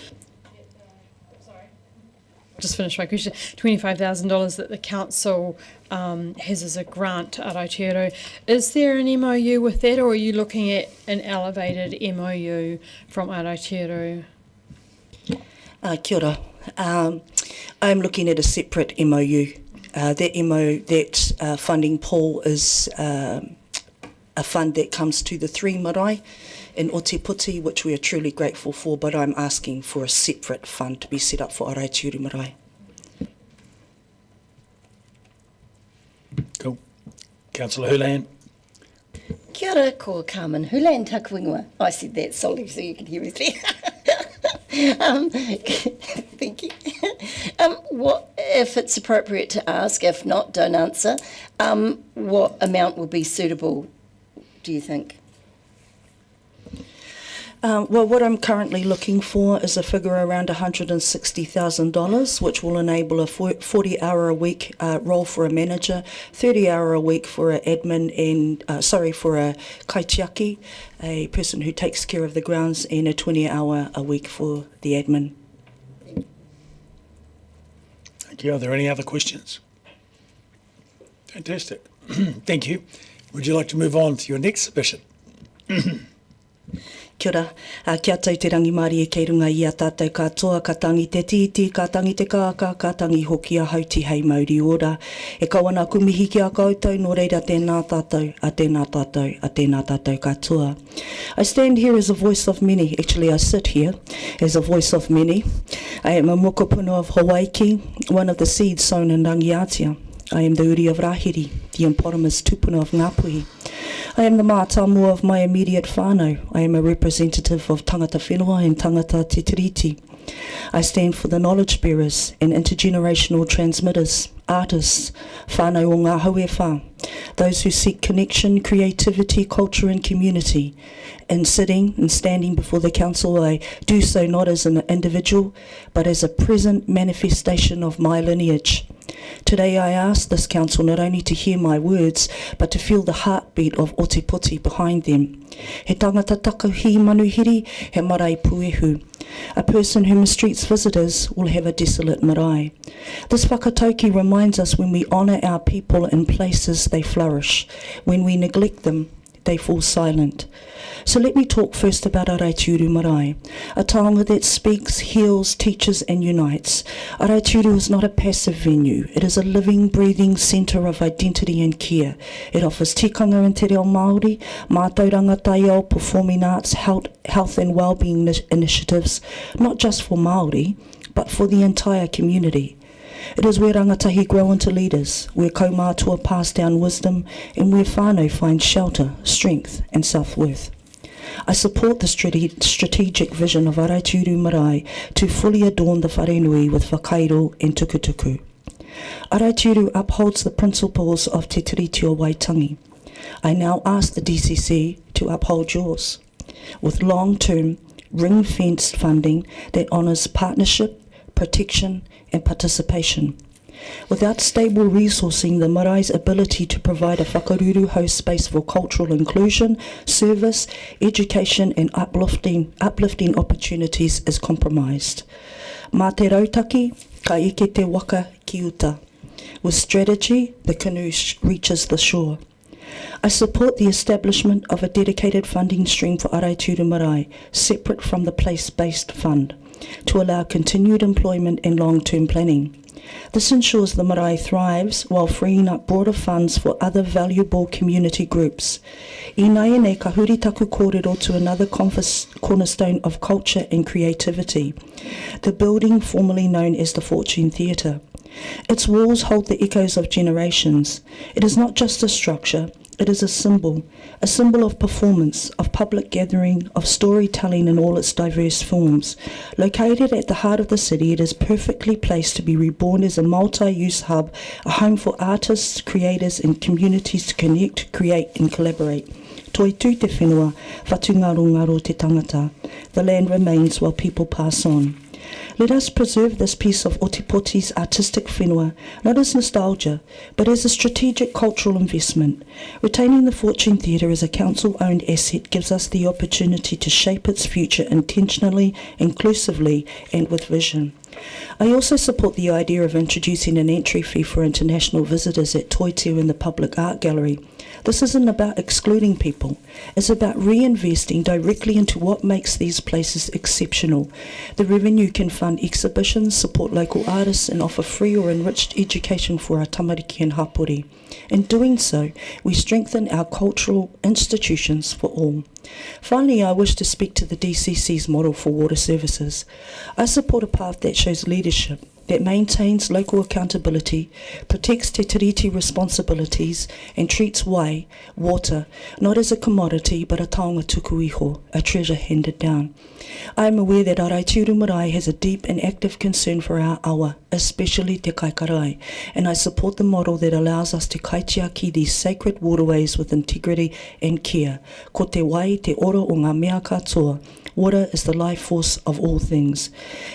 Just finished my question. $25,000 that the council has as a grant to Araitiero. Is there an MOU with that, or are you looking at an elevated MOU from Araitiero? Kia ora. I'm looking at a separate MOU. That funding pool is a fund that comes to the three marae in Ōtepoti, which we are truly grateful for, but I'm asking for a separate fund to be set up for Araitiuru marae. Cool. Councillor Hulan. Kia ora, ko Carmen Hulan Takuingoa. I said that solely so you can hear me clear. Thank you. What, if it's appropriate to ask, if not, don't answer, what amount would be suitable, do you think? Well, what I'm currently looking for is a figure around $160,000, which will enable a 40-hour-a-week role for a manager, 30-hour-a-week for an admin, and for a kaitiaki, a person who takes care of the grounds, and a 20-hour-a-week for the admin. Thank you. Are there any other questions? Fantastic. Thank you. Would you like to move on to your next submission? Kia ora. Kia tau te rangi Māori e kei runga i a tātou katoa, ka tangi te titi, ka tangi te kāka, ka tangi hoki a hauti hei Māori ora. E kawana kumihi ki a koutou, no reira tēnā tātou, a tēnā tātou, a tēnā tātou katoa. I stand here as a voice of many. Actually, I sit here as a voice of many. I am a mokopuna of Hawaii, one of the seeds sown in Rangiatia. I am the uri of Rahiri, the hippopotamus tupuna of Ngāpuhi. I am the mātamua of my immediate whānau. I am a representative of tangata whenua and tangata te tiriti. I stand for the knowledge bearers and intergenerational transmitters, artists, whānau o ngā hauewha, those who seek connection, creativity, culture and community. In sitting and standing before the council, I do so not as an individual, but as a present manifestation of my lineage. Today I ask this council not only to hear my words, but to feel the heartbeat of Ōtepoti behind them. He tangata takuhi manuhiri, he marae puehu. A person who mistreats visitors will have a desolate marae. This whakatauki reminds us when we honour our people in places they flourish. When we neglect them, they fall silent. So let me talk first about Araitiuru Marae, a taonga that speaks, heals, teaches and unites. Araitiuru is not a passive venue. It is a living, breathing centre of identity and care. It offers tikanga and te reo Māori, mātauranga taiao, performing arts, health and wellbeing initiatives, not just for Māori, but for the entire community. It is where rangatahi grow into leaders, where kaumātua pass down wisdom, and where whānau find shelter, strength and self-worth. I support the strategic vision of Araitiuru Marae to fully adorn the wharenui with whakairo and tukutuku. Araitiuru upholds the principles of Te Tiriti o Waitangi. I now ask the DCC to uphold yours, with long-term, ring-fenced funding that honours partnership, protection and participation. Without stable resourcing, the Marae's ability to provide a whakaruru host space for cultural inclusion, service, education and uplifting opportunities is compromised. Mā te rautaki, ka eke te waka ki uta. With strategy, the canoe reaches the shore. I support the establishment of a dedicated funding stream for Araitiuru Marae, separate from the place-based fund, to allow continued employment and long-term planning. This ensures the Marae thrives while freeing up broader funds for other valuable community groups. I nai ene ka huri taku kōrero to another cornerstone of culture and creativity, the building formerly known as the Fortune Theatre. Its walls hold the echoes of generations. It is not just a structure, it is a symbol of performance, of public gathering, of storytelling in all its diverse forms. Located at the heart of the city, it is perfectly placed to be reborn as a multi-use hub, a home for artists, creators and communities to connect, create and collaborate. Toi tū te whenua, whatungaro te tangata. The land remains while people pass on. Let us preserve this piece of Otipoti's artistic whenua, not as nostalgia, but as a strategic cultural investment. Retaining the Fortune Theatre as a council-owned asset gives us the opportunity to shape its future intentionally, inclusively, and with vision. I also support the idea of introducing an entry fee for international visitors at Toitū in the public art gallery. This isn't about excluding people. It's about reinvesting directly into what makes these places exceptional. The revenue can fund exhibitions, support local artists, and offer free or enriched education for our tamariki and hapori. In doing so, we strengthen our cultural institutions for all. Finally, I wish to speak to the DCC's model for water services. I support a path that shows leadership, that maintains local accountability, protects te tiriti responsibilities, and treats wai, water, not as a commodity but a taonga tuku iho, a treasure handed down. I am aware that Araitiuru Marae has a deep and active concern for our awa, especially te kaikarai, and I support the model that allows us to kaitiaki these sacred waterways with integrity and care. Ko te wai te oro o ngā mea katoa. Water is the life force of all things.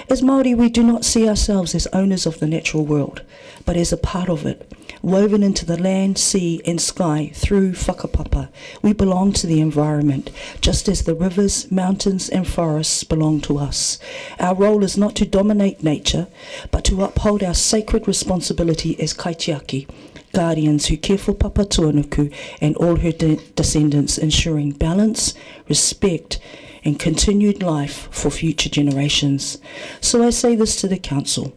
As Māori, we do not see ourselves as owners of the natural world, but as a part of it, woven into the land, sea and sky through whakapapa. We belong to the environment, just as the rivers, mountains and forests belong to us. Our role is not to dominate nature, but to uphold our sacred responsibility as kaitiaki, guardians who care for Papa Tuanuku and all her descendants, ensuring balance, respect and continued life for future generations. So I say this to the Council.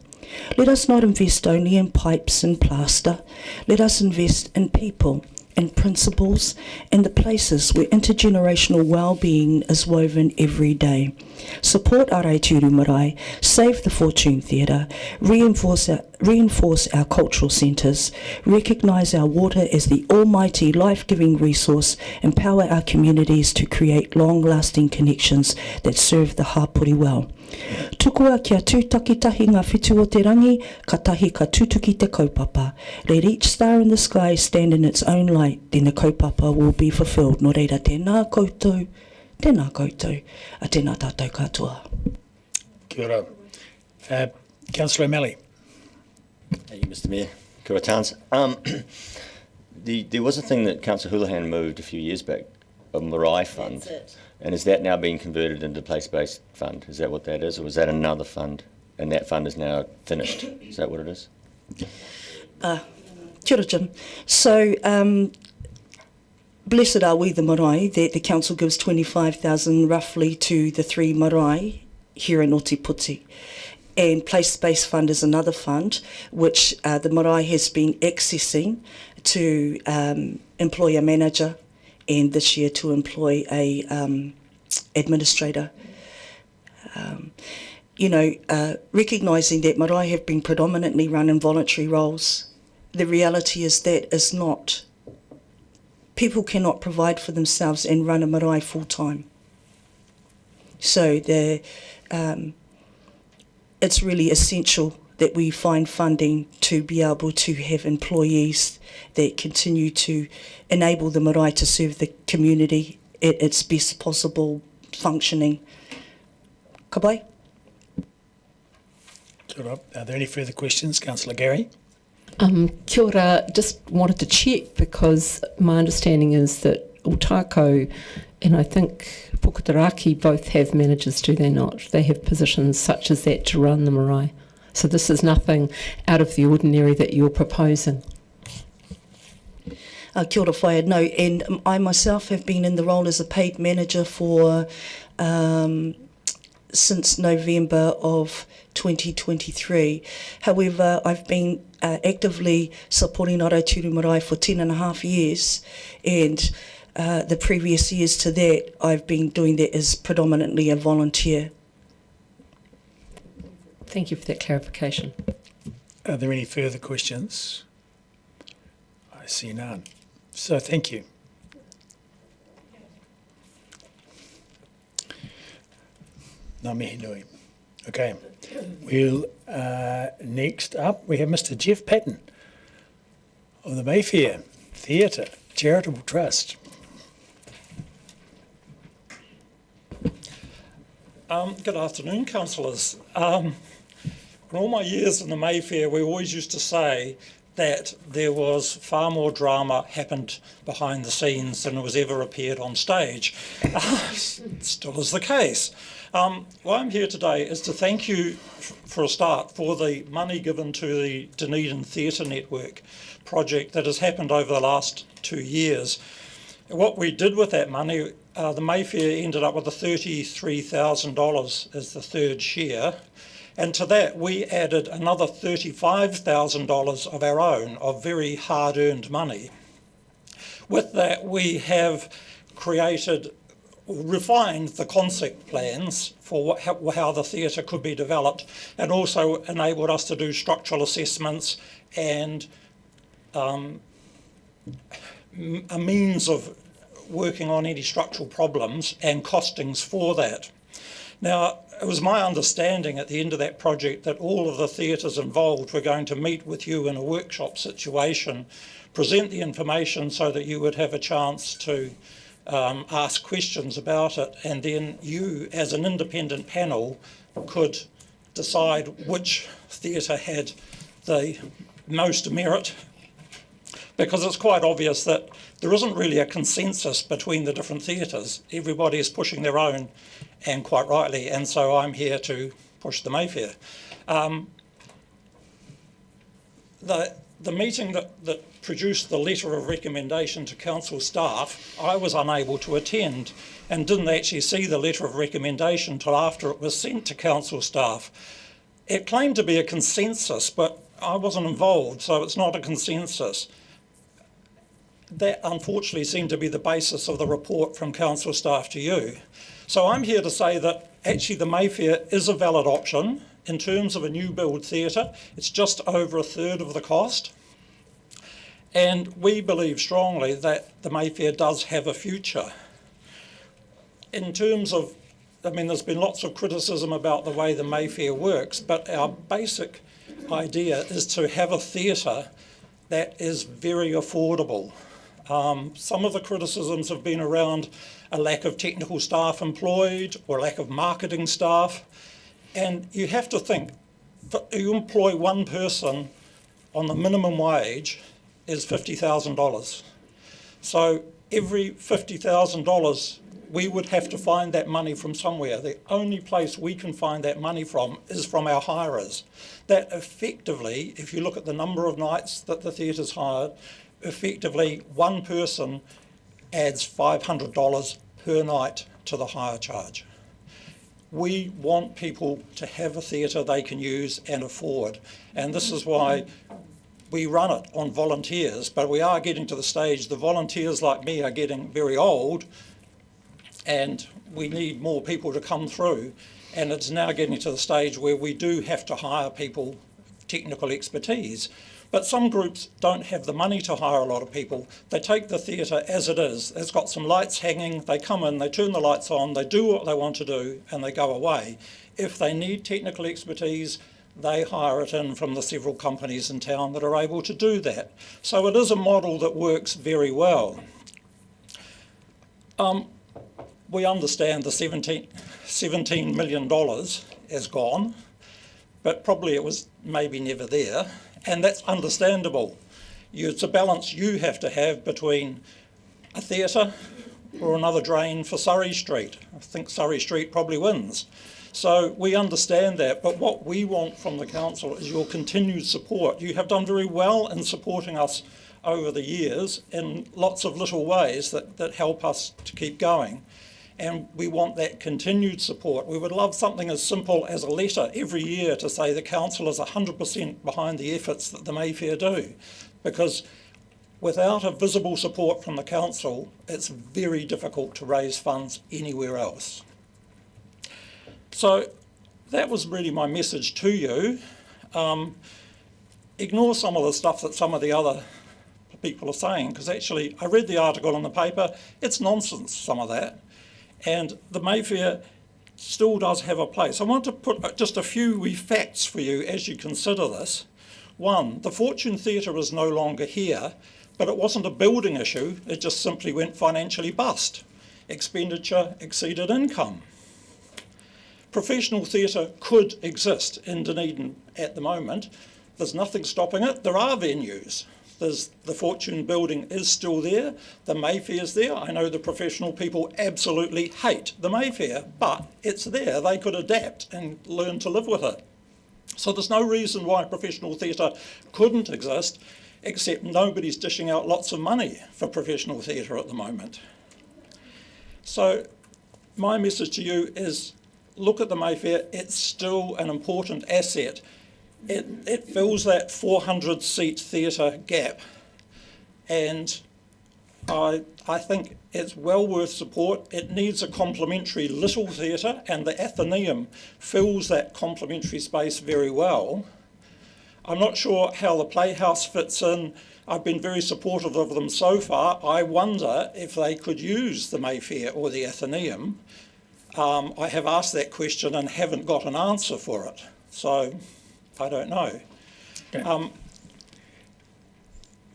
Let us not invest only in pipes and plaster. Let us invest in people, in principles, and the places where intergenerational well-being is woven every day. Support Araitiuru Marae, save the Fortune Theatre, reinforce our cultural centres, recognise our water as the almighty life-giving resource, empower our communities to create long-lasting connections that serve the hapori well. Tukua kia tūtakitahi ngā whitu o te rangi, ka tahi ka tutuki te kaupapa. Let each star in the sky stand in its own light, then the kaupapa will be fulfilled. Nō reira, tēnā koutou, a tēnā tātou katoa. Kia ora. Councillor O'Malley. Thank you, Mr Mayor. Kia ora, Towns. There was a thing that Councillor Houlihan moved a few years back, a Marae fund. That's it. And is that now being converted into place-based fund? Is that what that is? Or is that another fund? And that fund is now finished? Is that what it is? Kia ora, Jim. So, blessed are we, the Marae, that the Council gives 25,000 roughly to the 3 Marae here in Ōtepoti. And place-based fund is another fund which the Marae has been accessing to employ a manager and this year to employ a administrator. recognising that marae have been predominantly run in voluntary roles. The reality is that is not. People cannot provide for themselves and run a marae full time. So it's really essential that we find funding to be able to have employees that continue to enable the marae to serve the community at its best possible functioning. Ka pai? Are there any further questions? Councillor Gary? Kia ora, just wanted to check because my understanding is that Otako and I think Pukataraki both have managers, do they not? They have positions such as that to run the marae. So this is nothing out of the ordinary that you're proposing. Kia ora whaia, no, and I myself have been in the role as a paid manager for since November of 2023. However, I've been actively supporting Araituru Marae for 10.5 years, and the previous years to that, I've been doing that as predominantly a volunteer. Thank you for that clarification. Are there any further questions? I see none. So thank you. Ngā mihi nui. Okay. We'll, next up, we have Mr. Jeff Patton of the Mayfair Theatre Charitable Trust. Good afternoon, councillors. In all my years in the Mayfair, we always used to say that there was far more drama happened behind the scenes than was ever appeared on stage. Still is the case. Why I'm here today is to thank you, for a start, for the money given to the Dunedin Theatre Network project that has happened over the last 2 years. What we did with that money, the Mayfair ended up with $33,000 as the third share, and to that we added another $35,000 of our own, of very hard-earned money. With that, we have refined the concept plans for how the theatre could be developed, and also enabled us to do structural assessments and a means of working on any structural problems and costings for that. Now, it was my understanding at the end of that project that all of the theatres involved were going to meet with you in a workshop situation, present the information so that you would have a chance to ask questions about it, and then you, as an independent panel, could decide which theatre had the most merit, because it's quite obvious that there isn't really a consensus between the different theatres. Everybody is pushing their own, and quite rightly, and so I'm here to push the Mayfair. The meeting that produced the letter of recommendation to council staff, I was unable to attend and didn't actually see the letter of recommendation till after it was sent to council staff. It claimed to be a consensus, but I wasn't involved, so it's not a consensus. That unfortunately seemed to be the basis of the report from council staff to you. So I'm here to say that actually the Mayfair is a valid option. In terms of a new build theatre, it's just over a third of the cost. And we believe strongly that the Mayfair does have a future. In terms of, there's been lots of criticism about the way the Mayfair works, but our basic idea is to have a theatre that is very affordable. Some of the criticisms have been around a lack of technical staff employed or lack of marketing staff. And you have to think, you employ one person on the minimum wage is $50,000. So every $50,000, we would have to find that money from somewhere. The only place we can find that money from is from our hirers. That effectively, if you look at the number of nights that the theatre's hired, effectively one person adds $500 per night to the hire charge. We want people to have a theatre they can use and afford, and this is why we run it on volunteers, but we are getting to the stage, the volunteers like me are getting very old, and we need more people to come through, and it's now getting to the stage where we do have to hire people, technical expertise. But some groups don't have the money to hire a lot of people. They take the theatre as it is. It's got some lights hanging, they come in, they turn the lights on, they do what they want to do, and they go away. If they need technical expertise, they hire it in from the several companies in town that are able to do that. So it is a model that works very well. We understand the $17 million is gone, but probably it was maybe never there. And that's understandable. It's a balance you have to have between a theatre or another drain for Surrey Street. I think Surrey Street probably wins. So we understand that, but what we want from the council is your continued support. You have done very well in supporting us over the years in lots of little ways that help us to keep going. And we want that continued support. We would love something as simple as a letter every year to say the council is 100% behind the efforts that the Mayfair do, because without a visible support from the council, it's very difficult to raise funds anywhere else. So that was really my message to you. Ignore some of the stuff that some of the other people are saying, because actually I read the article in the paper, it's nonsense, some of that. And the Mayfair still does have a place. I want to put just a few wee facts for you as you consider this. One, the Fortune Theatre is no longer here, but it wasn't a building issue, it just simply went financially bust. Expenditure exceeded income. Professional theatre could exist in Dunedin at the moment. There's nothing stopping it. There are venues. The Fortune building is still there. The Mayfair's there. I know the professional people absolutely hate the Mayfair, but it's there. They could adapt and learn to live with it. So there's no reason why professional theatre couldn't exist, except nobody's dishing out lots of money for professional theatre at the moment. So my message to you is, look at the Mayfair. It's still an important asset. It fills that 400-seat theatre gap, and I think it's well worth support. It needs a complementary little theatre, and the Athenaeum fills that complementary space very well. I'm not sure how the Playhouse fits in. I've been very supportive of them so far. I wonder if they could use the Mayfair or the Athenaeum. I have asked that question and haven't got an answer for it, so I don't know. Okay.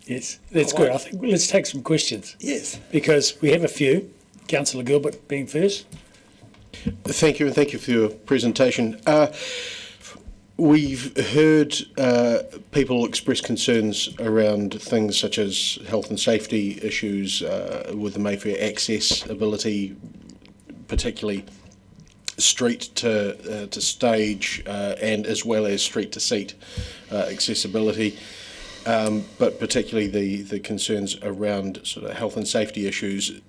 Yes, that's good. I think let's take some questions. Yes. Because we have a few. Councillor Gilbert being first. Thank you, and thank you for your presentation. We've heard people express concerns around things such as health and safety issues with the Mayfair accessibility, particularly street to stage and as well as street to seat accessibility, but particularly the concerns around sort of health and safety issues,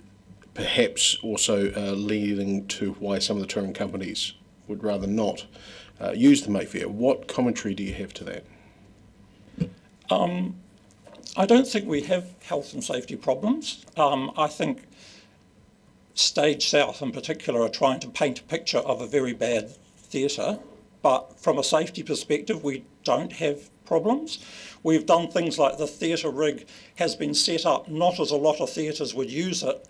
perhaps also leading to why some of the touring companies would rather not use the Mayfair. What commentary do you have to that? I don't think we have health and safety problems. I think Stage South in particular are trying to paint a picture of a very bad theatre, but from a safety perspective we don't have problems. We've done things like the theatre rig has been set up not as a lot of theatres would use it,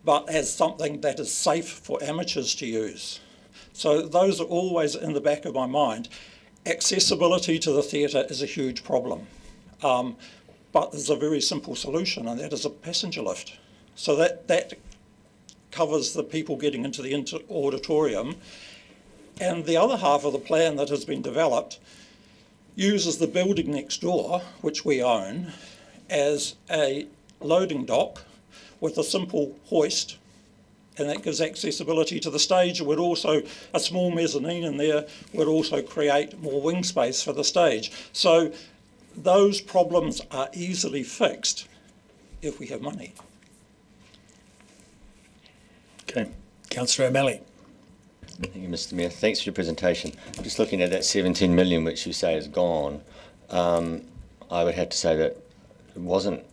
but as something that is safe for amateurs to use. So those are always in the back of my mind. Accessibility to the theatre is a huge problem, but there's a very simple solution, and that is a passenger lift. So that covers the people getting into the auditorium. And the other half of the plan that has been developed uses the building next door, which we own, as a loading dock with a simple hoist, and that gives accessibility to the stage. It would also, a small mezzanine in there would also create more wing space for the stage. So those problems are easily fixed if we have money. Okay, Councillor O'Malley. Thank you, Mr. Mayor. Thanks for your presentation. Just looking at that 17 million, which you say is gone, I would have to say that it wasn't.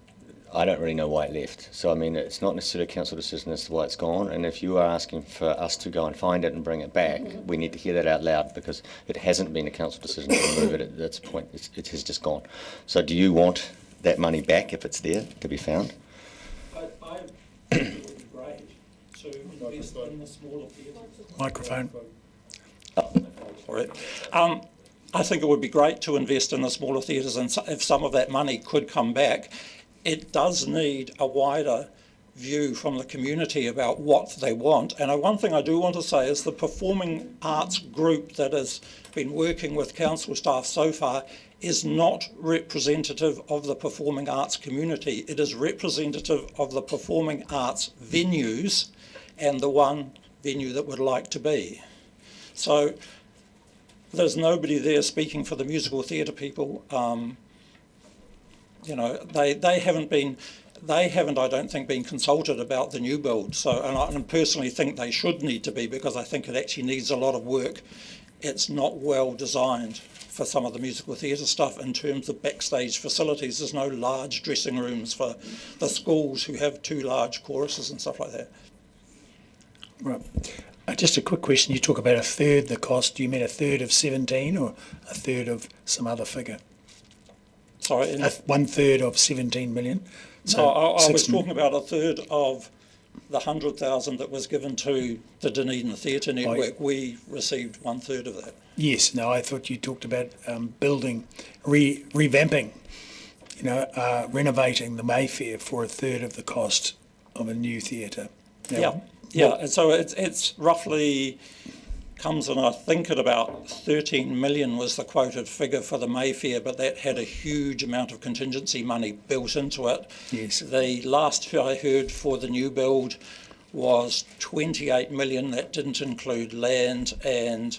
I don't really know why it left. So, I mean, it's not necessarily a council decision as to why it's gone. And if you are asking for us to go and find it and bring it back, we need to hear that out loud, because it hasn't been a council decision to remove it at this point. It has just gone. So do you want that money back if it's there to be found? I think it would be great to invest in the smaller theatres. Microphone. Sorry. I think it would be great to invest in the smaller theatres, and if some of that money could come back. It does need a wider view from the community about what they want. And one thing I do want to say is the performing arts group that has been working with council staff so far is not representative of the performing arts community. It is representative of the performing arts venues and the one venue that would like to be. So there's nobody there speaking for the musical theatre people. You know, they haven't, I don't think, been consulted about the new build. So, and I personally think they should need to be, because I think it actually needs a lot of work. It's not well designed for some of the musical theatre stuff in terms of backstage facilities. There's no large dressing rooms for the schools who have 2 large choruses and stuff like that. Right. Just a quick question. You talk about a third the cost. Do you mean a third of 17 or a third of some other figure? Sorry? 1/3 of 17 million? So I was talking about a third of the 100,000 that was given to the Dunedin Theatre Network. We received 1/3 of that. Yes. No, I thought you talked about building, revamping, you know, renovating the Mayfair for a third of the cost of a new theatre. Yeah. And so it's roughly comes in, I think, at about 13 million was the quoted figure for the Mayfair, but that had a huge amount of contingency money built into it. Yes. The last I heard for the new build was 28 million. That didn't include land, and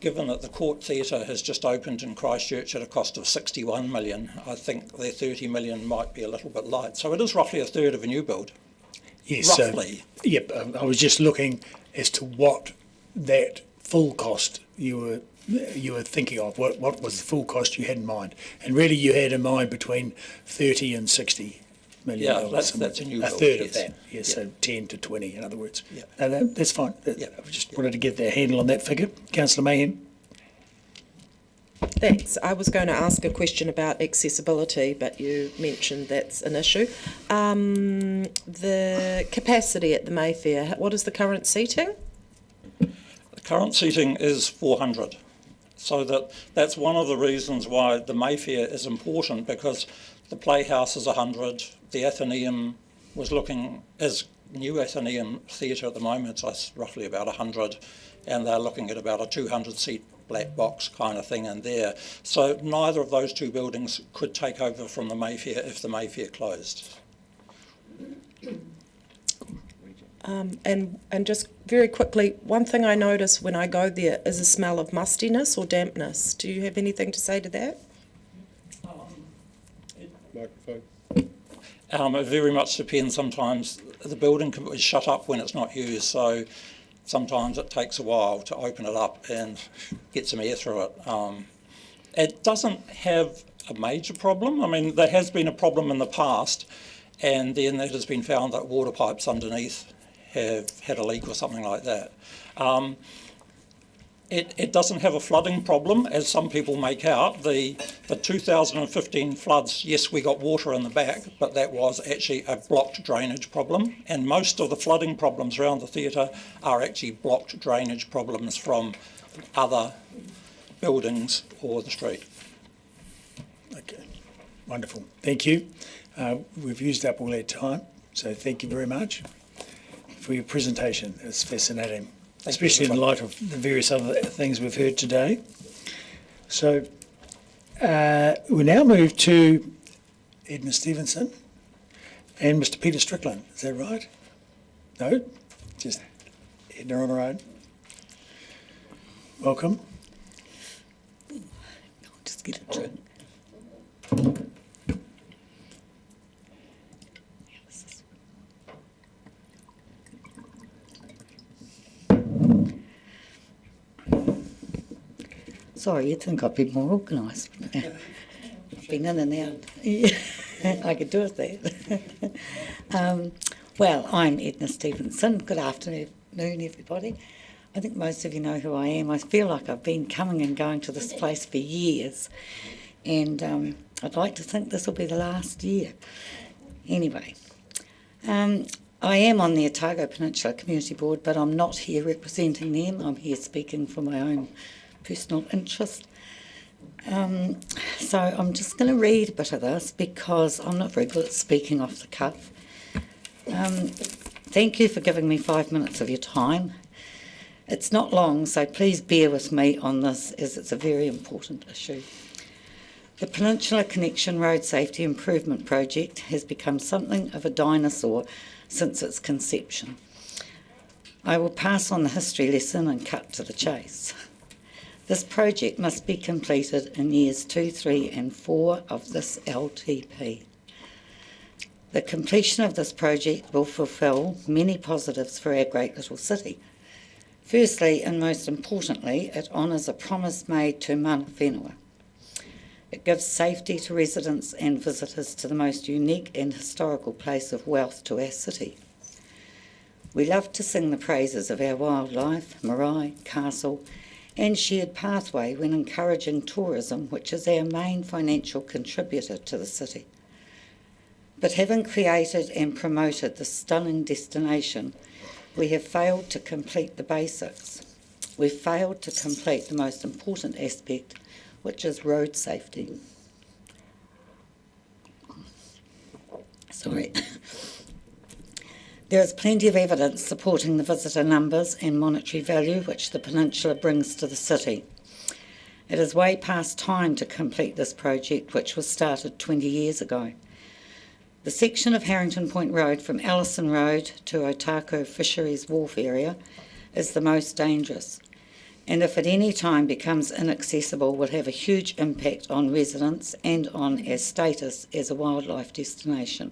given that the Court Theatre has just opened in Christchurch at a cost of 61 million, I think their 30 million might be a little bit light. So it is roughly a third of a new build. Yes. Roughly. I was just looking as to what that full cost you were thinking of. What was the full cost you had in mind? And really you had in mind between 30 and 60 million. Yeah, that's a new build. A third of yes. that. Yes, Yeah. so 10 to 20 in other words. Yeah. No, that's fine. Yeah. I just wanted to get the handle on that figure. Councillor Mayhem. Thanks. I was going to ask a question about accessibility, but you mentioned that's an issue. The capacity at the Mayfair, what is the current seating? The current seating is 400. So that's one of the reasons why the Mayfair is important, because the Playhouse is 100, the Athenaeum is new Athenaeum Theatre at the moment, so it's roughly about 100, and they're looking at about a 200-seat black box kind of thing in there. So neither of those 2 buildings could take over from the Mayfair if the Mayfair closed. And just very quickly, one thing I notice when I go there is a smell of mustiness or dampness. Do you have anything to say to that? Microphone. It very much depends. Sometimes the building is shut up when it's not used, so sometimes it takes a while to open it up and get some air through it. It doesn't have a major problem. I mean, there has been a problem in the past, and then it has been found that water pipes underneath have had a leak or something like that. It doesn't have a flooding problem, as some people make out. The 2015 floods, yes, we got water in the back, but that was actually a blocked drainage problem. And most of the flooding problems around the theatre are actually blocked drainage problems from other buildings or the street. Okay, wonderful. Thank you. We've used up all our time, so thank you very much for your presentation. It's fascinating. Especially in light of the various other things we've heard today. So we now move to Edna Stevenson and Mr. Peter Strickland. Is that right? No? Just Edna on her own. Welcome. I'll just get a drink. Sorry, you'd think I'd be more organised. I've been in and out. Yeah. I could do it there. Well, I'm Edna Stevenson. Good afternoon, everybody. I think most of you know who I am. I feel like I've been coming and going to this place for years, and I'd like to think this will be the last year. Anyway, I am on the Otago Peninsula Community Board, but I'm not here representing them. I'm here speaking for my own personal interest. So I'm just going to read a bit of this because I'm not very good at speaking off the cuff. Thank you for giving me 5 minutes of your time. It's not long, so please bear with me on this as it's a very important issue. The Peninsula Connection Road Safety Improvement Project has become something of a dinosaur since its conception. I will pass on the history lesson and cut to the chase. This project must be completed in years 2, 3 and 4 of this LTP. The completion of this project will fulfil many positives for our great little city. Firstly, and most importantly, it honours a promise made to mana whenua. It gives safety to residents and visitors to the most unique and historical place of wealth to our city. We love to sing the praises of our wildlife, marae, castle, and shared pathway when encouraging tourism, which is our main financial contributor to the city. But having created and promoted this stunning destination, we have failed to complete the basics. We've failed to complete the most important aspect, which is road safety. Sorry. There is plenty of evidence supporting the visitor numbers and monetary value which the peninsula brings to the city. It is way past time to complete this project, which was started 20 years ago. The section of Harrington Point Road from Allison Road to Otago Fisheries Wharf area is the most dangerous, and if at any time becomes inaccessible will have a huge impact on residents and on our status as a wildlife destination.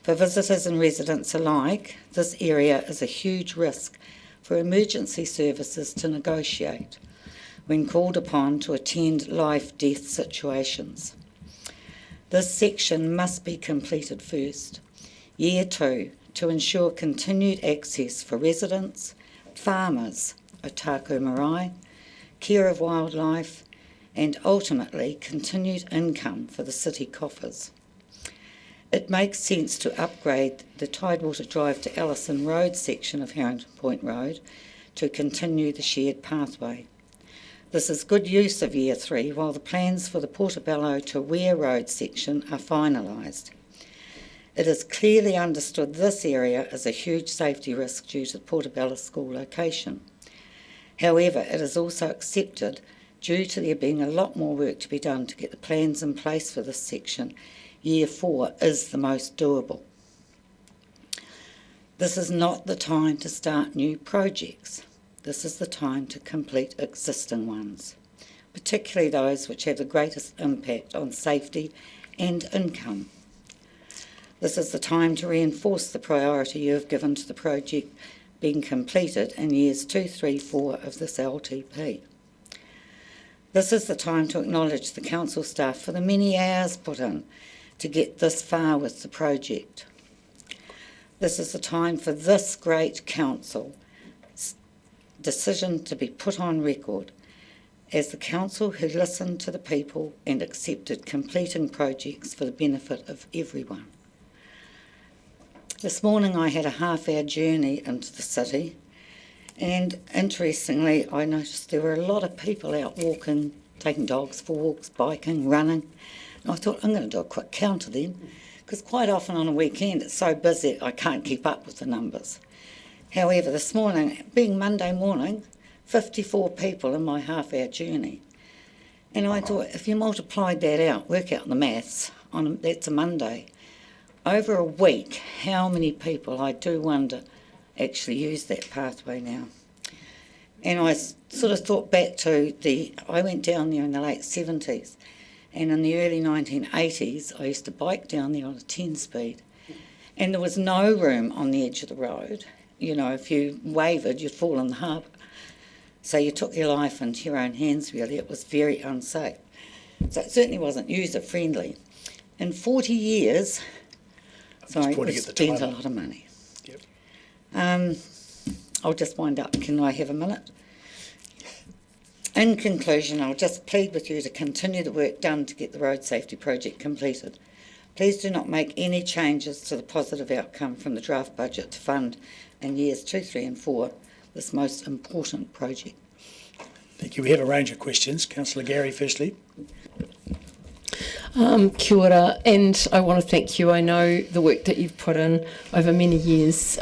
For visitors and residents alike, this area is a huge risk for emergency services to negotiate when called upon to attend life-death situations. This section must be completed first, year 2, to ensure continued access for residents, farmers, Otago Marae, care of wildlife, and ultimately continued income for the city coffers. It makes sense to upgrade the Tidewater Drive to Allison Road section of Harrington Point Road to continue the shared pathway. This is good use of year 3 while the plans for the Portobello to Ware Road section are finalised. It is clearly understood this area is a huge safety risk due to the Portobello school location. However, it is also accepted, due to there being a lot more work to be done to get the plans in place for this section, year 4 is the most doable. This is not the time to start new projects. This is the time to complete existing ones, particularly those which have the greatest impact on safety and income. This is the time to reinforce the priority you have given to the project being completed in years 2, 3, 4 of this LTP. This is the time to acknowledge the council staff for the many hours put in to get this far with the project. This is the time for this great council decision to be put on record as the council who listened to the people and accepted completing projects for the benefit of everyone. This morning I had a half-hour journey into the city, and interestingly I noticed there were a lot of people out walking, taking dogs for walks, biking, running, and I thought I'm going to do a quick count of them because quite often on a weekend it's so busy I can't keep up with the numbers. However, this morning, being Monday morning, 54 people in my half-hour journey. And I thought, if you multiplied that out, work out the maths, that's a Monday. Over a week, how many people, I do wonder, actually use that pathway now? And I sort of thought back to I went down there in the late 70s, and in the early 1980s, I used to bike down there on a 10-speed. And there was no room on the edge of the road. You know, if you wavered, you'd fall in the harbour. So you took your life into your own hands, really. It was very unsafe. So it certainly wasn't user-friendly. In 40 years, sorry, pointing we've at the spent a timer. lot of money. Yep. I'll just wind up. Can I have a minute? In conclusion, I'll just plead with you to continue the work done to get the road safety project completed. Please do not make any changes to the positive outcome from the draft budget to fund in years 2, 3 and 4 this most important project. Thank you. We have a range of questions. Councillor Gary, firstly. Kia ora, and I want to thank you. I know the work that you've put in over many years.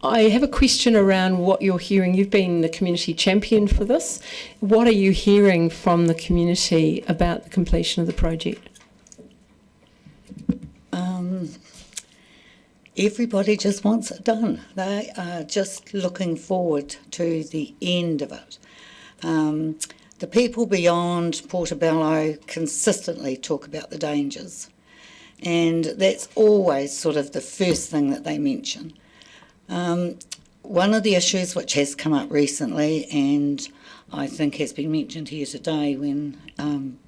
I have a question around what you're hearing. You've been the community champion for this. What are you hearing from the community about the completion of the project? Everybody just wants it done. They are just looking forward to the end of it. The people beyond Portobello consistently talk about the dangers, and that's always sort of the first thing that they mention. One of the issues which has come up recently, and I think has been mentioned here today when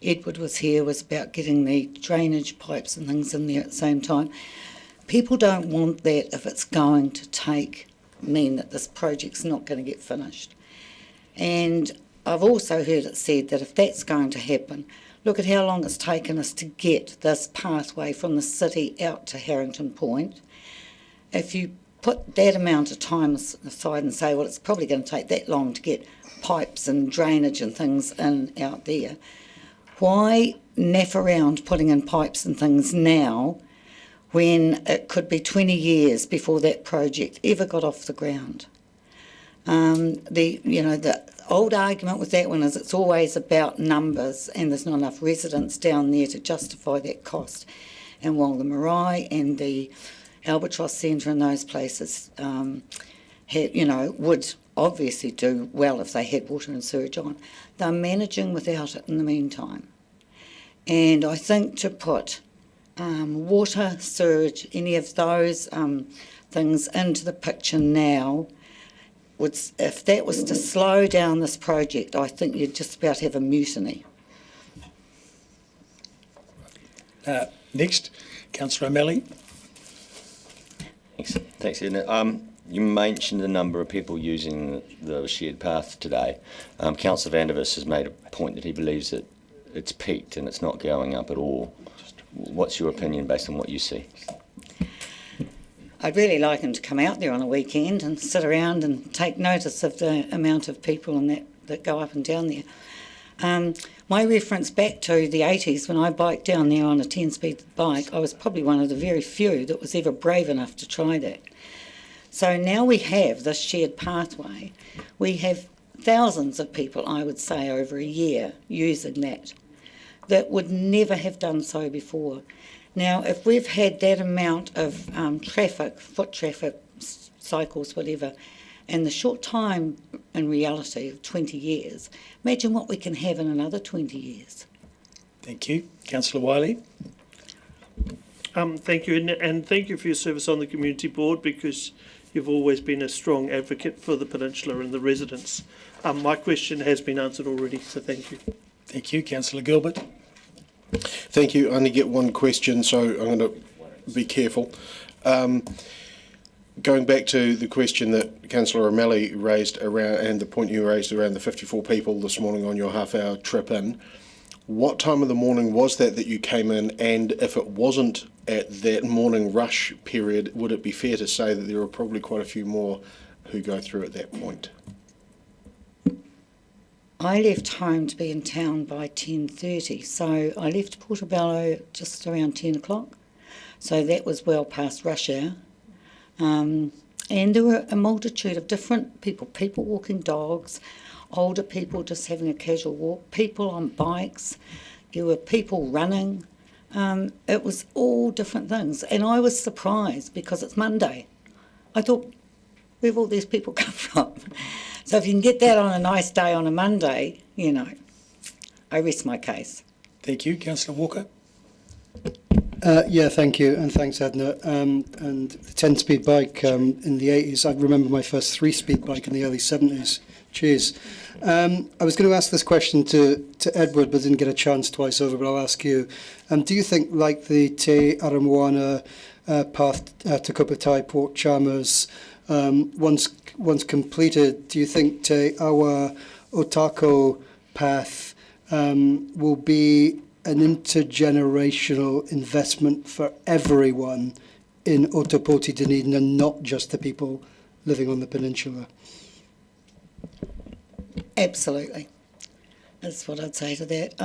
Edward was here, was about getting the drainage pipes and things in there at the same time. People don't want that if it's going to mean that this project's not going to get finished. And I've also heard it said that if that's going to happen, look at how long it's taken us to get this pathway from the city out to Harrington Point. If you put that amount of time aside and say, well, it's probably going to take that long to get pipes and drainage and things in out there, why naff around putting in pipes and things now when it could be 20 years before that project ever got off the ground? The old argument with that one is it's always about numbers, and there's not enough residents down there to justify that cost. And while the Marae and the Albatross Centre and those places would obviously do well if they had water and sewage on, they're managing without it in the meantime. And I think to put water, sewage, any of those things into the picture now, if that was to slow down this project, I think you'd just about have a mutiny. Next, Councillor O'Malley. Thanks, Edna. You mentioned the number of people using the shared path today. Councillor Vandervis has made a point that he believes that it's peaked and it's not going up at all. What's your opinion based on what you see? I'd really like him to come out there on a weekend and sit around and take notice of the amount of people and that go up and down there. My reference back to the 80s, when I biked down there on a 10-speed bike, I was probably one of the very few that was ever brave enough to try that. So now we have this shared pathway. We have thousands of people, I would say, over a year using that would never have done so before. Now, if we've had that amount of traffic, foot traffic, cycles, whatever, in the short time, in reality, of 20 years, imagine what we can have in another 20 years. Thank you. Councillor Wiley. Thank you, and thank you for your service on the community board, because you've always been a strong advocate for the Peninsula and the residents. My question has been answered already, so thank you. Thank you. Councillor Gilbert. Thank you. I only get one question, so I'm going to be careful. Going back to the question that Councillor O'Malley raised around, and the point you raised around the 54 people this morning on your half-hour trip in, what time of the morning was that you came in? And if it wasn't at that morning rush period, would it be fair to say that there are probably quite a few more who go through at that point? I left home to be in town by 10:30, so I left Portobello just around 10 o'clock. So that was well past rush hour. And there were a multitude of different people walking dogs, older people just having a casual walk, people on bikes, there were people running. It was all different things. And I was surprised because it's Monday. I thought, where have all these people come from? So if you can get that on a nice day on a Monday, I rest my case. Thank you. Councillor Walker. Yeah, thank you, and thanks, Edna. And the 10-speed bike in the 80s, I remember my first 3-speed bike in the early 70s Cheers. I was going to ask this question to Edward, but didn't get a chance twice over, but I'll ask you. Do you think, like the Te Aramoana path to Kupatai Port Chalmers, once completed, do you think Te Awa Otako path will be an intergenerational investment for everyone in Otapoti, Dunedin, and not just the people living on the peninsula? Absolutely. That's what I'd say to that.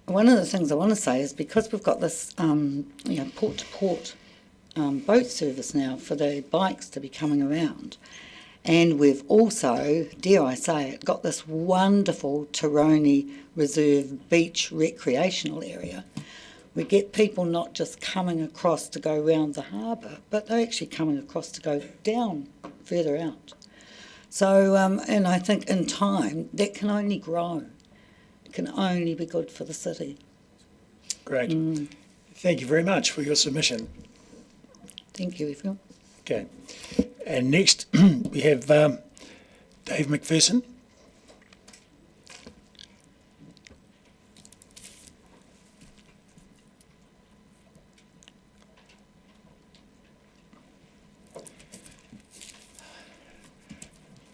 One of the things I want to say is because we've got this port-to-port boat service now for the bikes to be coming around, and we've also, dare I say it, got this wonderful Tauroni Reserve beach recreational area. We get people not just coming across to go round the harbour, but they're actually coming across to go down further out. So, and I think in time, that can only grow. It can only be good for the city. Great. Thank you very much for your submission. Thank you, everyone. Okay. And next, we have Dave McPherson.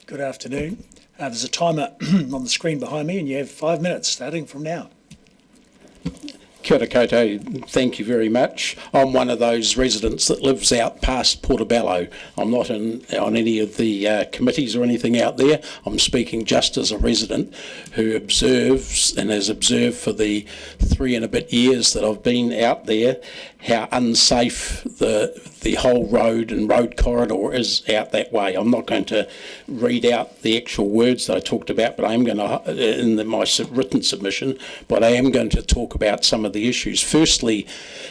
Good afternoon. There's a timer on the screen behind me, and you have 5 minutes starting from now. Kia ora koutou, thank you very much. I'm one of those residents that lives out past Portobello. I'm not on any of the committees or anything out there. I'm speaking just as a resident who observes and has observed for the 3 and a bit years that I've been out there how unsafe the whole road and road corridor is out that way. I'm not going to read out the actual words that I talked about, but I am going to, in my written submission, but I am going to talk about some of the issues. Firstly,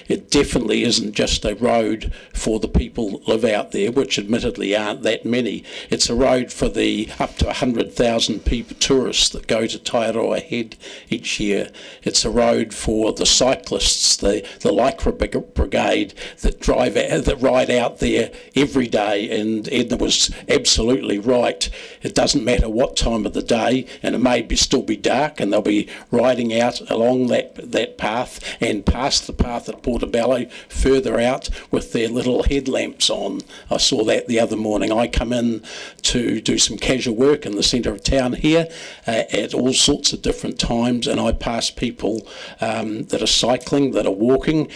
it definitely isn't just a road for the people that live out there, which admittedly aren't that many. It's a road for the up to 100,000 people, tourists that go to Taiaroa Head each year. It's a road for the cyclists, the Lycra Brigade that ride out there every day, and Edna was absolutely right. It doesn't matter what time of the day, and it may still be dark, and they'll be riding out along that path and past the path at Portobello, further out with their little headlamps on. I saw that the other morning. I come in to do some casual work in the centre of town here at all sorts of different times, and I pass people that are cycling, that are walking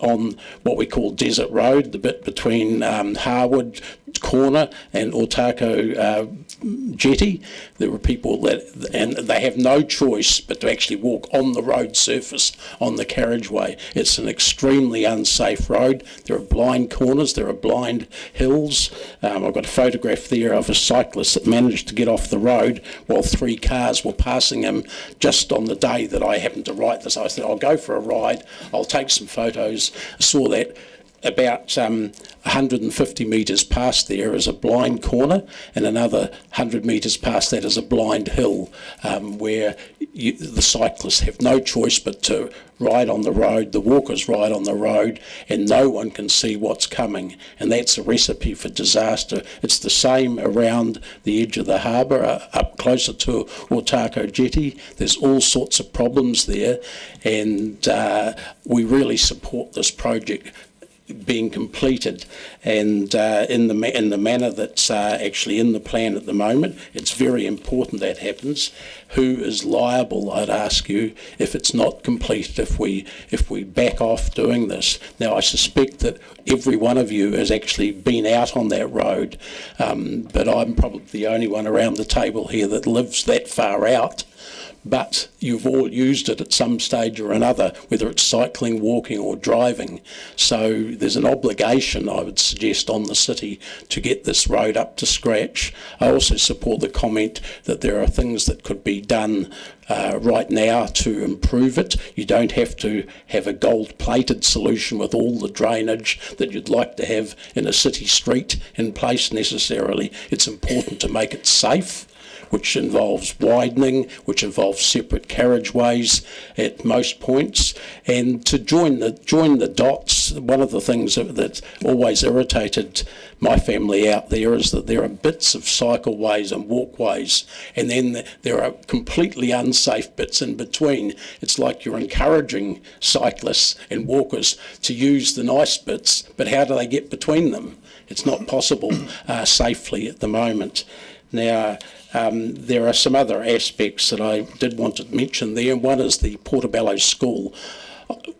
on what we call Desert Road, the bit between Harwood Corner and Otako Jetty. There are people and they have no choice but to actually walk on the road surface, on the carriageway. It's an extremely unsafe road. There are blind corners, there are blind hills. I've got a photograph there of a cyclist that managed to get off the road while 3 cars were passing him just on the day that I happened to write this. I said, I'll go for a ride, I'll take some photos. I saw that. About 150 metres past there is a blind corner, and another 100 metres past that is a blind hill where the cyclists have no choice but to ride on the road, the walkers ride on the road, and no one can see what's coming, and that's a recipe for disaster. It's the same around the edge of the harbour, up closer to Otako Jetty. There's all sorts of problems there, and we really support this project being completed, and in the manner that's actually in the plan at the moment. It's very important that happens. Who is liable, I'd ask you, if it's not completed, if we back off doing this? Now, I suspect that every one of you has actually been out on that road, but I'm probably the only one around the table here that lives that far out. But you've all used it at some stage or another, whether it's cycling, walking or driving. So there's an obligation, I would suggest, on the city to get this road up to scratch. I also support the comment that there are things that could be done right now to improve it. You don't have to have a gold-plated solution with all the drainage that you'd like to have in a city street in place necessarily. It's important to make it safe. which involves widening, which involves separate carriageways at most points. And to join the dots, one of the things that always irritated my family out there is that there are bits of cycleways and walkways, and then there are completely unsafe bits in between. It's like you're encouraging cyclists and walkers to use the nice bits, but how do they get between them? It's not possible safely at the moment. Now, there are some other aspects that I did want to mention there. One is the Portobello School.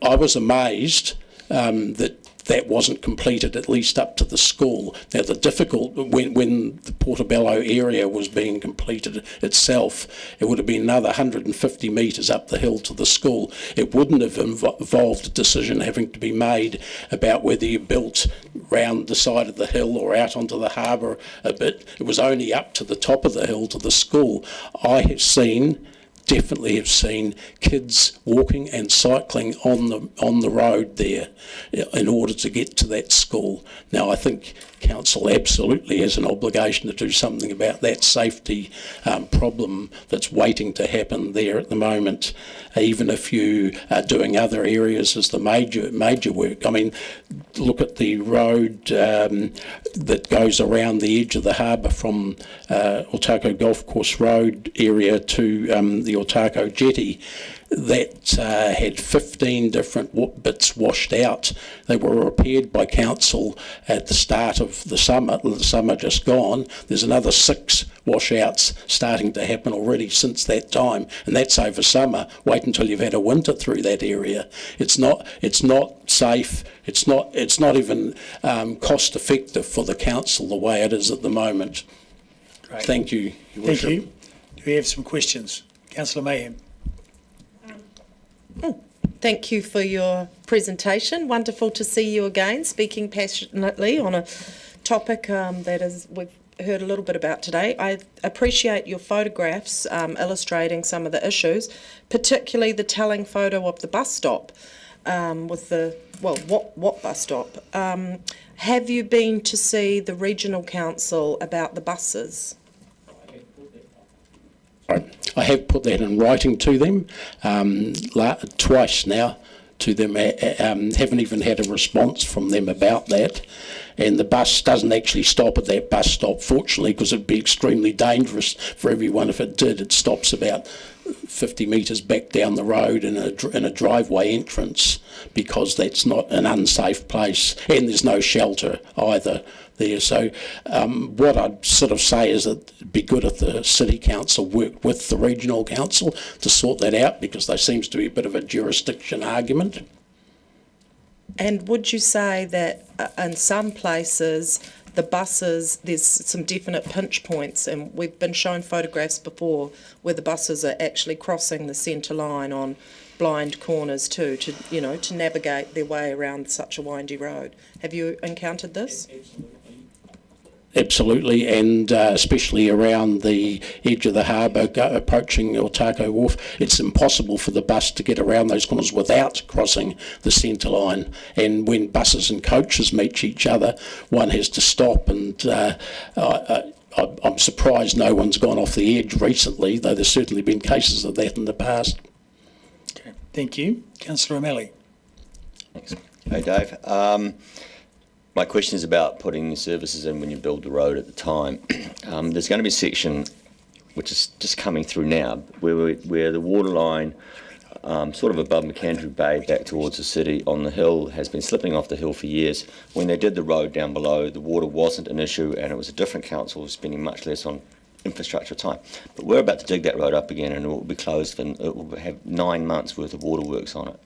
I was amazed that wasn't completed, at least up to the school. Now, when the Portobello area was being completed itself, it would have been another 150 metres up the hill to the school. It wouldn't have involved a decision having to be made about whether you built round the side of the hill or out onto the harbour a bit. It was only up to the top of the hill to the school. I have definitely have seen kids walking and cycling on the road there in order to get to that school. Now, I think council absolutely has an obligation to do something about that safety problem that's waiting to happen there at the moment, even if you are doing other areas as the major work. I mean, look at the road that goes around the edge of the harbour from Otako Golf Course Road area to the Otako Jetty. That had 15 different bits washed out. They were repaired by council at the start of the summer just gone. There's another 6 washouts starting to happen already since that time, and that's over summer. Wait until you've had a winter through that area. It's not safe. It's not even cost effective for the council the way it is at the moment. Great. Thank you, Your Thank Worship. you. Do we have some questions? Councillor Mayhem. Thank you for your presentation. Wonderful to see you again, speaking passionately on a topic we've heard a little bit about today. I appreciate your photographs illustrating some of the issues, particularly the telling photo of the bus stop what bus stop? Have you been to see the regional council about the buses? I have put that in writing to them twice now. To them, haven't even had a response from them about that. And the bus doesn't actually stop at that bus stop, fortunately, because it'd be extremely dangerous for everyone if it did. It stops about 50 metres back down the road in a driveway entrance, because that's not an unsafe place, and there's no shelter either there. So what I'd sort of say is that it'd be good if the City Council worked with the Regional Council to sort that out, because there seems to be a bit of a jurisdiction argument. And would you say that in some places the buses, there's some definite pinch points, and we've been shown photographs before where the buses are actually crossing the centre line on blind corners too, to navigate their way around such a windy road. Have you encountered this? Absolutely, and especially around the edge of the harbour, approaching Otako Wharf, it's impossible for the bus to get around those corners without crossing the centre line. And when buses and coaches meet each other, one has to stop, and I'm surprised no one's gone off the edge recently, though there's certainly been cases of that in the past. Okay, thank you. Councillor O'Malley. Thanks. Hey, Dave. My question is about putting the services in when you build the road at the time. There's going to be a section which is just coming through now where the water line sort of above McAndrew Bay back towards the city on the hill has been slipping off the hill for years. When they did the road down below, the water wasn't an issue, and it was a different council spending much less on infrastructure time. But we're about to dig that road up again, and it will be closed, and it will have 9 months worth of waterworks on it.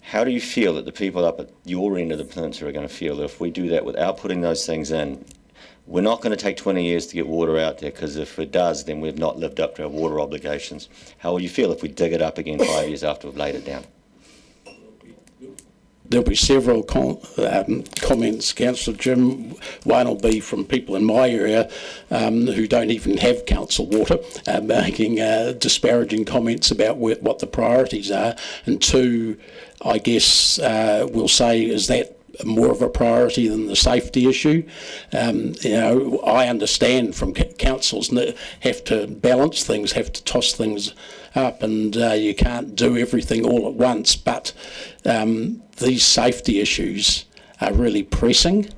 How do you feel that the people up at your end of the peninsula are going to feel that if we do that without putting those things in, we're not going to take 20 years to get water out there, because if it does, then we've not lived up to our water obligations. How will you feel if we dig it up again 5 years after we've laid it down? There'll be several comments, Councillor Jim. One will be from people in my area who don't even have council water, making disparaging comments about what the priorities are. And two, I guess we'll say, is that more of a priority than the safety issue. I understand from councils have to balance things, have to toss things up, and you can't do everything all at once, but these safety issues are really pressing,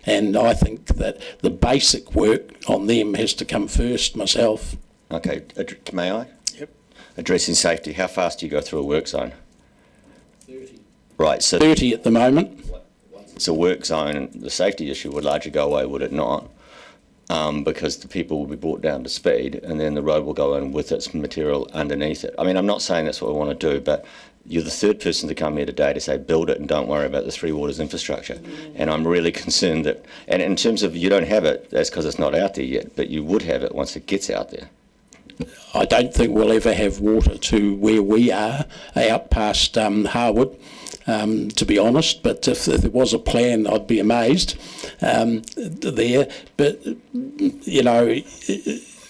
and I think that the basic work on them has to come first myself. Okay, may I? Yep. Addressing safety, how fast do you go through a work zone? 30. Right, so 30 at the moment. It's a work zone, the safety issue would largely go away, would it not? Because the people will be brought down to speed and then the road will go in with its material underneath it. I mean, I'm not saying that's what we want to do, but you're the third person to come here today to say build it and don't worry about the Three Waters infrastructure. And I'm really concerned that, and in terms of you don't have it, that's because it's not out there yet, but you would have it once it gets out there. I don't think we'll ever have water to where we are, out past Harwood, to be honest, but if there was a plan, I'd be amazed there. But,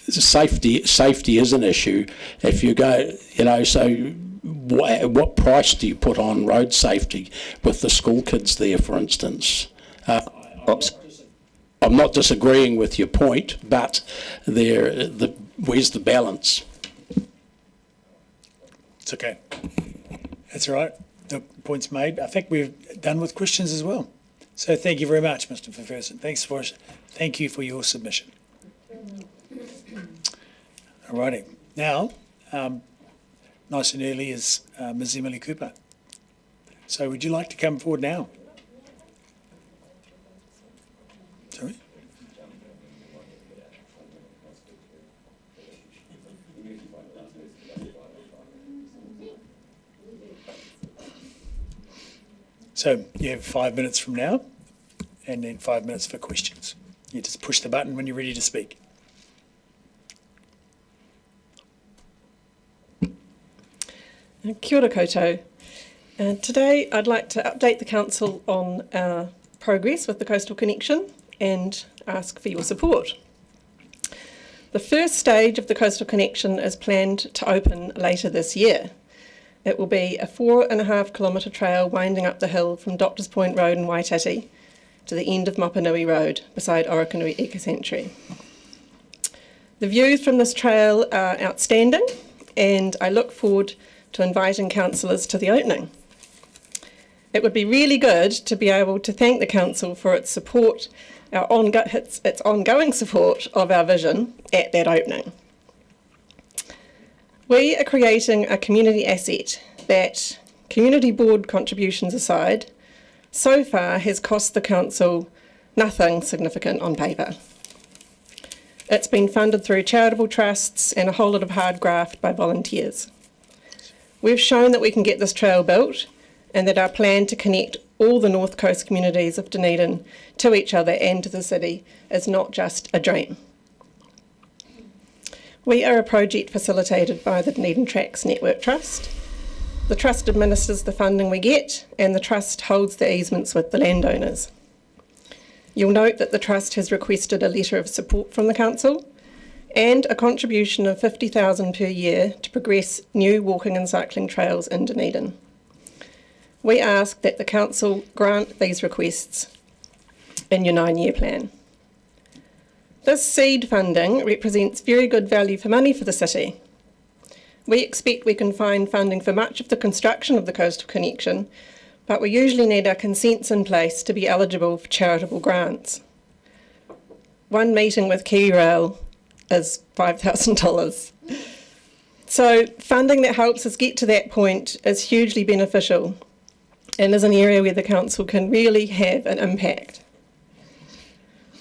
safety is an issue. If you go, so what price do you put on road safety with the school kids there, for instance? I'm not disagreeing with your point, but where's the balance? It's okay. That's all right. The point's made. I think we're done with questions as well. So thank you very much, Mr. McPherson. Thank you for your submission. All righty. Now, nice and early is Ms. Emily Cooper. So would you like to come forward now? Sorry? So you have 5 minutes from now, and then 5 minutes for questions. You just push the button when you're ready to speak. Kia ora koutou. Today I'd like to update the Council on our progress with the Coastal Connection and ask for your support. The first stage of the Coastal Connection is planned to open later this year. It will be a 4.5 kilometre trail winding up the hill from Doctors Point Road in Waitati to the end of Mopanui Road beside Orokonui Ecosanctuary. The views from this trail are outstanding, and I look forward to inviting councillors to the opening. It would be really good to be able to thank the Council for its support, its ongoing support of our vision at that opening. We are creating a community asset that, community board contributions aside, so far has cost the Council nothing significant on paper. It's been funded through charitable trusts and a whole lot of hard graft by volunteers. We've shown that we can get this trail built and that our plan to connect all the North Coast communities of Dunedin to each other and to the city is not just a dream. We are a project facilitated by the Dunedin Tracks Network Trust. The Trust administers the funding we get, and the Trust holds the easements with the landowners. You'll note that the Trust has requested a letter of support from the Council and a contribution of $50,000 per year to progress new walking and cycling trails in Dunedin. We ask that the Council grant these requests in your 9-year plan. This seed funding represents very good value for money for the city. We expect we can find funding for much of the construction of the Coastal Connection, but we usually need our consents in place to be eligible for charitable grants. One meeting with KiwiRail is $5,000. So funding that helps us get to that point is hugely beneficial and is an area where the Council can really have an impact.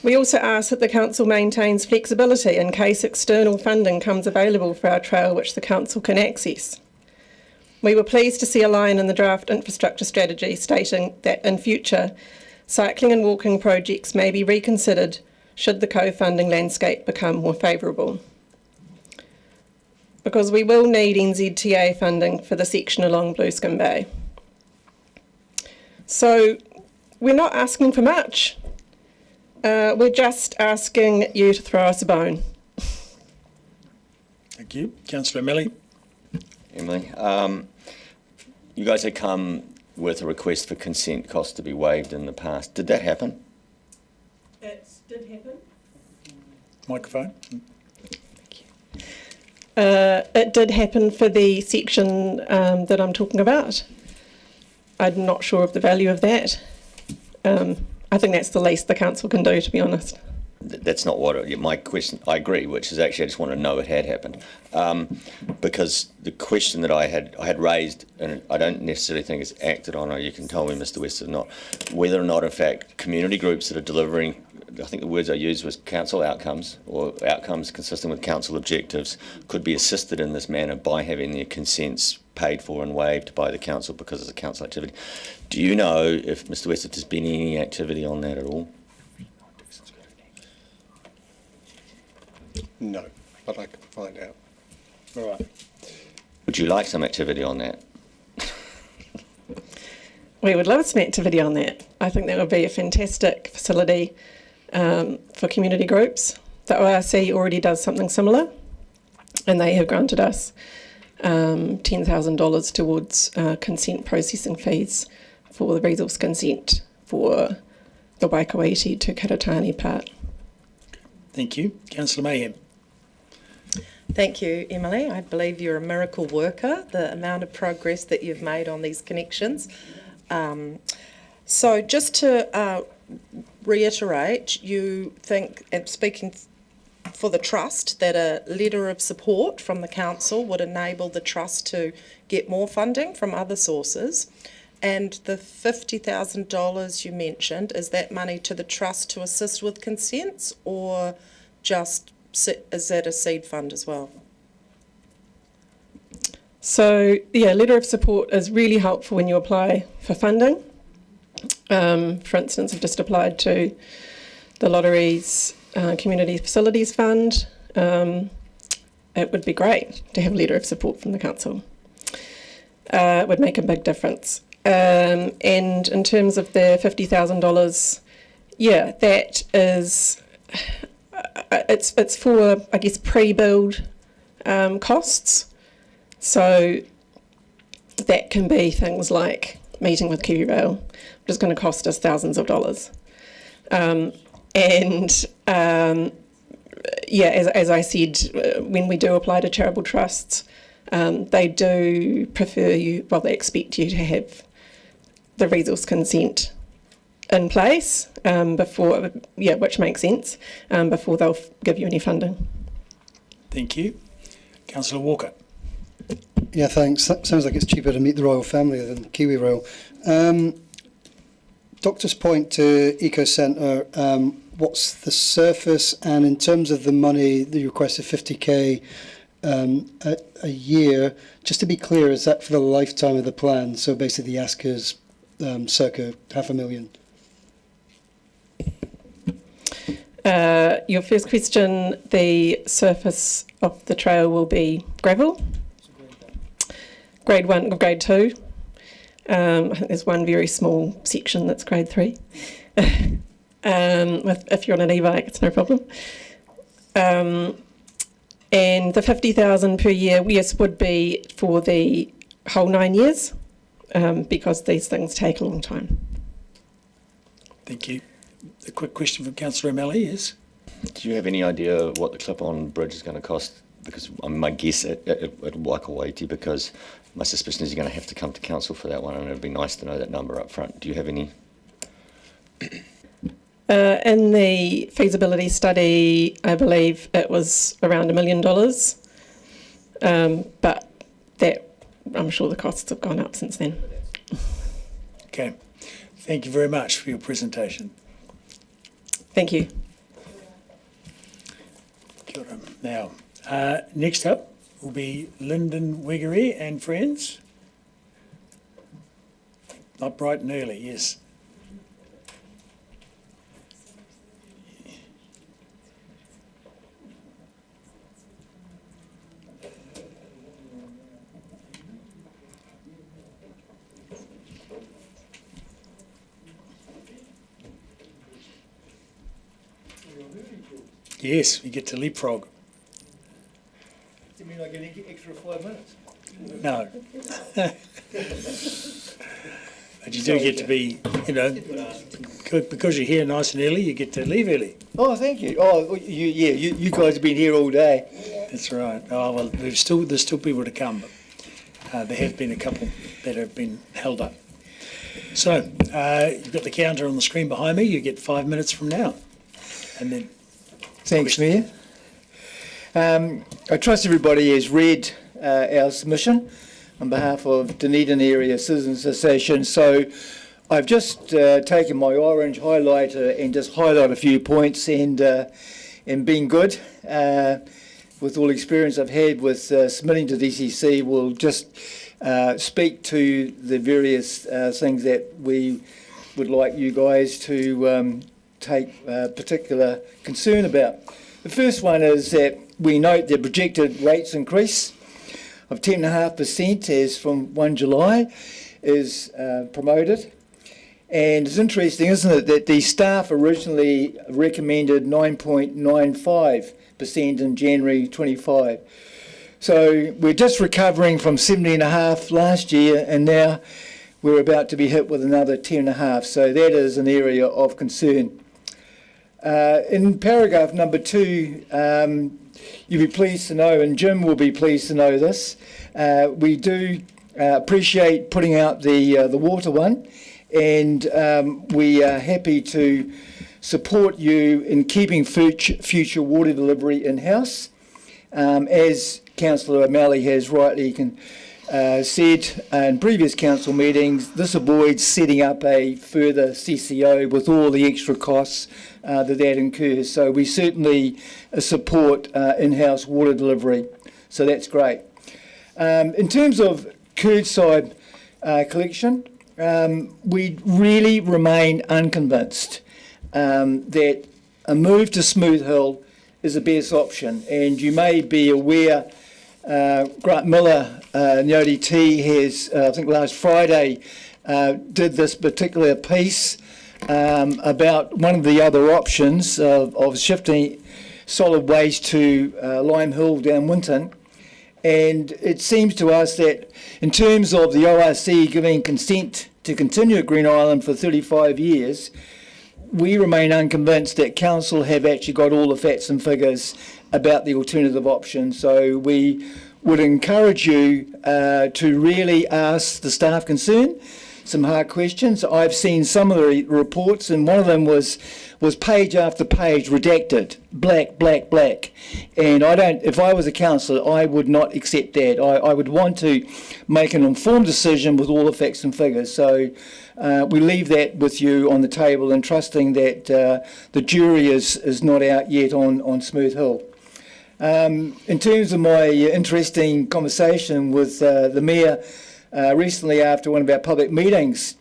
We also ask that the Council maintains flexibility in case external funding comes available for our trail which the Council can access. We were pleased to see a line in the draft infrastructure strategy stating that in future, cycling and walking projects may be reconsidered should the co-funding landscape become more favourable. Because we will need NZTA funding for the section along Blueskin Bay. So we're not asking for much. We're just asking you to throw us a bone. Thank you. Councillor Emily. Emily, you guys have come with a request for consent costs to be waived in the past. Did that happen? It did happen. Microphone. It did happen for the section that I'm talking about. I'm not sure of the value of that. I think that's the least the council can do, to be honest. That's not what my question. I agree, which is actually I just want to know it had happened, because the question that I had raised, and I don't necessarily think it's acted on. Or you can tell me, Mr. West, or not, whether or not, in fact, community groups that are delivering. I think the words I used was council outcomes or outcomes consistent with council objectives could be assisted in this manner by having their consents paid for and waived by the council because it's a council activity. Do you know if, Mr. West, if there's been any activity on that at all? No, but I can find out. All right. Would you like some activity on that? We would love some activity on that. I think that would be a fantastic facility for community groups. The ORC already does something similar, and they have granted us $10,000 towards consent processing fees for the resource consent for the Waikouiti to Karatani part. Thank you. Councillor Mayhem. Thank you, Emily. I believe you're a miracle worker, the amount of progress that you've made on these connections. So just to reiterate, you think, and speaking for the trust, that a letter of support from the council would enable the trust to get more funding from other sources. And the $50,000 you mentioned, is that money to the trust to assist with consents, or just is that a seed fund as well? So, yeah, letter of support is really helpful when you apply for funding. For instance, I've just applied to the Lotteries Community Facilities Fund. It would be great to have a letter of support from the council. It would make a big difference. And in terms of the $50,000, yeah, that is, it's for, I guess, pre-build costs. So that can be things like meeting with KiwiRail, which is going to cost us thousands of dollars. Yeah, as I said, when we do apply to charitable trusts, they do prefer you, well, they expect you to have the resource consent in place before, yeah, which makes sense, before they'll give you any funding. Thank you. Councillor Walker. Yeah, thanks. That sounds like it's cheaper to meet the royal family than KiwiRail. Doctor's Point to Eco Centre, what's the surface, and in terms of the money, the request of 50k a year, just to be clear, is that for the lifetime of the plan? So basically the ask is circa $500,000. Your first question, the surface of the trail will be gravel. Grade 1 or grade 2. I think there's one very small section that's grade 3. If you're on an e-bike, it's no problem. And the $50,000 per year, yes, would be for the whole 9 years, because these things take a long time. Thank you. A quick question from Councillor O'Malley is? Do you have any idea what the clip-on bridge is going to cost? Because my guess at Waikouiti, because my suspicion is you're going to have to come to council for that one, and it'd be nice to know that number up front. Do you have any? In the feasibility study, I believe it was around $1 million, but that, I'm sure the costs have gone up since then. Okay. Thank you very much for your presentation. Thank you. Kia ora. Now, next up will be Lyndon Wiggery and friends. Not bright and early, yes. Yes, we get to leapfrog. Do you mean I get an extra 5 minutes? No. But you do get to be, because you're here nice and early, you get to leave early. Oh, thank you. Oh, you guys have been here all day. That's right. Oh, well, there's still people to come, but there have been a couple that have been held up. So, you've got the counter on the screen behind me. You get 5 minutes from now. And then... Thanks, Mayor. I trust everybody has read our submission on behalf of Dunedin Area Citizens Association. So I've just taken my orange highlighter and just highlight a few points, and being good, with all the experience I've had with submitting to DCC, will just speak to the various things that we would like you guys to take particular concern about. The first one is that we note the projected rates increase of 10.5% as from 1 July is promoted. And it's interesting, isn't it, that the staff originally recommended 9.95% in January 25. So we're just recovering from 70.5 last year, and now we're about to be hit with another 10.5. So that is an area of concern. In paragraph number 2, you'll be pleased to know, and Jim will be pleased to know this, we do appreciate putting out the water one, and we are happy to support you in keeping future water delivery in-house. As Councillor O'Malley has rightly said in previous council meetings, this avoids setting up a further CCO with all the extra costs that incurs. So we certainly support in-house water delivery. So that's great. In terms of curbside collection, we really remain unconvinced that a move to Smooth Hill is the best option. And you may be aware, Grant Miller, in the ODT, has, I think last Friday, did this particular piece about one of the other options of shifting solid waste to Lime Hill down Winton. And it seems to us that in terms of the ORC giving consent to continue at Green Island for 35 years, we remain unconvinced that council have actually got all the facts and figures about the alternative option. So we would encourage you to really ask the staff concerned some hard questions. I've seen some of the reports, and one of them was page after page redacted, black, black, black. And if I was a councillor, I would not accept that. I would want to make an informed decision with all the facts and figures. So we leave that with you on the table, and trusting that the jury is not out yet on Smooth Hill. In terms of my interesting conversation with the Mayor recently after one of our public meetings,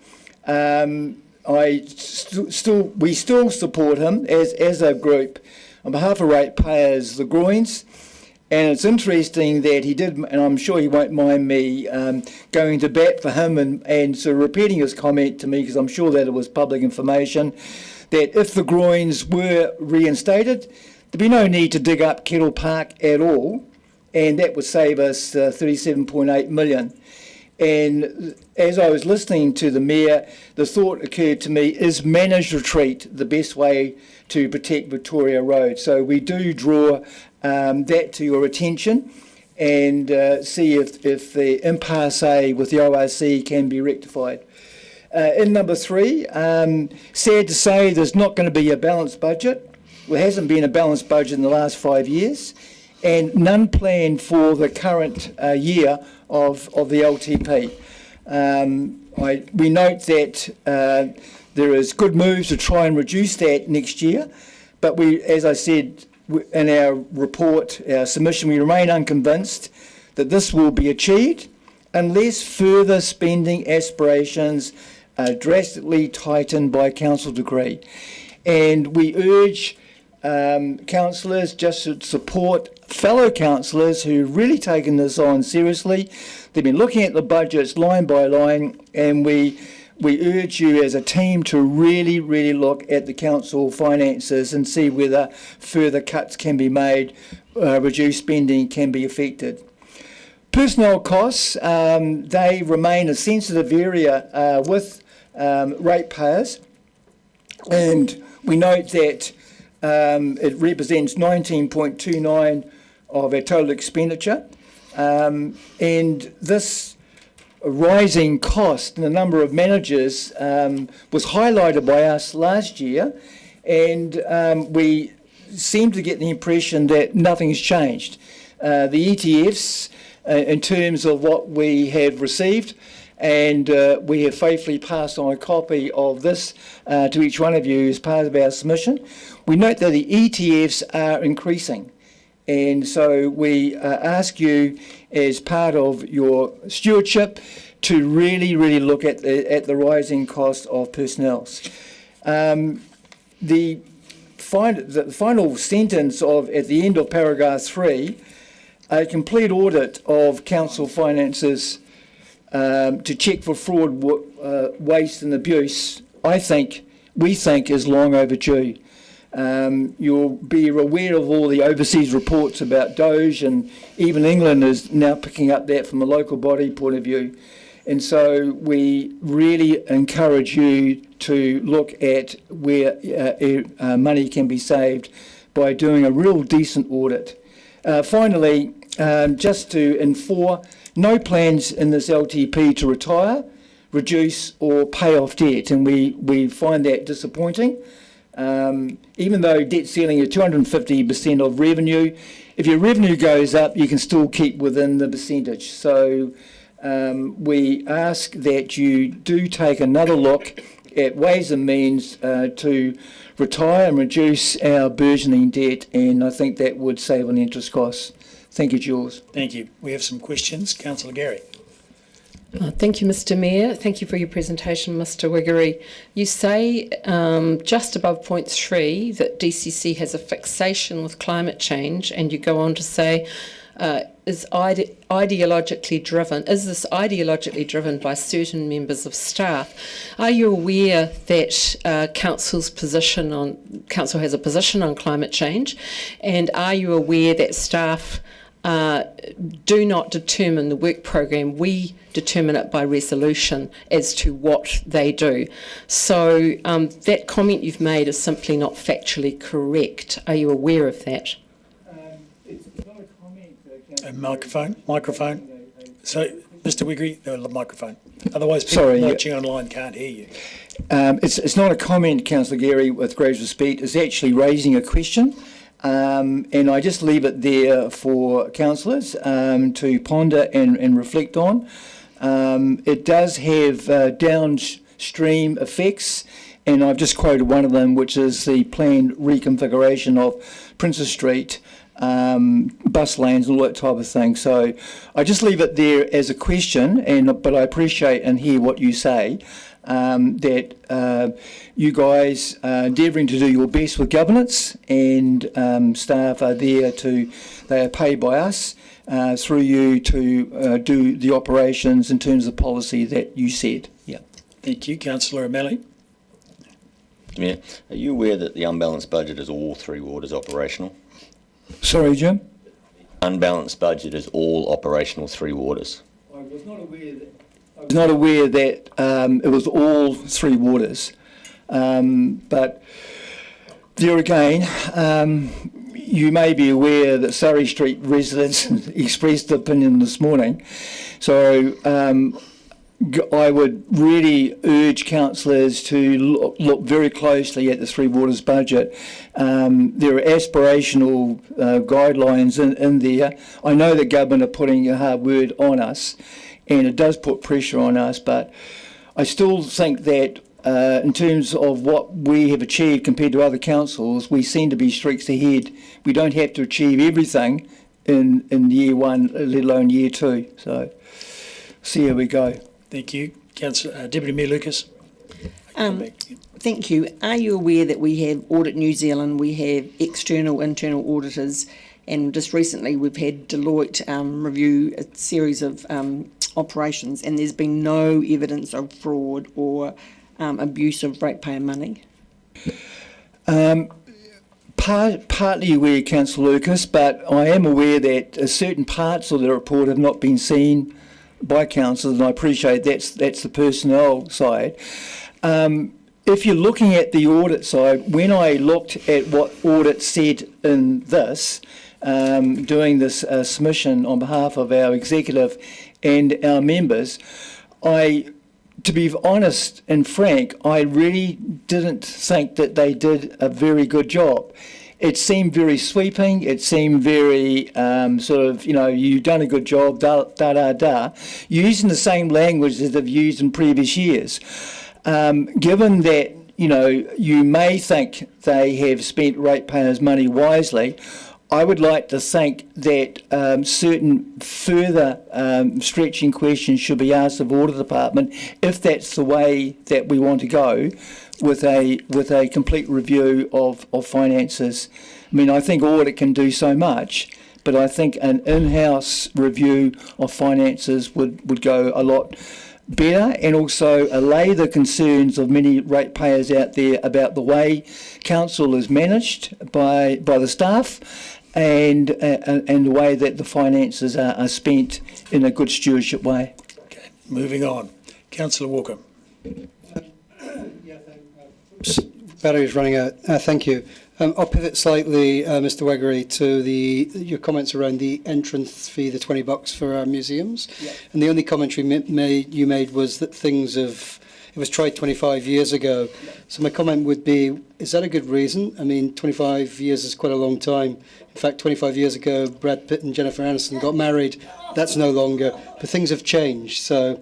we still support him as a group on behalf of ratepayers, the Groins. And it's interesting that he did, and I'm sure he won't mind me going to bat for him and sort of repeating his comment to me, because I'm sure that it was public information, that if the Groins were reinstated, there'd be no need to dig up Kettle Park at all, and that would save us $37.8 million. And as I was listening to the Mayor, the thought occurred to me, is managed retreat the best way to protect Victoria Road? So we do draw that to your attention, and see if the impasse with the ORC can be rectified. In number 3, sad to say there's not going to be a balanced budget. There hasn't been a balanced budget in the last 5 years, and none planned for the current year of the LTP. We note that there is good moves to try and reduce that next year, but we, as I said in our report, our submission, we remain unconvinced that this will be achieved unless further spending aspirations are drastically tightened by council decree. And we urge councillors just to support fellow councillors who've really taken this on seriously. They've been looking at the budgets line by line, and we urge you as a team to really, really look at the council finances and see whether further cuts can be made, reduced spending can be effected. Personnel costs, they remain a sensitive area with ratepayers, and we note that it represents 19.29 of our total expenditure, and this rising cost in the number of managers was highlighted by us last year, and we seem to get the impression that nothing's changed. The ETFs, in terms of what we have received, and we have faithfully passed on a copy of this to each one of you as part of our submission. We note that the ETFs are increasing, and so we ask you, as part of your stewardship, to really look at the rising cost of personnel. The final sentence at the end of paragraph 3, a complete audit of council finances to check for fraud, waste and abuse, we think is long overdue. You'll be aware of all the overseas reports about Doge, and even England is now picking up that from a local body point of view. And so we really encourage you to look at where money can be saved by doing a real decent audit. Finally, just to inform, no plans in this LTP to retire, reduce or pay off debt, and we find that disappointing. Even though debt ceiling is 250% of revenue, if your revenue goes up, you can still keep within the percentage. So we ask that you do take another look at ways and means to retire and reduce our burgeoning debt, and I think that would save on interest costs. Thank you, Jules. Thank you. We have some questions. Councillor Gary. Thank you, Mr. Mayor. Thank you for your presentation, Mr. Wiggery. You say just above point 3 that DCC has a fixation with climate change, and you go on to say is ideologically driven. Is this ideologically driven by certain members of staff? Are you aware that council has a position on climate change, and are you aware that staff do not determine the work program? We determine it by resolution as to what they do. So that comment you've made is simply not factually correct. Are you aware of that? It's not a comment. Microphone. So, Mr. Wiggery, the microphone. Otherwise, people Sorry, watching online can't hear you. It's not a comment, Councillor Gary, with great respect. It's actually raising a question. And I just leave it there for councillors to ponder and reflect on. It does have downstream effects, and I've just quoted one of them, which is the planned reconfiguration of Princess Street, bus lanes and all that type of thing. So I just leave it there as a question, but I appreciate and hear what you say, that you guys are endeavouring to do your best with governance, and staff are there they are paid by us through you to do the operations in terms of policy that you said. Yeah. Thank you. Councillor O'Malley. Yeah. Are you aware that the unbalanced budget is all 3 waters operational? Sorry, Jim? Unbalanced budget is all operational 3 waters. I was not aware that it was all 3 waters. But there again, you may be aware that Surrey Street residents expressed opinion this morning. So I would really urge councillors to look very closely at the 3 waters budget. There are aspirational guidelines in there. I know the government are putting a hard word on us, and it does put pressure on us, but I still think that in terms of what we have achieved compared to other councils, we seem to be streaks ahead. We don't have to achieve everything in year 1, let alone year 2. So see how we go. Thank you. Councillor, Deputy Mayor Lucas. Thank you. Are you aware that we have Audit New Zealand, we have external, internal auditors, and just recently we've had Deloitte review a series of operations, and there's been no evidence of fraud or abuse of ratepayer money? Partly aware, Councillor Lucas, but I am aware that certain parts of the report have not been seen by councillors, and I appreciate that's the personnel side. If you're looking at the audit side, when I looked at what audit said in this, doing this submission on behalf of our executive and our members, to be honest and frank, I really didn't think that they did a very good job. It seemed very sweeping. It seemed very sort of, you've done a good job, using the same language that they've used in previous years. Given that, you may think they have spent ratepayers' money wisely, I would like to think that certain further stretching questions should be asked of Audit Department if that's the way that we want to go with a complete review of finances. I mean, I think audit can do so much, but I think an in-house review of finances would go a lot better, and also allay the concerns of many ratepayers out there about the way council is managed by the staff, and the way that the finances are spent in a good stewardship way. Okay, moving on. Councillor Walker. Battery's running out. Thank you. I'll pivot slightly, Mr. Weggery, to your comments around the entrance fee, the $20 for our museums. Yep. And the only commentary you made was that it was tried 25 years ago. So my comment would be, is that a good reason? I mean, 25 years is quite a long time. In fact, 25 years ago, Brad Pitt and Jennifer Aniston got married. That's no longer. But things have changed, so...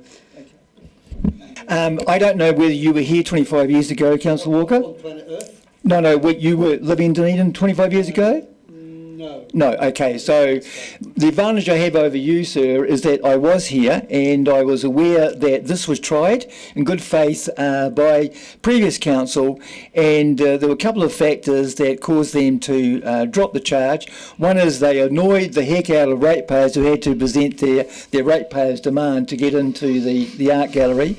I don't know whether you were here 25 years ago, Councillor Walker. On planet Earth? No, you were living in Dunedin 25 years ago? No. No, okay. So the advantage I have over you, sir, is that I was here and I was aware that this was tried in good faith by previous council, and there were a couple of factors that caused them to drop the charge. One is they annoyed the heck out of ratepayers who had to present their ratepayers' demand to get into the art gallery.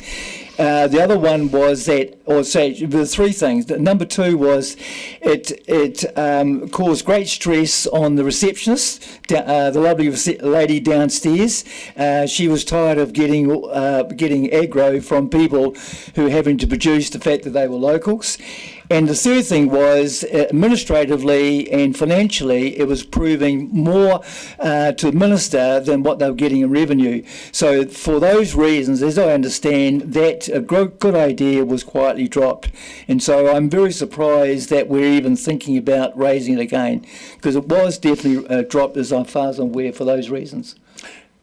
The other one was there were three things. Number two was it caused great stress on the receptionist, the lovely lady downstairs. She was tired of getting aggro from people who were having to produce the fact that they were locals. And the third thing was, administratively and financially, it was proving more to administer than what they were getting in revenue. So for those reasons, as I understand, that a good idea was quietly dropped. And so I'm very surprised that we're even thinking about raising it again, because it was definitely dropped as far as I'm aware for those reasons.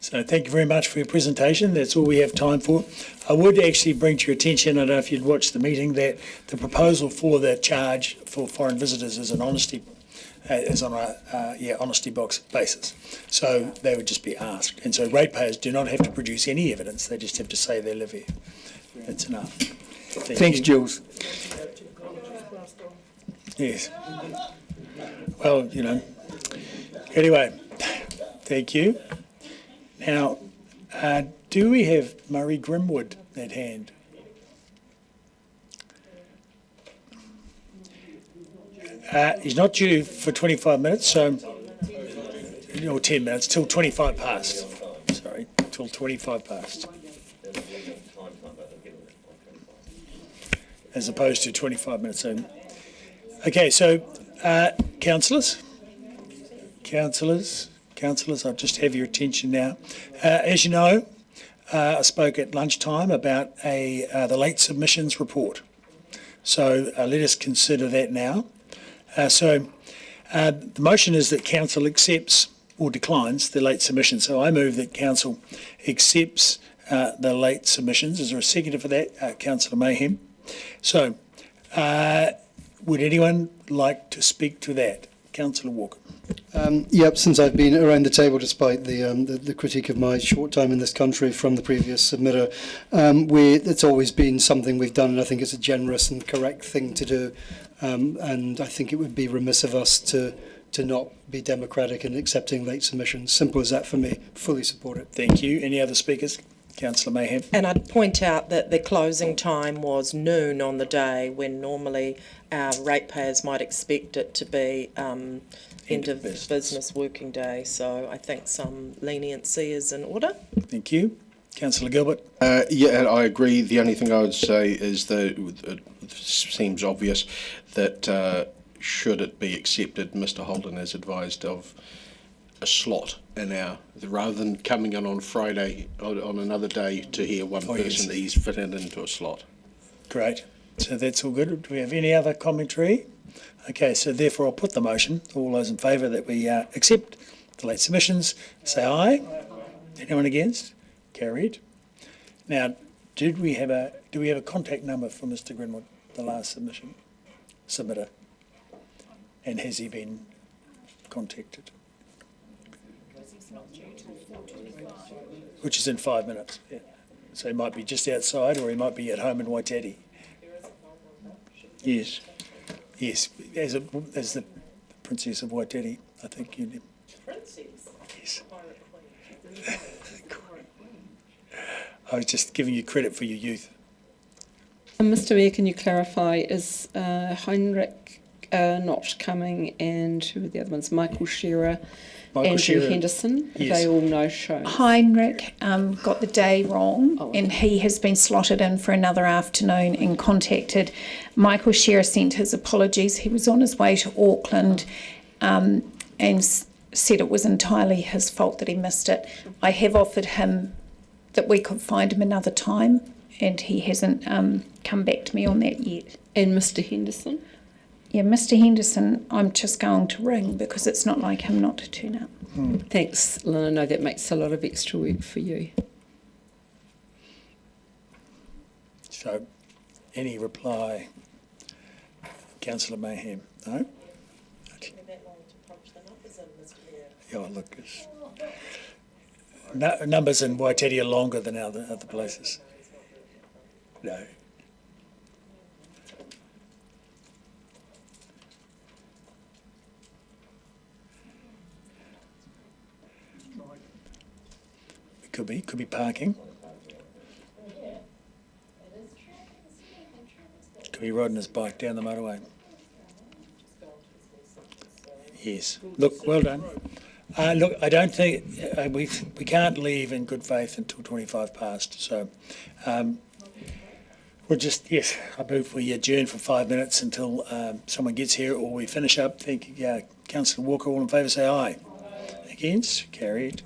So thank you very much for your presentation. That's all we have time for. I would actually bring to your attention, I don't know if you'd watched the meeting, that the proposal for the charge for foreign visitors is honesty box basis. So they would just be asked. And so ratepayers do not have to produce any evidence. They just have to say they live here. That's enough. Thanks, Jules. Yes. Well, anyway, thank you. Now, do we have Murray Grimwood at hand? He's not due for 25 minutes, or 10 minutes, till 25 past. Sorry, till 25 past. As opposed to 25 minutes. Okay, so councillors, I'll just have your attention now. As you know, I spoke at lunchtime about the late submissions report. So let us consider that now. The motion is that council accepts or declines the late submissions. So I move that council accepts the late submissions. Is there a seconder for that? Councillor Mayhem. So would anyone like to speak to that? Councillor Walker. Yep, since I've been around the table, despite the critique of my short time in this country from the previous submitter, it's always been something we've done, and I think it's a generous and correct thing to do. And I think it would be remiss of us to not be democratic in accepting late submissions. Simple as that for me. Fully support it. Thank you. Any other speakers? Councillor Mayhem. And I'd point out that the closing time was noon on the day when normally our ratepayers might expect it to be end of business working day. So I think some leniency is in order. Thank you. Councillor Gilbert? Yeah, I agree. The only thing I would say is that it seems obvious that should it be accepted, Mr Holden has advised of a slot in our, rather than coming in on Friday on another day to hear one person, he's fitted into a slot. Great. So that's all good. Do we have any other commentary? Okay, so therefore I'll put the motion. All those in favour that we accept the late submissions, say aye. Anyone against? Carried. Now, do we have a contact number for Mr Greenwood, the last submitter? And has he been contacted? Which is in 5 minutes. Yeah. So he might be just outside, or he might be at home in Waitati. Yes. Yes. As the Princess of Waitati, I think you did. Princess? Yes. I was just giving you credit for your youth. Mr Mayor, can you clarify, is Heinrich not coming, and who are the other ones? Michael Shearer, Andrew Henderson? Yes. They all no-shows. Heinrich got the day wrong, and he has been slotted in for another afternoon and contacted. Michael Shearer sent his apologies. He was on his way to Auckland and said it was entirely his fault that he missed it. I have offered him that we could find him another time, and he hasn't come back to me on that yet. And Mr Henderson? Yeah, Mr Henderson, I'm just going to ring because it's not like him not to turn up. Thanks, Lynn. I know that makes a lot of extra work for you. So, any reply? Councillor Mayhem? No? Yeah, look, numbers in Waitati are longer than other places. No. Could be parking. Could be riding his bike down the motorway. Yes. Look, well done. Look, I don't think we can't leave in good faith until 25 past. So we'll just, yes, I move we adjourn for 5 minutes until someone gets here or we finish up. Thank you, Councillor Walker. All in favour, say aye. Against? Carried.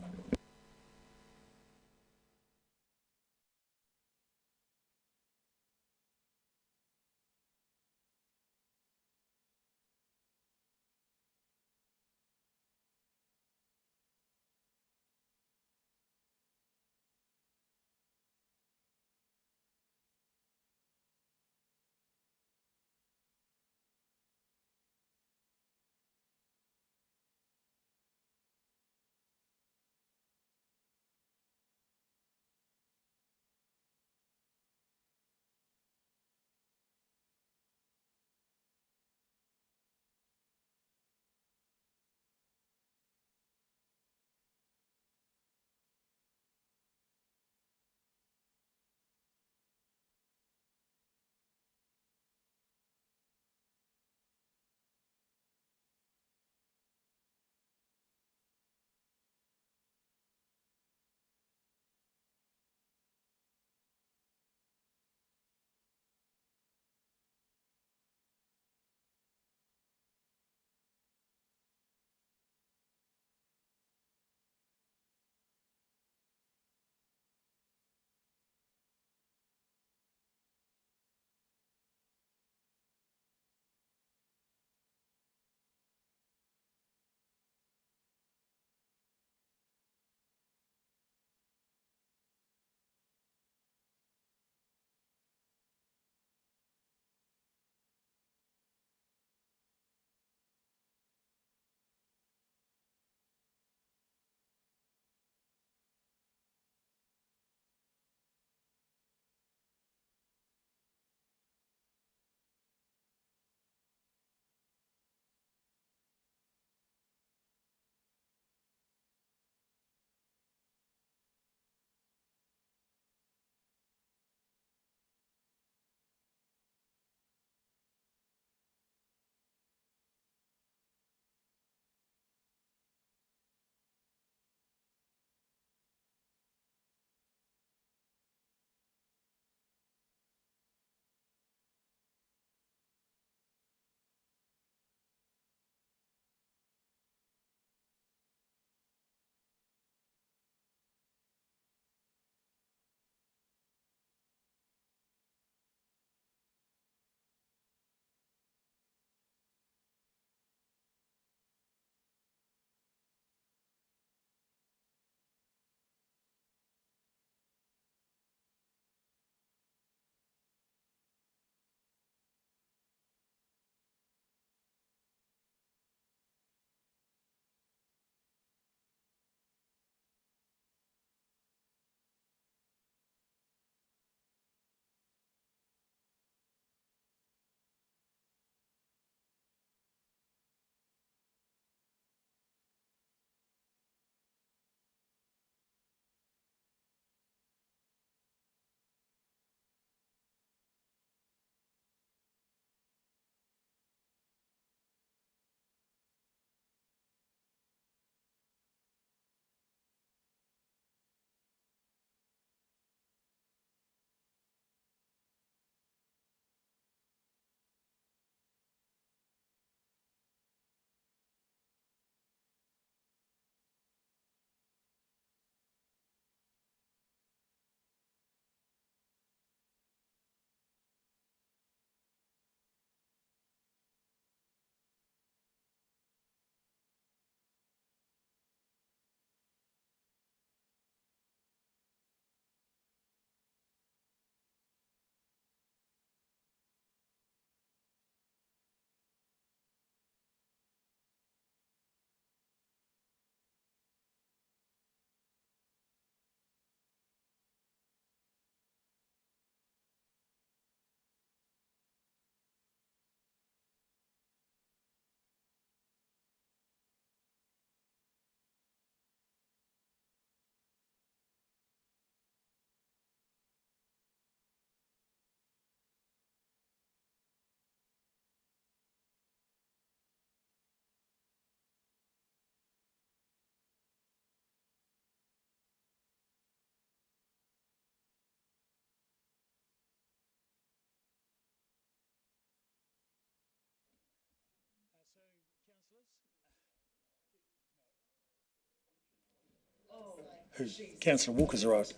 Councillor Walker's arrived.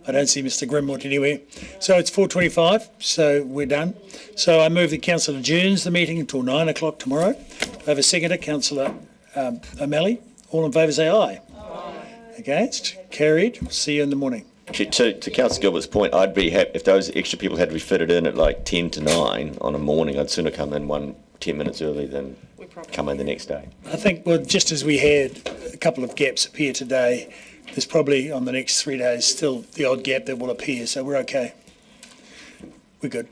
I don't see Mr Grimwood anywhere. So it's 4:25, so we're done. So I move that Council adjourns the meeting until 9 o'clock tomorrow. I have a seconder, Councillor O'Malley. All in favour say aye. Against? Carried. See you in the morning. Actually, to Councillor Gilbert's point, I'd be happy if those extra people had to be fitted in at like 10 to 9 on a morning. I'd sooner come in 10 minutes early than come in the next day. I think, well, just as we had a couple of gaps appear today, there's probably on the next 3 days still the odd gap that will appear, so we're okay. We're good.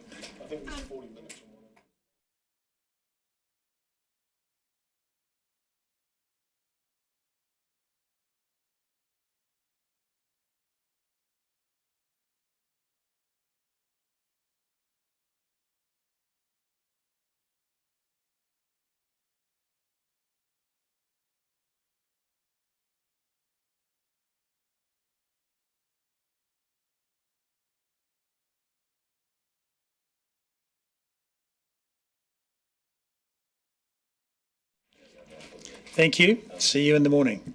Thank you. See you in the morning.